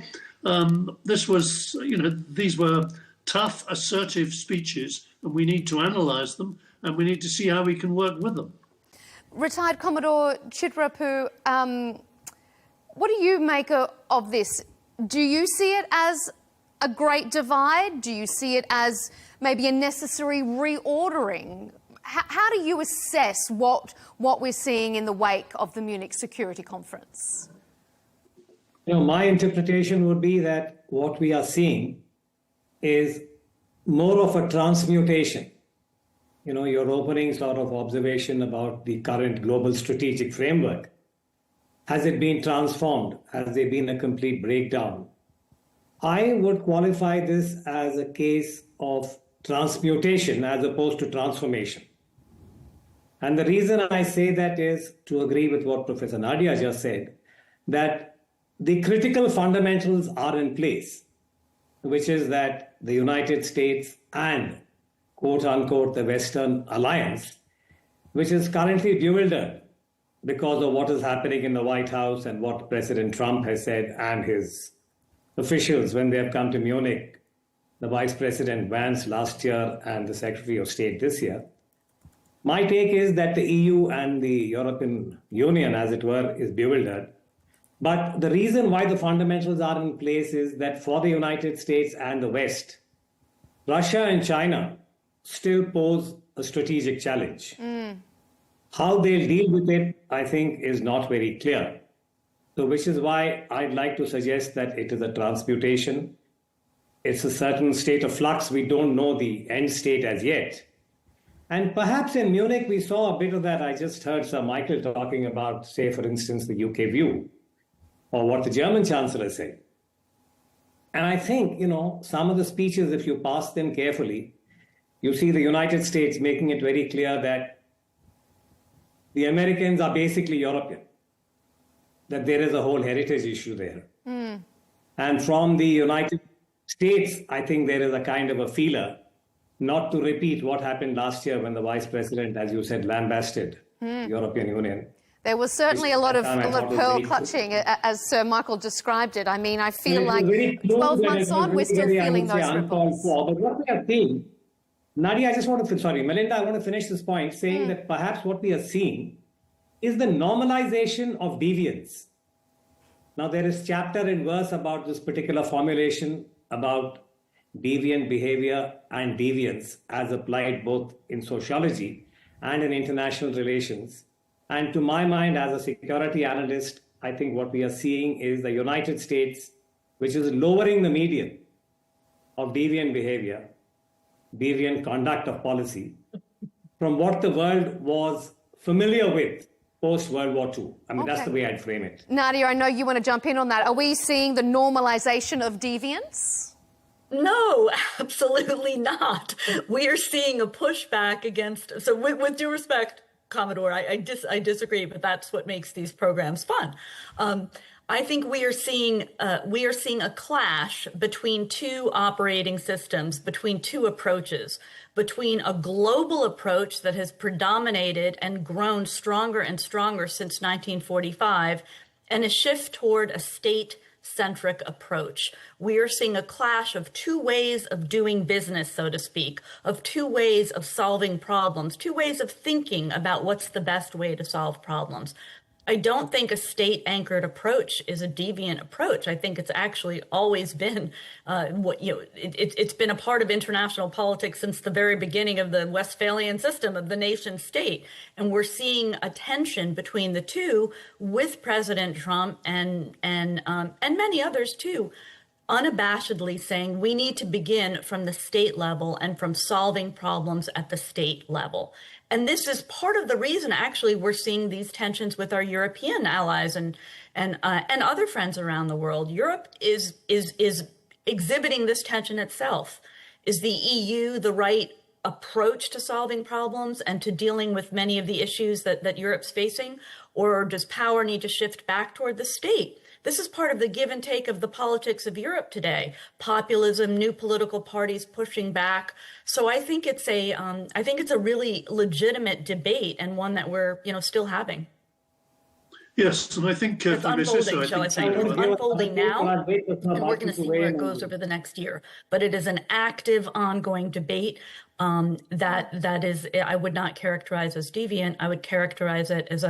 these were tough, assertive speeches, and we need to analyse them, and we need to see how we can work with them. Retired Commodore Chitrapu, what do you make of this? Do you see it as a great divide? Do you see it as maybe a necessary reordering? How do you assess what we're seeing in the wake of the Munich Security Conference? My interpretation would be that what we are seeing is more of a transmutation. Your opening sort of observation about the current global strategic framework. Has it been transformed? Has there been a complete breakdown? I would qualify this as a case of transmutation as opposed to transformation. And the reason I say that is to agree with what Professor Nadia just said, that the critical fundamentals are in place, which is that the United States and, quote unquote, the Western alliance, which is currently bewildered because of what is happening in the White House and what President Trump has said and his officials when they have come to Munich, the Vice President Vance last year and the Secretary of State this year. My take is that the EU and the European Union, as it were, is bewildered. But the reason why the fundamentals are in place is that for the United States and the West, Russia and China still pose a strategic challenge. How they'll deal with it, I think, is not very clear. So which is why I'd like to suggest that it is a transmutation. It's a certain state of flux. We don't know the end state as yet. And perhaps in Munich, we saw a bit of that. I just heard Sir Michael talking about, say, for instance, the UK view, or what the German Chancellor said. And I think, some of the speeches, if you pass them carefully, you see the United States making it very clear that the Americans are basically European, that there is a whole heritage issue there. And from the United States, I think there is a kind of a feeler not to repeat what happened last year when the Vice President, as you said, lambasted the European Union. There was certainly a lot of pearl clutching, as Sir Michael described it. I mean, I feel like 12 months on, we're still feeling those ripples. But what we are seeing, Nadia, Melinda, I want to finish this point saying that perhaps what we are seeing is the normalization of deviance. Now, there is chapter and verse about this particular formulation about deviant behavior and deviance as applied both in sociology and in international relations. And to my mind, as a security analyst, I think what we are seeing is the United States, which is lowering the median of deviant behavior, deviant conduct of policy, from what the world was familiar with post-World War II. I mean, that's the way I'd frame it. Nadia, I know you want to jump in on that. Are we seeing the normalization of deviance? No, absolutely not. We are seeing a pushback against, so with due respect, Commodore, I disagree, but that's what makes these programs fun. I think we are seeing a clash between two operating systems, between two approaches, between a global approach that has predominated and grown stronger and stronger since 1945, and a shift toward a state-centric approach. We are seeing a clash of two ways of doing business, so to speak, of two ways of solving problems, two ways of thinking about what's the best way to solve problems. I don't think a state-anchored approach is a deviant approach. I think it's actually always been it's been a part of international politics since the very beginning of the Westphalian system of the nation state. And we're seeing a tension between the two with President Trump and many others too, unabashedly saying we need to begin from the state level and from solving problems at the state level. And this is part of the reason, actually, we're seeing these tensions with our European allies and other friends around the world. Europe is exhibiting this tension itself. Is the EU the right approach to solving problems and to dealing with many of the issues that Europe's facing? Or does power need to shift back toward the state? This is part of the give and take of the politics of Europe today. Populism, new political parties pushing back. So I think it's a really legitimate debate and one that we're still having. Yes, and I think it's unfolding, shall I say? It's unfolding now, and we're going to see where it goes over the next year. But it is an active, ongoing debate that is. I would not characterize as deviant. I would characterize it as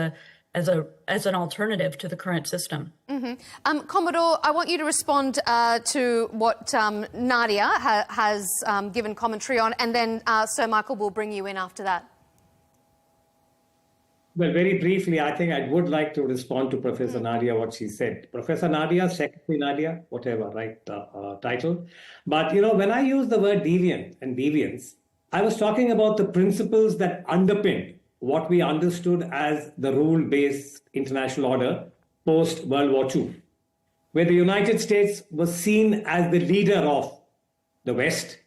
an alternative to the current system. Mm-hmm. Commodore, I want you to respond to what Nadia has given commentary on, and then Sir Michael will bring you in after that. Well, very briefly, I think I would like to respond to Professor Nadia, what she said. Professor Nadia, Secretary Nadia, whatever, right, title. But, when I use the word deviant and deviance, I was talking about the principles that underpin what we understood as the rule-based international order post-World War II, where the United States was seen as the leader of the West,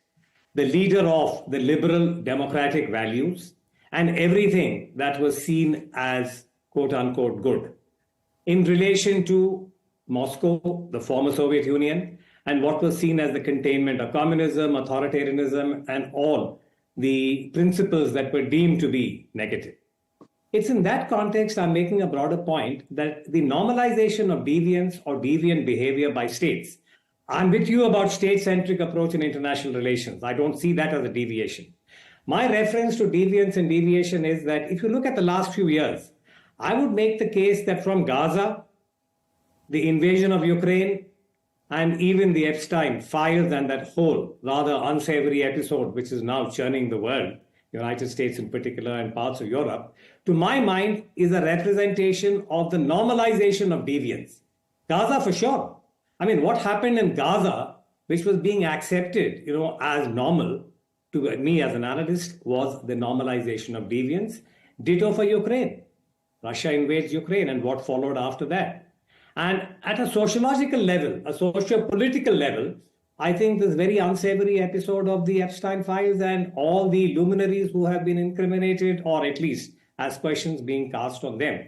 the leader of the liberal democratic values, and everything that was seen as quote-unquote good in relation to Moscow, the former Soviet Union, and what was seen as the containment of communism, authoritarianism, and all the principles that were deemed to be negative. It's in that context I'm making a broader point that the normalization of deviance or deviant behavior by states. I'm with you about state-centric approach in international relations. I don't see that as a deviation. My reference to deviance and deviation is that if you look at the last few years, I would make the case that from Gaza, the invasion of Ukraine, and even the Epstein files and that whole rather unsavory episode, which is now churning the world, United States in particular and parts of Europe, to my mind is a representation of the normalization of deviance. Gaza for sure. I mean, what happened in Gaza, which was being accepted, as normal to me as an analyst, was the normalization of deviance. Ditto for Ukraine. Russia invades Ukraine and what followed after that. And at a sociological level, a socio-political level, I think this very unsavory episode of the Epstein files and all the luminaries who have been incriminated, or at least as questions being cast on them,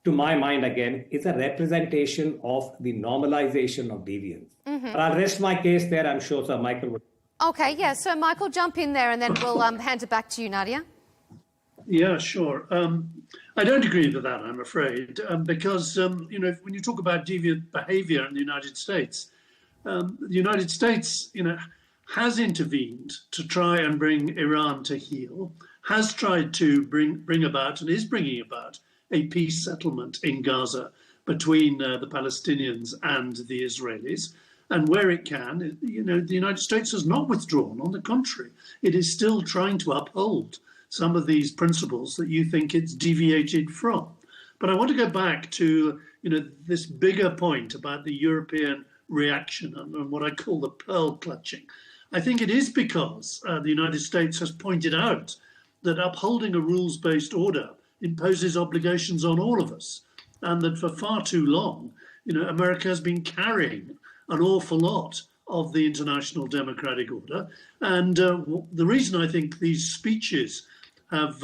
to my mind, again, is a representation of the normalization of deviance. Mm-hmm. But I'll rest my case there. I'm sure Sir Michael would. Okay, yeah, so Michael, jump in there and then we'll hand it back to you, Nadia. Yeah, sure. I don't agree with that, I'm afraid, because, when you talk about deviant behavior in the United States, has intervened to try and bring Iran to heel, has tried to bring about and is bringing about a peace settlement in Gaza between the Palestinians and the Israelis. And where it can, the United States has not withdrawn. On the contrary, it is still trying to uphold some of these principles that you think it's deviated from. But I want to go back to, this bigger point about the European reaction and what I call the pearl clutching. I think it is because the United States has pointed out that upholding a rules-based order imposes obligations on all of us, and that for far too long, America has been carrying an awful lot of the international democratic order. And the reason I think these speeches have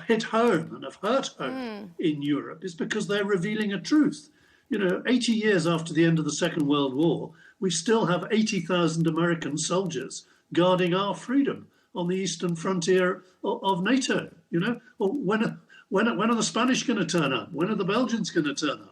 hit home and have hurt home in Europe is because they're revealing a truth. 80 years after the end of the Second World War, we still have 80,000 American soldiers guarding our freedom on the eastern frontier of NATO. Well, when are the Spanish going to turn up? When are the Belgians going to turn up?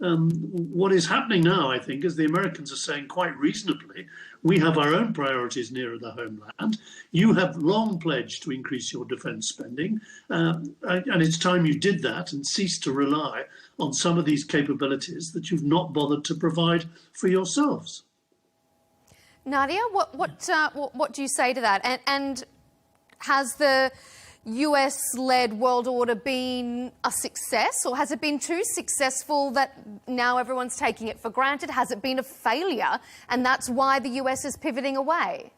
What is happening now, I think, is the Americans are saying quite reasonably, we have our own priorities nearer the homeland. You have long pledged to increase your defence spending, and it's time you did that and ceased to rely on some of these capabilities that you've not bothered to provide for yourselves. Nadia, what do you say to that? And has the US-led world order been a success, or has it been too successful that now everyone's taking it for granted? Has it been a failure, and that's why the US is pivoting away?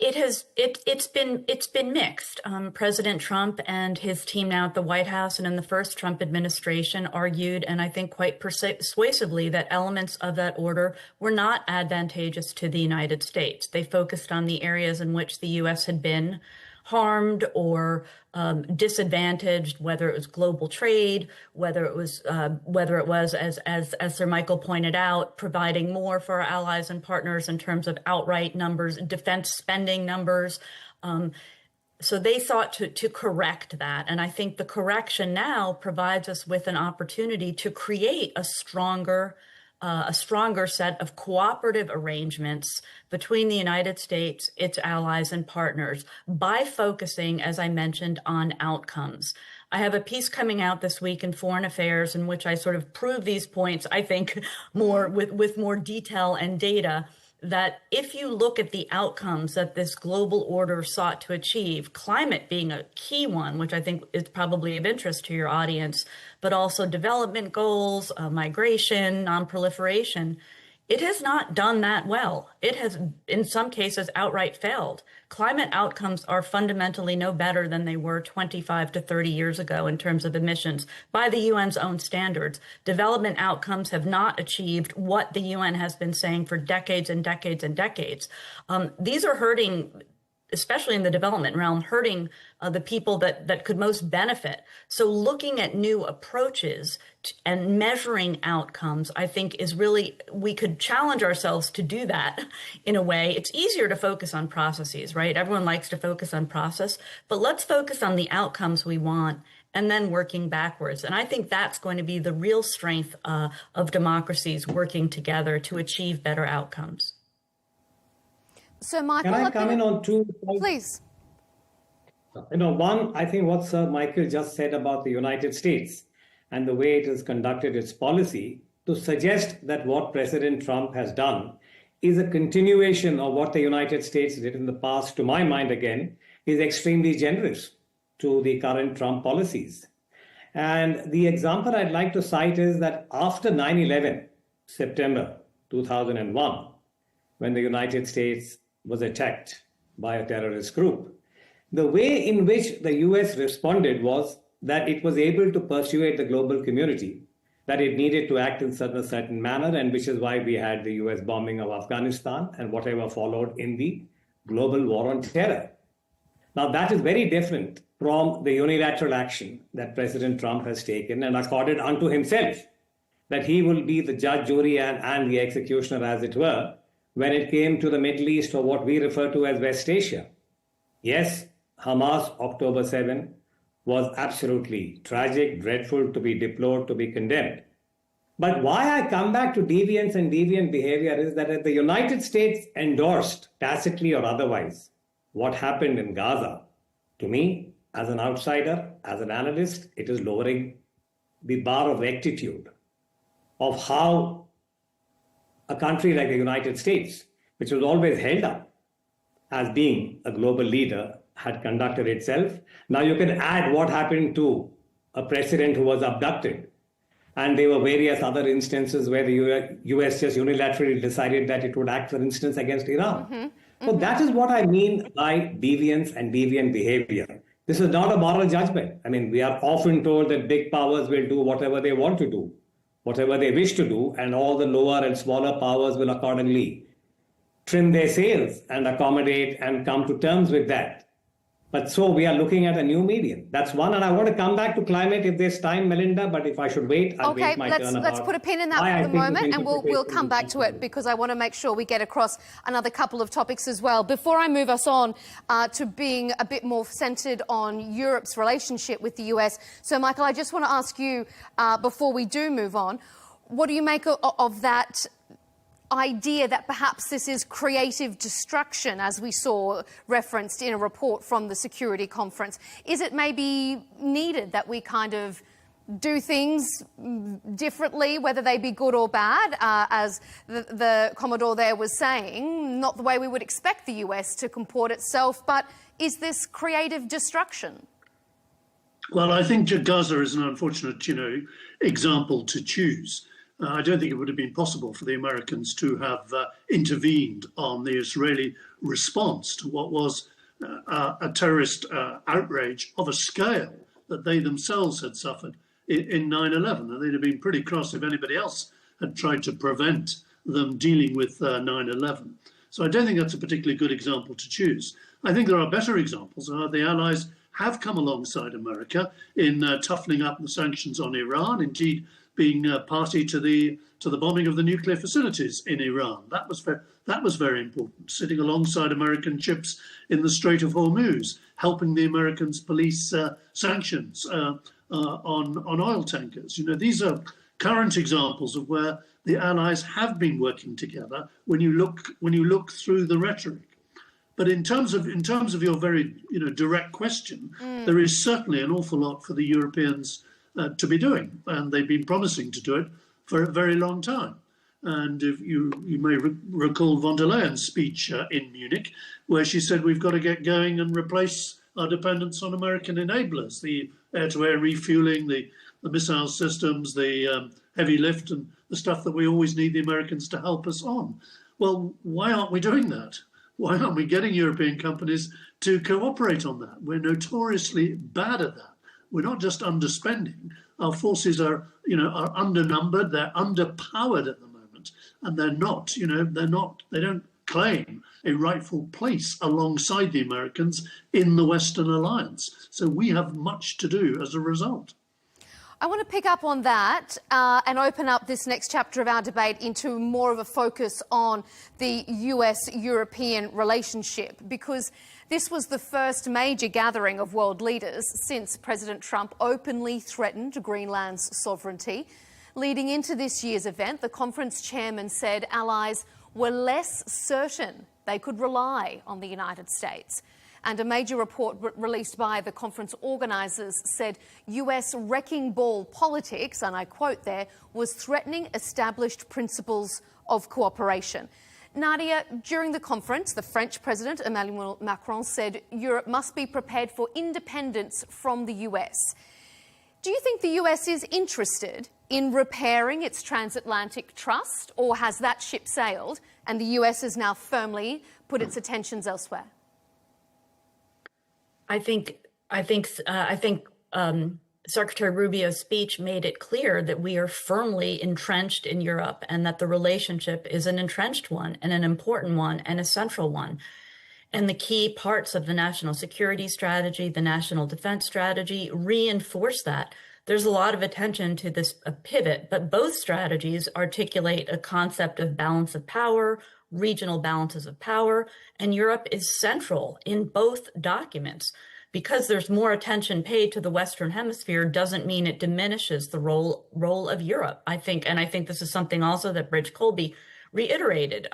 It's been mixed. President Trump and his team now at the White House and in the first Trump administration argued, and I think quite persuasively, that elements of that order were not advantageous to the United States. They focused on the areas in which the U.S. had been harmed or disadvantaged, whether it was global trade, whether it was as Sir Michael pointed out, providing more for our allies and partners in terms of outright numbers, defense spending numbers. So they sought to correct that. And I think the correction now provides us with an opportunity to create a stronger set of cooperative arrangements between the United States, its allies and partners by focusing, as I mentioned, on outcomes. I have a piece coming out this week in Foreign Affairs in which I sort of prove these points, I think, more with more detail and data, that if you look at the outcomes that this global order sought to achieve, climate being a key one, which I think is probably of interest to your audience, but also development goals, migration, non-proliferation, it has not done that well. It has, in some cases, outright failed. Climate outcomes are fundamentally no better than they were 25 to 30 years ago in terms of emissions by the UN's own standards. Development outcomes have not achieved what the UN has been saying for decades and decades and decades. These are hurting, especially in the development realm, hurting the people that could most benefit. So looking at new approaches and measuring outcomes, I think is really, we could challenge ourselves to do that in a way. It's easier to focus on processes, right? Everyone likes to focus on process, but let's focus on the outcomes we want and then working backwards. And I think that's going to be the real strength of democracies working together to achieve better outcomes. So, Michael, can I come in on two points? Please. One, I think what Sir Michael just said about the United States and the way it has conducted its policy to suggest that what President Trump has done is a continuation of what the United States did in the past, to my mind again, is extremely generous to the current Trump policies. And the example I'd like to cite is that after 9/11, September 2001, when the United States was attacked by a terrorist group, the way in which the US responded was that it was able to persuade the global community that it needed to act in a certain manner, and which is why we had the US bombing of Afghanistan and whatever followed in the global war on terror. Now, that is very different from the unilateral action that President Trump has taken and accorded unto himself, that he will be the judge, jury, and the executioner, as it were, when it came to the Middle East, or what we refer to as West Asia. Yes, Hamas, October 7, was absolutely tragic, dreadful, to be deplored, to be condemned. But why I come back to deviance and deviant behavior is that the United States endorsed, tacitly or otherwise, what happened in Gaza. To me, as an outsider, as an analyst, it is lowering the bar of rectitude of how a country like the United States, which was always held up as being a global leader, had conducted itself. Now you can add what happened to a president who was abducted. And there were various other instances where the US just unilaterally decided that it would act, for instance, against Iran. So that is what I mean by deviance and deviant behavior. This is not a moral judgment. I mean, we are often told that big powers will do whatever they want to do, whatever they wish to do, and all the lower and smaller powers will accordingly trim their sails and accommodate and come to terms with that. But so we are looking at a new medium. That's one. And I want to come back to climate if there's time, Melinda, but if I should wait, I'll wait my turn. Let's put a pin in that for the moment, and we'll come back to it, because I want to make sure we get across another couple of topics as well. Before I move us on to being a bit more centred on Europe's relationship with the US. So, Michael, I just want to ask you, before we do move on, what do you make of that idea that perhaps this is creative destruction, as we saw referenced in a report from the Security Conference? Is it maybe needed that we kind of do things differently, whether they be good or bad, as the Commodore there was saying, not the way we would expect the US to comport itself, but is this creative destruction? Well, I think Gaza is an unfortunate, example to choose. I don't think it would have been possible for the Americans to have intervened on the Israeli response to what was a terrorist outrage of a scale that they themselves had suffered in 9/11. And they'd have been pretty cross if anybody else had tried to prevent them dealing with 9/11. So I don't think that's a particularly good example to choose. I think there are better examples. The Allies have come alongside America in toughening up the sanctions on Iran, indeed being party to the bombing of the nuclear facilities in Iran. That was very important. Sitting alongside American ships in the Strait of Hormuz, helping the Americans police sanctions on oil tankers. These are current examples of where the Allies have been working together. When you look through the rhetoric. But in terms of your very direct question, there is certainly an awful lot for the Europeans to be doing, and they've been promising to do it for a very long time. And if you may recall von der Leyen's speech in Munich, where she said we've got to get going and replace our dependence on American enablers, the air-to-air refueling, the missile systems, the heavy lift, and the stuff that we always need the Americans to help us on. Well, why aren't we doing that? Why aren't we getting European companies to cooperate on that? We're notoriously bad at that. We're not just underspending. Our forces are undernumbered. They're underpowered at the moment, and they're not. They don't claim a rightful place alongside the Americans in the Western alliance. So we have much to do as a result. I want to pick up on that and open up this next chapter of our debate into more of a focus on the US-European relationship, because this was the first major gathering of world leaders since President Trump openly threatened Greenland's sovereignty. Leading into this year's event, the conference chairman said allies were less certain they could rely on the United States. And a major report released by the conference organisers said US wrecking ball politics, and I quote there, was threatening established principles of cooperation. Nadia, during the conference, the French President Emmanuel Macron said Europe must be prepared for independence from the US. Do you think the US is interested in repairing its transatlantic trust, or has that ship sailed and the US has now firmly put its attentions elsewhere? I think Secretary Rubio's speech made it clear that we are firmly entrenched in Europe, and that the relationship is an entrenched one and an important one and a central one. And the key parts of the national security strategy, the national defense strategy, reinforce that. There's a lot of attention to this pivot, but both strategies articulate a concept of balance of power, regional balances of power, and Europe is central in both documents. Because there's more attention paid to the Western Hemisphere doesn't mean it diminishes the role of Europe, I think. And I think this is something also that Bridge Colby reiterated.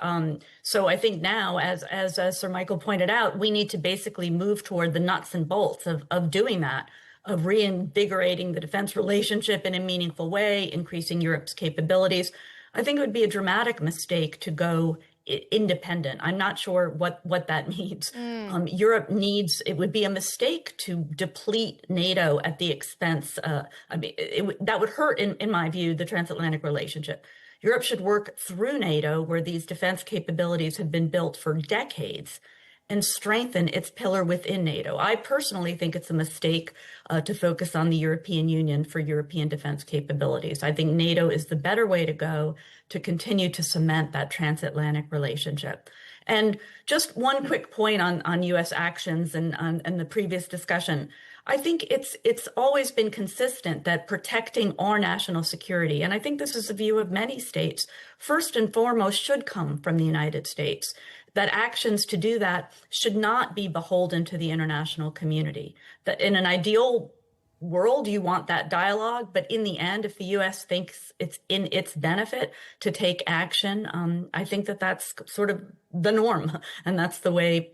So I think now, as Sir Michael pointed out, we need to basically move toward the nuts and bolts of doing that, of reinvigorating the defense relationship in a meaningful way, increasing Europe's capabilities. I think it would be a dramatic mistake to go independent. I'm not sure what that means. Europe needs, it would be a mistake to deplete NATO at the expense, that would hurt, in my view, the transatlantic relationship. Europe should work through NATO, where these defense capabilities have been built for decades, and strengthen its pillar within NATO. I personally think it's a mistake to focus on the European Union for European defense capabilities. I think NATO is the better way to go to continue to cement that transatlantic relationship. And just one quick point on U.S. actions and the previous discussion. I think it's always been consistent that protecting our national security, and I think this is the view of many states, first and foremost should come from the United States. That actions to do that should not be beholden to the international community. That in an ideal world, you want that dialogue, but in the end, if the U.S. thinks it's in its benefit to take action, I think that that's sort of the norm, and that's the way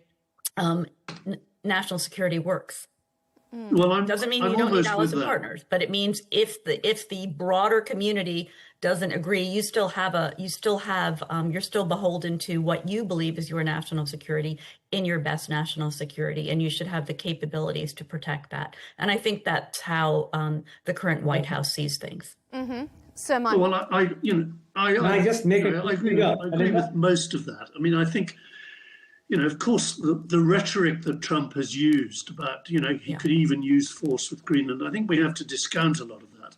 national security works. Well, doesn't mean you don't need allies and partners, but it means if the broader community doesn't agree, you're still beholden to what you believe is your national security in your best national security, and you should have the capabilities to protect that. And I think that's how the current White House sees things. So, Michael. Well, I agree with most of that. I mean, I think, of course, the rhetoric that Trump has used about, he could even use force with Greenland, I think we have to discount a lot of that.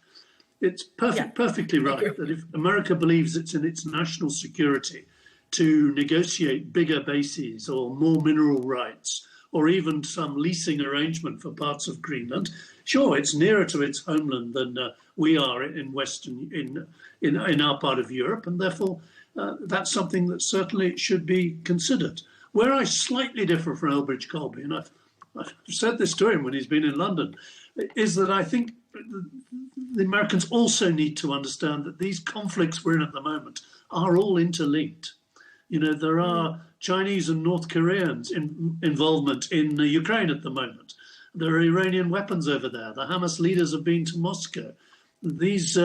It's perfectly right that if America believes it's in its national security to negotiate bigger bases or more mineral rights, or even some leasing arrangement for parts of Greenland, sure, it's nearer to its homeland than we are in in our part of Europe, and therefore that's something that certainly should be considered. Where I slightly differ from Elbridge Colby, and I've said this to him when he's been in London, is that I think the Americans also need to understand that these conflicts we're in at the moment are all interlinked. There are Chinese and North Koreans involvement in Ukraine at the moment. There are Iranian weapons over there. The Hamas leaders have been to Moscow. These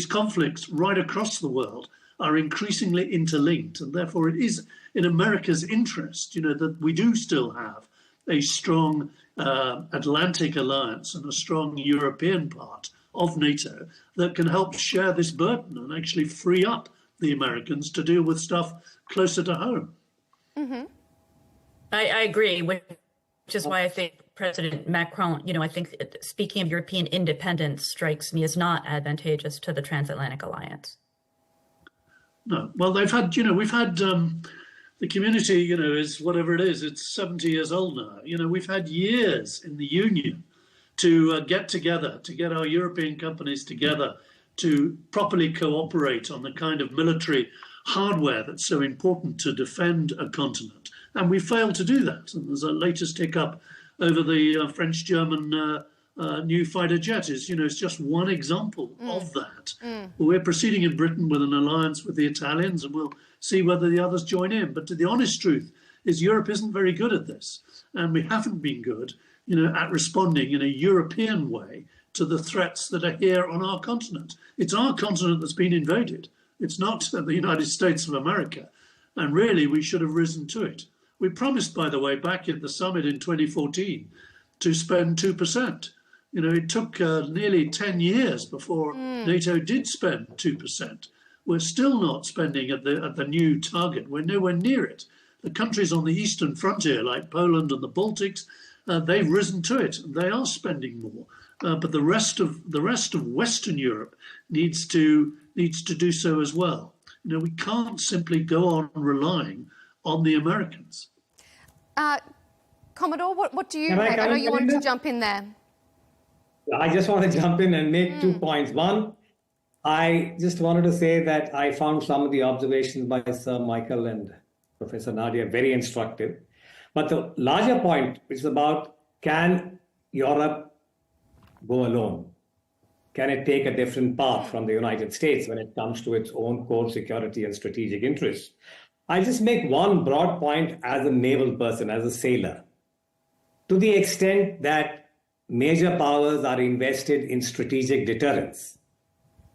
conflicts right across the world are increasingly interlinked, and therefore it is in America's interest, that we do still have a strong Atlantic alliance and a strong European part of NATO that can help share this burden and actually free up the Americans to deal with stuff closer to home. I agree, which is why I think President Macron, I think speaking of European independence strikes me as not advantageous to the transatlantic alliance. No, well, we've had the community, is whatever it is, it's 70 years old now. We've had years in the Union to get together, to get our European companies together, to properly cooperate on the kind of military hardware that's so important to defend a continent. And we failed to do that. And there's a latest hiccup over the French-German new fighter jet is just one example of that. We're proceeding in Britain with an alliance with the Italians, and we'll see whether the others join in. But the honest truth is Europe isn't very good at this, and we haven't been good, at responding in a European way to the threats that are here on our continent. It's our continent that's been invaded. It's not the United States of America, and really we should have risen to it. We promised, by the way, back at the summit in 2014 to spend 2%. It took nearly 10 years before NATO did spend 2%. We're still not spending at the new target. We're nowhere near it. The countries on the eastern frontier, like Poland and the Baltics, they've risen to it, and they are spending more. But the rest of Western Europe needs to do so as well. We can't simply go on relying on the Americans. Commodore, what do you make? I know you wanted to jump in there. I just want to jump in and make 2 points. One, I just wanted to say that I found some of the observations by Sir Michael and Professor Nadia very instructive. But the larger point is about, can Europe go alone? Can it take a different path from the United States when it comes to its own core security and strategic interests? I just make one broad point as a naval person, as a sailor. To the extent that major powers are invested in strategic deterrence,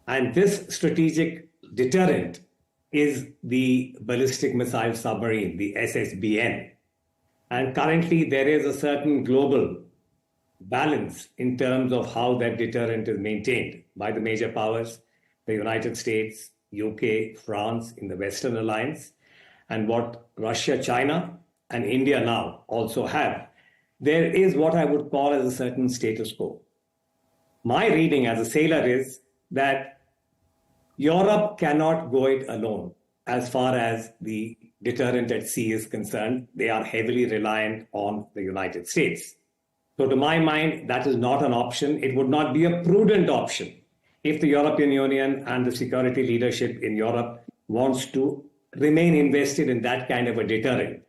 and this strategic deterrent is the ballistic missile submarine, the SSBN. And currently there is a certain global balance in terms of how that deterrent is maintained by the major powers, the United States, UK, France in the Western Alliance, and what Russia, China, and India now also have. There is what I would call as a certain status quo. My reading as a sailor is that Europe cannot go it alone as far as the deterrent at sea is concerned. They are heavily reliant on the United States. So to my mind, that is not an option. It would not be a prudent option if the European Union and the security leadership in Europe wants to remain invested in that kind of a deterrent.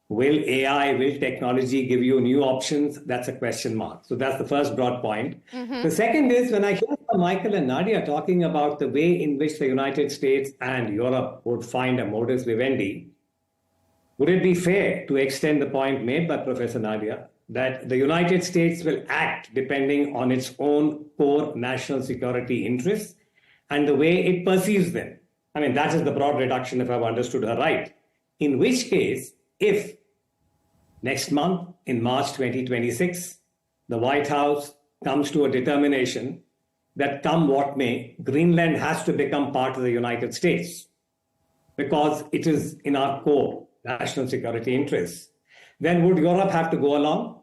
Will AI, will technology give you new options? That's a question mark. So that's the first broad point. The second is when I hear Michael and Nadia talking about the way in which the United States and Europe would find a modus vivendi, would it be fair to extend the point made by Professor Nadia that the United States will act depending on its own core national security interests and the way it perceives them? I mean, that is the broad reduction, if I've understood her right. In which case, if next month, in March 2026, the White House comes to a determination that come what may, Greenland has to become part of the United States because it is in our core national security interests, then would Europe have to go along?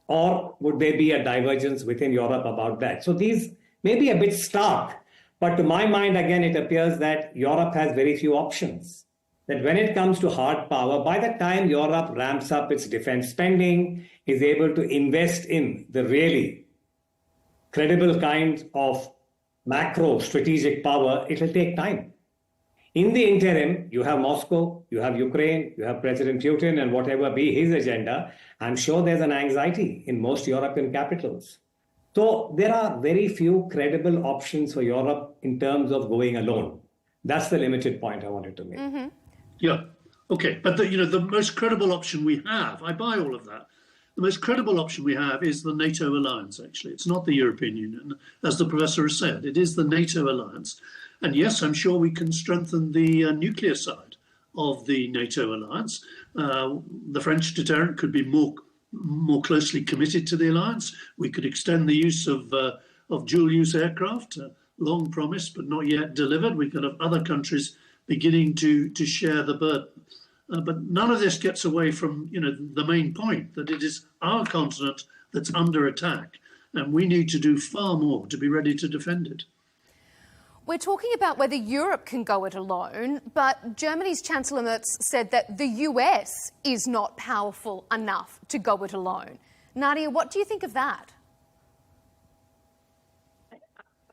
Or would there be a divergence within Europe about that? So these may be a bit stark, but to my mind, again, it appears that Europe has very few options. That when it comes to hard power, by the time Europe ramps up its defense spending, is able to invest in the really credible kind of macro strategic power, it will take time. In the interim, you have Moscow, you have Ukraine, you have President Putin, and whatever be his agenda, I'm sure there's an anxiety in most European capitals. So there are very few credible options for Europe in terms of going alone. That's the limited point I wanted to make. Yeah, okay. But the most credible option we have, I buy all of that. The most credible option we have is the NATO alliance, actually. It's not the European Union, as the professor has said. It is the NATO alliance. And yes, I'm sure we can strengthen the nuclear side of the NATO alliance. The French deterrent could be more closely committed to the alliance. We could extend the use of dual-use aircraft, long promised but not yet delivered. We could have other countries beginning to share the burden. But none of this gets away from the main point, that it is our continent that's under attack, and we need to do far more to be ready to defend it. We're talking about whether Europe can go it alone, but Germany's Chancellor Merz said that the US is not powerful enough to go it alone. Nadia, what do you think of that?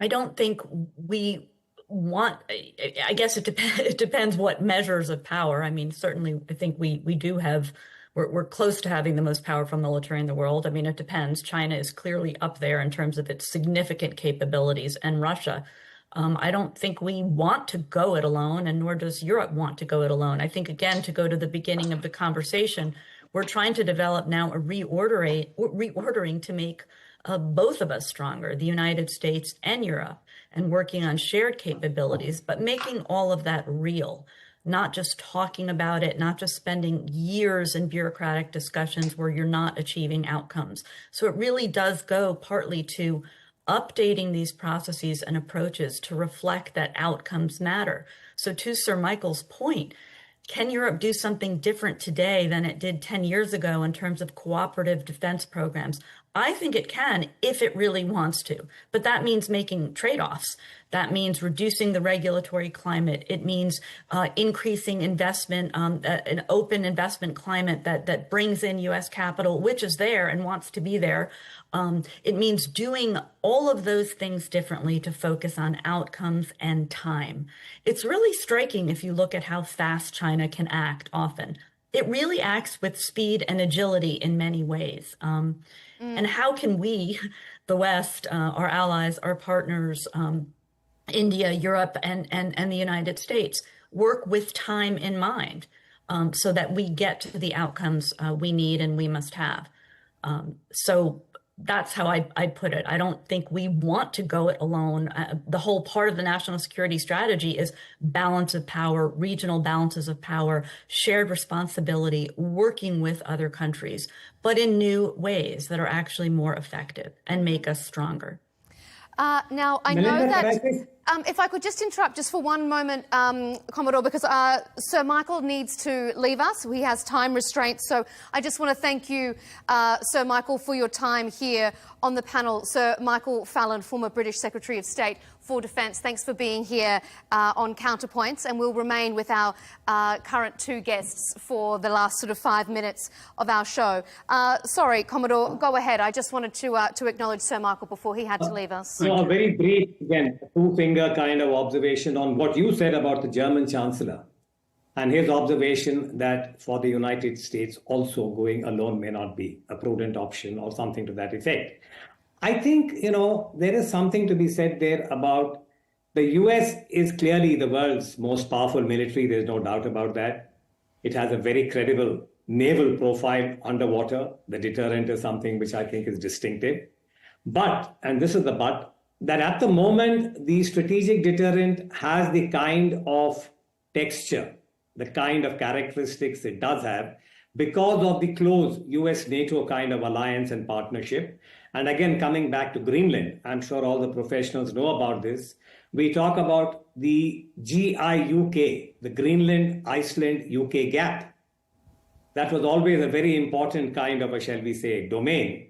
I don't think we want, I guess it depends what measures of power. I mean, certainly I think we do have, we're close to having the most powerful military in the world. I mean, it depends. China is clearly up there in terms of its significant capabilities, and Russia. I don't think we want to go it alone, and nor does Europe want to go it alone. I think, again, to go to the beginning of the conversation, we're trying to develop now a reordering to make both of us stronger, the United States and Europe, and working on shared capabilities, but making all of that real, not just talking about it, not just spending years in bureaucratic discussions where you're not achieving outcomes. So it really does go partly to updating these processes and approaches to reflect that outcomes matter. So to Sir Michael's point, can Europe do something different today than it did 10 years ago in terms of cooperative defense programs? I think it can if it really wants to, but that means making trade-offs. That means reducing the regulatory climate. It means increasing investment, an open investment climate that brings in U.S. capital, which is there and wants to be there. It means doing all of those things differently to focus on outcomes and time. It's really striking if you look at how fast China can act often. It really acts with speed and agility in many ways. And how can we, the West, our allies, our partners, India, Europe, and the United States, work with time in mind so that we get to the outcomes we need and we must have? So That's how I'd put it. I don't think we want to go it alone. The whole part of the national security strategy is balance of power, regional balances of power, shared responsibility, working with other countries, but in new ways that are actually more effective and make us stronger. Now, I know that, if I could just interrupt just for one moment, Commodore, because Sir Michael needs to leave us. He has time restraints. So I just want to thank you, Sir Michael, for your time here on the panel. Sir Michael Fallon, former British Secretary of State for Defence, thanks for being here on Counterpoints, and we'll remain with our current two guests for the last sort of 5 minutes of our show. Sorry, Commodore, go ahead. I just wanted to acknowledge Sir Michael before he had to leave us. No, a very brief, again, two-finger kind of observation on what you said about the German Chancellor and his observation that for the United States also going alone may not be a prudent option or something to that effect. I think, there is something to be said there about the US is clearly the world's most powerful military. There's no doubt about that. It has a very credible naval profile underwater. The deterrent is something which I think is distinctive. But, and this is the but, that at the moment, the strategic deterrent has the kind of texture, the kind of characteristics it does have because of the close US-NATO kind of alliance and partnership. And again, coming back to Greenland, I'm sure all the professionals know about this. We talk about the GI-UK, the Greenland-Iceland-UK gap. That was always a very important kind of a, shall we say, domain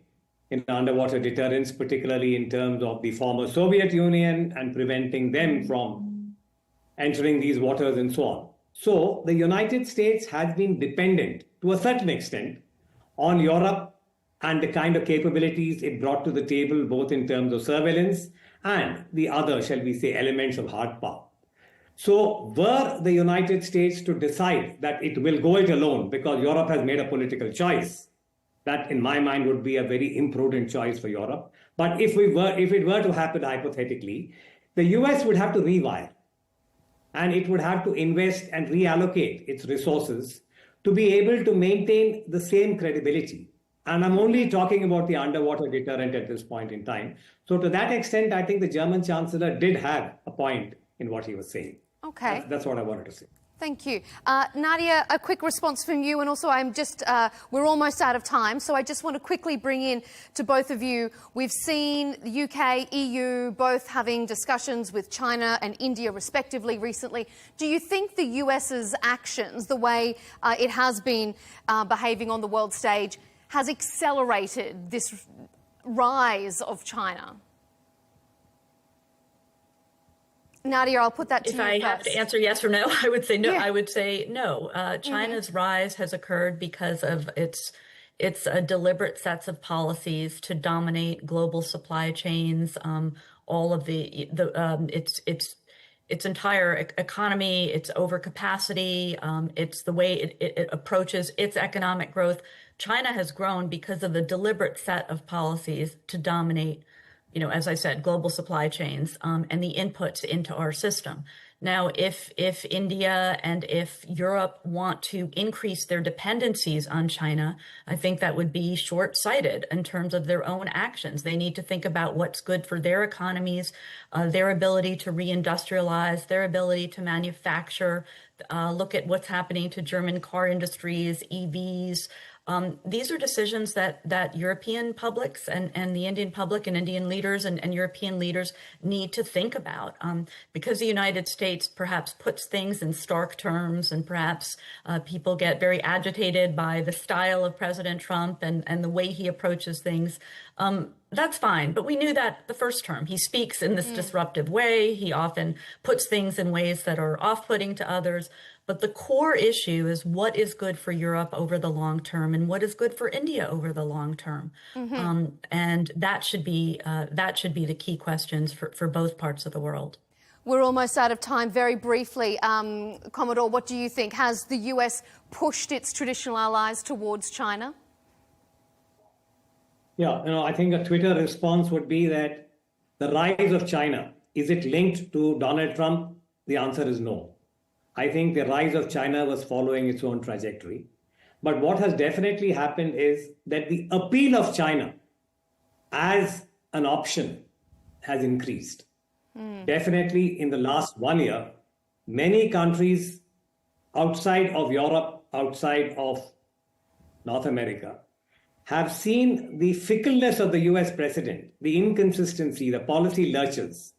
in underwater deterrence, particularly in terms of the former Soviet Union and preventing them from entering these waters and so on. So the United States has been dependent to a certain extent on Europe and the kind of capabilities it brought to the table, both in terms of surveillance and the other, shall we say, elements of hard power. So were the United States to decide that it will go it alone because Europe has made a political choice, that in my mind would be a very imprudent choice for Europe. But if it were to happen hypothetically, the US would have to rewire and it would have to invest and reallocate its resources to be able to maintain the same credibility. And I'm only talking about the underwater deterrent at this point in time. So to that extent, I think the German Chancellor did have a point in what he was saying. Okay. That's what I wanted to say. Thank you. Nadia, a quick response from you, and also we're almost out of time, so I just want to quickly bring in to both of you. We've seen the UK, EU, both having discussions with China and India respectively recently. Do you think the US's actions, the way it has been behaving on the world stage, has accelerated this rise of China? Nadia, I'll put that to you first. If I have to answer yes or no, I would say no. Yeah. I would say no. China's rise has occurred because of its deliberate sets of policies to dominate global supply chains, all of its entire economy, its overcapacity, it's the way it approaches its economic growth. China has grown because of the deliberate set of policies to dominate, as I said, global supply chains and the inputs into our system. Now, if India and if Europe want to increase their dependencies on China, I think that would be short-sighted in terms of their own actions. They need to think about what's good for their economies, their ability to reindustrialize, their ability to manufacture, look at what's happening to German car industries, EVs. These are decisions that European publics and the Indian public and Indian leaders and European leaders need to think about, because the United States perhaps puts things in stark terms, and perhaps people get very agitated by the style of President Trump and the way he approaches things. That's fine, but we knew that the first term. He speaks in this disruptive way. He often puts things in ways that are off-putting to others. But the core issue is what is good for Europe over the long term and what is good for India over the long term. And that should be the key questions for both parts of the world. We're almost out of time. Very briefly, Commodore, what do you think? Has the US pushed its traditional allies towards China? Yeah, I think a Twitter response would be that the rise of China, is it linked to Donald Trump? The answer is no. I think the rise of China was following its own trajectory. But what has definitely happened is that the appeal of China as an option has increased. Definitely in the last 1 year, many countries outside of Europe, outside of North America, have seen the fickleness of the US president, the inconsistency, the policy lurches,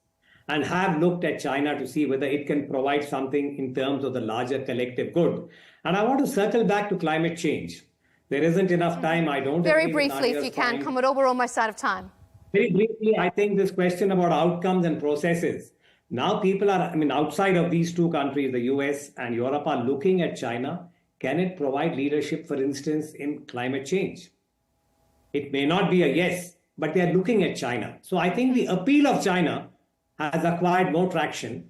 and have looked at China to see whether it can provide something in terms of the larger collective good. And I want to circle back to climate change. There isn't enough time. I don't Very agree with briefly, if Nadia's you can, point. Commodore, we're almost out of time. Very briefly, I think this question about outcomes and processes. Now people are, outside of these two countries, the US and Europe, are looking at China. Can it provide leadership, for instance, in climate change? It may not be a yes, but they are looking at China. So I think the appeal of China has acquired more traction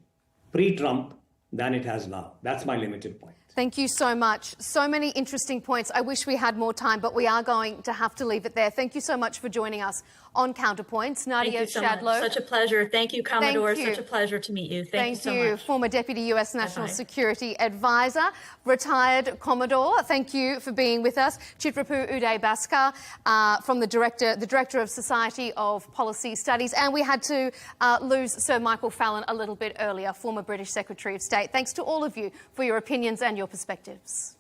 pre-Trump than it has now. That's my limited point. Thank you so much. So many interesting points. I wish we had more time, but we are going to have to leave it there. Thank you so much for joining us on Counterpoints. Nadia Shadlow. Such a pleasure. Thank you, Commodore. Thank you. Such a pleasure to meet you. Thank you so much. Former Deputy US National Bye-bye. Security Advisor, retired Commodore. Thank you for being with us. Chitrapu Uday Bhaskar, from the Director of Society of Policy Studies. And we had to lose Sir Michael Fallon a little bit earlier, former British Secretary of State. Thanks to all of you for your opinions and your perspectives.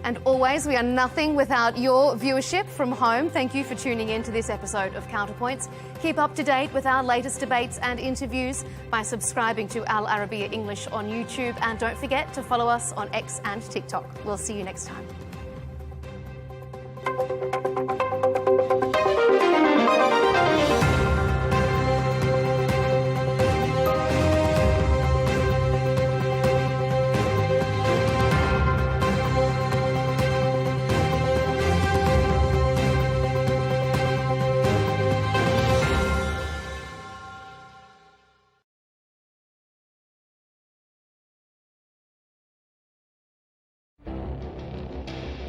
And always, we are nothing without your viewership from home. Thank you for tuning in to this episode of Counterpoints. Keep up to date with our latest debates and interviews by subscribing to Al Arabiya English on YouTube. And don't forget to follow us on X and TikTok. We'll see you next time.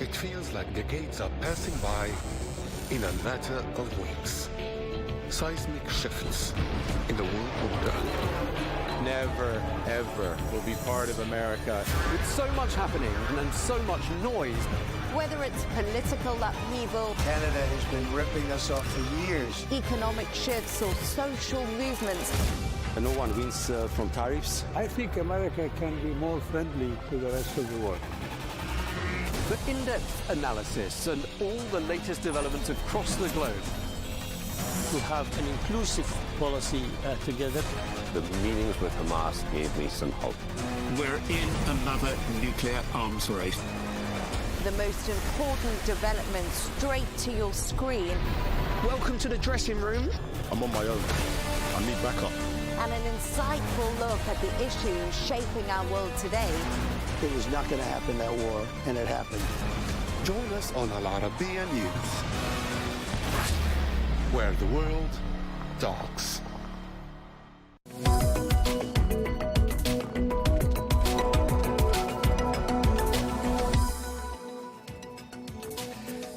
It feels like decades are passing by in a matter of weeks. Seismic shifts in the world order. Never, ever will be part of America. With so much happening and so much noise. Whether it's political upheaval, Canada has been ripping us off for years. economic shifts or social movements, And no one wins from tariffs. I think America can be more friendly to the rest of the world. For in-depth analysis and all the latest developments across the globe. To have an inclusive policy together. The meetings with Hamas gave me some hope. We're in another nuclear arms race. the most important developments straight to your screen. Welcome to the dressing room. I'm on my own. I need backup. And an insightful look at the issues shaping our world today. It was not going to happen, that war, and it happened. Join us on Al Arabiya News, where the world talks.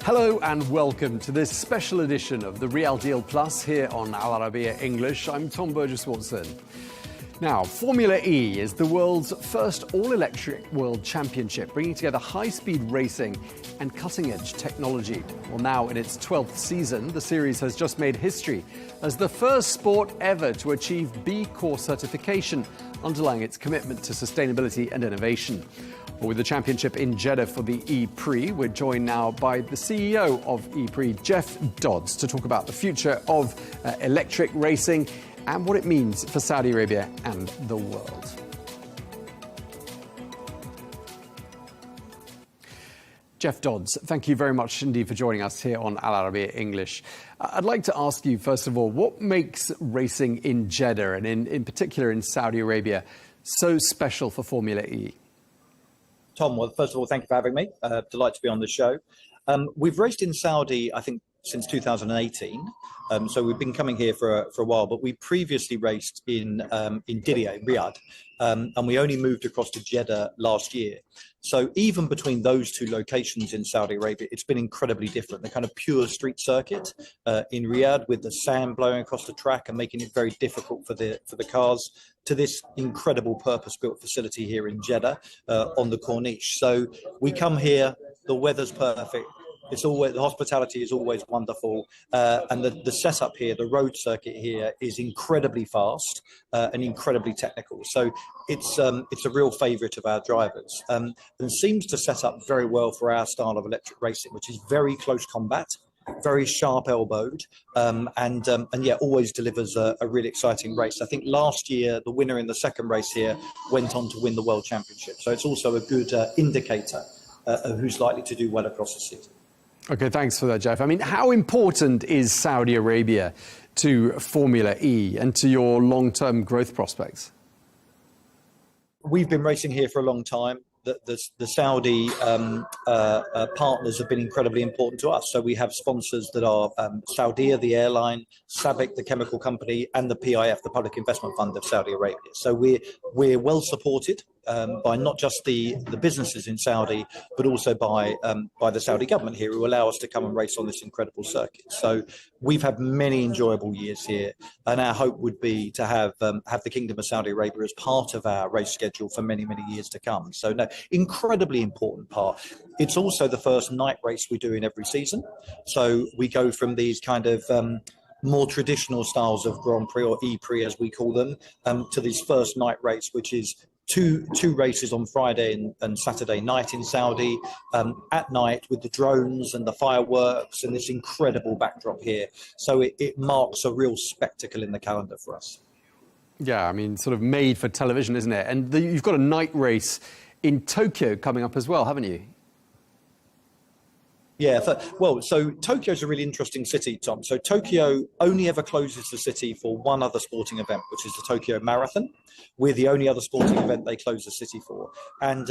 Hello and welcome to this special edition of the Real Deal Plus here on Al Arabiya English. I'm Tom Burges Watson. Now, Formula E is the world's first all-electric world championship, bringing together high-speed racing and cutting-edge technology. Well, now in its 12th season, the series has just made history as the first sport ever to achieve B Corp certification, underlying its commitment to sustainability and innovation. Well, with the championship in Jeddah for the E-Prix, we're joined now by the CEO of E-Prix, Jeff Dodds, to talk about the future of electric racing and what it means for Saudi Arabia and the world. Jeff Dodds, thank you very much indeed for joining us here on Al Arabiya English. I'd like to ask you, first of all, what makes racing in Jeddah and in particular in Saudi Arabia so special for Formula E? Tom, well, first of all, thank you for having me. Delighted to be on the show. We've raced in Saudi, I think, since 2018. So we've been coming here for a while, but we previously raced in Diriyah, Riyadh, and we only moved across to Jeddah last year. So even between those two locations in Saudi Arabia, it's been incredibly different. The kind of pure street circuit in Riyadh with the sand blowing across the track and making it very difficult for the cars, to this incredible purpose-built facility here in Jeddah on the Corniche. So we come here, the weather's perfect, It's always, the hospitality is always wonderful, and the setup here, the road circuit here, is incredibly fast and incredibly technical. So it's a real favourite of our drivers, and seems to set up very well for our style of electric racing, which is very close combat, very sharp elbowed, and yeah, always delivers a really exciting race. I think last year the winner in the second race here went on to win the World Championship, so it's also a good indicator of who's likely to do well across the season. Okay, thanks for that, Jeff. I mean, how important is Saudi Arabia to Formula E and to your long-term growth prospects? We've been racing here for a long time. The Saudi partners have been incredibly important to us. So we have sponsors that are Saudia, the airline, SABIC, the chemical company, and the PIF, the Public Investment Fund of Saudi Arabia. So we're well supported by not just the businesses in Saudi, but also by the Saudi government here, who allow us to come and race on this incredible circuit. So we've had many enjoyable years here, and our hope would be to have the Kingdom of Saudi Arabia as part of our race schedule for many, many years to come. So no, incredibly important part. It's also the first night race we do in every season. So we go from these kind of more traditional styles of Grand Prix, or E-Prix as we call them, to this first night race, which is two races on Friday and Saturday night in Saudi, at night, with the drones and the fireworks and this incredible backdrop here. So it marks a real spectacle in the calendar for us. Yeah, I mean, sort of made for television, isn't it? And you've got a night race in Tokyo coming up as well, haven't you? Yeah, so Tokyo's a really interesting city, Tom. So Tokyo only ever closes the city for one other sporting event, which is the Tokyo Marathon. We're the only other sporting event they close the city for. And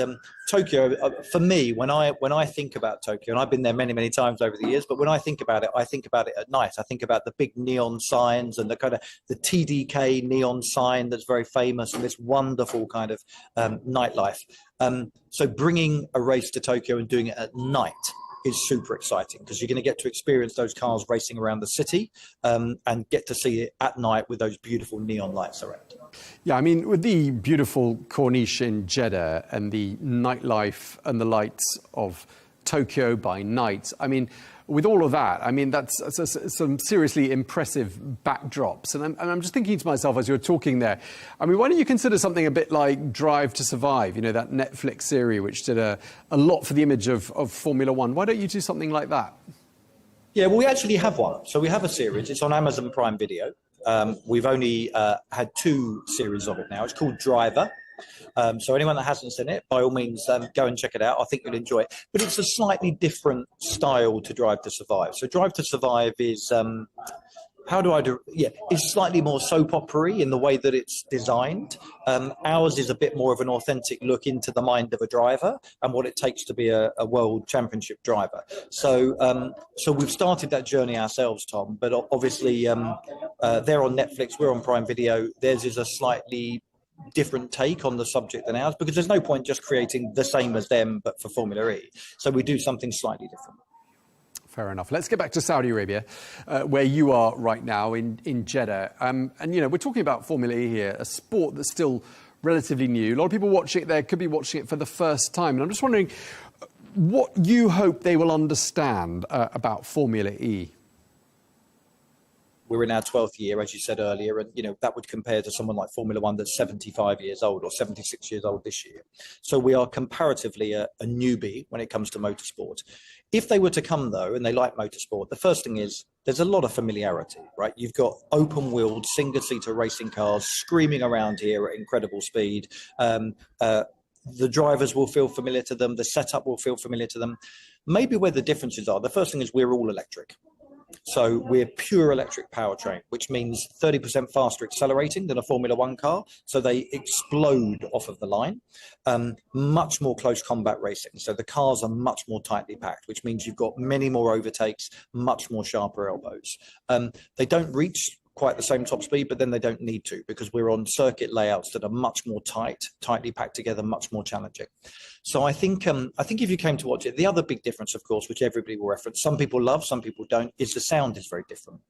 Tokyo, for me, when I think about Tokyo, and I've been there many, many times over the years, but when I think about it at night. I think about the big neon signs and the kind of the TDK neon sign that's very famous, and this wonderful kind of nightlife. So bringing a race to Tokyo and doing it at night is super exciting, because you're going to get to experience those cars racing around the city, and get to see it at night with those beautiful neon lights around. Yeah, I mean, with the beautiful Corniche in Jeddah and the nightlife and the lights of Tokyo by night, I mean, with all of that, I mean, that's some seriously impressive backdrops. And I'm just thinking to myself as you're talking there, I mean, why don't you consider something a bit like Drive to Survive, you know, that Netflix series which did a lot for the image of Formula One? Why don't you do something like that? Yeah, well, we actually have one. So we have a series. It's on Amazon Prime Video. We've only had 2 series of it now. It's called Driver. So anyone that hasn't seen it, by all means, go and check it out. I think you'll enjoy it. But it's a slightly different style to Drive to Survive. So Drive to Survive is, it's slightly more soap opera-y in the way that it's designed. Ours is a bit more of an authentic look into the mind of a driver and what it takes to be a world championship driver. So we've started that journey ourselves, Tom, but obviously they're on Netflix, we're on Prime Video. Theirs is a slightly different take on the subject than ours, because there's no point just creating the same as them but for Formula E. So we do something slightly different. Fair enough. Let's get back to Saudi Arabia, where you are right now in Jeddah. And, you know, we're talking about Formula E here, a sport that's still relatively new. A lot of people watching it there could be watching it for the first time. And I'm just wondering what you hope they will understand about Formula E. We're in our 12th year, as you said earlier, and you know that would compare to someone like Formula One that's 75 years old or 76 years old this year. So we are comparatively a newbie when it comes to motorsport. If they were to come, though, and they like motorsport, the first thing is there's a lot of familiarity, right? You've got open-wheeled, single-seater racing cars screaming around here at incredible speed. The drivers will feel familiar to them. The setup will feel familiar to them. Maybe where the differences are, the first thing is we're all electric. So we're pure electric powertrain, which means 30% faster accelerating than a Formula One car. So they explode off of the line. Much more close combat racing. So the cars are much more tightly packed, which means you've got many more overtakes, much more sharper elbows. They don't reach quite the same top speed, but then they don't need to, because we're on circuit layouts that are much more tightly packed together, much more challenging. So I think if you came to watch it, the other big difference, of course, which everybody will reference, some people love, some people don't, is the sound is very different.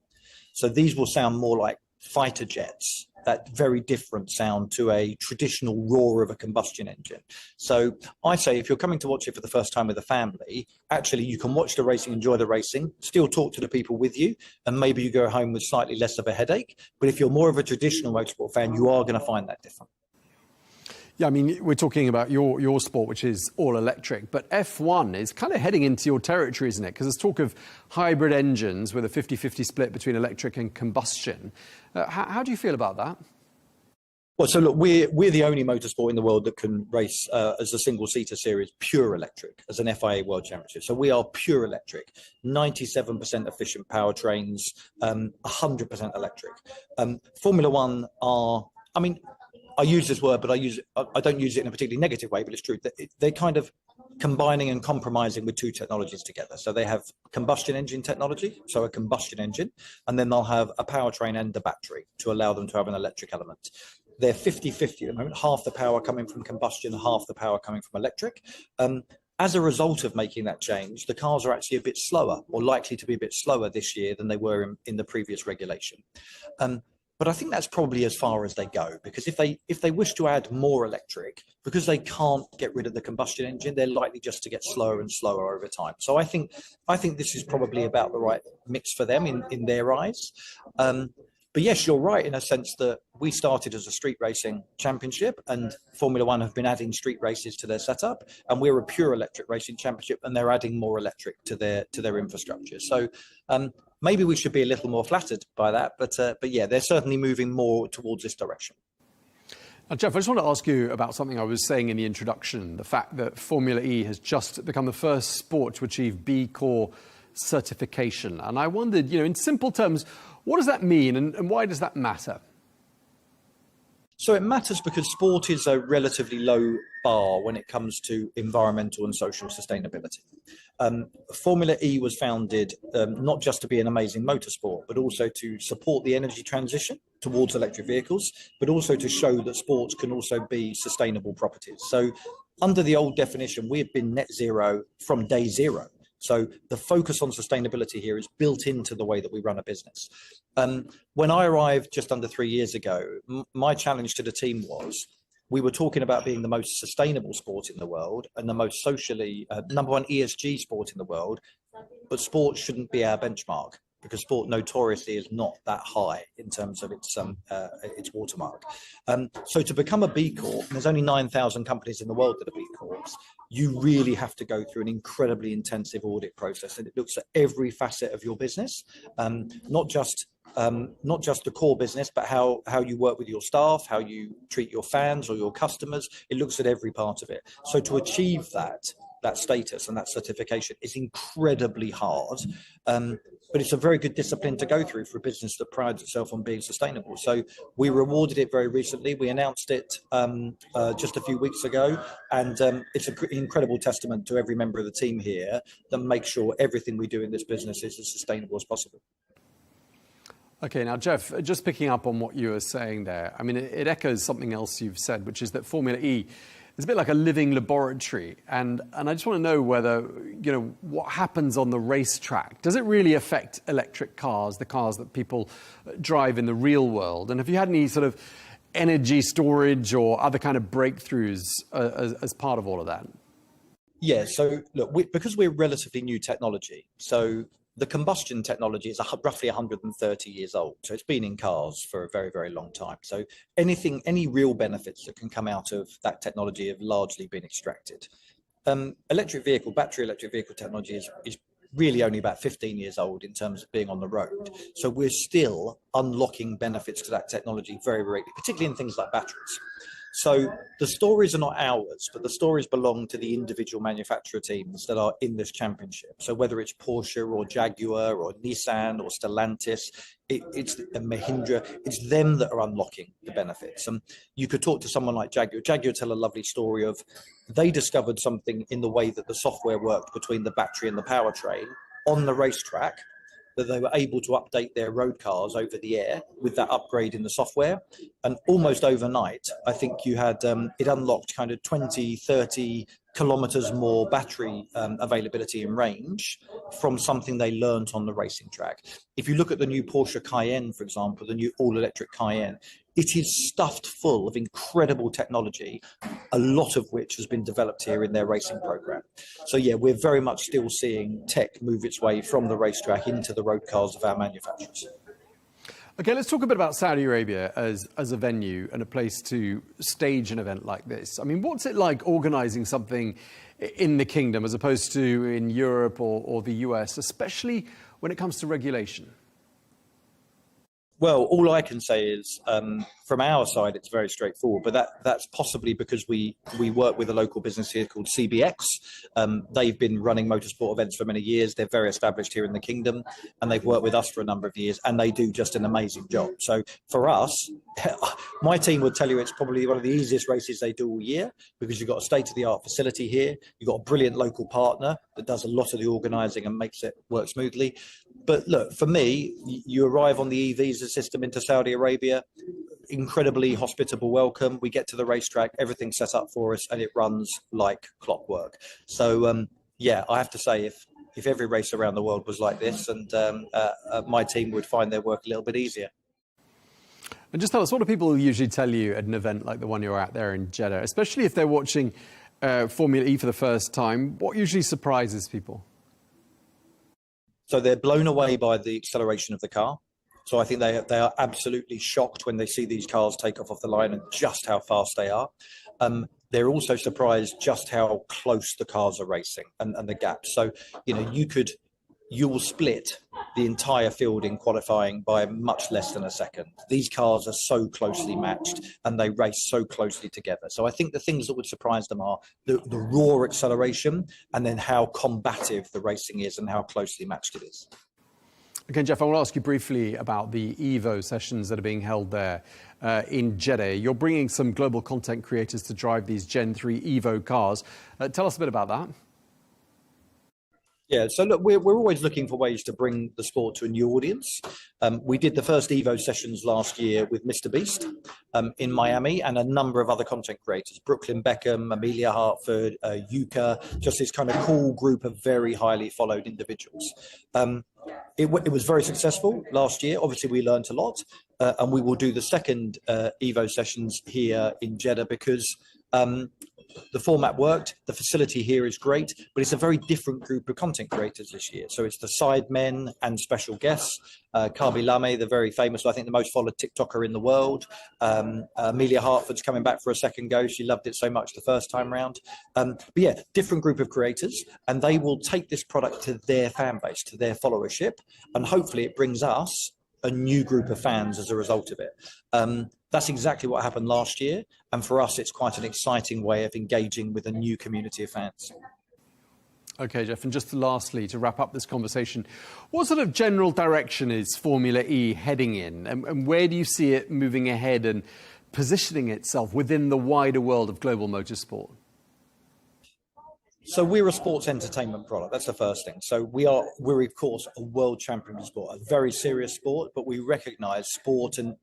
So these will sound more like fighter jets that very different sound to a traditional roar of a combustion engine. So I say, if you're coming to watch it for the first time with a family, actually you can watch the racing, enjoy the racing, still talk to the people with you, and maybe you go home with slightly less of a headache. But if you're more of a traditional motorsport fan, you are going to find that different. Yeah, I mean, we're talking about your sport, which is all electric, but F1 is kind of heading into your territory, isn't it? Because there's talk of hybrid engines with a 50-50 split between electric and combustion. How do you feel about that? Well, so look, we're the only motorsport in the world that can race as a single-seater series, pure electric, as an FIA World Championship. So we are pure electric, 97% efficient powertrains, 100% electric. Formula One are, I mean, I use this word, but I don't use it in a particularly negative way, but it's true. They're kind of combining and compromising with two technologies together. So they have combustion engine technology, so a combustion engine, and then they'll have a powertrain and a battery to allow them to have an electric element. They're 50-50 at the moment, half the power coming from combustion, half the power coming from electric. As a result of making that change, the cars are actually a bit slower, or likely to be a bit slower this year than they were in the previous regulation. But I think that's probably as far as they go, because if they wish to add more electric, because they can't get rid of the combustion engine, they're likely just to get slower and slower over time. So I think this is probably about the right mix for them in their eyes. But yes, you're right in a sense that we started as a street racing championship, and Formula One have been adding street races to their setup, and we're a pure electric racing championship, and they're adding more electric to their infrastructure. So maybe we should be a little more flattered by that, but yeah, they're certainly moving more towards this direction. Now, Jeff, I just want to ask you about something I was saying in the introduction, the fact that Formula E has just become the first sport to achieve B Corp certification. And I wondered, in simple terms, what does that mean and why does that matter? So it matters because sport is a relatively low bar when it comes to environmental and social sustainability. Formula E was founded not just to be an amazing motorsport, but also to support the energy transition towards electric vehicles, but also to show that sports can also be sustainable properties. So under the old definition, we have been net zero from day zero. So the focus on sustainability here is built into the way that we run a business. When I arrived just under 3 years ago, my challenge to the team was, we were talking about being the most sustainable sport in the world and the most socially, #1 ESG sport in the world, but sport shouldn't be our benchmark, because sport notoriously is not that high in terms of its watermark. So to become a B Corp, and there's only 9,000 companies in the world that are B Corps, you really have to go through an incredibly intensive audit process, and it looks at every facet of your business, not just the core business, but how you work with your staff, how you treat your fans or your customers. It looks at every part of it. So to achieve that status and that certification is incredibly hard, but it's a very good discipline to go through for a business that prides itself on being sustainable. So we rewarded it very recently. We announced it just a few weeks ago, and it's an incredible testament to every member of the team here that makes sure everything we do in this business is as sustainable as possible. Okay, now, Jeff, just picking up on what you were saying there, I mean, it echoes something else you've said, which is that Formula E is a bit like a living laboratory. And I just want to know whether, what happens on the racetrack. Does it really affect electric cars, the cars that people drive in the real world? And have you had any sort of energy storage or other kind of breakthroughs as part of all of that? Yeah, so look, because we're relatively new technology, so the combustion technology is roughly 130 years old. So it's been in cars for a very, very long time. So any real benefits that can come out of that technology have largely been extracted. Battery electric vehicle technology is really only about 15 years old in terms of being on the road. So we're still unlocking benefits to that technology very, very, particularly in things like batteries. So the stories are not ours, but the stories belong to the individual manufacturer teams that are in this championship. So whether it's Porsche or Jaguar or Nissan or Stellantis, it's Mahindra, it's them that are unlocking the benefits. And you could talk to someone like Jaguar. Jaguar tell a lovely story of, they discovered something in the way that the software worked between the battery and the powertrain on the racetrack, that they were able to update their road cars over the air with that upgrade in the software. And almost overnight, I think you had, it unlocked kind of 20, 30 kilometers more battery availability and range from something they learnt on the racing track. If you look at the new Porsche Cayenne, for example, the new all-electric Cayenne, it is stuffed full of incredible technology, a lot of which has been developed here in their racing program. So yeah, we're very much still seeing tech move its way from the racetrack into the road cars of our manufacturers. Okay, let's talk a bit about Saudi Arabia as a venue and a place to stage an event like this. I mean, what's it like organising something in the kingdom as opposed to in Europe or the US, especially when it comes to regulation? Well, all I can say is from our side, it's very straightforward, but that's possibly because we work with a local business here called CBX. They've been running motorsport events for many years. They're very established here in the kingdom, and they've worked with us for a number of years, and they do just an amazing job. So for us, my team would tell you it's probably one of the easiest races they do all year because you've got a state-of-the-art facility here. You've got a brilliant local partner that does a lot of the organising and makes it work smoothly. But look, for me, you arrive on the e-visa system into Saudi Arabia, incredibly hospitable welcome. We get to the racetrack, everything's set up for us, and it runs like clockwork. So, yeah, I have to say, if every race around the world was like this, and my team would find their work a little bit easier. And just tell us, what do people usually tell you at an event like the one you're at there in Jeddah, especially if they're watching Formula E for the first time? What usually surprises people? So they're blown away by the acceleration of the car. So I think they are absolutely shocked when they see these cars take off the line and just how fast they are. They're also surprised just how close the cars are racing and the gaps. So, you know, you will split the entire field in qualifying by much less than a second. These cars are so closely matched and they race so closely together. So I think the things that would surprise them are the raw acceleration and then how combative the racing is and how closely matched it is. Okay, Jeff, I want to ask you briefly about the Evo sessions that are being held there in Jeddah. You're bringing some global content creators to drive these Gen 3 Evo cars. Tell us a bit about that. Yeah, so look, we're always looking for ways to bring the sport to a new audience. We did the first Evo sessions last year with Mr. Beast in Miami and a number of other content creators, Brooklyn Beckham, Amelia Hartford, Yuka, just this kind of cool group of very highly followed individuals. It was very successful last year. Obviously, we learned a lot, and we will do the second Evo sessions here in Jeddah because the format worked, the facility here is great, but it's a very different group of content creators this year. So it's the Sidemen and special guests. Kabi Lame, the very famous, I think the most followed TikToker in the world. Amelia Hartford's coming back for a second go. She loved it so much the first time round. But yeah, different group of creators, and they will take this product to their fan base, to their followership, and hopefully it brings us a new group of fans as a result of it. That's exactly what happened last year. And for us, it's quite an exciting way of engaging with a new community of fans. Okay, Jeff, and just lastly, to wrap up this conversation, what sort of general direction is Formula E heading in? And where do you see it moving ahead and positioning itself within the wider world of global motorsport? So we're a sports entertainment product. That's the first thing. So we're of course a world champion of sport, a very serious sport, but we recognize sport and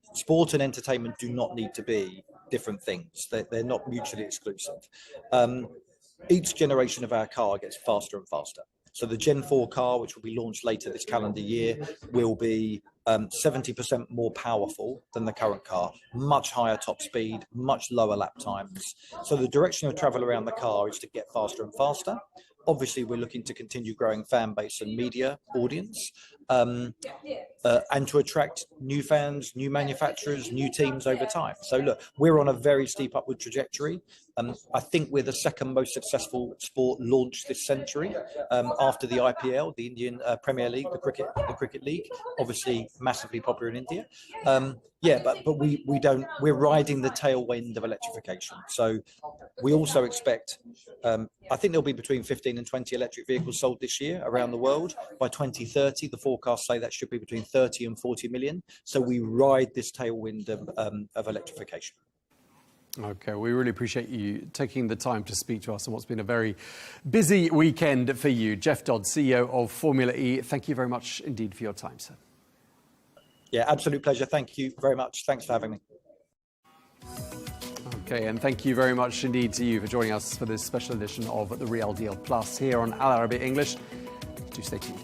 entertainment do not need to be different things. They're not mutually exclusive. Each generation of our car gets faster and faster. So the Gen 4 car, which will be launched later this calendar year, will be 70% more powerful than the current car, much higher top speed, much lower lap times. So the direction of travel around the car is to get faster and faster. Obviously, we're looking to continue growing fan base and media audience and to attract new fans, new manufacturers, new teams over time. So look, we're on a very steep upward trajectory. I think we're the second most successful sport launched this century after the IPL, the Indian Premier League, the cricket league, obviously massively popular in India. Yeah, but we're riding the tailwind of electrification. So we also expect, I think there'll be between 15 and 20 electric vehicles sold this year around the world. By 2030, the forecasts say that should be between 30 and 40 million. So we ride this tailwind of electrification. Okay, we really appreciate you taking the time to speak to us on what's been a very busy weekend for you. Jeff Dodd, CEO of Formula E, thank you very much indeed for your time, sir. Yeah, absolute pleasure. Thank you very much. Thanks for having me. Okay, and thank you very much indeed to you for joining us for this special edition of The Real Deal Plus here on Arabiya English. Do stay tuned.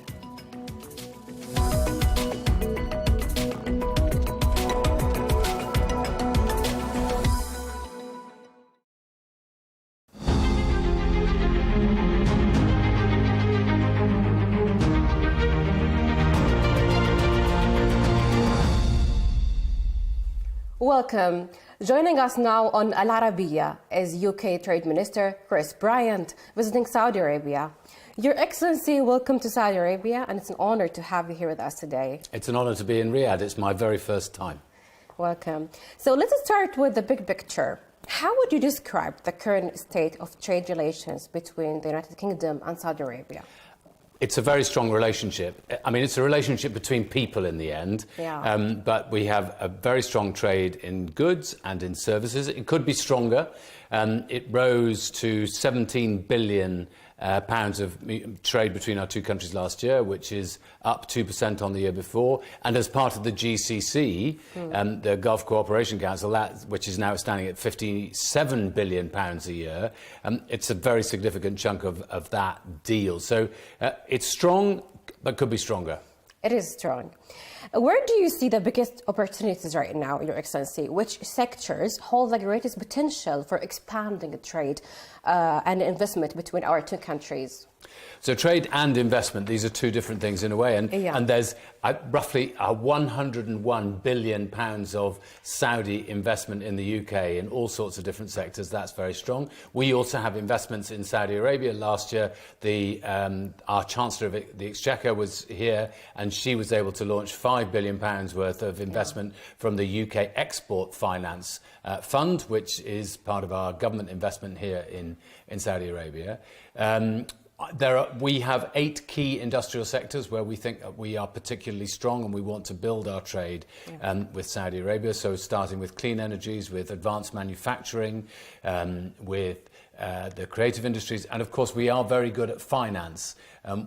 Welcome. Joining us now on Al Arabiya is UK Trade Minister Chris Bryant, visiting Saudi Arabia. Your Excellency, welcome to Saudi Arabia, and it's an honor to have you here with us today. It's an honor to be in Riyadh. It's my very first time. Welcome. So let's start with the big picture. How would you describe the current state of trade relations between the United Kingdom and Saudi Arabia? It's a very strong relationship. I mean, it's a relationship between people in the end, but we have a very strong trade in goods and in services. It could be stronger. It rose to 17 billion pounds of trade between our two countries last year, which is up 2% on the year before. And as part of the GCC, the Gulf Cooperation Council, which is now standing at 57 billion pounds a year, it's a very significant chunk of that deal. So it's strong, but could be stronger. It is strong. Where do you see the biggest opportunities right now, Your Excellency? Which sectors hold the greatest potential for expanding the trade and investment between our two countries? So trade and investment, these are two different things in a way. And there's roughly 101 billion pounds of Saudi investment in the UK in all sorts of different sectors. That's very strong. We also have investments in Saudi Arabia. Last year, our Chancellor of the Exchequer was here, and she was able to launch £5 billion worth of investment from the UK Export Finance Fund, which is part of our government investment here in Saudi Arabia. We have 8 key industrial sectors where we think that we are particularly strong, and we want to build our trade with Saudi Arabia. So starting with clean energies, with advanced manufacturing, with the creative industries, and of course we are very good at finance.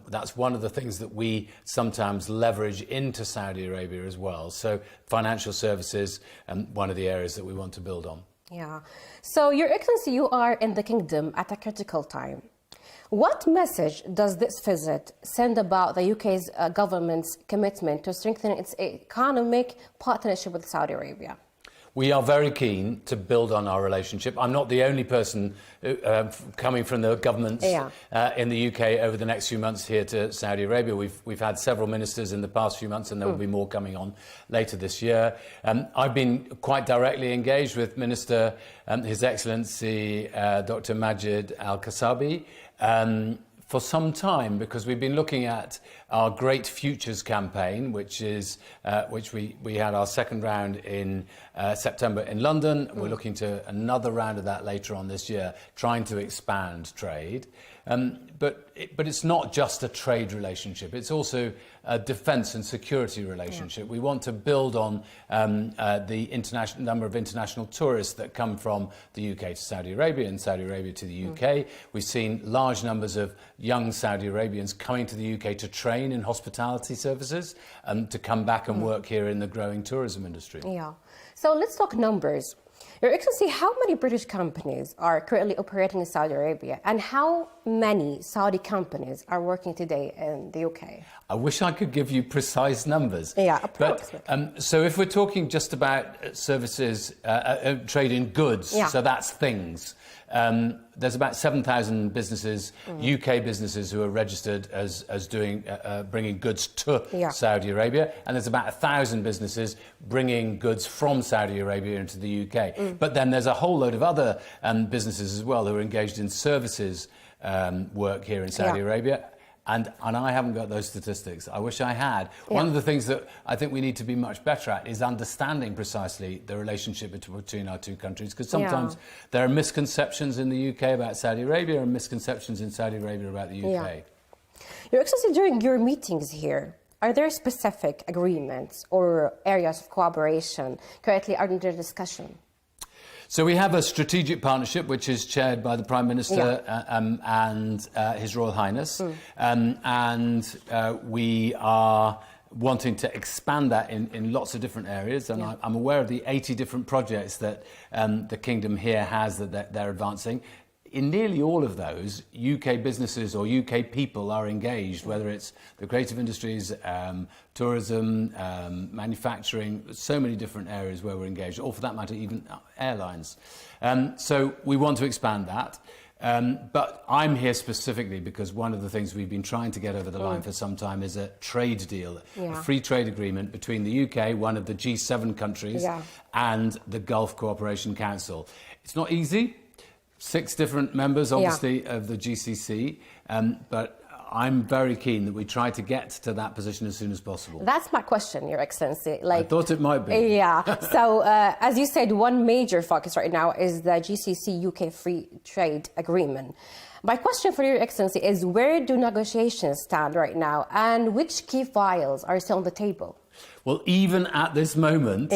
That's one of the things that we sometimes leverage into Saudi Arabia as well. So financial services, one of the areas that we want to build on. Yeah. So, Your Excellency, you are in the kingdom at a critical time. What message does this visit send about the UK's government's commitment to strengthening its economic partnership with Saudi Arabia? We are very keen to build on our relationship. I'm not the only person coming from the governments in the UK over the next few months here to Saudi Arabia. We've had several ministers in the past few months, and there will be more coming on later this year. I've been quite directly engaged with Minister, His Excellency Dr. Majid Al-Kasabi, for some time, because we've been looking at our Great Futures campaign, which we had our second round in September in London. We're looking to another round of that later on this year, trying to expand trade. But it's not just a trade relationship. It's also a defence and security relationship. We want to build on the number of international tourists that come from the UK to Saudi Arabia and Saudi Arabia to the UK. We've seen large numbers of young Saudi Arabians coming to the UK to train in hospitality services and to come back and work here in the growing tourism industry. Yeah. So let's talk numbers. Your Excellency, how many British companies are currently operating in Saudi Arabia, and how many Saudi companies are working today in the UK? I wish I could give you precise numbers. Yeah, approximately. But, so if we're talking just about services, trade in goods, so that's things, there's about 7,000 businesses, UK businesses, who are registered as doing bringing goods to Saudi Arabia, and there's about 1,000 businesses bringing goods from Saudi Arabia into the UK. But then there's a whole load of other businesses as well who are engaged in services work here in Saudi Arabia. And I haven't got those statistics. I wish I had. One of the things that I think we need to be much better at is understanding precisely the relationship between our two countries, because sometimes there are misconceptions in the UK about Saudi Arabia and misconceptions in Saudi Arabia about the UK. Your Excellency, during your meetings here, are there specific agreements or areas of cooperation currently under discussion? So we have a strategic partnership which is chaired by the Prime Minister and His Royal Highness, and we are wanting to expand that in lots of different areas, and I'm aware of the 80 different projects that the Kingdom here has that they're advancing. In nearly all of those, UK businesses or UK people are engaged, whether it's the creative industries, tourism, manufacturing, so many different areas where we're engaged, or for that matter, even airlines. So we want to expand that. But I'm here specifically because one of the things we've been trying to get over the line for some time is a trade deal, a free trade agreement between the UK, one of the G7 countries, and the Gulf Cooperation Council. It's not easy. 6 different members, obviously, of the GCC, but I'm very keen that we try to get to that position as soon as possible. That's my question, Your Excellency. I thought it might be. Yeah. So, as you said, one major focus right now is the GCC UK Free Trade Agreement. My question for Your Excellency is, where do negotiations stand right now, and which key files are still on the table? Well, even at this moment,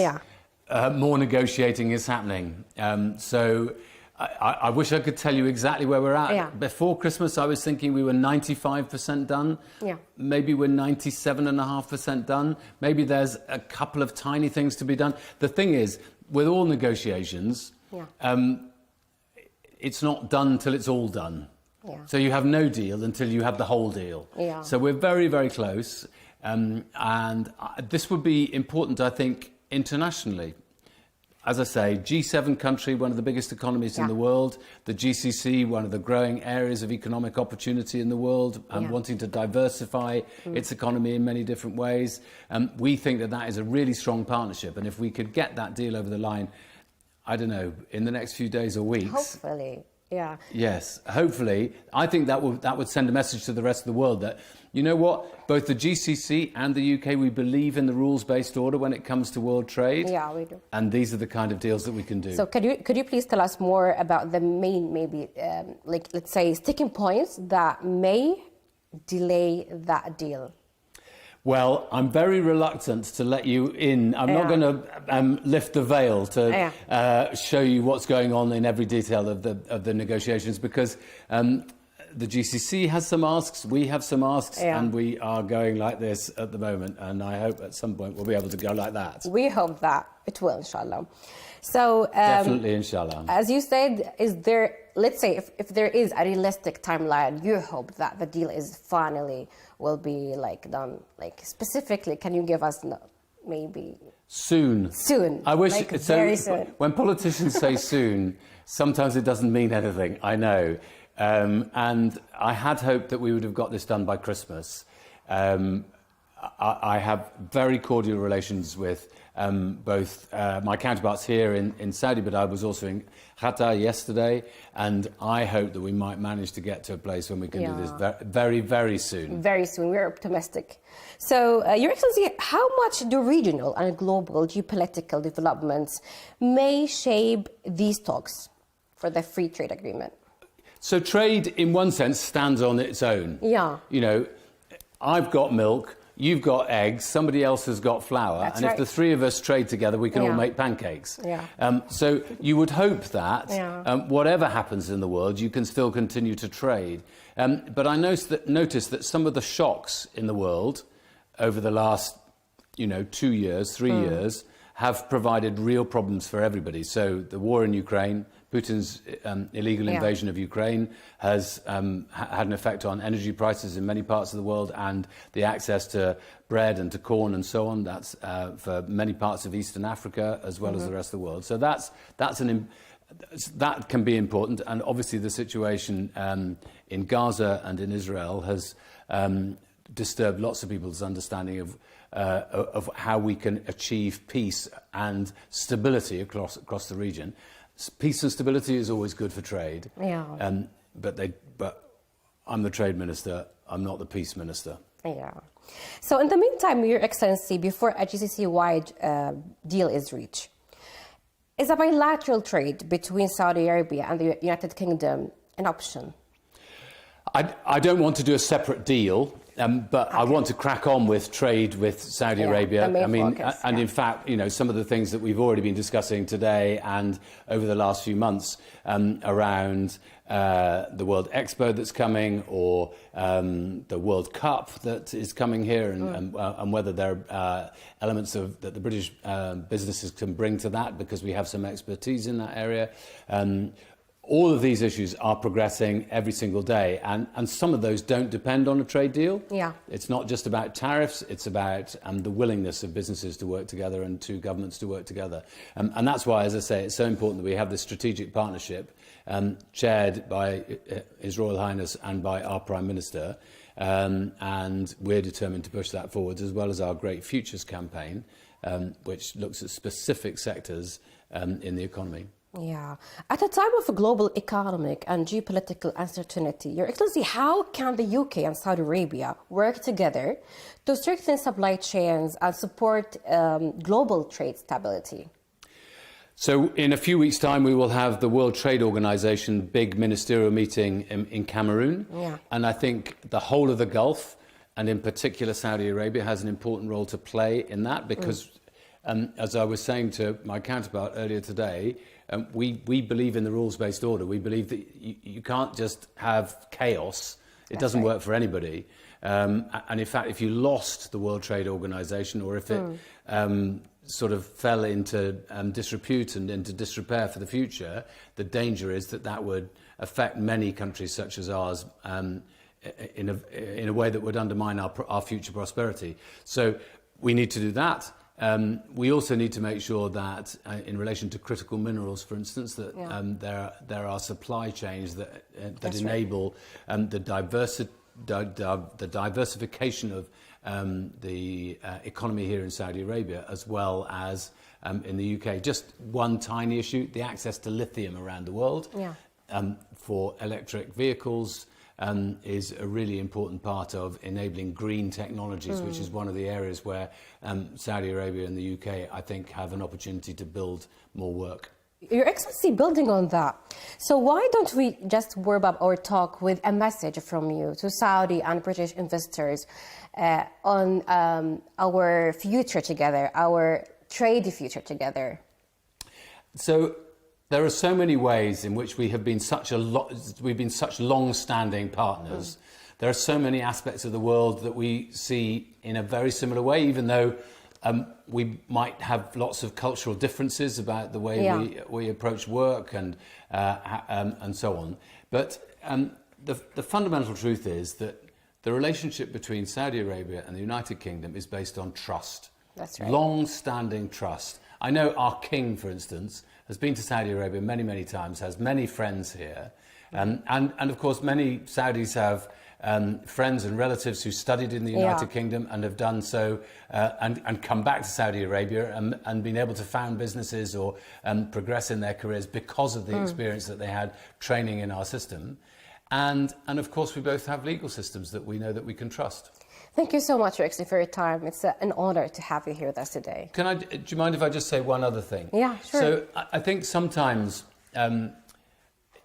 more negotiating is happening. I wish I could tell you exactly where we're at. Before Christmas, I was thinking we were 95% done. Maybe we're 97.5% done. Maybe there's a couple of tiny things to be done. The thing is, with all negotiations, it's not done till it's all done. So you have no deal until you have the whole deal. So we're very, very close. And this would be important, I think, internationally. As I say, G7 country, one of the biggest economies in the world, the GCC, one of the growing areas of economic opportunity in the world, and wanting to diversify its economy in many different ways. We think that that is a really strong partnership, and if we could get that deal over the line, I don't know, in the next few days or weeks. Hopefully, Yes, hopefully. I think that would send a message to the rest of the world that, you know what, both the GCC and the UK, we believe in the rules-based order when it comes to world trade. Yeah, we do. And these are the kind of deals that we can do. So could you please tell us more about the main, maybe, like, let's say, sticking points that may delay that deal? Well, I'm very reluctant to let you in. I'm not going to lift the veil to show you what's going on in every detail of the negotiations, because the GCC has some asks, we have some asks, and we are going like this at the moment. And I hope at some point we'll be able to go like that. We hope that it will, inshallah. So definitely, inshallah. As you said, is there? Let's say if there is a realistic timeline, you hope that the deal is finally will be done. Like specifically, can you give us maybe soon? Soon. I wish like very soon. When politicians say soon, sometimes it doesn't mean anything. I know, and I had hoped that we would have got this done by Christmas. I have very cordial relations with both my counterparts here in Saudi, but I was also in Qatar yesterday, and I hope that we might manage to get to a place when we can do this very, very soon. Very soon. We're optimistic. So, Your Excellency, how much do regional and global geopolitical developments may shape these talks for the free trade agreement? So trade, in one sense, stands on its own. Yeah. You know, I've got milk, you've got eggs, somebody else has got flour, and if the three of us trade together, we can all make pancakes. So you would hope that whatever happens in the world, you can still continue to trade. But I noticed that some of the shocks in the world over the last, 2 years, 3 years, have provided real problems for everybody. So the war in Ukraine, Putin's illegal invasion of Ukraine has had an effect on energy prices in many parts of the world, and the access to bread and to corn and so on. That's for many parts of Eastern Africa as well as the rest of the world. So that can be important. And obviously the situation in Gaza and in Israel has disturbed lots of people's understanding of how we can achieve peace and stability across the region. Peace and stability is always good for trade. But I'm the trade minister, I'm not the peace minister. So in the meantime, Your Excellency, before a GCC-wide deal is reached, is a bilateral trade between Saudi Arabia and the United Kingdom an option? I don't want to do a separate deal. But I want to crack on with trade with Saudi Arabia. I mean, in fact, some of the things that we've already been discussing today and over the last few months around the World Expo that's coming, or the World Cup that is coming here, and whether there are elements that the British businesses can bring to that, because we have some expertise in that area. All of these issues are progressing every single day, and some of those don't depend on a trade deal. Yeah. It's not just about tariffs, it's about the willingness of businesses to work together and two governments to work together. And that's why, as I say, it's so important that we have this strategic partnership chaired by His Royal Highness and by our Prime Minister, and we're determined to push that forward, as well as our Great Futures campaign, which looks at specific sectors in the economy. Yeah. At a time of global economic and geopolitical uncertainty, Your Excellency, how can the UK and Saudi Arabia work together to strengthen supply chains and support global trade stability? So in a few weeks' time, we will have the World Trade Organization big ministerial meeting in Cameroon. Yeah. And I think the whole of the Gulf, and in particular Saudi Arabia, has an important role to play in that, because as I was saying to my counterpart earlier today, we believe in the rules-based order. We believe that you can't just have chaos. It doesn't work for anybody. And in fact, if you lost the World Trade Organization, or if it sort of fell into disrepute and into disrepair for the future, the danger is that that would affect many countries such as ours in a way that would undermine our future prosperity. So we need to do that. We also need to make sure that, in relation to critical minerals, for instance, that there are supply chains that enable the diversification of the economy here in Saudi Arabia, as well as in the UK. Just one tiny issue: the access to lithium around the world for electric vehicles. Is a really important part of enabling green technologies, which is one of the areas where Saudi Arabia and the UK, I think, have an opportunity to build more work. Your Excellency, building on that, so why don't we just warm up our talk with a message from you to Saudi and British investors on our future together, our trade future together? So there are so many ways in which we have been such long-standing partners. There are so many aspects of the world that we see in a very similar way, even though we might have lots of cultural differences about the way we approach work and so on. But the fundamental truth is that the relationship between Saudi Arabia and the United Kingdom is based on trust. That's right. Long-standing trust. I know our king, for instance, has been to Saudi Arabia many, many times, has many friends here. And of course, many Saudis have friends and relatives who studied in the United Kingdom and have done so and come back to Saudi Arabia and been able to found businesses or progress in their careers because of the experience that they had training in our system. And of course, we both have legal systems that we know that we can trust. Thank you so much, Your Excellency, for your time. It's an honor to have you here with us today. Do you mind if I just say one other thing? Yeah, sure. So I think sometimes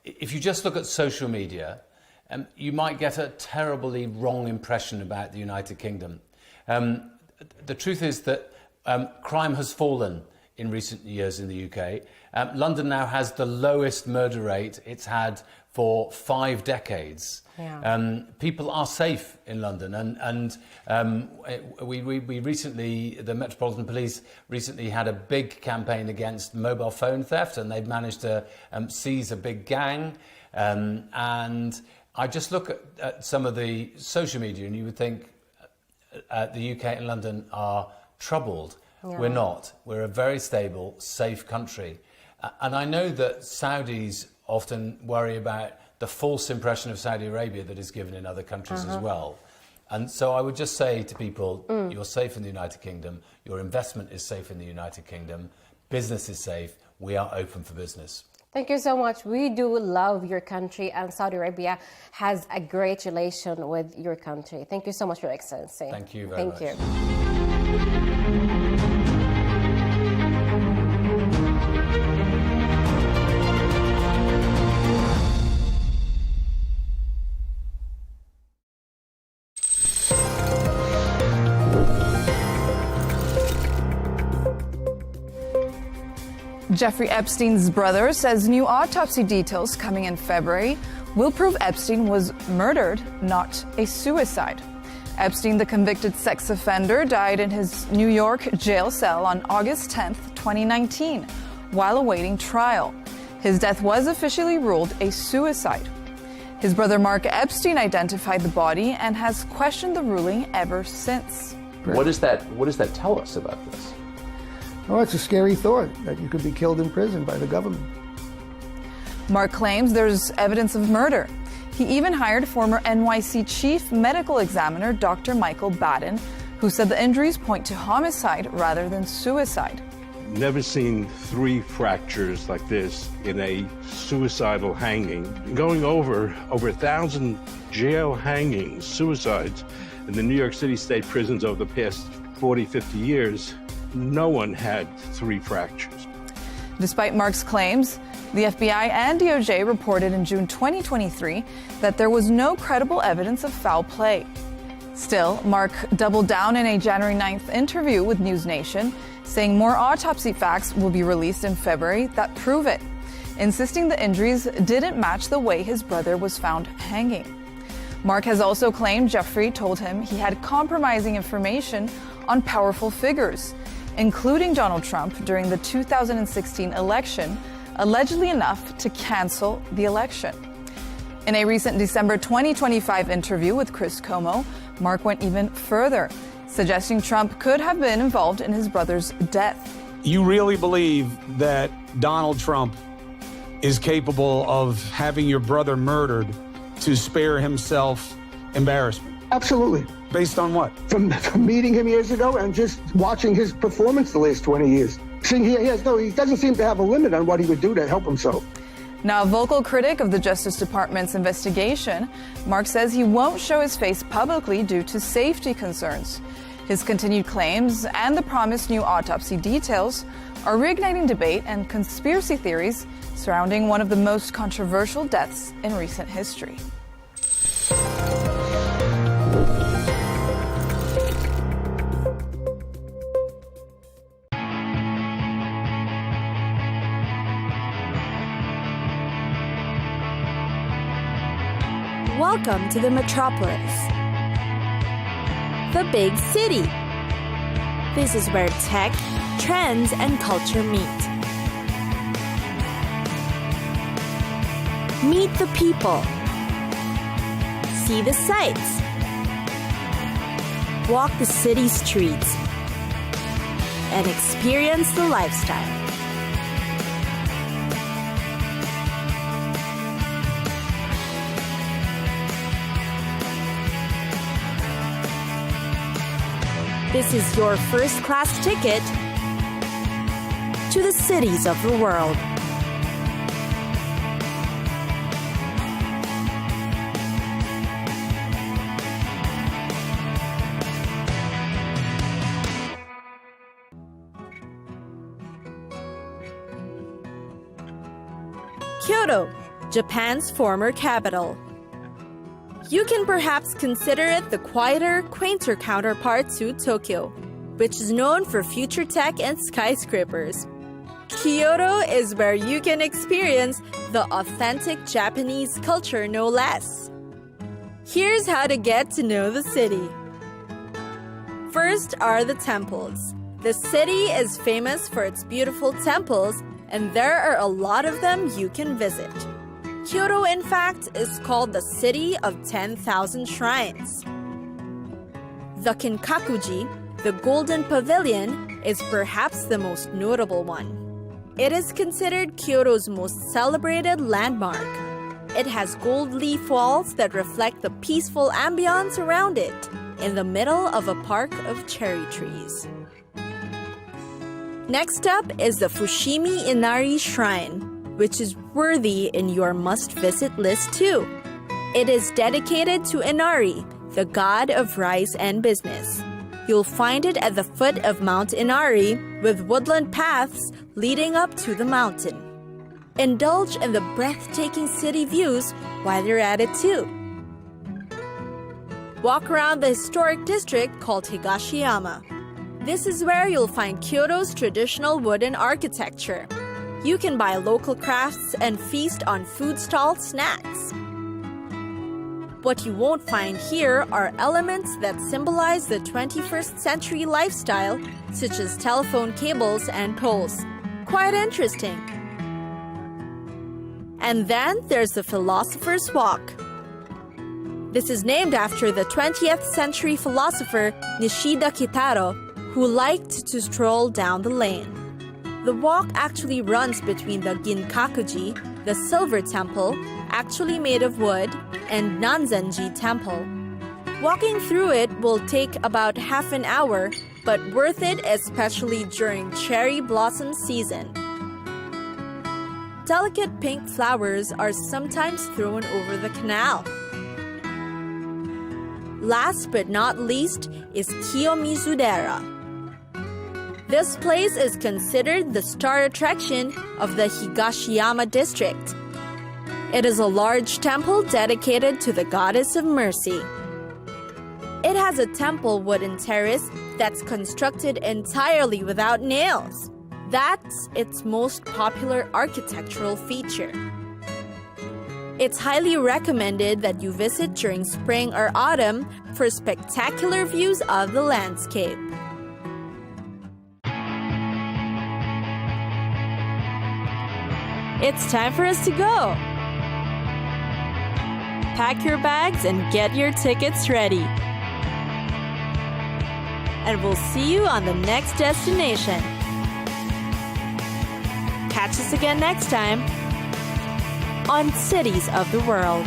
if you just look at social media, you might get a terribly wrong impression about the United Kingdom. The truth is that crime has fallen in recent years in the UK. London now has the lowest murder rate it's had for 5 decades. Yeah. People are safe in London, and we recently, the Metropolitan Police recently had a big campaign against mobile phone theft, and they've managed to seize a big gang. And I just look at some of the social media, and you would think the UK and London are troubled. Yeah. We're not. We're a very stable, safe country. And I know that Saudis often worry about the false impression of Saudi Arabia that is given in other countries as well. And so I would just say to people, you're safe in the United Kingdom, your investment is safe in the United Kingdom, business is safe, we are open for business. Thank you so much. We do love your country, and Saudi Arabia has a great relation with your country. Thank you so much, Your Excellency. Thank you very much. Thank you. Jeffrey Epstein's brother says new autopsy details coming in February will prove Epstein was murdered, not a suicide. Epstein, the convicted sex offender, died in his New York jail cell on August 10th, 2019, while awaiting trial. His death was officially ruled a suicide. His brother Mark Epstein identified the body and has questioned the ruling ever since. What does that tell us about this? Oh, it's a scary thought that you could be killed in prison by the government. Mark claims there's evidence of murder. He even hired former NYC chief medical examiner Dr. Michael Baden, who said the injuries point to homicide rather than suicide. Never seen 3 fractures like this in a suicidal hanging. Going over 1,000 jail hangings, suicides, in the New York City state prisons over the past 40, 50 years, no one had 3 fractures. Despite Mark's claims, the FBI and DOJ reported in June 2023 that there was no credible evidence of foul play. Still, Mark doubled down in a January 9th interview with News Nation, saying more autopsy facts will be released in February that prove it, insisting the injuries didn't match the way his brother was found hanging. Mark has also claimed Jeffrey told him he had compromising information on powerful figures, including Donald Trump during the 2016 election, allegedly enough to cancel the election. In a recent December 2025 interview with Chris Cuomo, Mark went even further, suggesting Trump could have been involved in his brother's death. You really believe that Donald Trump is capable of having your brother murdered to spare himself embarrassment? Absolutely. Based on what? From meeting him years ago and just watching his performance the last 20 years. Seeing he doesn't seem to have a limit on what he would do to help himself. Now, a vocal critic of the Justice Department's investigation, Mark says he won't show his face publicly due to safety concerns. His continued claims and the promised new autopsy details are reigniting debate and conspiracy theories surrounding one of the most controversial deaths in recent history. Welcome to the metropolis, the big city. This is where tech, trends, and culture meet. Meet the people. See the sights. Walk the city streets. And experience the lifestyle. This is your first-class ticket to the cities of the world. Kyoto, Japan's former capital. You can perhaps consider it the quieter, quainter counterpart to Tokyo, which is known for future tech and skyscrapers. Kyoto is where you can experience the authentic Japanese culture, no less. Here's how to get to know the city. First are the temples. The city is famous for its beautiful temples, and there are a lot of them you can visit. Kyoto, in fact, is called the City of 10,000 Shrines. The Kinkakuji, the Golden Pavilion, is perhaps the most notable one. It is considered Kyoto's most celebrated landmark. It has gold leaf walls that reflect the peaceful ambiance around it, in the middle of a park of cherry trees. Next up is the Fushimi Inari Shrine, which is worthy in your must-visit list too. It is dedicated to Inari, the god of rice and business. You'll find it at the foot of Mount Inari, with woodland paths leading up to the mountain. Indulge in the breathtaking city views while you're at it too. Walk around the historic district called Higashiyama. This is where you'll find Kyoto's traditional wooden architecture. You can buy local crafts and feast on food stall snacks. What you won't find here are elements that symbolize the 21st century lifestyle, such as telephone cables and poles. Quite interesting. And then there's the Philosopher's Walk. This is named after the 20th century philosopher Nishida Kitaro, who liked to stroll down the lane. The walk actually runs between the Ginkakuji, the Silver Temple, actually made of wood, and Nanzenji Temple. Walking through it will take about half an hour, but worth it especially during cherry blossom season. Delicate pink flowers are sometimes thrown over the canal. Last but not least is Kiyomizudera. This place is considered the star attraction of the Higashiyama district. It is a large temple dedicated to the goddess of mercy. It has a temple wooden terrace that's constructed entirely without nails. That's its most popular architectural feature. It's highly recommended that you visit during spring or autumn for spectacular views of the landscape. It's time for us to go. Pack your bags and get your tickets ready. And we'll see you on the next destination. Catch us again next time on Cities of the World.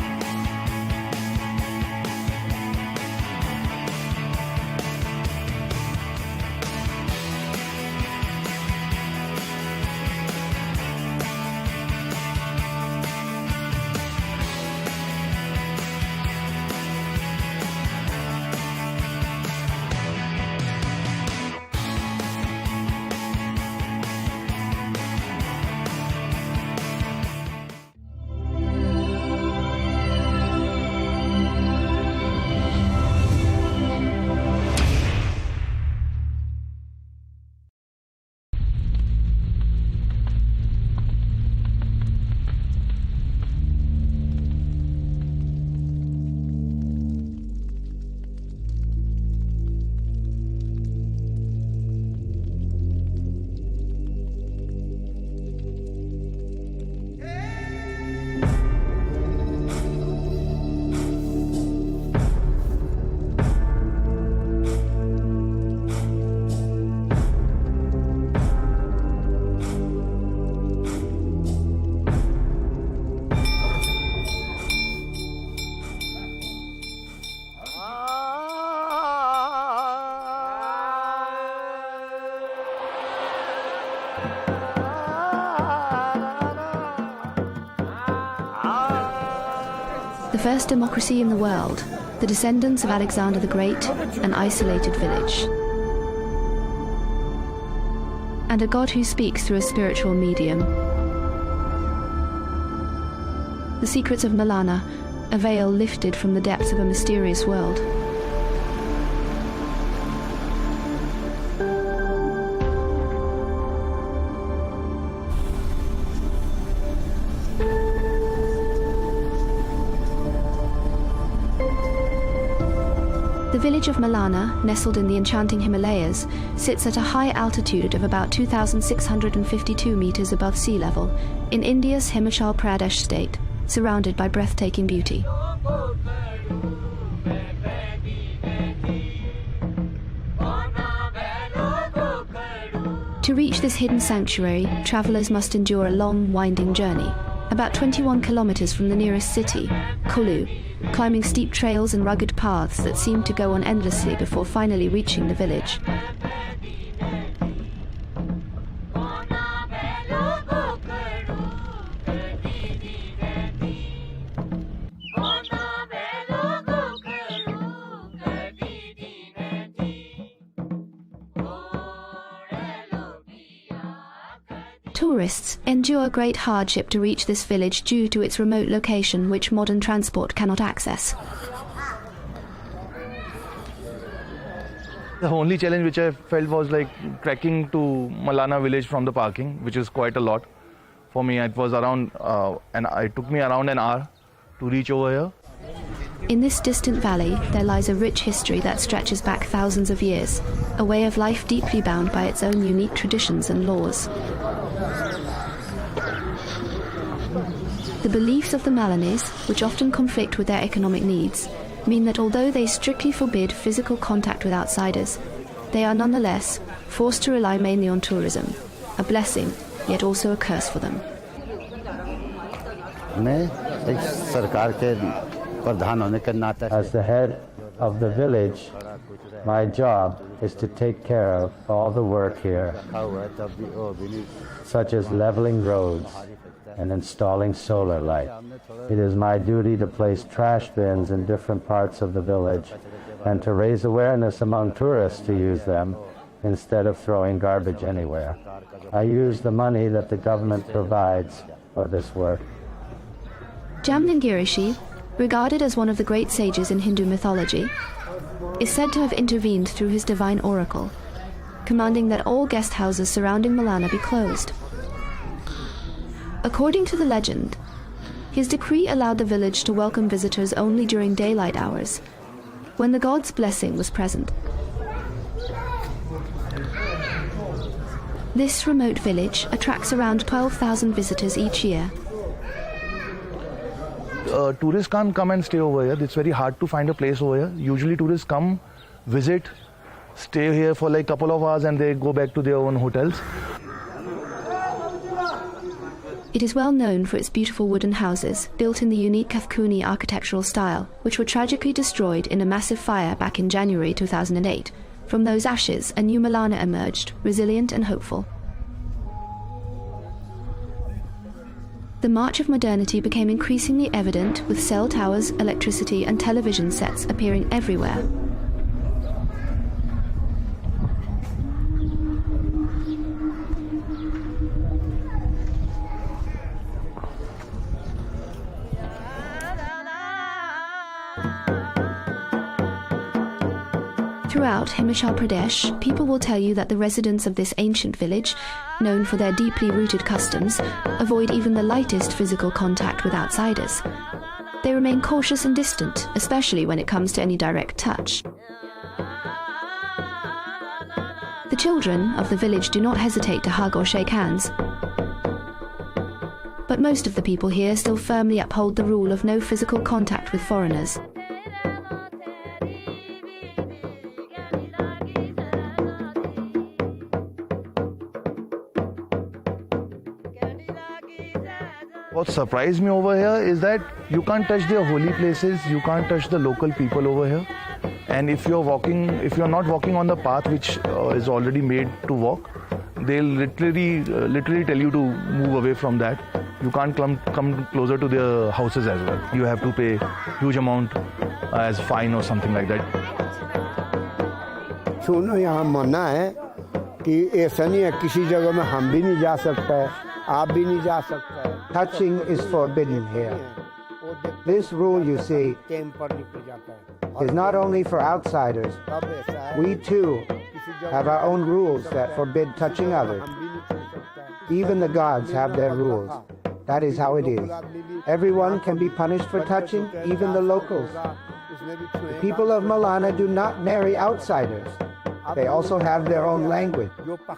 The first democracy in the world, the descendants of Alexander the Great, an isolated village. And a God who speaks through a spiritual medium. The secrets of Malana, a veil lifted from the depths of a mysterious world. The village of Malana, nestled in the enchanting Himalayas, sits at a high altitude of about 2,652 meters above sea level in India's Himachal Pradesh state, surrounded by breathtaking beauty. To reach this hidden sanctuary, travelers must endure a long, winding journey, about 21 kilometers from the nearest city, Kulu, climbing steep trails and rugged paths that seem to go on endlessly before finally reaching the village. Tourists endure great hardship to reach this village due to its remote location, which modern transport cannot access. The only challenge which I felt was like trekking to Malana village from the parking, which is quite a lot. For me, it was around, it took me around an hour to reach over here. In this distant valley, there lies a rich history that stretches back thousands of years, a way of life deeply bound by its own unique traditions and laws. The beliefs of the Malanese, which often conflict with their economic needs, mean that although they strictly forbid physical contact with outsiders, they are nonetheless forced to rely mainly on tourism, a blessing, yet also a curse for them. As the head of the village, my job is to take care of all the work here, such as leveling roads and installing solar light. It is my duty to place trash bins in different parts of the village and to raise awareness among tourists to use them instead of throwing garbage anywhere. I use the money that the government provides for this work. Jamlingirishi, regarded as one of the great sages in Hindu mythology, is said to have intervened through his divine oracle, commanding that all guest houses surrounding Malana be closed. According to the legend, his decree allowed the village to welcome visitors only during daylight hours, when the god's blessing was present. This remote village attracts around 12,000 visitors each year. Tourists can't come and stay over here. It's very hard to find a place over here. Usually tourists come, visit, stay here for like a couple of hours and they go back to their own hotels. It is well known for its beautiful wooden houses, built in the unique Kafkuni architectural style, which were tragically destroyed in a massive fire back in January 2008. From those ashes, a new Malana emerged, resilient and hopeful. The march of modernity became increasingly evident, with cell towers, electricity and television sets appearing everywhere. Throughout Himachal Pradesh, people will tell you that the residents of this ancient village, known for their deeply rooted customs, avoid even the lightest physical contact with outsiders. They remain cautious and distant, especially when it comes to any direct touch. The children of the village do not hesitate to hug or shake hands. But most of the people here still firmly uphold the rule of no physical contact with foreigners. What surprised me over here is that you can't touch their holy places, you can't touch the local people over here. And if you're not walking on the path which is already made to walk, they'll literally tell you to move away from that. You can't come closer to their houses as well. You have to pay huge amount as fine or something like that. सुनो यहाँ मना है कि ऐसा नहीं है किसी जगह में हम भी नहीं जा सकते हैं आप भी नहीं जा सकते हैं. Touching is forbidden here. This rule, you see, is not only for outsiders. We too have our own rules that forbid touching others. Even the gods have their rules. That is how it is. Everyone can be punished for touching, even the locals. The people of Malana do not marry outsiders. They also have their own language,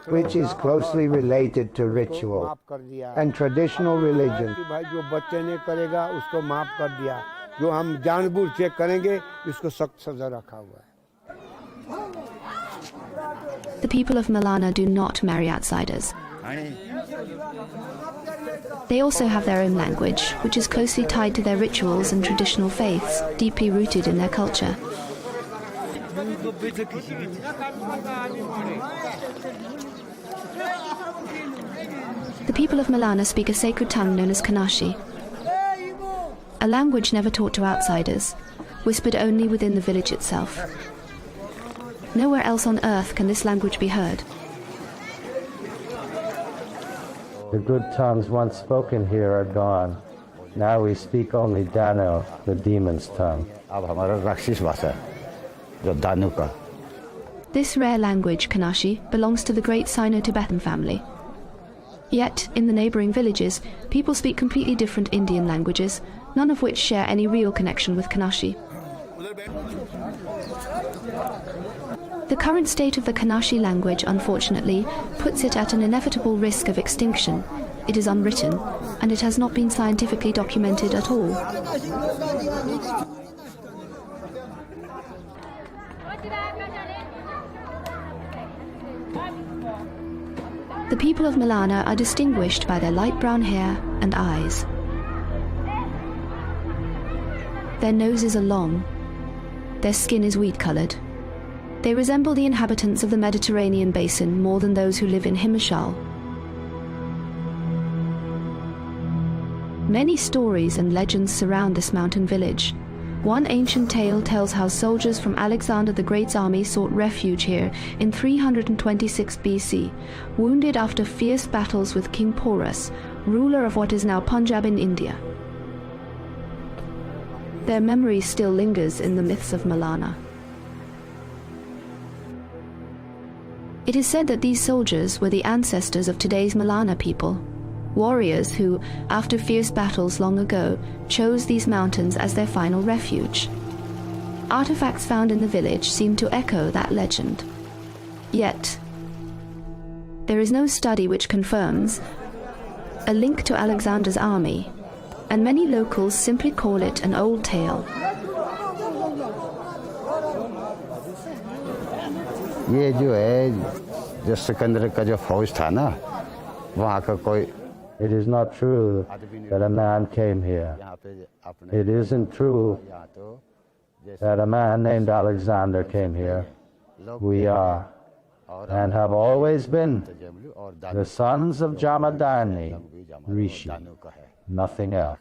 which is closely related to ritual and traditional religion. The people of Malana do not marry outsiders. They also have their own language, which is closely tied to their rituals and traditional faiths, deeply rooted in their culture. The people of Malana speak a sacred tongue known as Kanashi, a language never taught to outsiders, whispered only within the village itself. Nowhere else on earth can this language be heard. The good tongues once spoken here are gone. Now we speak only Dano, the demon's tongue. This rare language, Kanashi, belongs to the great Sino-Tibetan family. Yet, in the neighbouring villages, people speak completely different Indian languages, none of which share any real connection with Kanashi. The current state of the Kanashi language, unfortunately, puts it at an inevitable risk of extinction. It is unwritten, and it has not been scientifically documented at all. The people of Malana are distinguished by their light brown hair and eyes. Their noses are long. Their skin is wheat-coloured. They resemble the inhabitants of the Mediterranean basin more than those who live in Himachal. Many stories and legends surround this mountain village. One ancient tale tells how soldiers from Alexander the Great's army sought refuge here in 326 BC, wounded after fierce battles with King Porus, ruler of what is now Punjab in India. Their memory still lingers in the myths of Malana. It is said that these soldiers were the ancestors of today's Malana people, warriors who, after fierce battles long ago, chose these mountains as their final refuge. Artifacts found in the village seem to echo that legend. Yet, there is no study which confirms a link to Alexander's army, and many locals simply call it an old tale. ये जो है जो सिकंदर का जो फौज था ना वहाँ का कोई It is not true that a man came here. It isn't true that a man named Alexander came here. We are and have always been the sons of Jamadagni, Rishi, nothing else.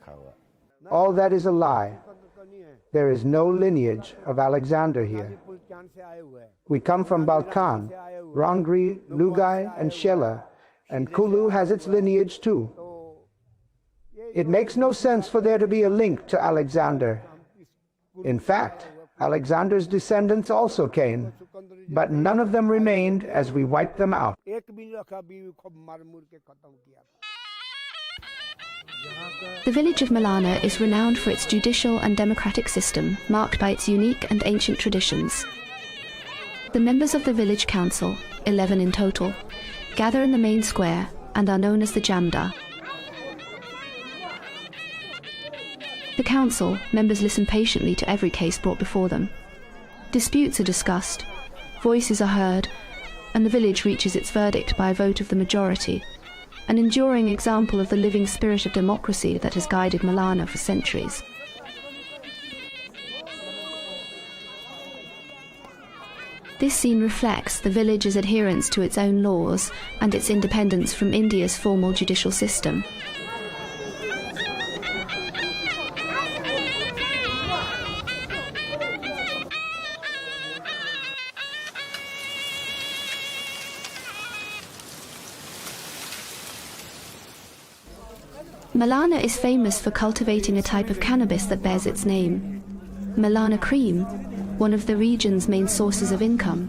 All that is a lie. There is no lineage of Alexander here. We come from Balkan, Rangri, Lugai, and Shela, and Kulu has its lineage too. It makes no sense for there to be a link to Alexander. In fact, Alexander's descendants also came, but none of them remained as we wiped them out. The village of Malana is renowned for its judicial and democratic system, marked by its unique and ancient traditions. The members of the village council, 11 in total, gather in the main square and are known as the Jamda. The council members listen patiently to every case brought before them. Disputes are discussed, voices are heard, and the village reaches its verdict by a vote of the majority, an enduring example of the living spirit of democracy that has guided Malana for centuries. This scene reflects the village's adherence to its own laws and its independence from India's formal judicial system. Malana is famous for cultivating a type of cannabis that bears its name, Malana cream, one of the region's main sources of income.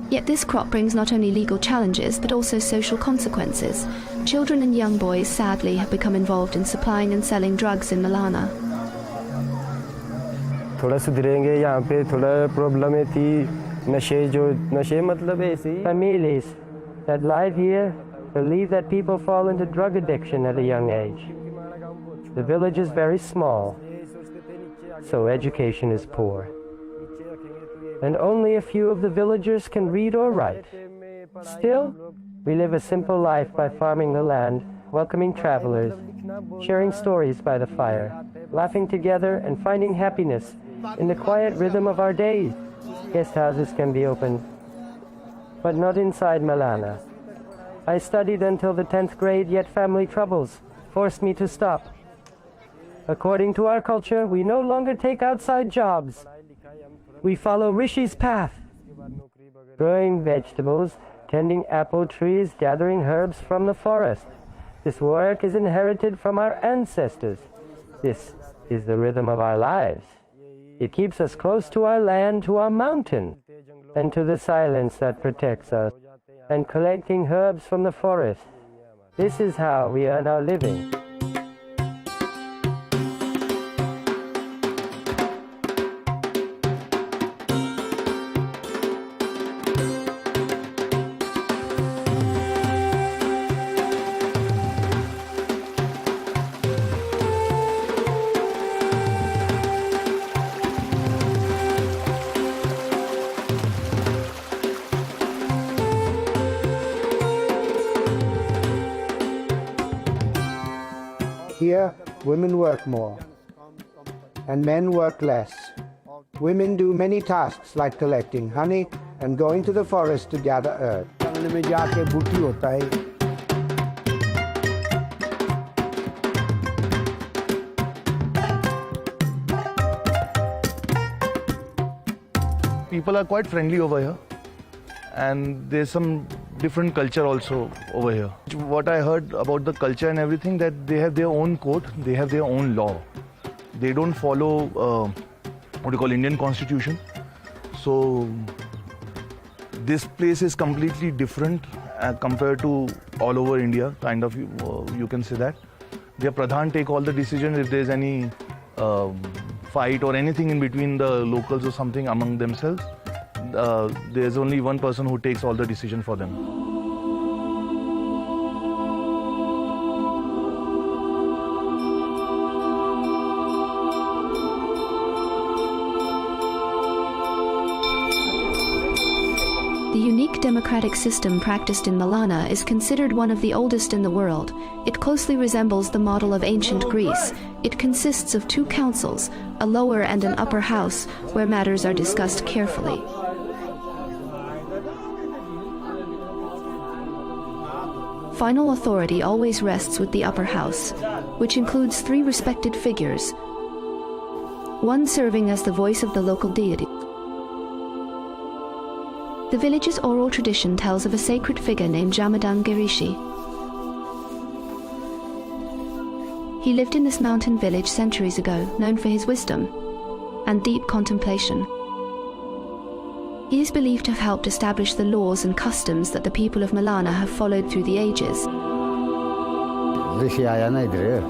Yet this crop brings not only legal challenges but also social consequences. Children and young boys, sadly, have become involved in supplying and selling drugs in Malana. थोड़ा सुधरेंगे यहाँ पे थोड़ा problem थी नशे मतलब ऐसे Families that live here believe that people fall into drug addiction at a young age. The village is very small, so education is poor. And only a few of the villagers can read or write. Still, we live a simple life by farming the land, welcoming travelers, sharing stories by the fire, laughing together and finding happiness in the quiet rhythm of our days. Guest houses can be opened, but not inside Malana. I studied until the 10th grade, yet family troubles forced me to stop. According to our culture, we no longer take outside jobs. We follow Rishi's path, growing vegetables, tending apple trees, gathering herbs from the forest. This work is inherited from our ancestors. This is the rhythm of our lives. It keeps us close to our land, to our mountain, and to the silence that protects us, and collecting herbs from the forest. This is how we earn our living. Here, women work more, and men work less. Women do many tasks like collecting honey and going to the forest to gather earth. People are quite friendly over here, and there's some different culture also over here. What I heard about the culture and everything, that they have their own code, they have their own law. They don't follow what you call Indian constitution. So this place is completely different compared to all over India, kind of, you can say that. Their Pradhan take all the decisions if there's any fight or anything in between the locals or something among themselves. There's only one person who takes all the decision for them. The unique democratic system practiced in Malana is considered one of the oldest in the world. It closely resembles the model of ancient Greece. It consists of two councils, a lower and an upper house, where matters are discussed carefully. Final authority always rests with the upper house, which includes 3 respected figures, one serving as the voice of the local deity. The village's oral tradition tells of a sacred figure named Jamadan Girishi. He lived in this mountain village centuries ago, known for his wisdom and deep contemplation. He is believed to have helped establish the laws and customs that the people of Malana have followed through the ages. ऋषि आया ना इधर,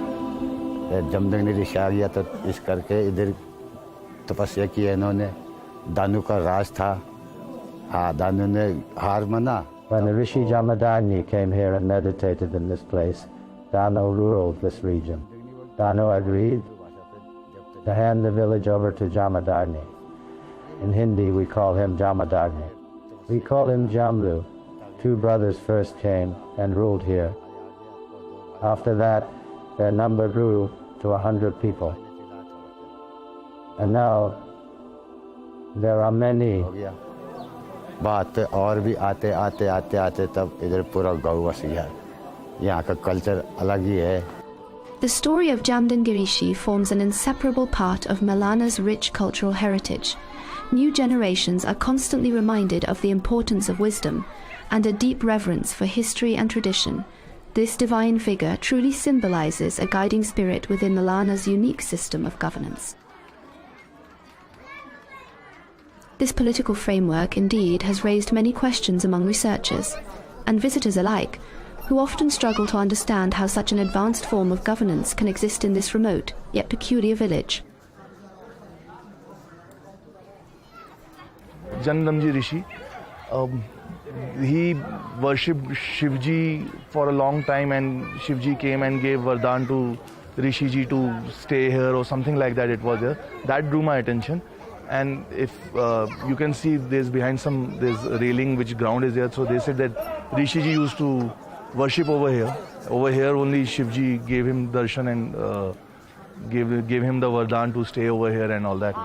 जमदग्नि ऋषि आ गया तो इस करके इधर तपस्या की इन्होंने, दानु का राज था, हाँ दानु ने हार माना. When the Rishi Jamadagni came here and meditated in this place, Danu ruled this region. Danu agreed to hand the village over to Jamadagni. In Hindi, we call him Jamadagni. We call him Jamlu. 2 brothers first came and ruled here. After that, their number grew to 100 people. And now, there are many. बात और भी आते आते आते आते तब इधर पूरा गाँव बस गया. यहाँ का कल्चर अलग ही है. The story of Jamdan Girishi forms an inseparable part of Malana's rich cultural heritage. New generations are constantly reminded of the importance of wisdom and a deep reverence for history and tradition. This divine figure truly symbolizes a guiding spirit within Malana's unique system of governance. This political framework, indeed, has raised many questions among researchers and visitors alike, who often struggle to understand how such an advanced form of governance can exist in this remote, yet peculiar village. Jandamji Rishi, he worshipped Shivji for a long time, and Shivji came and gave Vardhan to Rishiji to stay here or something like that. It was there. That drew my attention. And if you can see, there's behind there's a railing which ground is there. So they said that Rishiji used to worship over here. Over here only Shivji gave him darshan and gave him the Vardhan to stay over here and all that.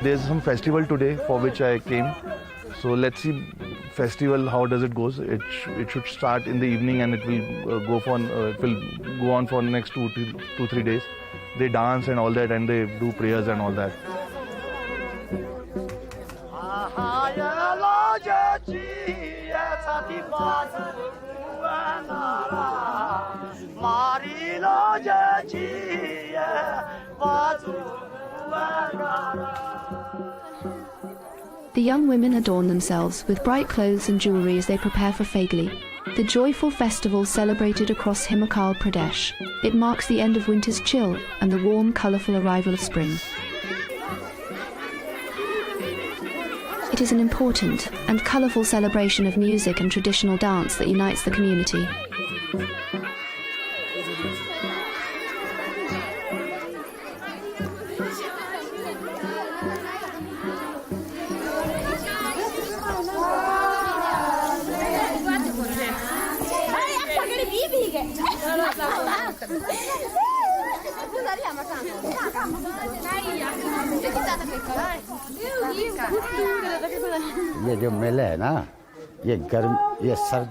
There's some festival today for which I came. So let's see festival, how does it goes. It should start in the evening and it will go on for the next 2-3 days. They dance and all that, and they do prayers and all that. The young women adorn themselves with bright clothes and jewelry as they prepare for Fagli, the joyful festival celebrated across Himachal Pradesh. It marks the end of winter's chill and the warm, colourful arrival of spring. It is an important and colourful celebration of music and traditional dance that unites the community.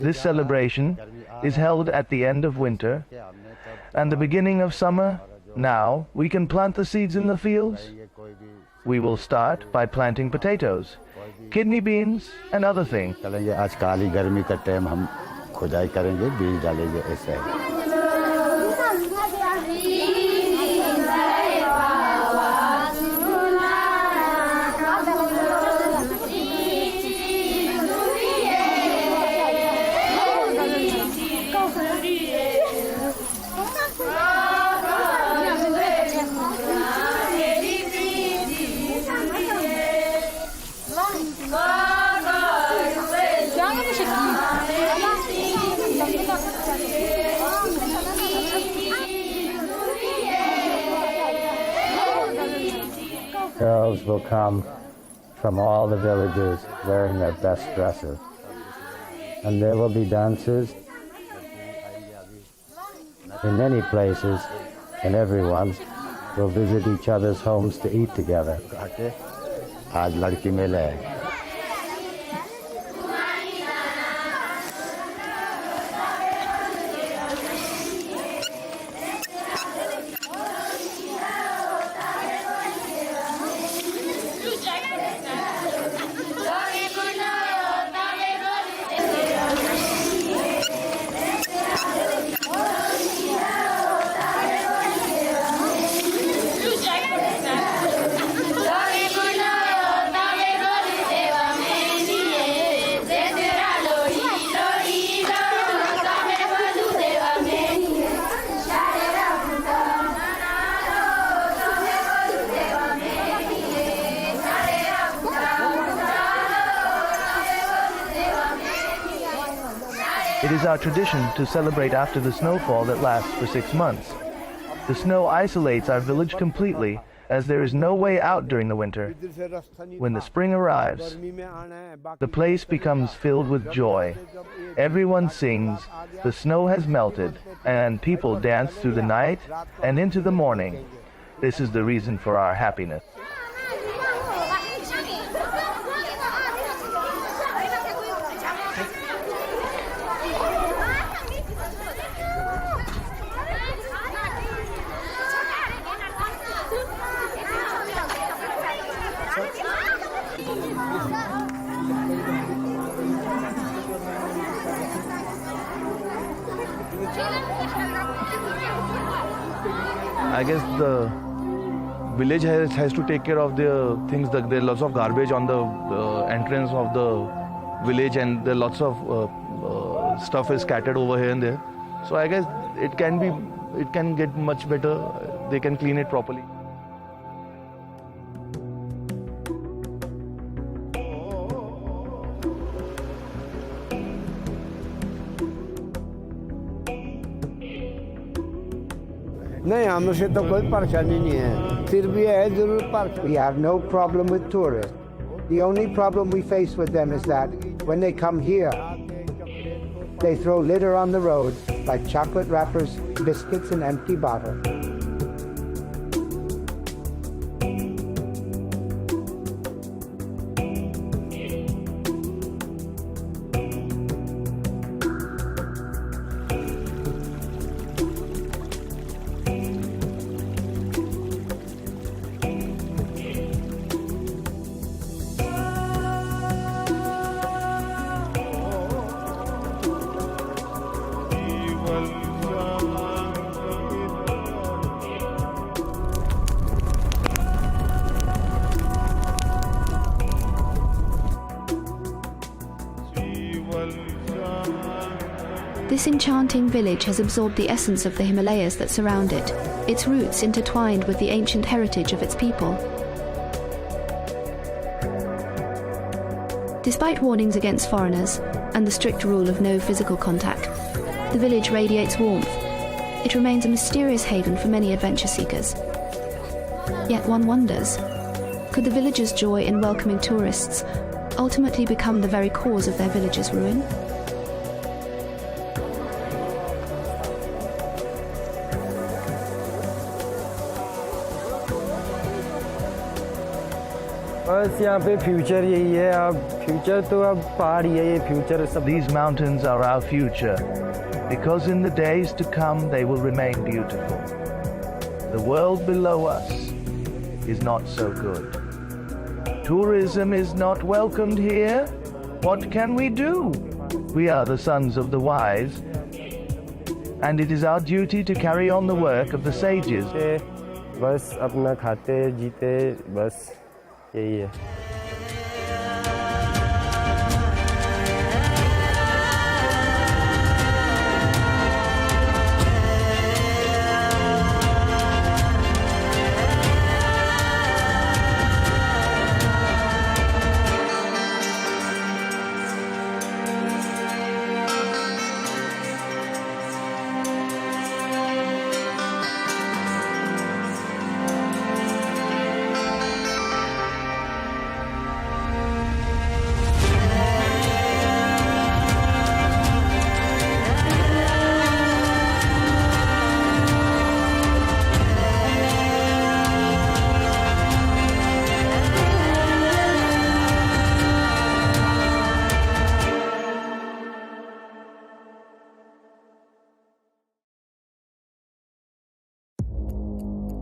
This celebration is held at the end of winter and the beginning of summer. Now we can plant the seeds in the fields. We will start by planting potatoes, kidney beans, and other things. Girls will come from all the villages wearing their best dresses. And there will be dances in many places, and everyone will visit each other's homes to eat together. Aaj ladki mele hai. It is our tradition to celebrate after the snowfall that lasts for 6 months. The snow isolates our village completely, as there is no way out during the winter. When the spring arrives, the place becomes filled with joy. Everyone sings, the snow has melted, and people dance through the night and into the morning. This is the reason for our happiness. I guess the village has to take care of the things. There are lots of garbage on the entrance of the village, and there are lots of stuff is scattered over here and there. So I guess it can get much better. They can clean it properly. नहीं हम से तो कोई परेशानी नहीं है फिर भी है जरूर परेशानी We have no problem with tourists. The only problem we face with them is that when they come here, they throw litter on the road like chocolate wrappers, biscuits, and empty bottles. This enchanting village has absorbed the essence of the Himalayas that surround it, its roots intertwined with the ancient heritage of its people. Despite warnings against foreigners and the strict rule of no physical contact, the village radiates warmth. It remains a mysterious haven for many adventure seekers. Yet one wonders, could the villagers' joy in welcoming tourists ultimately become the very cause of their village's ruin? बस यहाँ पे future यही है अब future तो अब पहाड़ ही है ये फ्यूचर सब These mountains are our future because in the days to come they will remain beautiful. The world below us is not so good. Tourism is not welcomed here. What can we do? We are the sons of the wise, and it is our duty to carry on the work of the sages. बस अपना खाते जीते बस यही है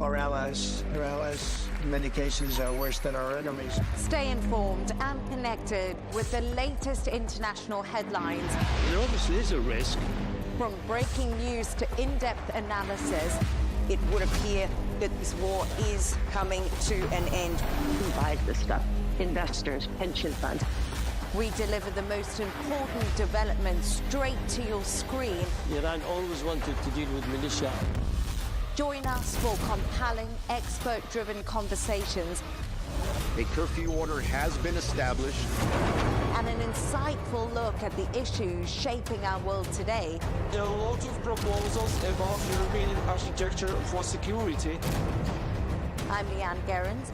Our allies, in many cases, are worse than our enemies. Stay informed and connected with the latest international headlines. There obviously is a risk. From breaking news to in-depth analysis, it would appear that this war is coming to an end. Who buys this stuff? Investors, pension funds. we deliver the most important developments straight to your screen. Iran always wanted to deal with militia. Join us for compelling, expert-driven conversations. A curfew order has been established. And an insightful look at the issues shaping our world today. There are a lot of proposals about European architecture for security. I'm Leigh Ann Gerrans,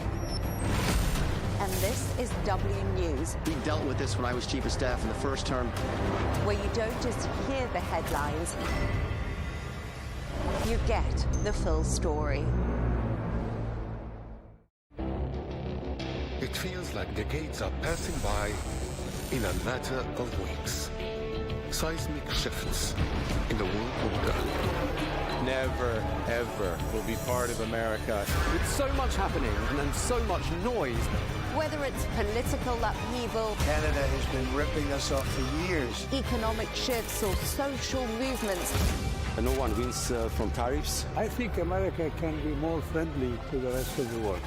and this is W News. We dealt with this when I was Chief of Staff in the first term. Where you don't just hear the headlines, you get the full story. It feels like decades are passing by in a matter of weeks. Seismic shifts in the world order. Never, ever will be part of America. With so much happening and so much noise. Whether it's political upheaval, Canada has been ripping us off for years. Economic shifts or social movements. And no one wins from tariffs. I think America can be more friendly to the rest of the world.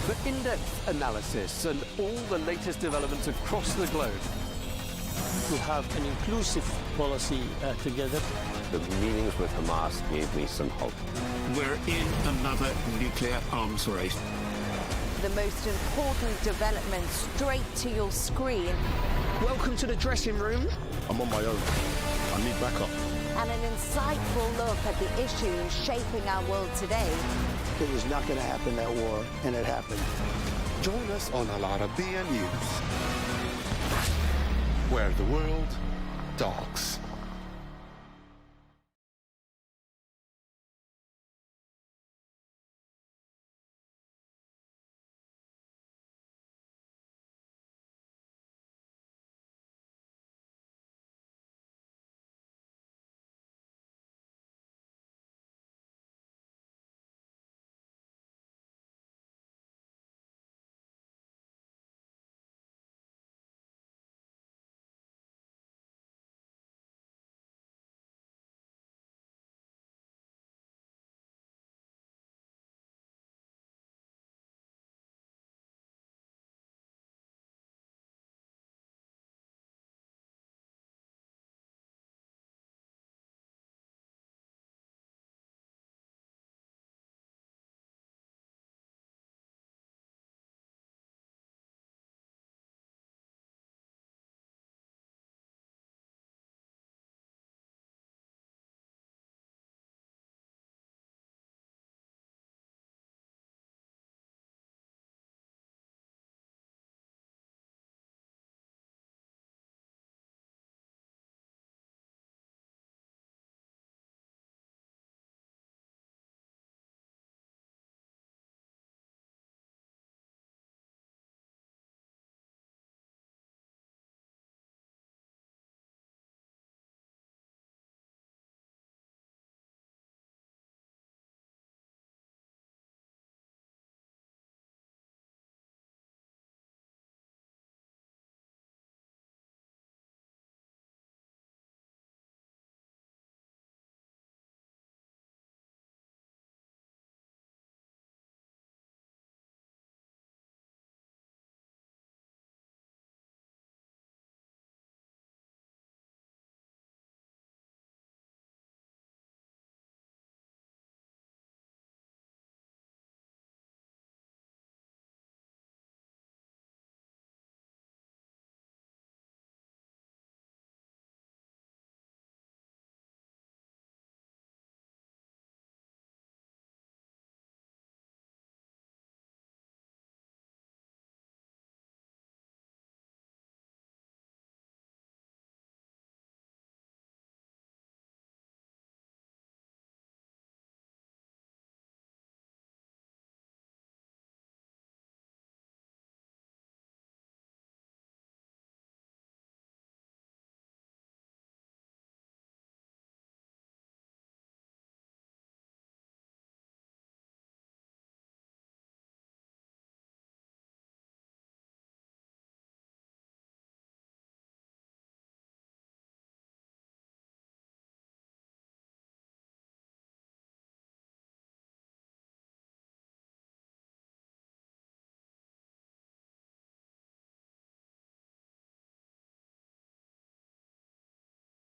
For in-depth analysis and all the latest developments across the globe. To have an inclusive policy together. The meetings with Hamas gave me some hope. We're in another nuclear arms race. The most important developments straight to your screen. Welcome to the dressing room. I'm on my own. I need backup. And an insightful look at the issues shaping our world today. It was not going to happen, that war, and it happened. Join us on Arabiya News, where the world talks.